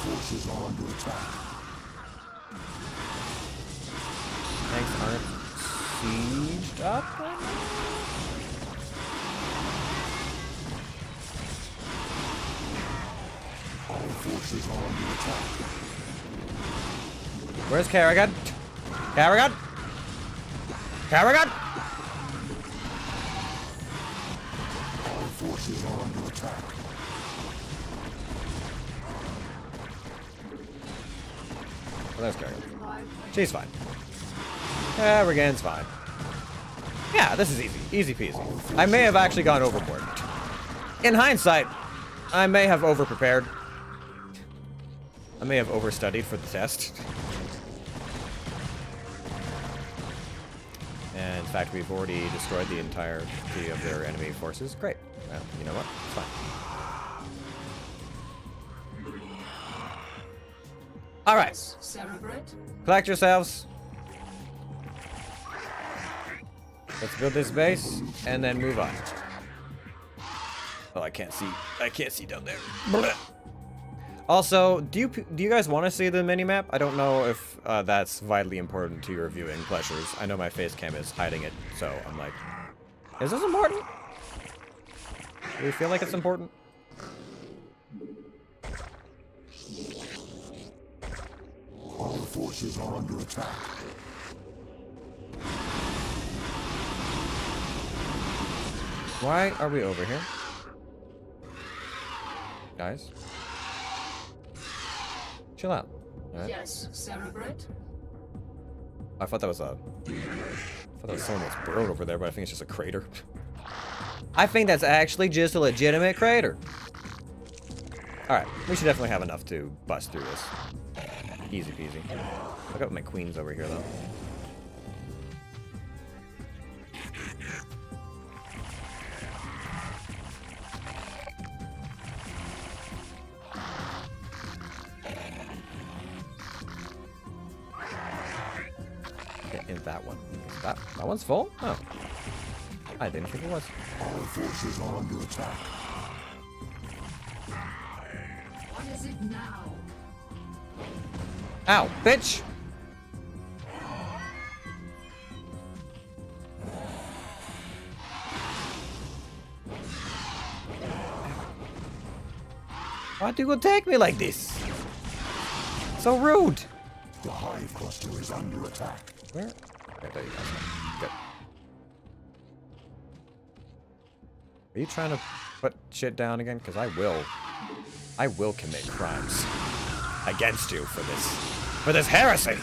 forces are under attack. Tanks aren't sieged up right now? Our forces are under attack. Where's Kerrigan? Kerrigan? Kerrigan? Our forces are under attack. Oh, there's Kerrigan. She's fine. Yeah, regain's fine. Yeah, this is easy. Easy peasy. I may have actually gone overboard. In hindsight, I may have over-prepared. I may have overstudied for the test. And in fact, we've already destroyed the entirety of their enemy forces. Great. Well, you know what? It's fine. Alright. Collect yourselves. Let's build this base and then move on. Oh, I can't see. I can't see down there. Blech. Also, do you guys want to see the mini-map? I don't know if that's vitally important to your viewing pleasures. I know my face cam is hiding it, so I'm like, is this important? Do you feel like it's important? Our forces are under attack. Why are we over here? Guys? Chill out. Right? Yes, Cerebrate. I thought that was someone was burrowed over there, but I think it's just a crater. I think that's actually just a legitimate crater. Alright, we should definitely have enough to bust through this. Easy peasy. I got my queens over here, though. In that one. That one's full? Oh. I didn't think it was. Our forces are under attack. What is it now? Ow, bitch! Why do you attack me like this? So rude! The hive cluster is under attack. Where? Okay, there you go. Good. Are you trying to put shit down again? Because I will commit crimes against you for this heresy.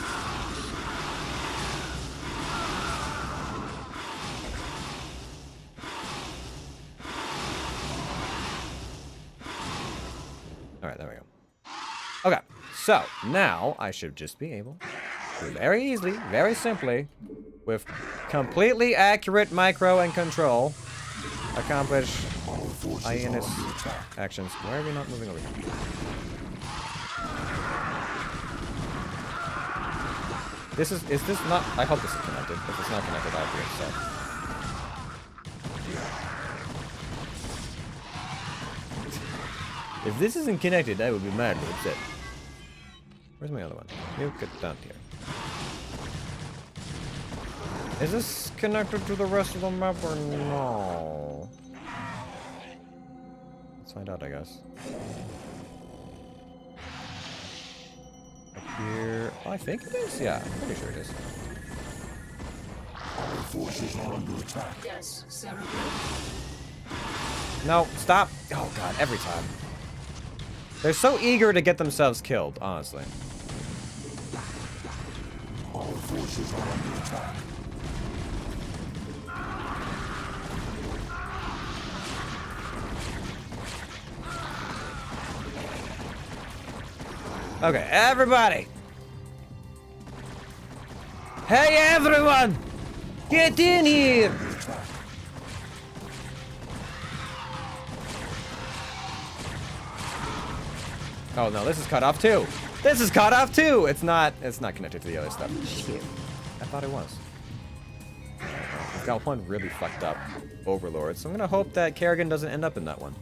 All right, there we go. Okay, so now I should just be able to very easily, very simply, with completely accurate micro and control, accomplish hyenas actions. Why are we not moving over here? Is this not? I hope this is connected. If it's not connected, I'll be upset. If this isn't connected, I will be madly upset. Where's my other one? You get down here. Is this connected to the rest of the map or no? Let's find out, I guess. Up here. Oh, I think it is. Yeah, I'm pretty sure it is. Our forces are under attack. Yes, Cerebrate. No, stop. Oh god, every time. They're so eager to get themselves killed, honestly. Our forces are under attack. Okay, everybody! Hey everyone! Get in here! Oh no, this is cut off too! This is cut off too! It's not connected to the other stuff. Shit. I thought it was. I've got one really fucked up Overlord, so I'm gonna hope that Kerrigan doesn't end up in that one.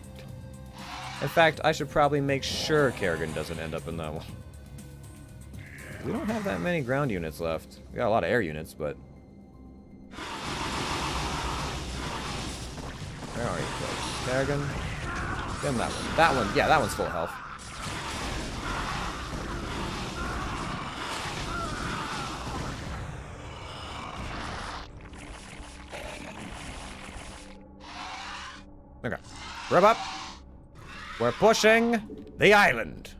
In fact, I should probably make sure Kerrigan doesn't end up in that one. We don't have that many ground units left. We got a lot of air units, but... Where are you, folks? Kerrigan? Give him that one. That one, yeah, that one's full health. Okay. Rub up. We're pushing the island.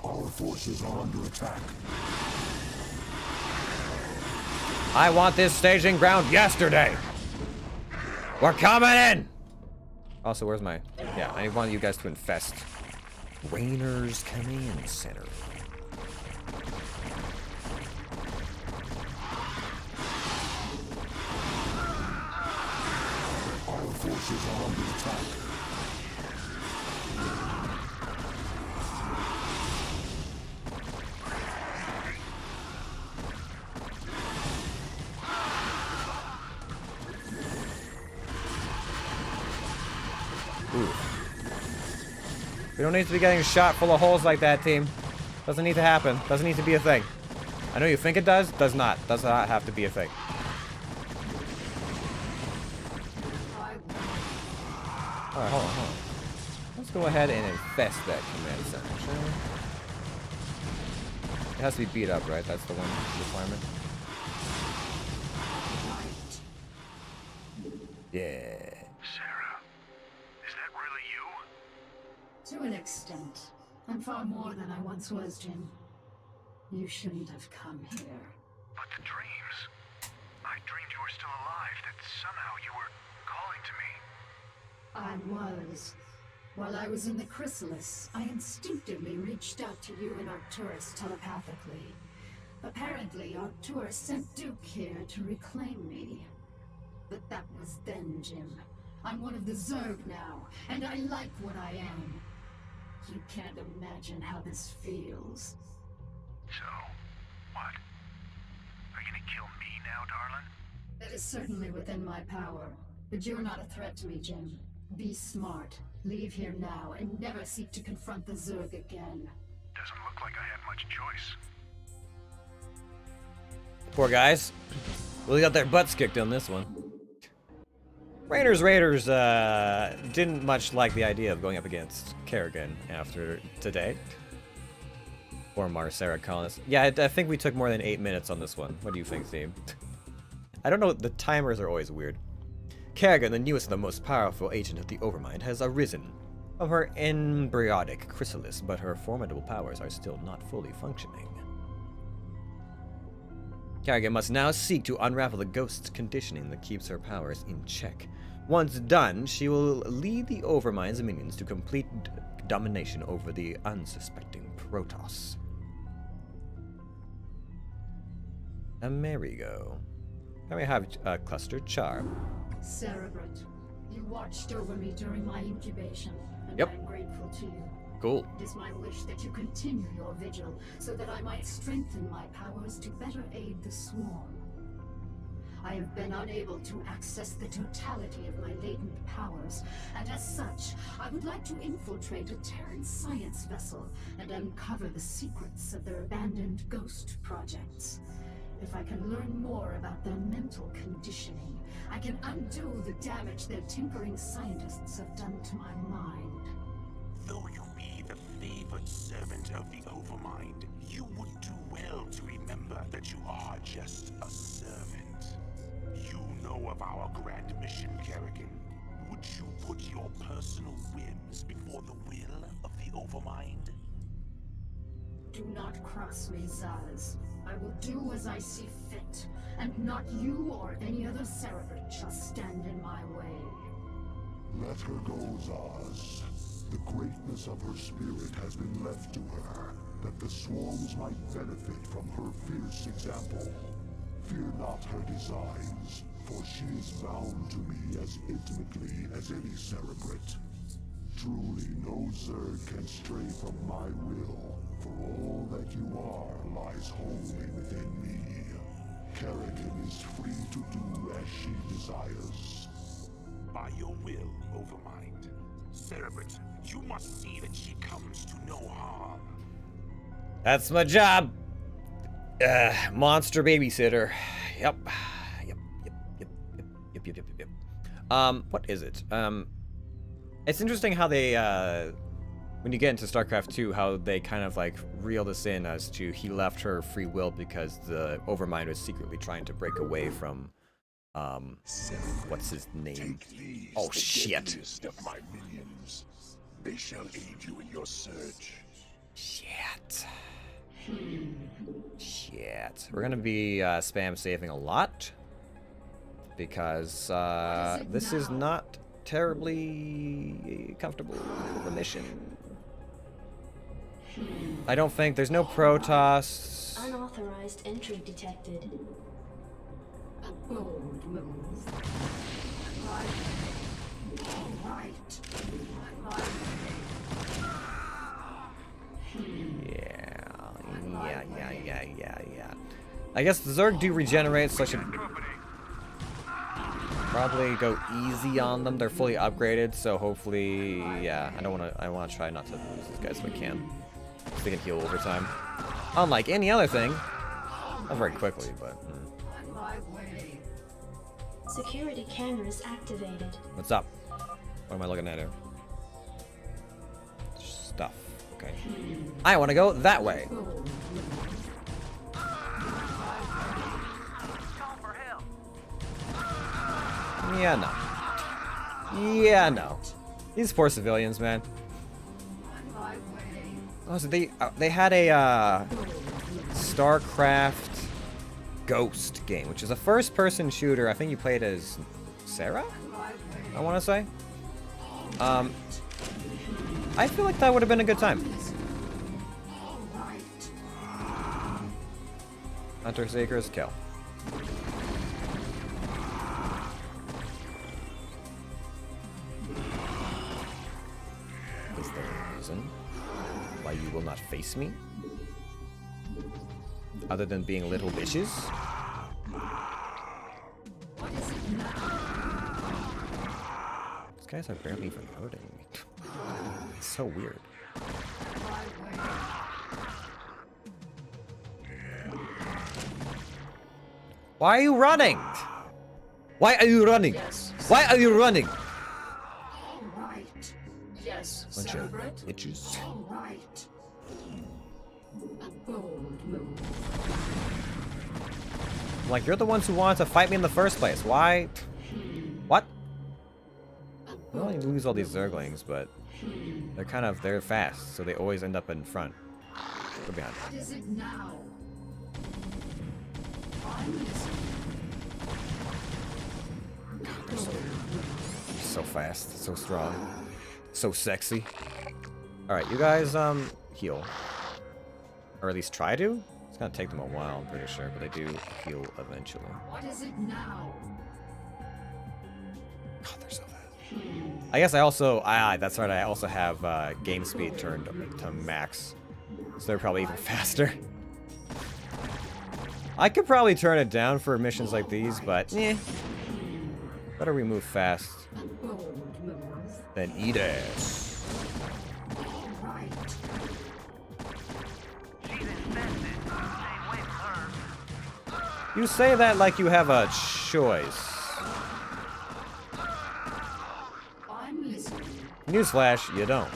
Our forces are under attack. I want this staging ground yesterday. We're coming in. Also, where's my... Yeah, I want you guys to infest. Rainer's Command Center. Our forces are under attack. Ooh. We don't need to be getting shot full of holes like that, team. Doesn't need to happen. Doesn't need to be a thing. I know you think it does. Does not. Does not have to be a thing. Alright, hold on. Let's go ahead and infest that command center, shall we? It has to be beat up, right? That's the one requirement. Yeah. Sarah, is that really you? To an extent. I'm far more than I once was, Jim. You shouldn't have come here. But the dreams. I dreamed you were still alive, that somehow you were calling to me. I was. While I was in the chrysalis, I instinctively reached out to you and Arcturus telepathically. Apparently, Arcturus sent Duke here to reclaim me. But that was then, Jim. I'm one of the Zerg now, and I like what I am. You can't imagine how this feels. So, what? Are you gonna kill me now, darling? That is certainly within my power. But you're not a threat to me, Jim. Be smart. Leave here now, and never seek to confront the Zerg again. Doesn't look like I had much choice. Poor guys. Really got their butts kicked on this one. Raiders didn't much like the idea of going up against Kerrigan after today. Or Marcera colonists. Yeah, I think we took more than 8 minutes on this one. What do you think, team? I don't know, the timers are always weird. Kerrigan, the newest and the most powerful agent of the Overmind, has arisen from her embryonic chrysalis, but her formidable powers are still not fully functioning. Kerrigan must now seek to unravel the ghost's conditioning that keeps her powers in check. Once done, she will lead the Overmind's minions to complete domination over the unsuspecting Protoss. Amerigo. Can we have a cluster charm? Cerebrate, you watched over me during my incubation, and Yep. I'm grateful to you. Cool. It is my wish that you continue your vigil, so that I might strengthen my powers to better aid the swarm. I have been unable to access the totality of my latent powers, and as such, I would like to infiltrate a Terran science vessel and uncover the secrets of their abandoned ghost projects. If I can learn more about their mental conditioning, I can undo the damage their tinkering scientists have done to my mind. Though you be the favored servant of the Overmind, you would do well to remember that you are just a servant. You know of our grand mission, Kerrigan. Would you put your personal whims before the will of the Overmind? Do not cross me, Zaz. I will do as I see fit, and not you or any other Cerebrate shall stand in my way. Let her go, Zaz. The greatness of her spirit has been left to her, that the swarms might benefit from her fierce example. Fear not her designs, for she is bound to me as intimately as any Cerebrate. Truly no Zerg can stray from my will, for all that you are lies wholly within me. Kerrigan is free to do as she desires. By your will, Overmind. Cerebrate, you must see that she comes to no harm. That's my job. Monster babysitter. Yep. What is it? It's interesting how they, when you get into StarCraft 2, how they kind of like reel us in as to he left her free will because the Overmind was secretly trying to break away from, what's his name? Oh shit. Of my minions. They shall aid you in your search. Shit. Shit. We're gonna be spam saving a lot. Because this is not terribly comfortable of a mission. I don't think there's no Protoss. Unauthorized entry detected. Bold move. Alright. Yeah. I guess the Zerg do regenerate, so I should probably go easy on them. They're fully upgraded, so hopefully, yeah. I wanna try not to lose these guys if I can. So they can heal over time. Unlike any other thing, not very quickly, but. Security cameras activated. What's up? What am I looking at here? Stuff. Okay. I want to go that way. Yeah, no. These poor civilians, man. Oh, so they had a StarCraft Ghost game, which is a first-person shooter. I think you played as Sarah, I want to say. I feel like that would have been a good time. Hunter Seekers, kill. Is there a reason why you will not face me? Other than being little bitches? These guys are barely even hurting me. It's so weird. Why are you running? Why are you running? Why are you running? Yes, bunch of bitches. Like, you're the ones who wanted to fight me in the first place. Why? What? Well, you lose all these Zerglings, but they're fast, so they always end up in front. Go behind. What is it now? God, they're so fast, so strong, so sexy. All right, you guys heal, or at least try to. It's gonna take them a while, I'm pretty sure, but they do heal eventually. What is it now? God, they're so fast. I guess I also, that's right, I also have game speed turned to max, so they're probably even faster. I could probably turn it down for missions like these, but better we move fast than eat ass. You say that like you have a choice. Newsflash, you don't.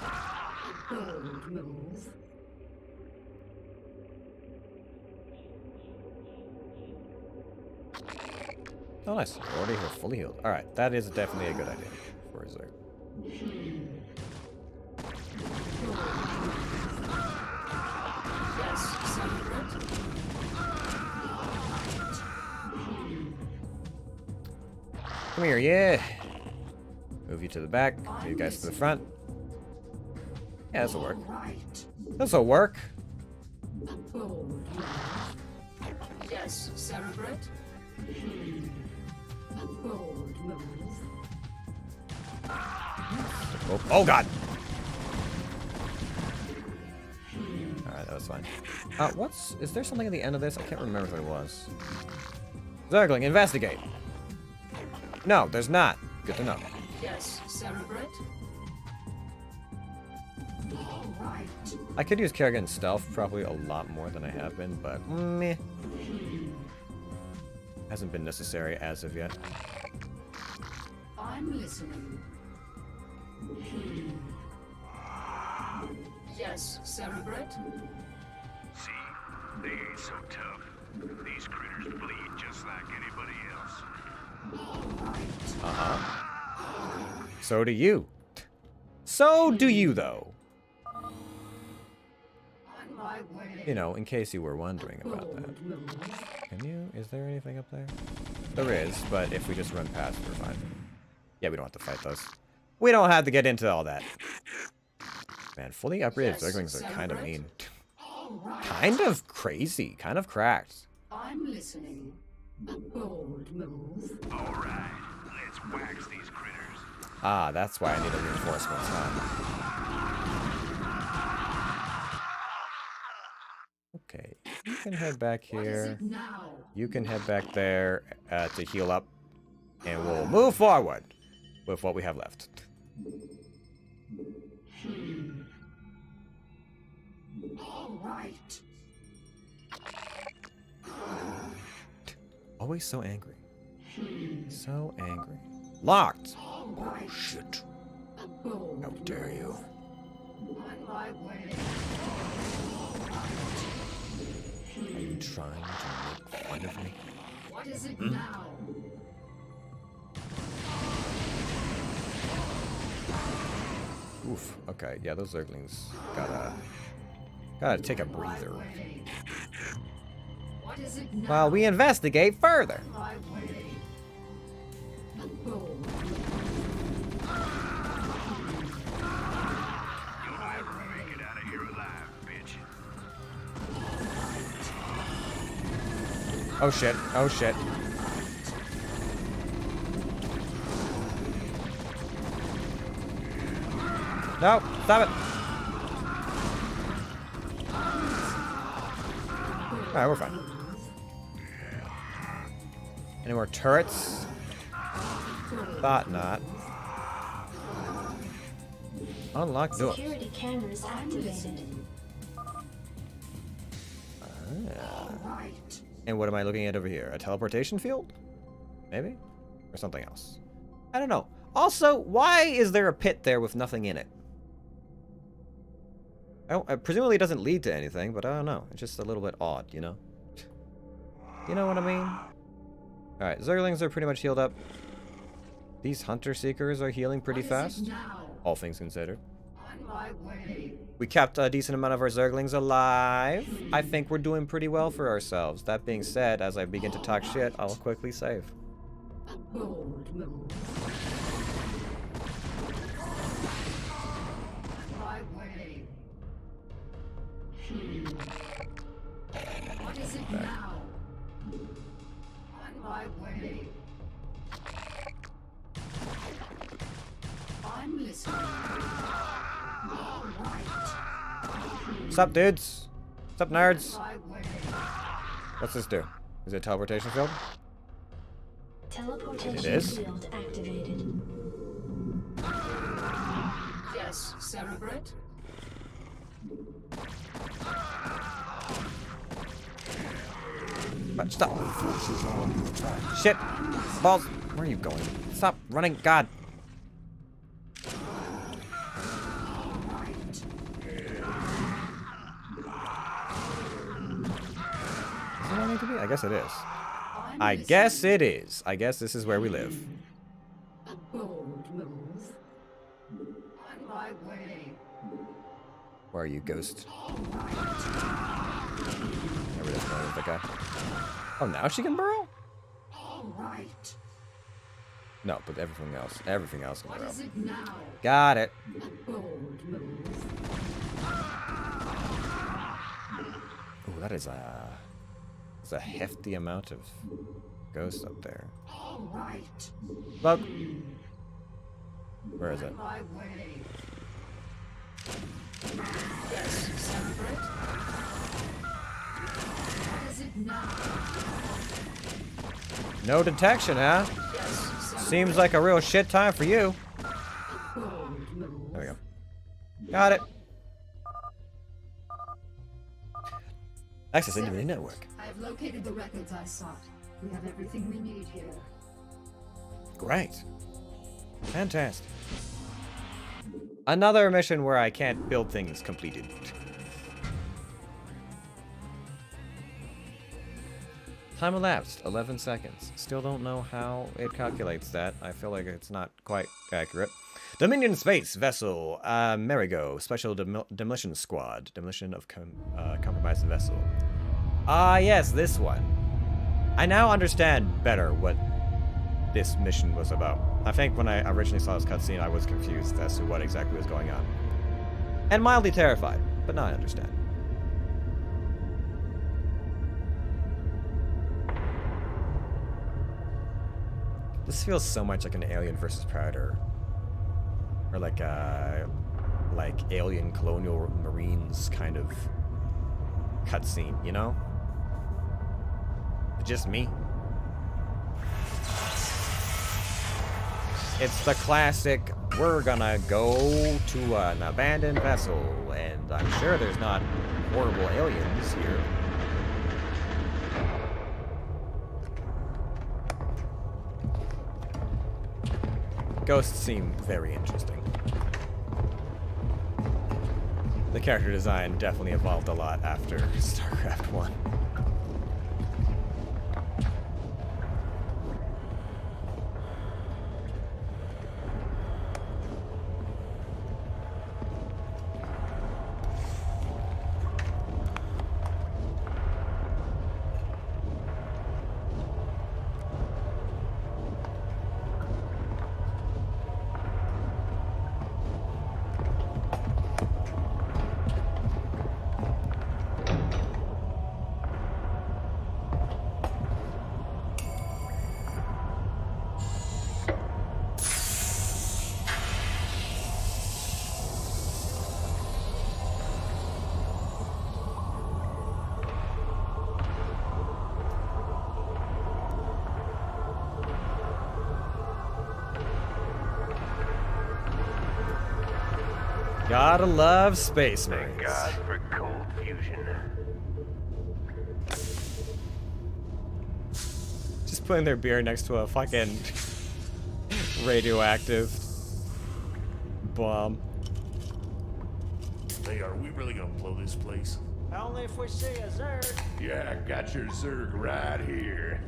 Oh, nice. We're already here, fully healed. Alright, that is definitely a good idea for a Zerg. Come here, yeah. Move you to the back, move you guys to the front. Yeah, this'll work. This'll work. Yes, Cerebrate. Bold move. Oh god! Alright, that was fine. Is there something at the end of this? I can't remember what it was. Zergling, investigate! No, there's not. Good to know. Yes, Cerebrate. Alright. I could use Kerrigan stealth probably a lot more than I have been, but meh. Hasn't been necessary as of yet. I'm listening. Yes, Cerebrate. See, they ain't so tough. These critters bleed just like anybody else. Uh-huh. So do you. So do you, though. You know, in case you were wondering about that. Can you? Is there anything up there? There is, but if we just run past, we're fine. Yeah, we don't have to fight those. We don't have to get into all that. Man, fully upgraded Zerglings are kind of mean. Kind of crazy. Kind of cracked. I'm listening. A bold move. Alright, let's wax these critters. Ah, that's why I need a reinforcements, huh? Okay, you can head back here. You can head back there to heal up. And we'll move forward with what we have left. All right. Always so angry. So angry. Locked! Oh, shit. How dare you? Are you trying to make fun of me? What is it now? Oof. Okay, yeah, those Zerglings gotta take a breather. What is it now? While we investigate further. Oh shit, oh shit. No, stop it. Alright, we're fine. Any more turrets? Thought not. Unlock door. Security cameras activated. And what am I looking at over here? A teleportation field? Maybe? Or something else? I don't know. Also, why is there a pit there with nothing in it? Presumably it doesn't lead to anything, but I don't know. It's just a little bit odd, you know? You know what I mean? Alright, Zerglings are pretty much healed up. These Hunter Seekers are healing pretty fast. All things considered. We kept a decent amount of our Zerglings alive. I think we're doing pretty well for ourselves. That being said, as I begin to talk shit, I'll quickly save. What is it now? On my way. I'm listening. All right. What's up, dudes? What's up, nerds? What's this do? Is it a teleportation field? Teleportation It is? field activated. Yes, Cerebrate. But stop. Shit. Balls. Where are you going? Stop running. God. Is it where I need to be? I guess it is. I guess it is. I guess this is where we live. A bold move. On my way. Where are you, ghost? Never did know with that guy. Oh, now she can burrow? All right. No, but everything else can What burrow. is it now? Got it. A bold move. Ooh, that is a hefty amount of ghosts up there. All right. Look. Where is it? On my way. Yes, Cerebrate. What is it now? No detection, huh? Seems like a real shit time for you. There we go. Got it. Access into the network. I have located the records I sought. We have everything we need here. Great. Fantastic. Another mission where I can't build things completed. Time elapsed, 11 seconds. Still don't know how it calculates that. I feel like it's not quite accurate. Dominion Space Vessel, Merigo, Special Demolition Squad, Demolition of Compromised Vessel. Ah, yes, this one. I now understand better what this mission was about. I think when I originally saw this cutscene, I was confused as to what exactly was going on. And mildly terrified, but now I understand. This feels so much like an Alien versus Predator. Or like Alien Colonial Marines kind of cutscene, you know? It's just me. It's the classic, we're gonna go to an abandoned vessel, and I'm sure there's not horrible aliens here. Ghosts seem very interesting. The character design definitely evolved a lot after StarCraft 1. Gotta love space marines. Thank God for cold fusion. Just putting their beer next to a fucking radioactive bomb. Hey, are we really gonna blow this place? Only if we see a Zerg. Yeah, I got your Zerg right here.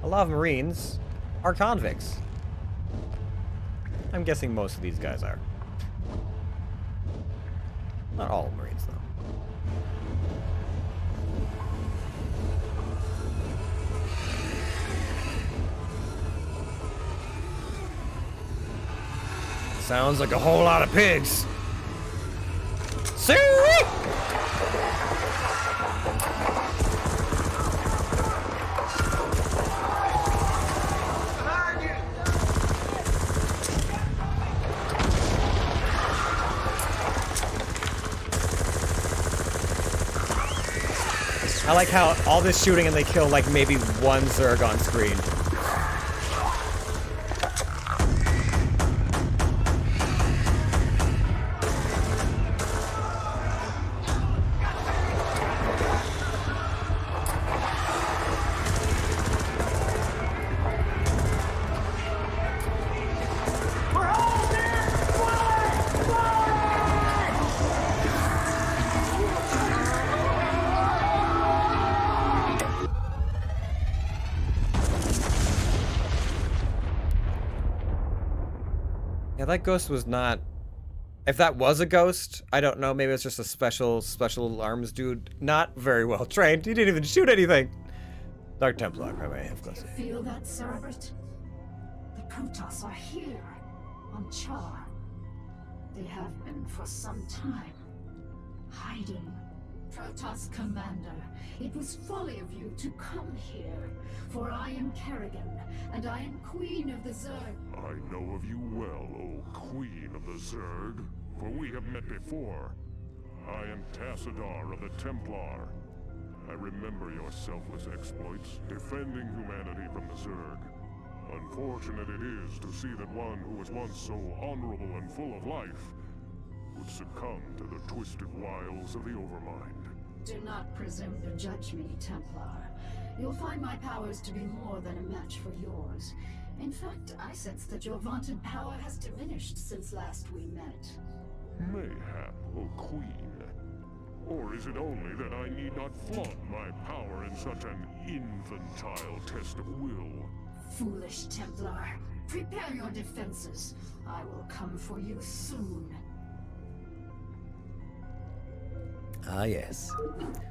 A lot of Marines are convicts. I'm guessing most of these guys are. Not all Marines, though. Sounds like a whole lot of pigs. See? I like how all this shooting and they kill like maybe one Zerg on screen. Yeah, that ghost was not... If that was a ghost, I don't know, maybe it's just a special arms dude. Not very well trained. He didn't even shoot anything. Dark Templar, I have close. Feel that, Cerebrit? The Protoss are here, on Char. They have been for some time, hiding. Protoss Commander, it was folly of you to come here, for I am Kerrigan, and I am Queen of the Zerg. I know of you well, O Queen of the Zerg, for we have met before. I am Tassadar of the Templar. I remember your selfless exploits, defending humanity from the Zerg. Unfortunate it is to see that one who was once so honorable and full of life would succumb to the twisted wiles of the Overmind. Do not presume to judge me, Templar. You'll find my powers to be more than a match for yours. In fact, I sense that your vaunted power has diminished since last we met. Mayhap, O Queen. Or is it only that I need not flaunt my power in such an infantile test of will? Foolish Templar, prepare your defenses. I will come for you soon. Ah, yes.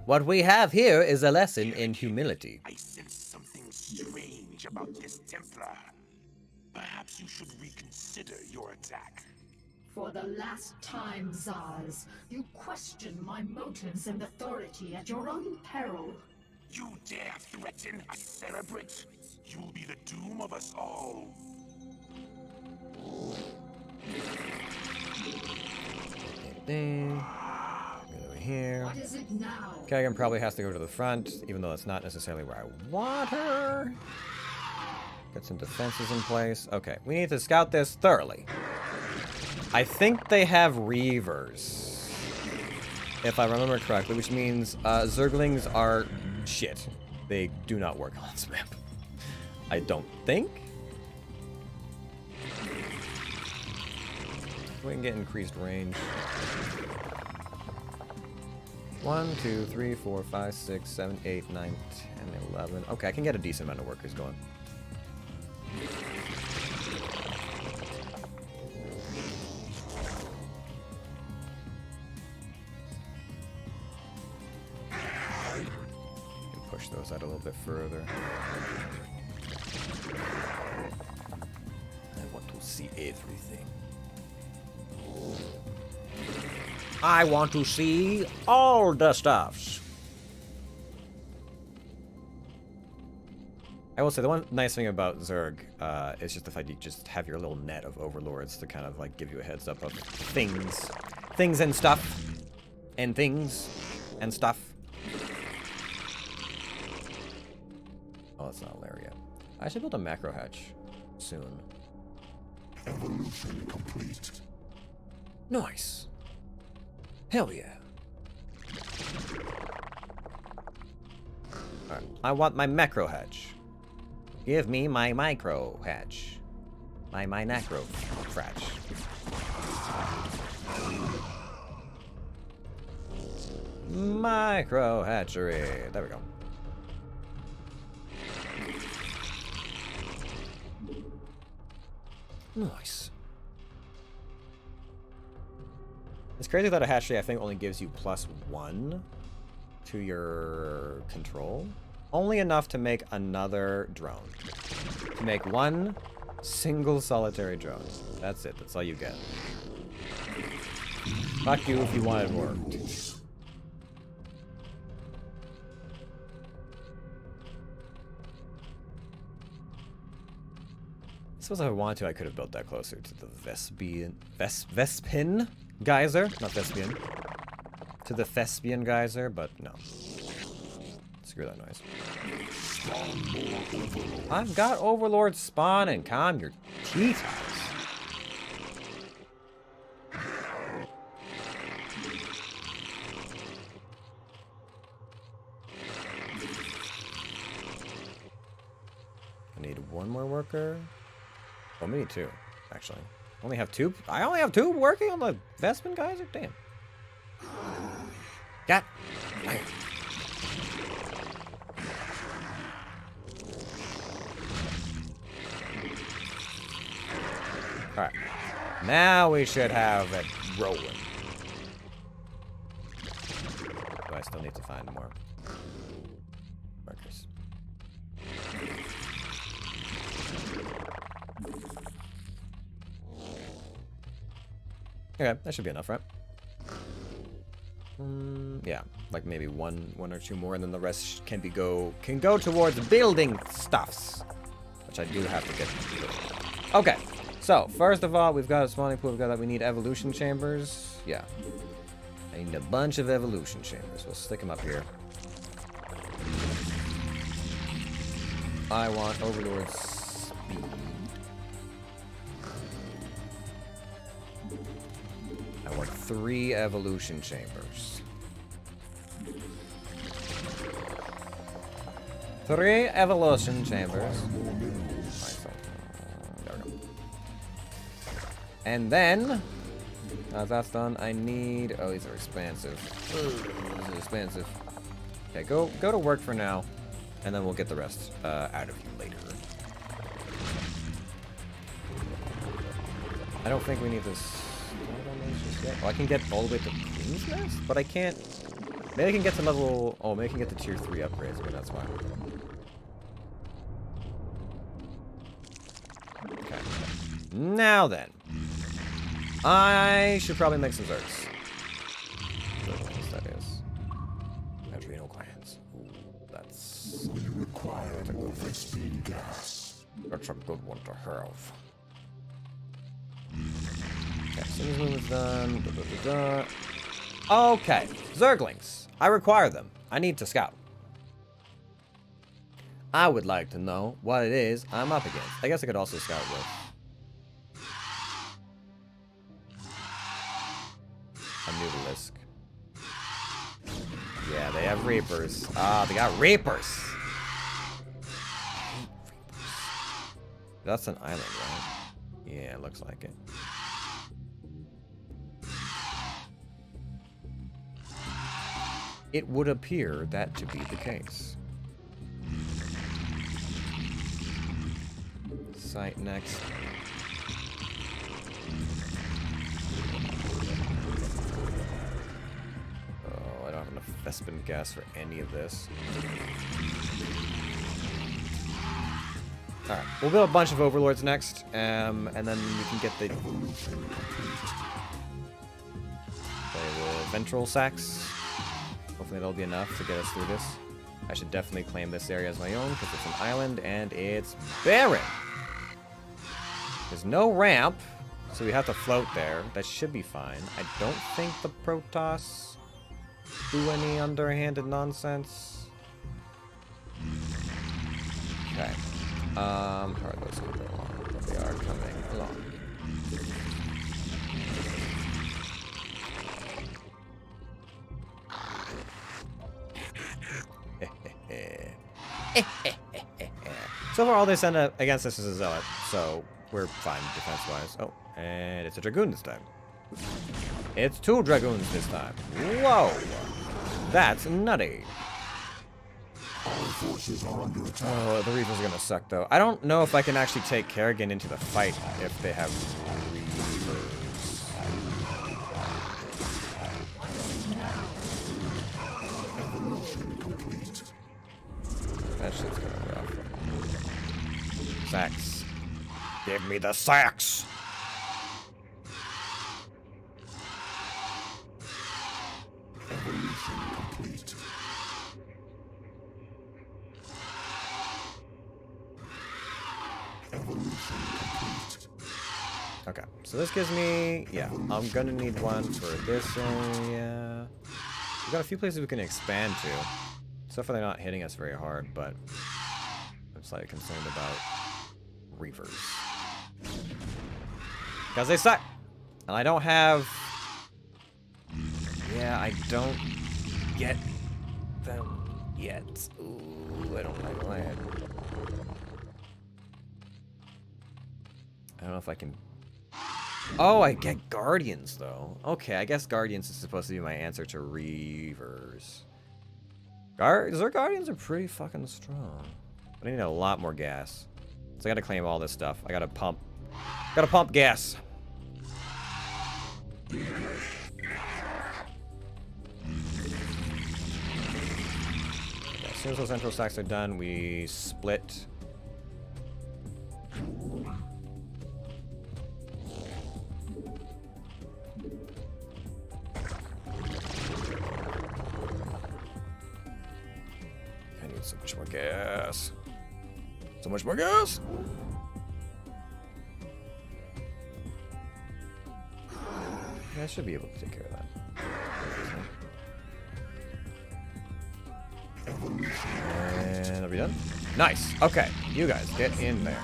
What we have here is a lesson in humility. I sense something strange about this Templar. Perhaps you should reconsider your attack. For the last time, Zaz, you question my motives and authority at your own peril. You dare threaten a cerebrate? You'll be the doom of us all. Ding. Go over here. What is it now? Kagan probably has to go to the front, even though that's not necessarily where I want her. Get some defenses in place. Okay, we need to scout this thoroughly. I think they have Reavers, if I remember correctly, which means Zerglings are shit. They do not work on this map. I don't think. We can get increased range. 1, 2, 3, 4, 5, 6, 7, 8, 9, 10, 11. Okay, I can get a decent amount of workers going. Push those out a little bit further. I want to see everything. I want to see all the stuffs. I will say the one nice thing about Zerg is just the fact you just have your little net of overlords to kind of like give you a heads up of things and stuff, and things and stuff. Oh, that's not Lair yet. I should build a macro hatch soon. Evolution complete. Nice. Hell yeah. Alright, I want my macro hatch. Give me my micro hatch. My nacro hatch. Micro hatchery. There we go. Nice. It's crazy that a hatchery, I think, only gives you +1 to your control. Only enough to make another drone. To make one single solitary drone. That's it. That's all you get. Fuck you if you wanted more. I suppose if I wanted to, I could have built that closer to the Vespin geyser, not Vespian. To the Thespian geyser, but no. Screw that noise. I've got Overlord spawning. Calm your teeth. I need one more worker. Oh, maybe 2, actually. Only have 2. I only have 2 working on the Vespin geyser? Damn. Got. Alright. Now we should have it rolling. But I still need to find more workers. Okay, that should be enough, right? Yeah, like maybe one or 2 more, and then the rest can go towards building stuffs, which I do have to get to. Okay, so first of all, we've got a spawning pool. We've got that. We need evolution chambers. Yeah, I need a bunch of evolution chambers. We'll stick them up here. I want Overlord speed. I want 3 evolution chambers. 3 evolution chambers. And then, that's done, I need... Oh, these are expensive. This is expensive. Okay, go to work for now, and then we'll get the rest out of you later. I don't think we need this... Well, I can get all the way to Queen's Nest, but I can't... Maybe I can get to level... Oh, maybe I can get to tier 3 upgrades, but that's fine. Okay. Now then. I should probably make some Zergs. That is. Adrenal glands. Ooh, that's... Require more speed gas. That's a good one to have. Okay, so this one is done. Okay, Zerglings. I require them. I need to scout. I would like to know what it is I'm up against. I guess I could also scout with a Noodleisk. Yeah, they have Reapers. Ah, they got Reapers. That's an island, right? Yeah, it looks like it. It would appear that to be the case. Site next. Oh, I don't have enough Vespin gas for any of this. Alright, we'll build a bunch of overlords next, and then we can get the ventral sacks. Hopefully that'll be enough to get us through this. I should definitely claim this area as my own because it's an island and it's barren. There's no ramp, so we have to float there. That should be fine. I don't think the Protoss do any underhanded nonsense. Okay. How are those coming along? They are coming along. So far, all they send against us is a zealot, so we're fine defense-wise. Oh, and it's a dragoon this time. It's 2 dragoons this time. Whoa! That's nutty. Oh, the Reapers are gonna suck, though. I don't know if I can actually take Kerrigan into the fight if they have Reapers. That shit's gonna be rough. Sacks. Give me the sacks! Evolution complete. Evolution complete. Okay, so this gives me... Yeah, I'm gonna need one for this area. We've got a few places we can expand to. So far they're not hitting us very hard, but I'm slightly concerned about Reavers. Because they suck! And I don't have... Yeah, I don't get them yet. Ooh, I don't like that. I don't know if I can... Oh, I get Guardians, though. Okay, I guess Guardians is supposed to be my answer to Reavers. Their Guardians are pretty fucking strong. But I need a lot more gas. So I gotta claim all this stuff. I gotta pump gas. Okay, as soon as those central stacks are done, we split. I need so much more gas. So much more gas! Yeah, I should be able to take care of that. And are we done? Nice. Okay, you guys get in there.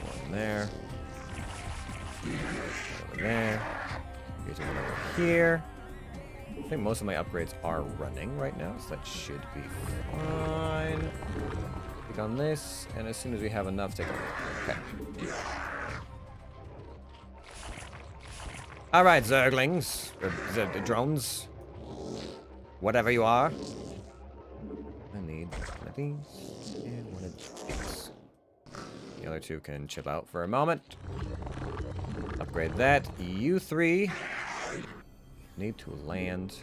One there. One over there. Here's one over here. I think most of my upgrades are running right now, so that should be fine. Click on this, and as soon as we have enough, take a look. Okay. Alright, Zerglings. Or drones. Whatever you are. I need one of these and one of these. The other two can chill out for a moment. Upgrade that. You three need to land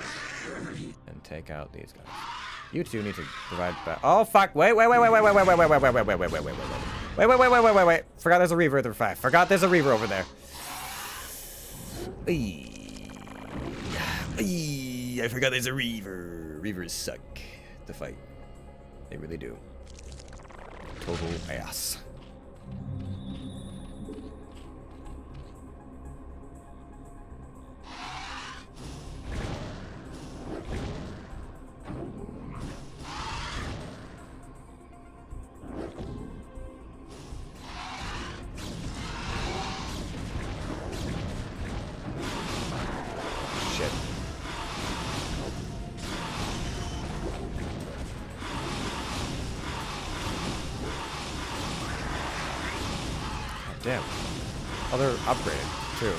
and take out these guys. You two need to provide back. Oh fuck! Wait! Forgot there's a Reaver at the 5. Forgot there's a Reaver over there. I forgot there's a Reaver. Reavers suck to fight. They really do. Total ass. Damn. Oh, they're upgraded, too.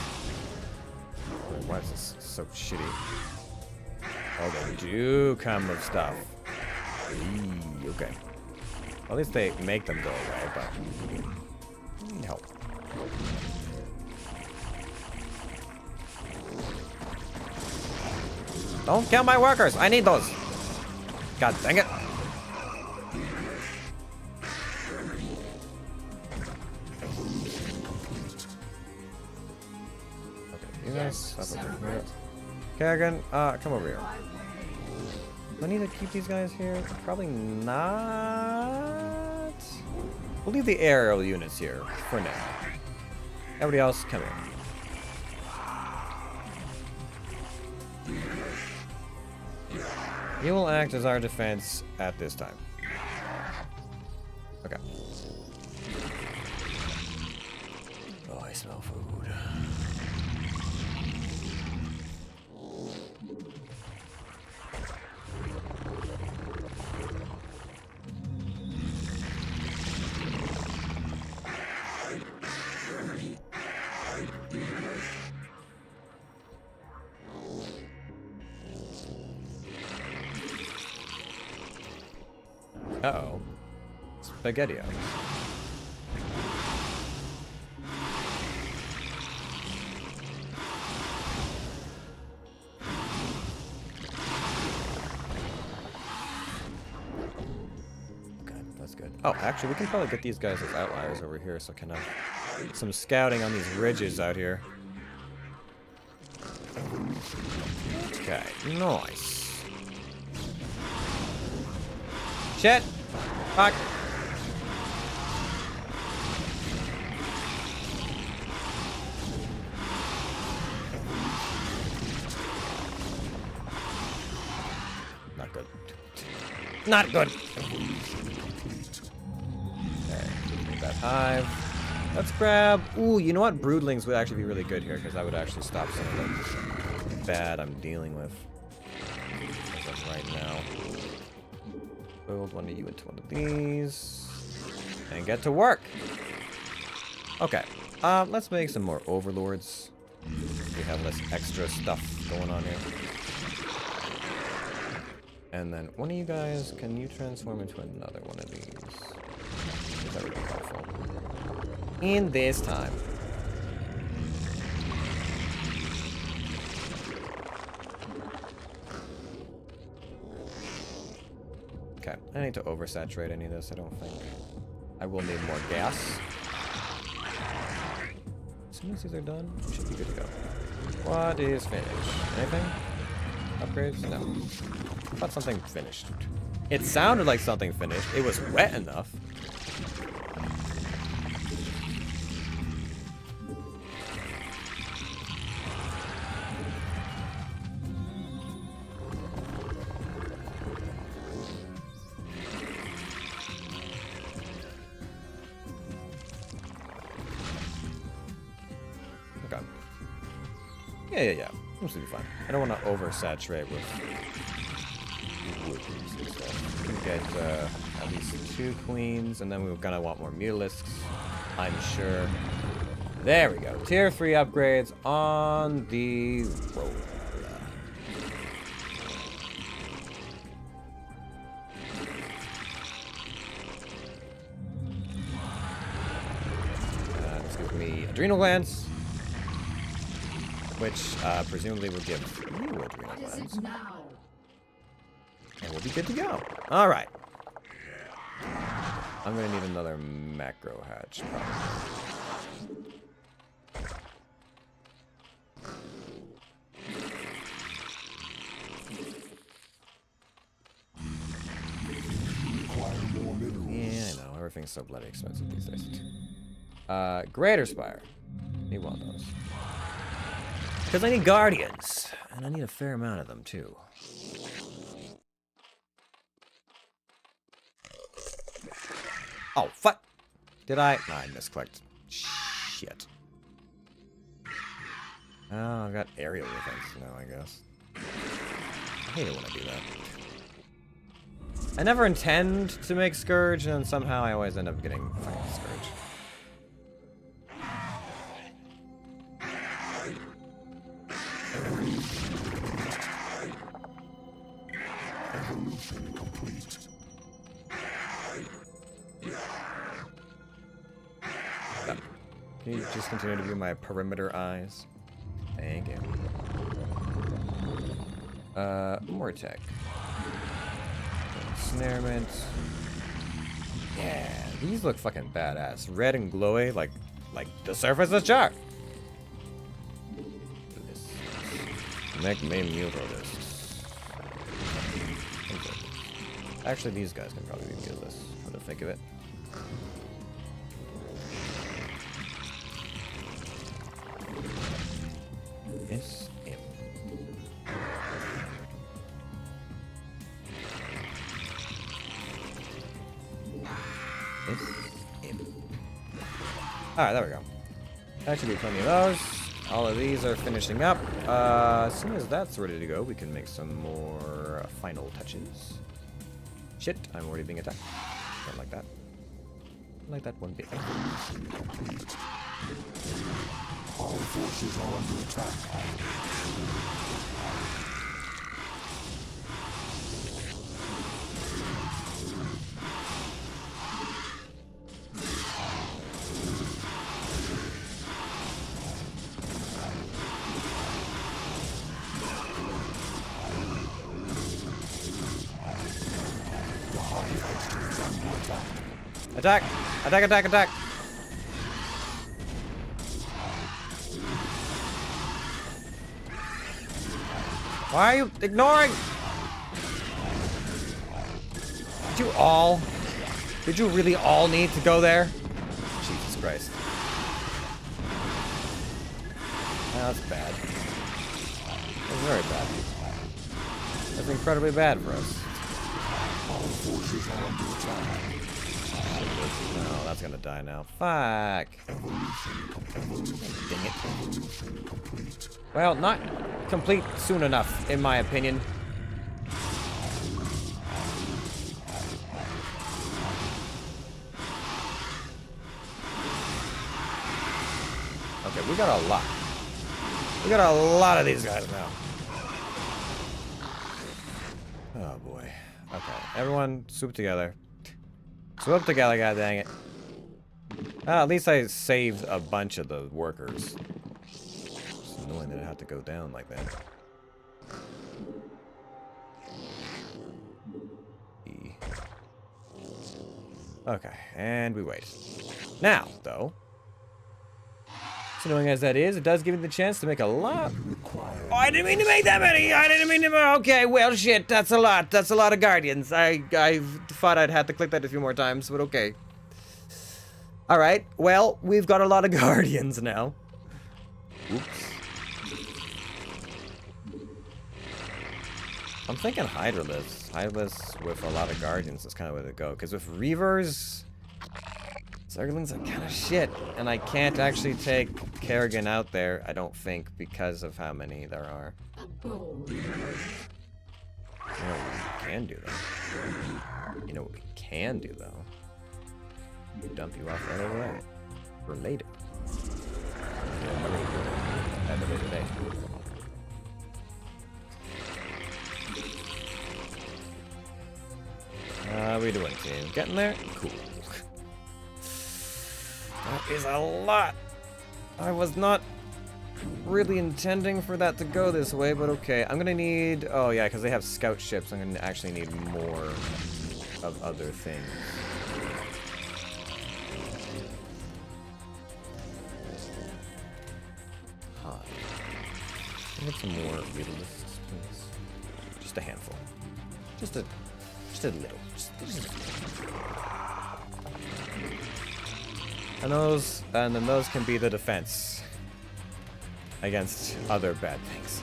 Wait, why is this so shitty? Oh, they do come with stuff. Eee, okay. At least they make them go away, but... I need help. Don't kill my workers! I need those! God dang it! You guys up over here. Kerrigan, come over here. Do I need to keep these guys here? Probably not. We'll leave the aerial units here for now. Everybody else, come here. You will act as our defense at this time. Okay. Oh, I smell food. Uh-oh. SpaghettiOs. Okay, that's good. Oh, actually, we can probably get these guys as outliers over here, so I can have some scouting on these ridges out here. Okay, nice. Shit! Fuck! Not good. Not good! Okay, make that hive. Let's grab... Ooh, you know what? Broodlings would actually be really good here, because that would actually stop some of the bad I'm dealing with. As of right now. Build one of you into one of these. And get to work! Okay. Let's make some more overlords. We have less extra stuff going on here. And then one of you guys, can you transform into another one of these? That would be helpful. In this time. Okay, I need to oversaturate any of this, I don't think. I will need more gas. As soon as these are done, we should be good to go. What is finished? Anything? Upgrades? No. I thought something finished. It sounded like something finished. It was wet enough. Yeah. Seems to be fun. I don't want to oversaturate with whoopers and stuff. We get at least 2 queens, and then we're gonna want more mutalisks, I'm sure. There we go. Tier 3 upgrades on the roll. This gives me adrenal glands, which presumably will give you adrenal glands. And we'll be good to go. Alright. I'm gonna need another macro hatch, probably. Yeah, I know. Everything's so bloody expensive these days. Greater Spire. Need one of those. Because I need guardians. And I need a fair amount of them, too. Oh, fuck! Did I? No, I misclicked. Shit. Oh, I've got aerial defense now, I guess. I hate it when I do that. I never intend to make Scourge, and somehow I always end up getting fucking Scourge. Evolution complete. Can you just continue to be my perimeter eyes? Thank you. More tech. Ensnarement. Yeah, these look fucking badass. Red and glowy, like the surface of Char. Make me mutalisks. Actually, these guys can probably be mutalisks. Come to think of it. Yes, M. Yes, M. Alright, there we go. That should be plenty of those. All of these are finishing up. As soon as that's ready to go, we can make some more final touches. Shit, I'm already being attacked. Don't like that. Don't like that one bit. Our forces are under attack. Attack! Attack, attack, attack! Why are you ignoring? Did you really all need to go there? Jesus Christ. That's bad. That's very bad. That's incredibly bad for us. No, that's gonna die now. Fuck. Dang it. Well, not complete soon enough, in my opinion. Okay, we got a lot. We got a lot of these guys now. Oh boy. Okay, everyone swoop together. Swoop together, god dang it. At least I saved a bunch of the workers. It's annoying that it had to go down like that. E. Okay, and we wait. Now, though, as annoying as that is, it does give me the chance to make a lot. Oh, I didn't mean to make that many! I didn't mean to. Okay, well, shit, that's a lot. That's a lot of guardians. I thought I'd have to click that a few more times, but okay. Alright, well, we've got a lot of guardians now. Oops. I'm thinking Hydralisk. Hydralisk with a lot of guardians is kind of where to go. Because with Reavers, Zerglings are kind of shit, and I can't actually take Kerrigan out there, I don't think, because of how many there are. You know what we can do, though? You know what we can do, though? Dump you off right away. For later. At a later date. How we doing, team? Getting there? Cool. That is a lot. I was not really intending for that to go this way, but okay. I'm gonna need... Oh, yeah, because they have scout ships. I'm gonna actually need more of other things. Huh. Can I get some more realists, please? Just a handful. Just a little. And then those can be the defense against other bad things.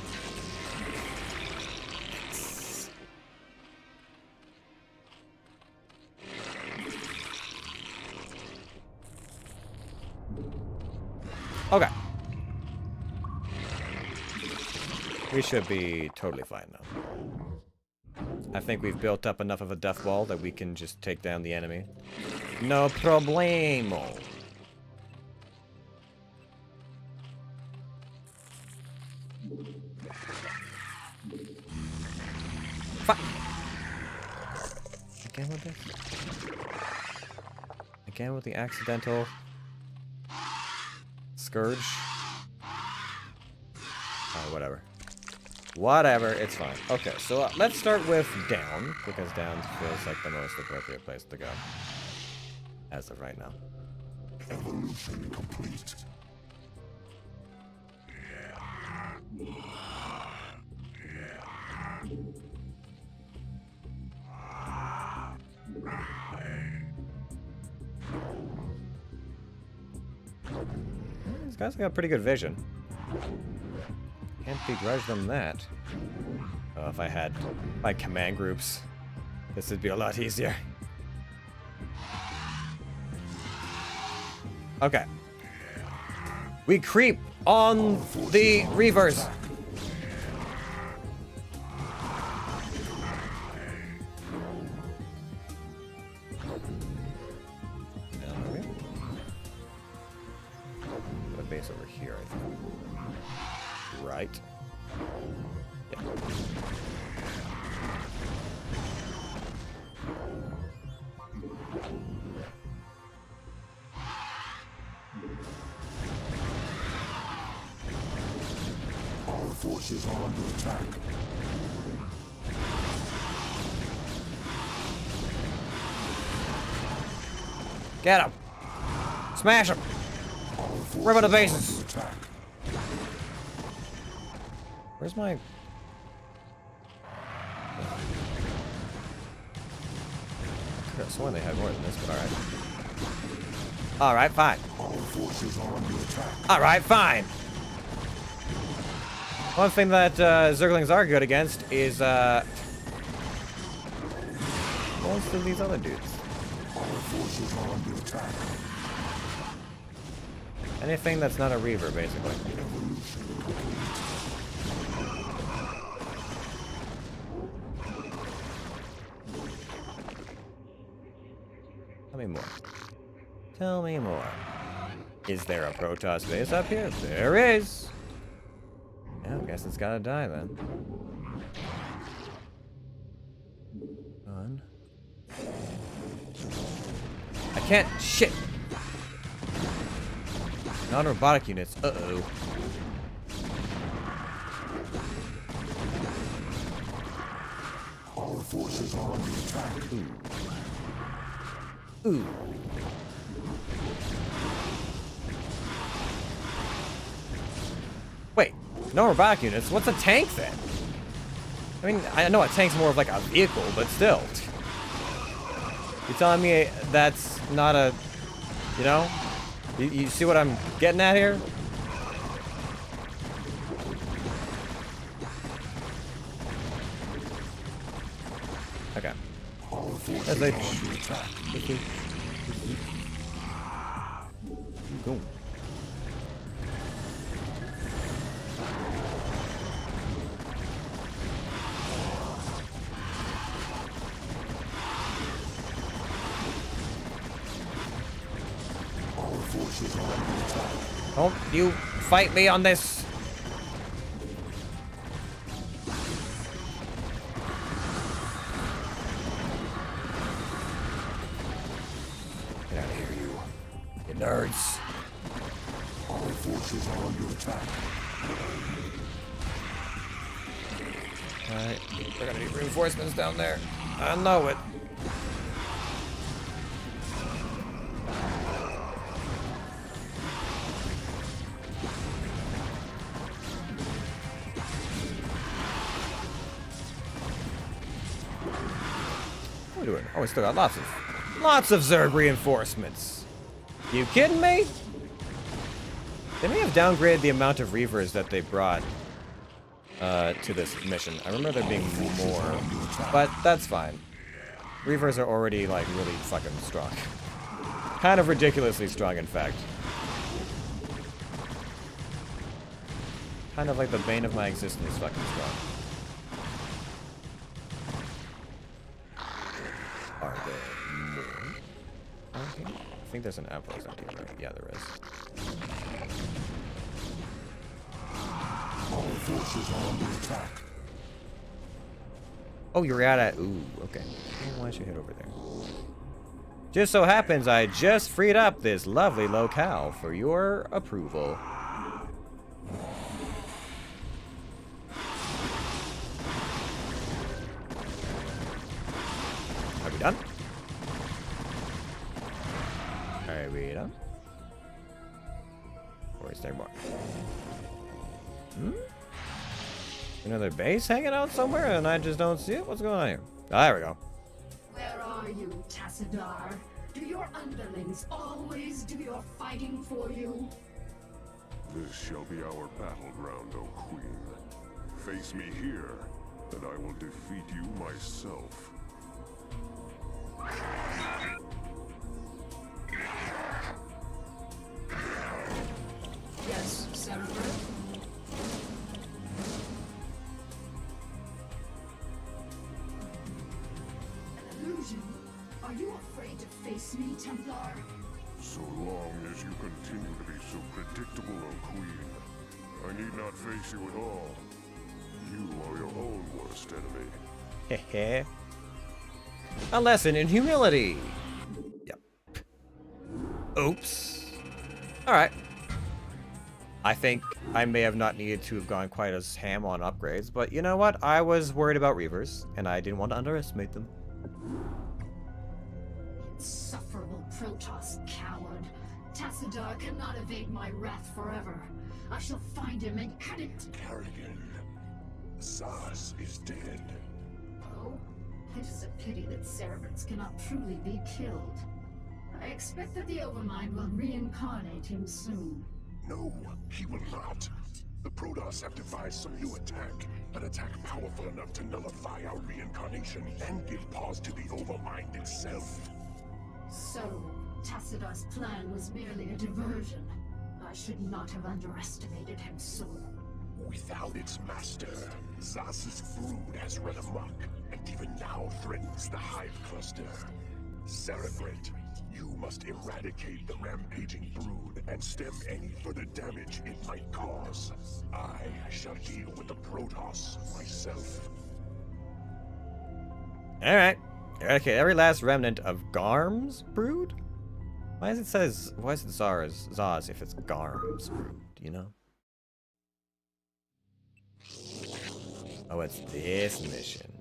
Okay. We should be totally fine now. I think we've built up enough of a death wall that we can just take down the enemy. No problemo. Again with this? Again with the accidental scourge? Oh, whatever. Whatever, it's fine. Okay, so let's start with down, because down feels like the most appropriate place to go. As of right now. Evolution complete. These guys got pretty good vision. Can't begrudge them that. Oh, if I had my command groups, this would be a lot easier. Okay. We creep on the Reavers. Put a base over here, I think. Right. Yeah. Our forces are under attack. Get him! Smash him! Rip out the bases! Where's my... I could have sworn they had more than this, but alright. Alright, fine. Alright, fine! One thing that Zerglings are good against is, most of these other dudes. Anything that's not a Reaver, basically. Tell me more. Tell me more. Is there a Protoss base up here? There is! Yeah, I guess it's gotta die then. One. I can't. Shit! Non-robotic units. Uh-oh. Our forces are under attack. Ooh. Wait, no robotic units? What's a tank then? I mean, I know a tank's more of like a vehicle, but still. You're telling me that's not a, you know? You see what I'm getting at here? Okay. Boom. Don't you fight me on this. Get out of here, you nerds. Our forces are under attack. Alright, we're gonna need reinforcements down there. I know it. What are we doing? Oh, we still got lots of Zerg reinforcements. You kidding me? They may have downgraded the amount of Reavers that they brought to this mission. I remember there being more, but that's fine. Reavers are already, like, really fucking strong. Kind of ridiculously strong, in fact. Kind of like the bane of my existence, fucking strong. Are there more? Okay. I think there's an outpost out here, right? Yeah, there is. Our forces are under attack. Oh, you're out at... Ooh, okay. Why don't you head over there? Just so happens I just freed up this lovely locale for your approval. Are we done? Are we done? Or is there more? Hmm? Another base hanging out somewhere and I just don't see it? What's going on here? Ah, there we go. Where are you, Tassadar? Do your underlings always do your fighting for you? This shall be our battleground, O Queen. Face me here, and I will defeat you myself. Yes, Senator? An illusion? Are you afraid to face me, Templar? So long as you continue to be so predictable, O Queen, I need not face you at all. You are your own worst enemy. Hehe. A lesson in humility. Yep. Oops. Alright. I think I may have not needed to have gone quite as ham on upgrades, but you know what? I was worried about Reavers, and I didn't want to underestimate them. Insufferable Protoss coward. Tassadar cannot evade my wrath forever. I shall find him and cut it. Kerrigan, Zaz is dead. Oh, it is a pity that Cerebrants cannot truly be killed. I expect that the Overmind will reincarnate him soon. No, he will not. The Protoss have devised some new attack. An attack powerful enough to nullify our reincarnation and give pause to the Overmind itself. So, Tassadar's plan was merely a diversion. I should not have underestimated him so. Without its master, Zaz's brood has run amok, and even now threatens the Hive Cluster. Cerebrate, you must eradicate the rampaging brood and stem any further damage it might cause. I shall deal with the Protoss myself. Alright. Okay, every last remnant of Garm's brood? Why is it Zaz if it's Garm's brood, you know? Oh, it's this mission.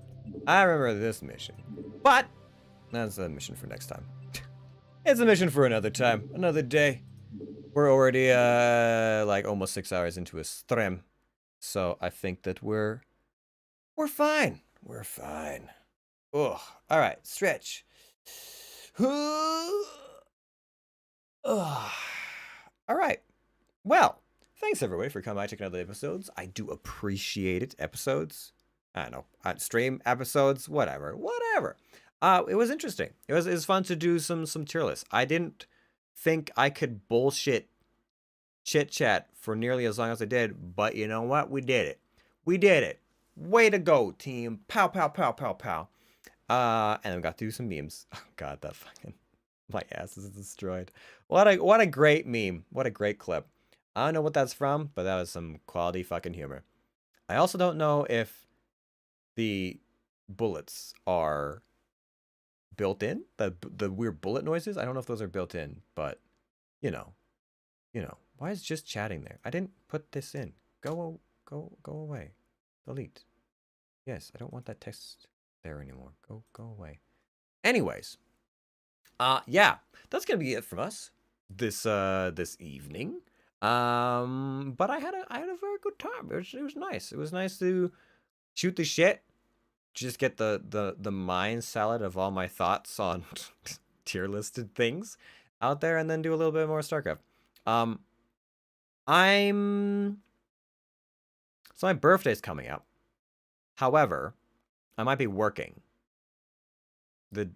I remember this mission. But that's a mission for next time. It's a mission for another time, another day. We're already like almost 6 hours into a stream. So I think that we're fine. We're fine. Oh, all right, stretch. All right. Well, thanks everybody for coming by checking out the episodes. I do appreciate it. Episodes, I don't know, stream episodes, whatever. It was interesting. It was fun to do some tier lists. I didn't think I could bullshit chit chat for nearly as long as I did, but you know what? We did it. We did it. Way to go, team. Pow, pow, pow, pow, pow. And then we got to do some memes. Oh god, that fucking my ass is destroyed. What a great meme. What a great clip. I don't know what that's from, but that was some quality fucking humor. I also don't know if the bullets are built in. The weird bullet noises. I don't know if those are built in, but you know. Why is just chatting there? I didn't put this in. Go away. Delete. Yes, I don't want that text there anymore. Go away. Anyways, yeah, that's gonna be it from us this evening. But I had a very good time. It was nice. It was nice to shoot the shit. Just get the mind salad of all my thoughts on tier listed things out there, and then do a little bit more StarCraft. So my birthday's coming up. However, I might be working the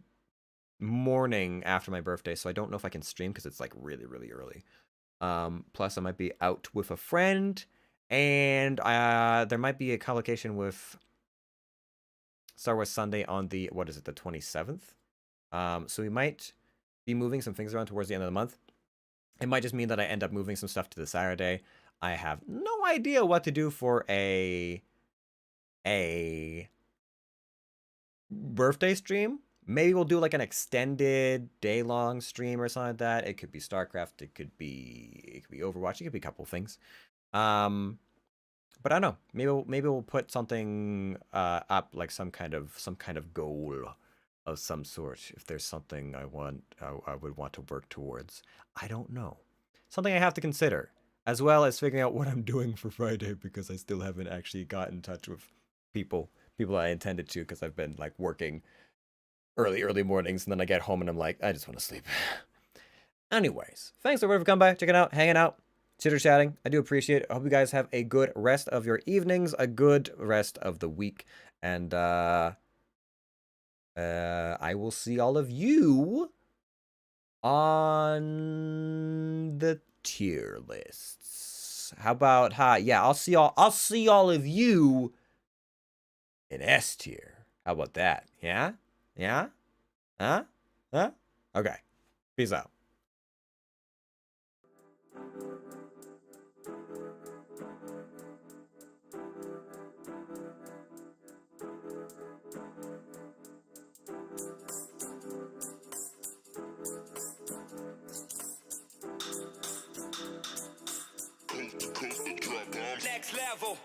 morning after my birthday, so I don't know if I can stream because it's like really, really early. Plus I might be out with a friend, and there might be a collocation with Star Wars Sunday on the, what is it, the 27th? So we might be moving some things around towards the end of the month. It might just mean that I end up moving some stuff to the Saturday. I have no idea what to do for a birthday stream. Maybe we'll do like an extended day-long stream or something like that. It could be StarCraft. It could be Overwatch. It could be a couple of things. But I don't know. Maybe we'll put something up, like some kind of goal of some sort. If there's something I would want to work towards. I don't know. Something I have to consider, as well as figuring out what I'm doing for Friday, because I still haven't actually got in touch with people I intended to, because I've been like working early mornings, and then I get home and I'm like, I just want to sleep. Anyways, thanks everyone for coming by, checking out, hanging out, chitter-chatting. I do appreciate it. I hope you guys have a good rest of your evenings, a good rest of the week, and I will see all of you on the tier lists. How about yeah, I'll see all of you in S tier. How about that? Yeah? Yeah? Huh? Okay. Peace out. Next level.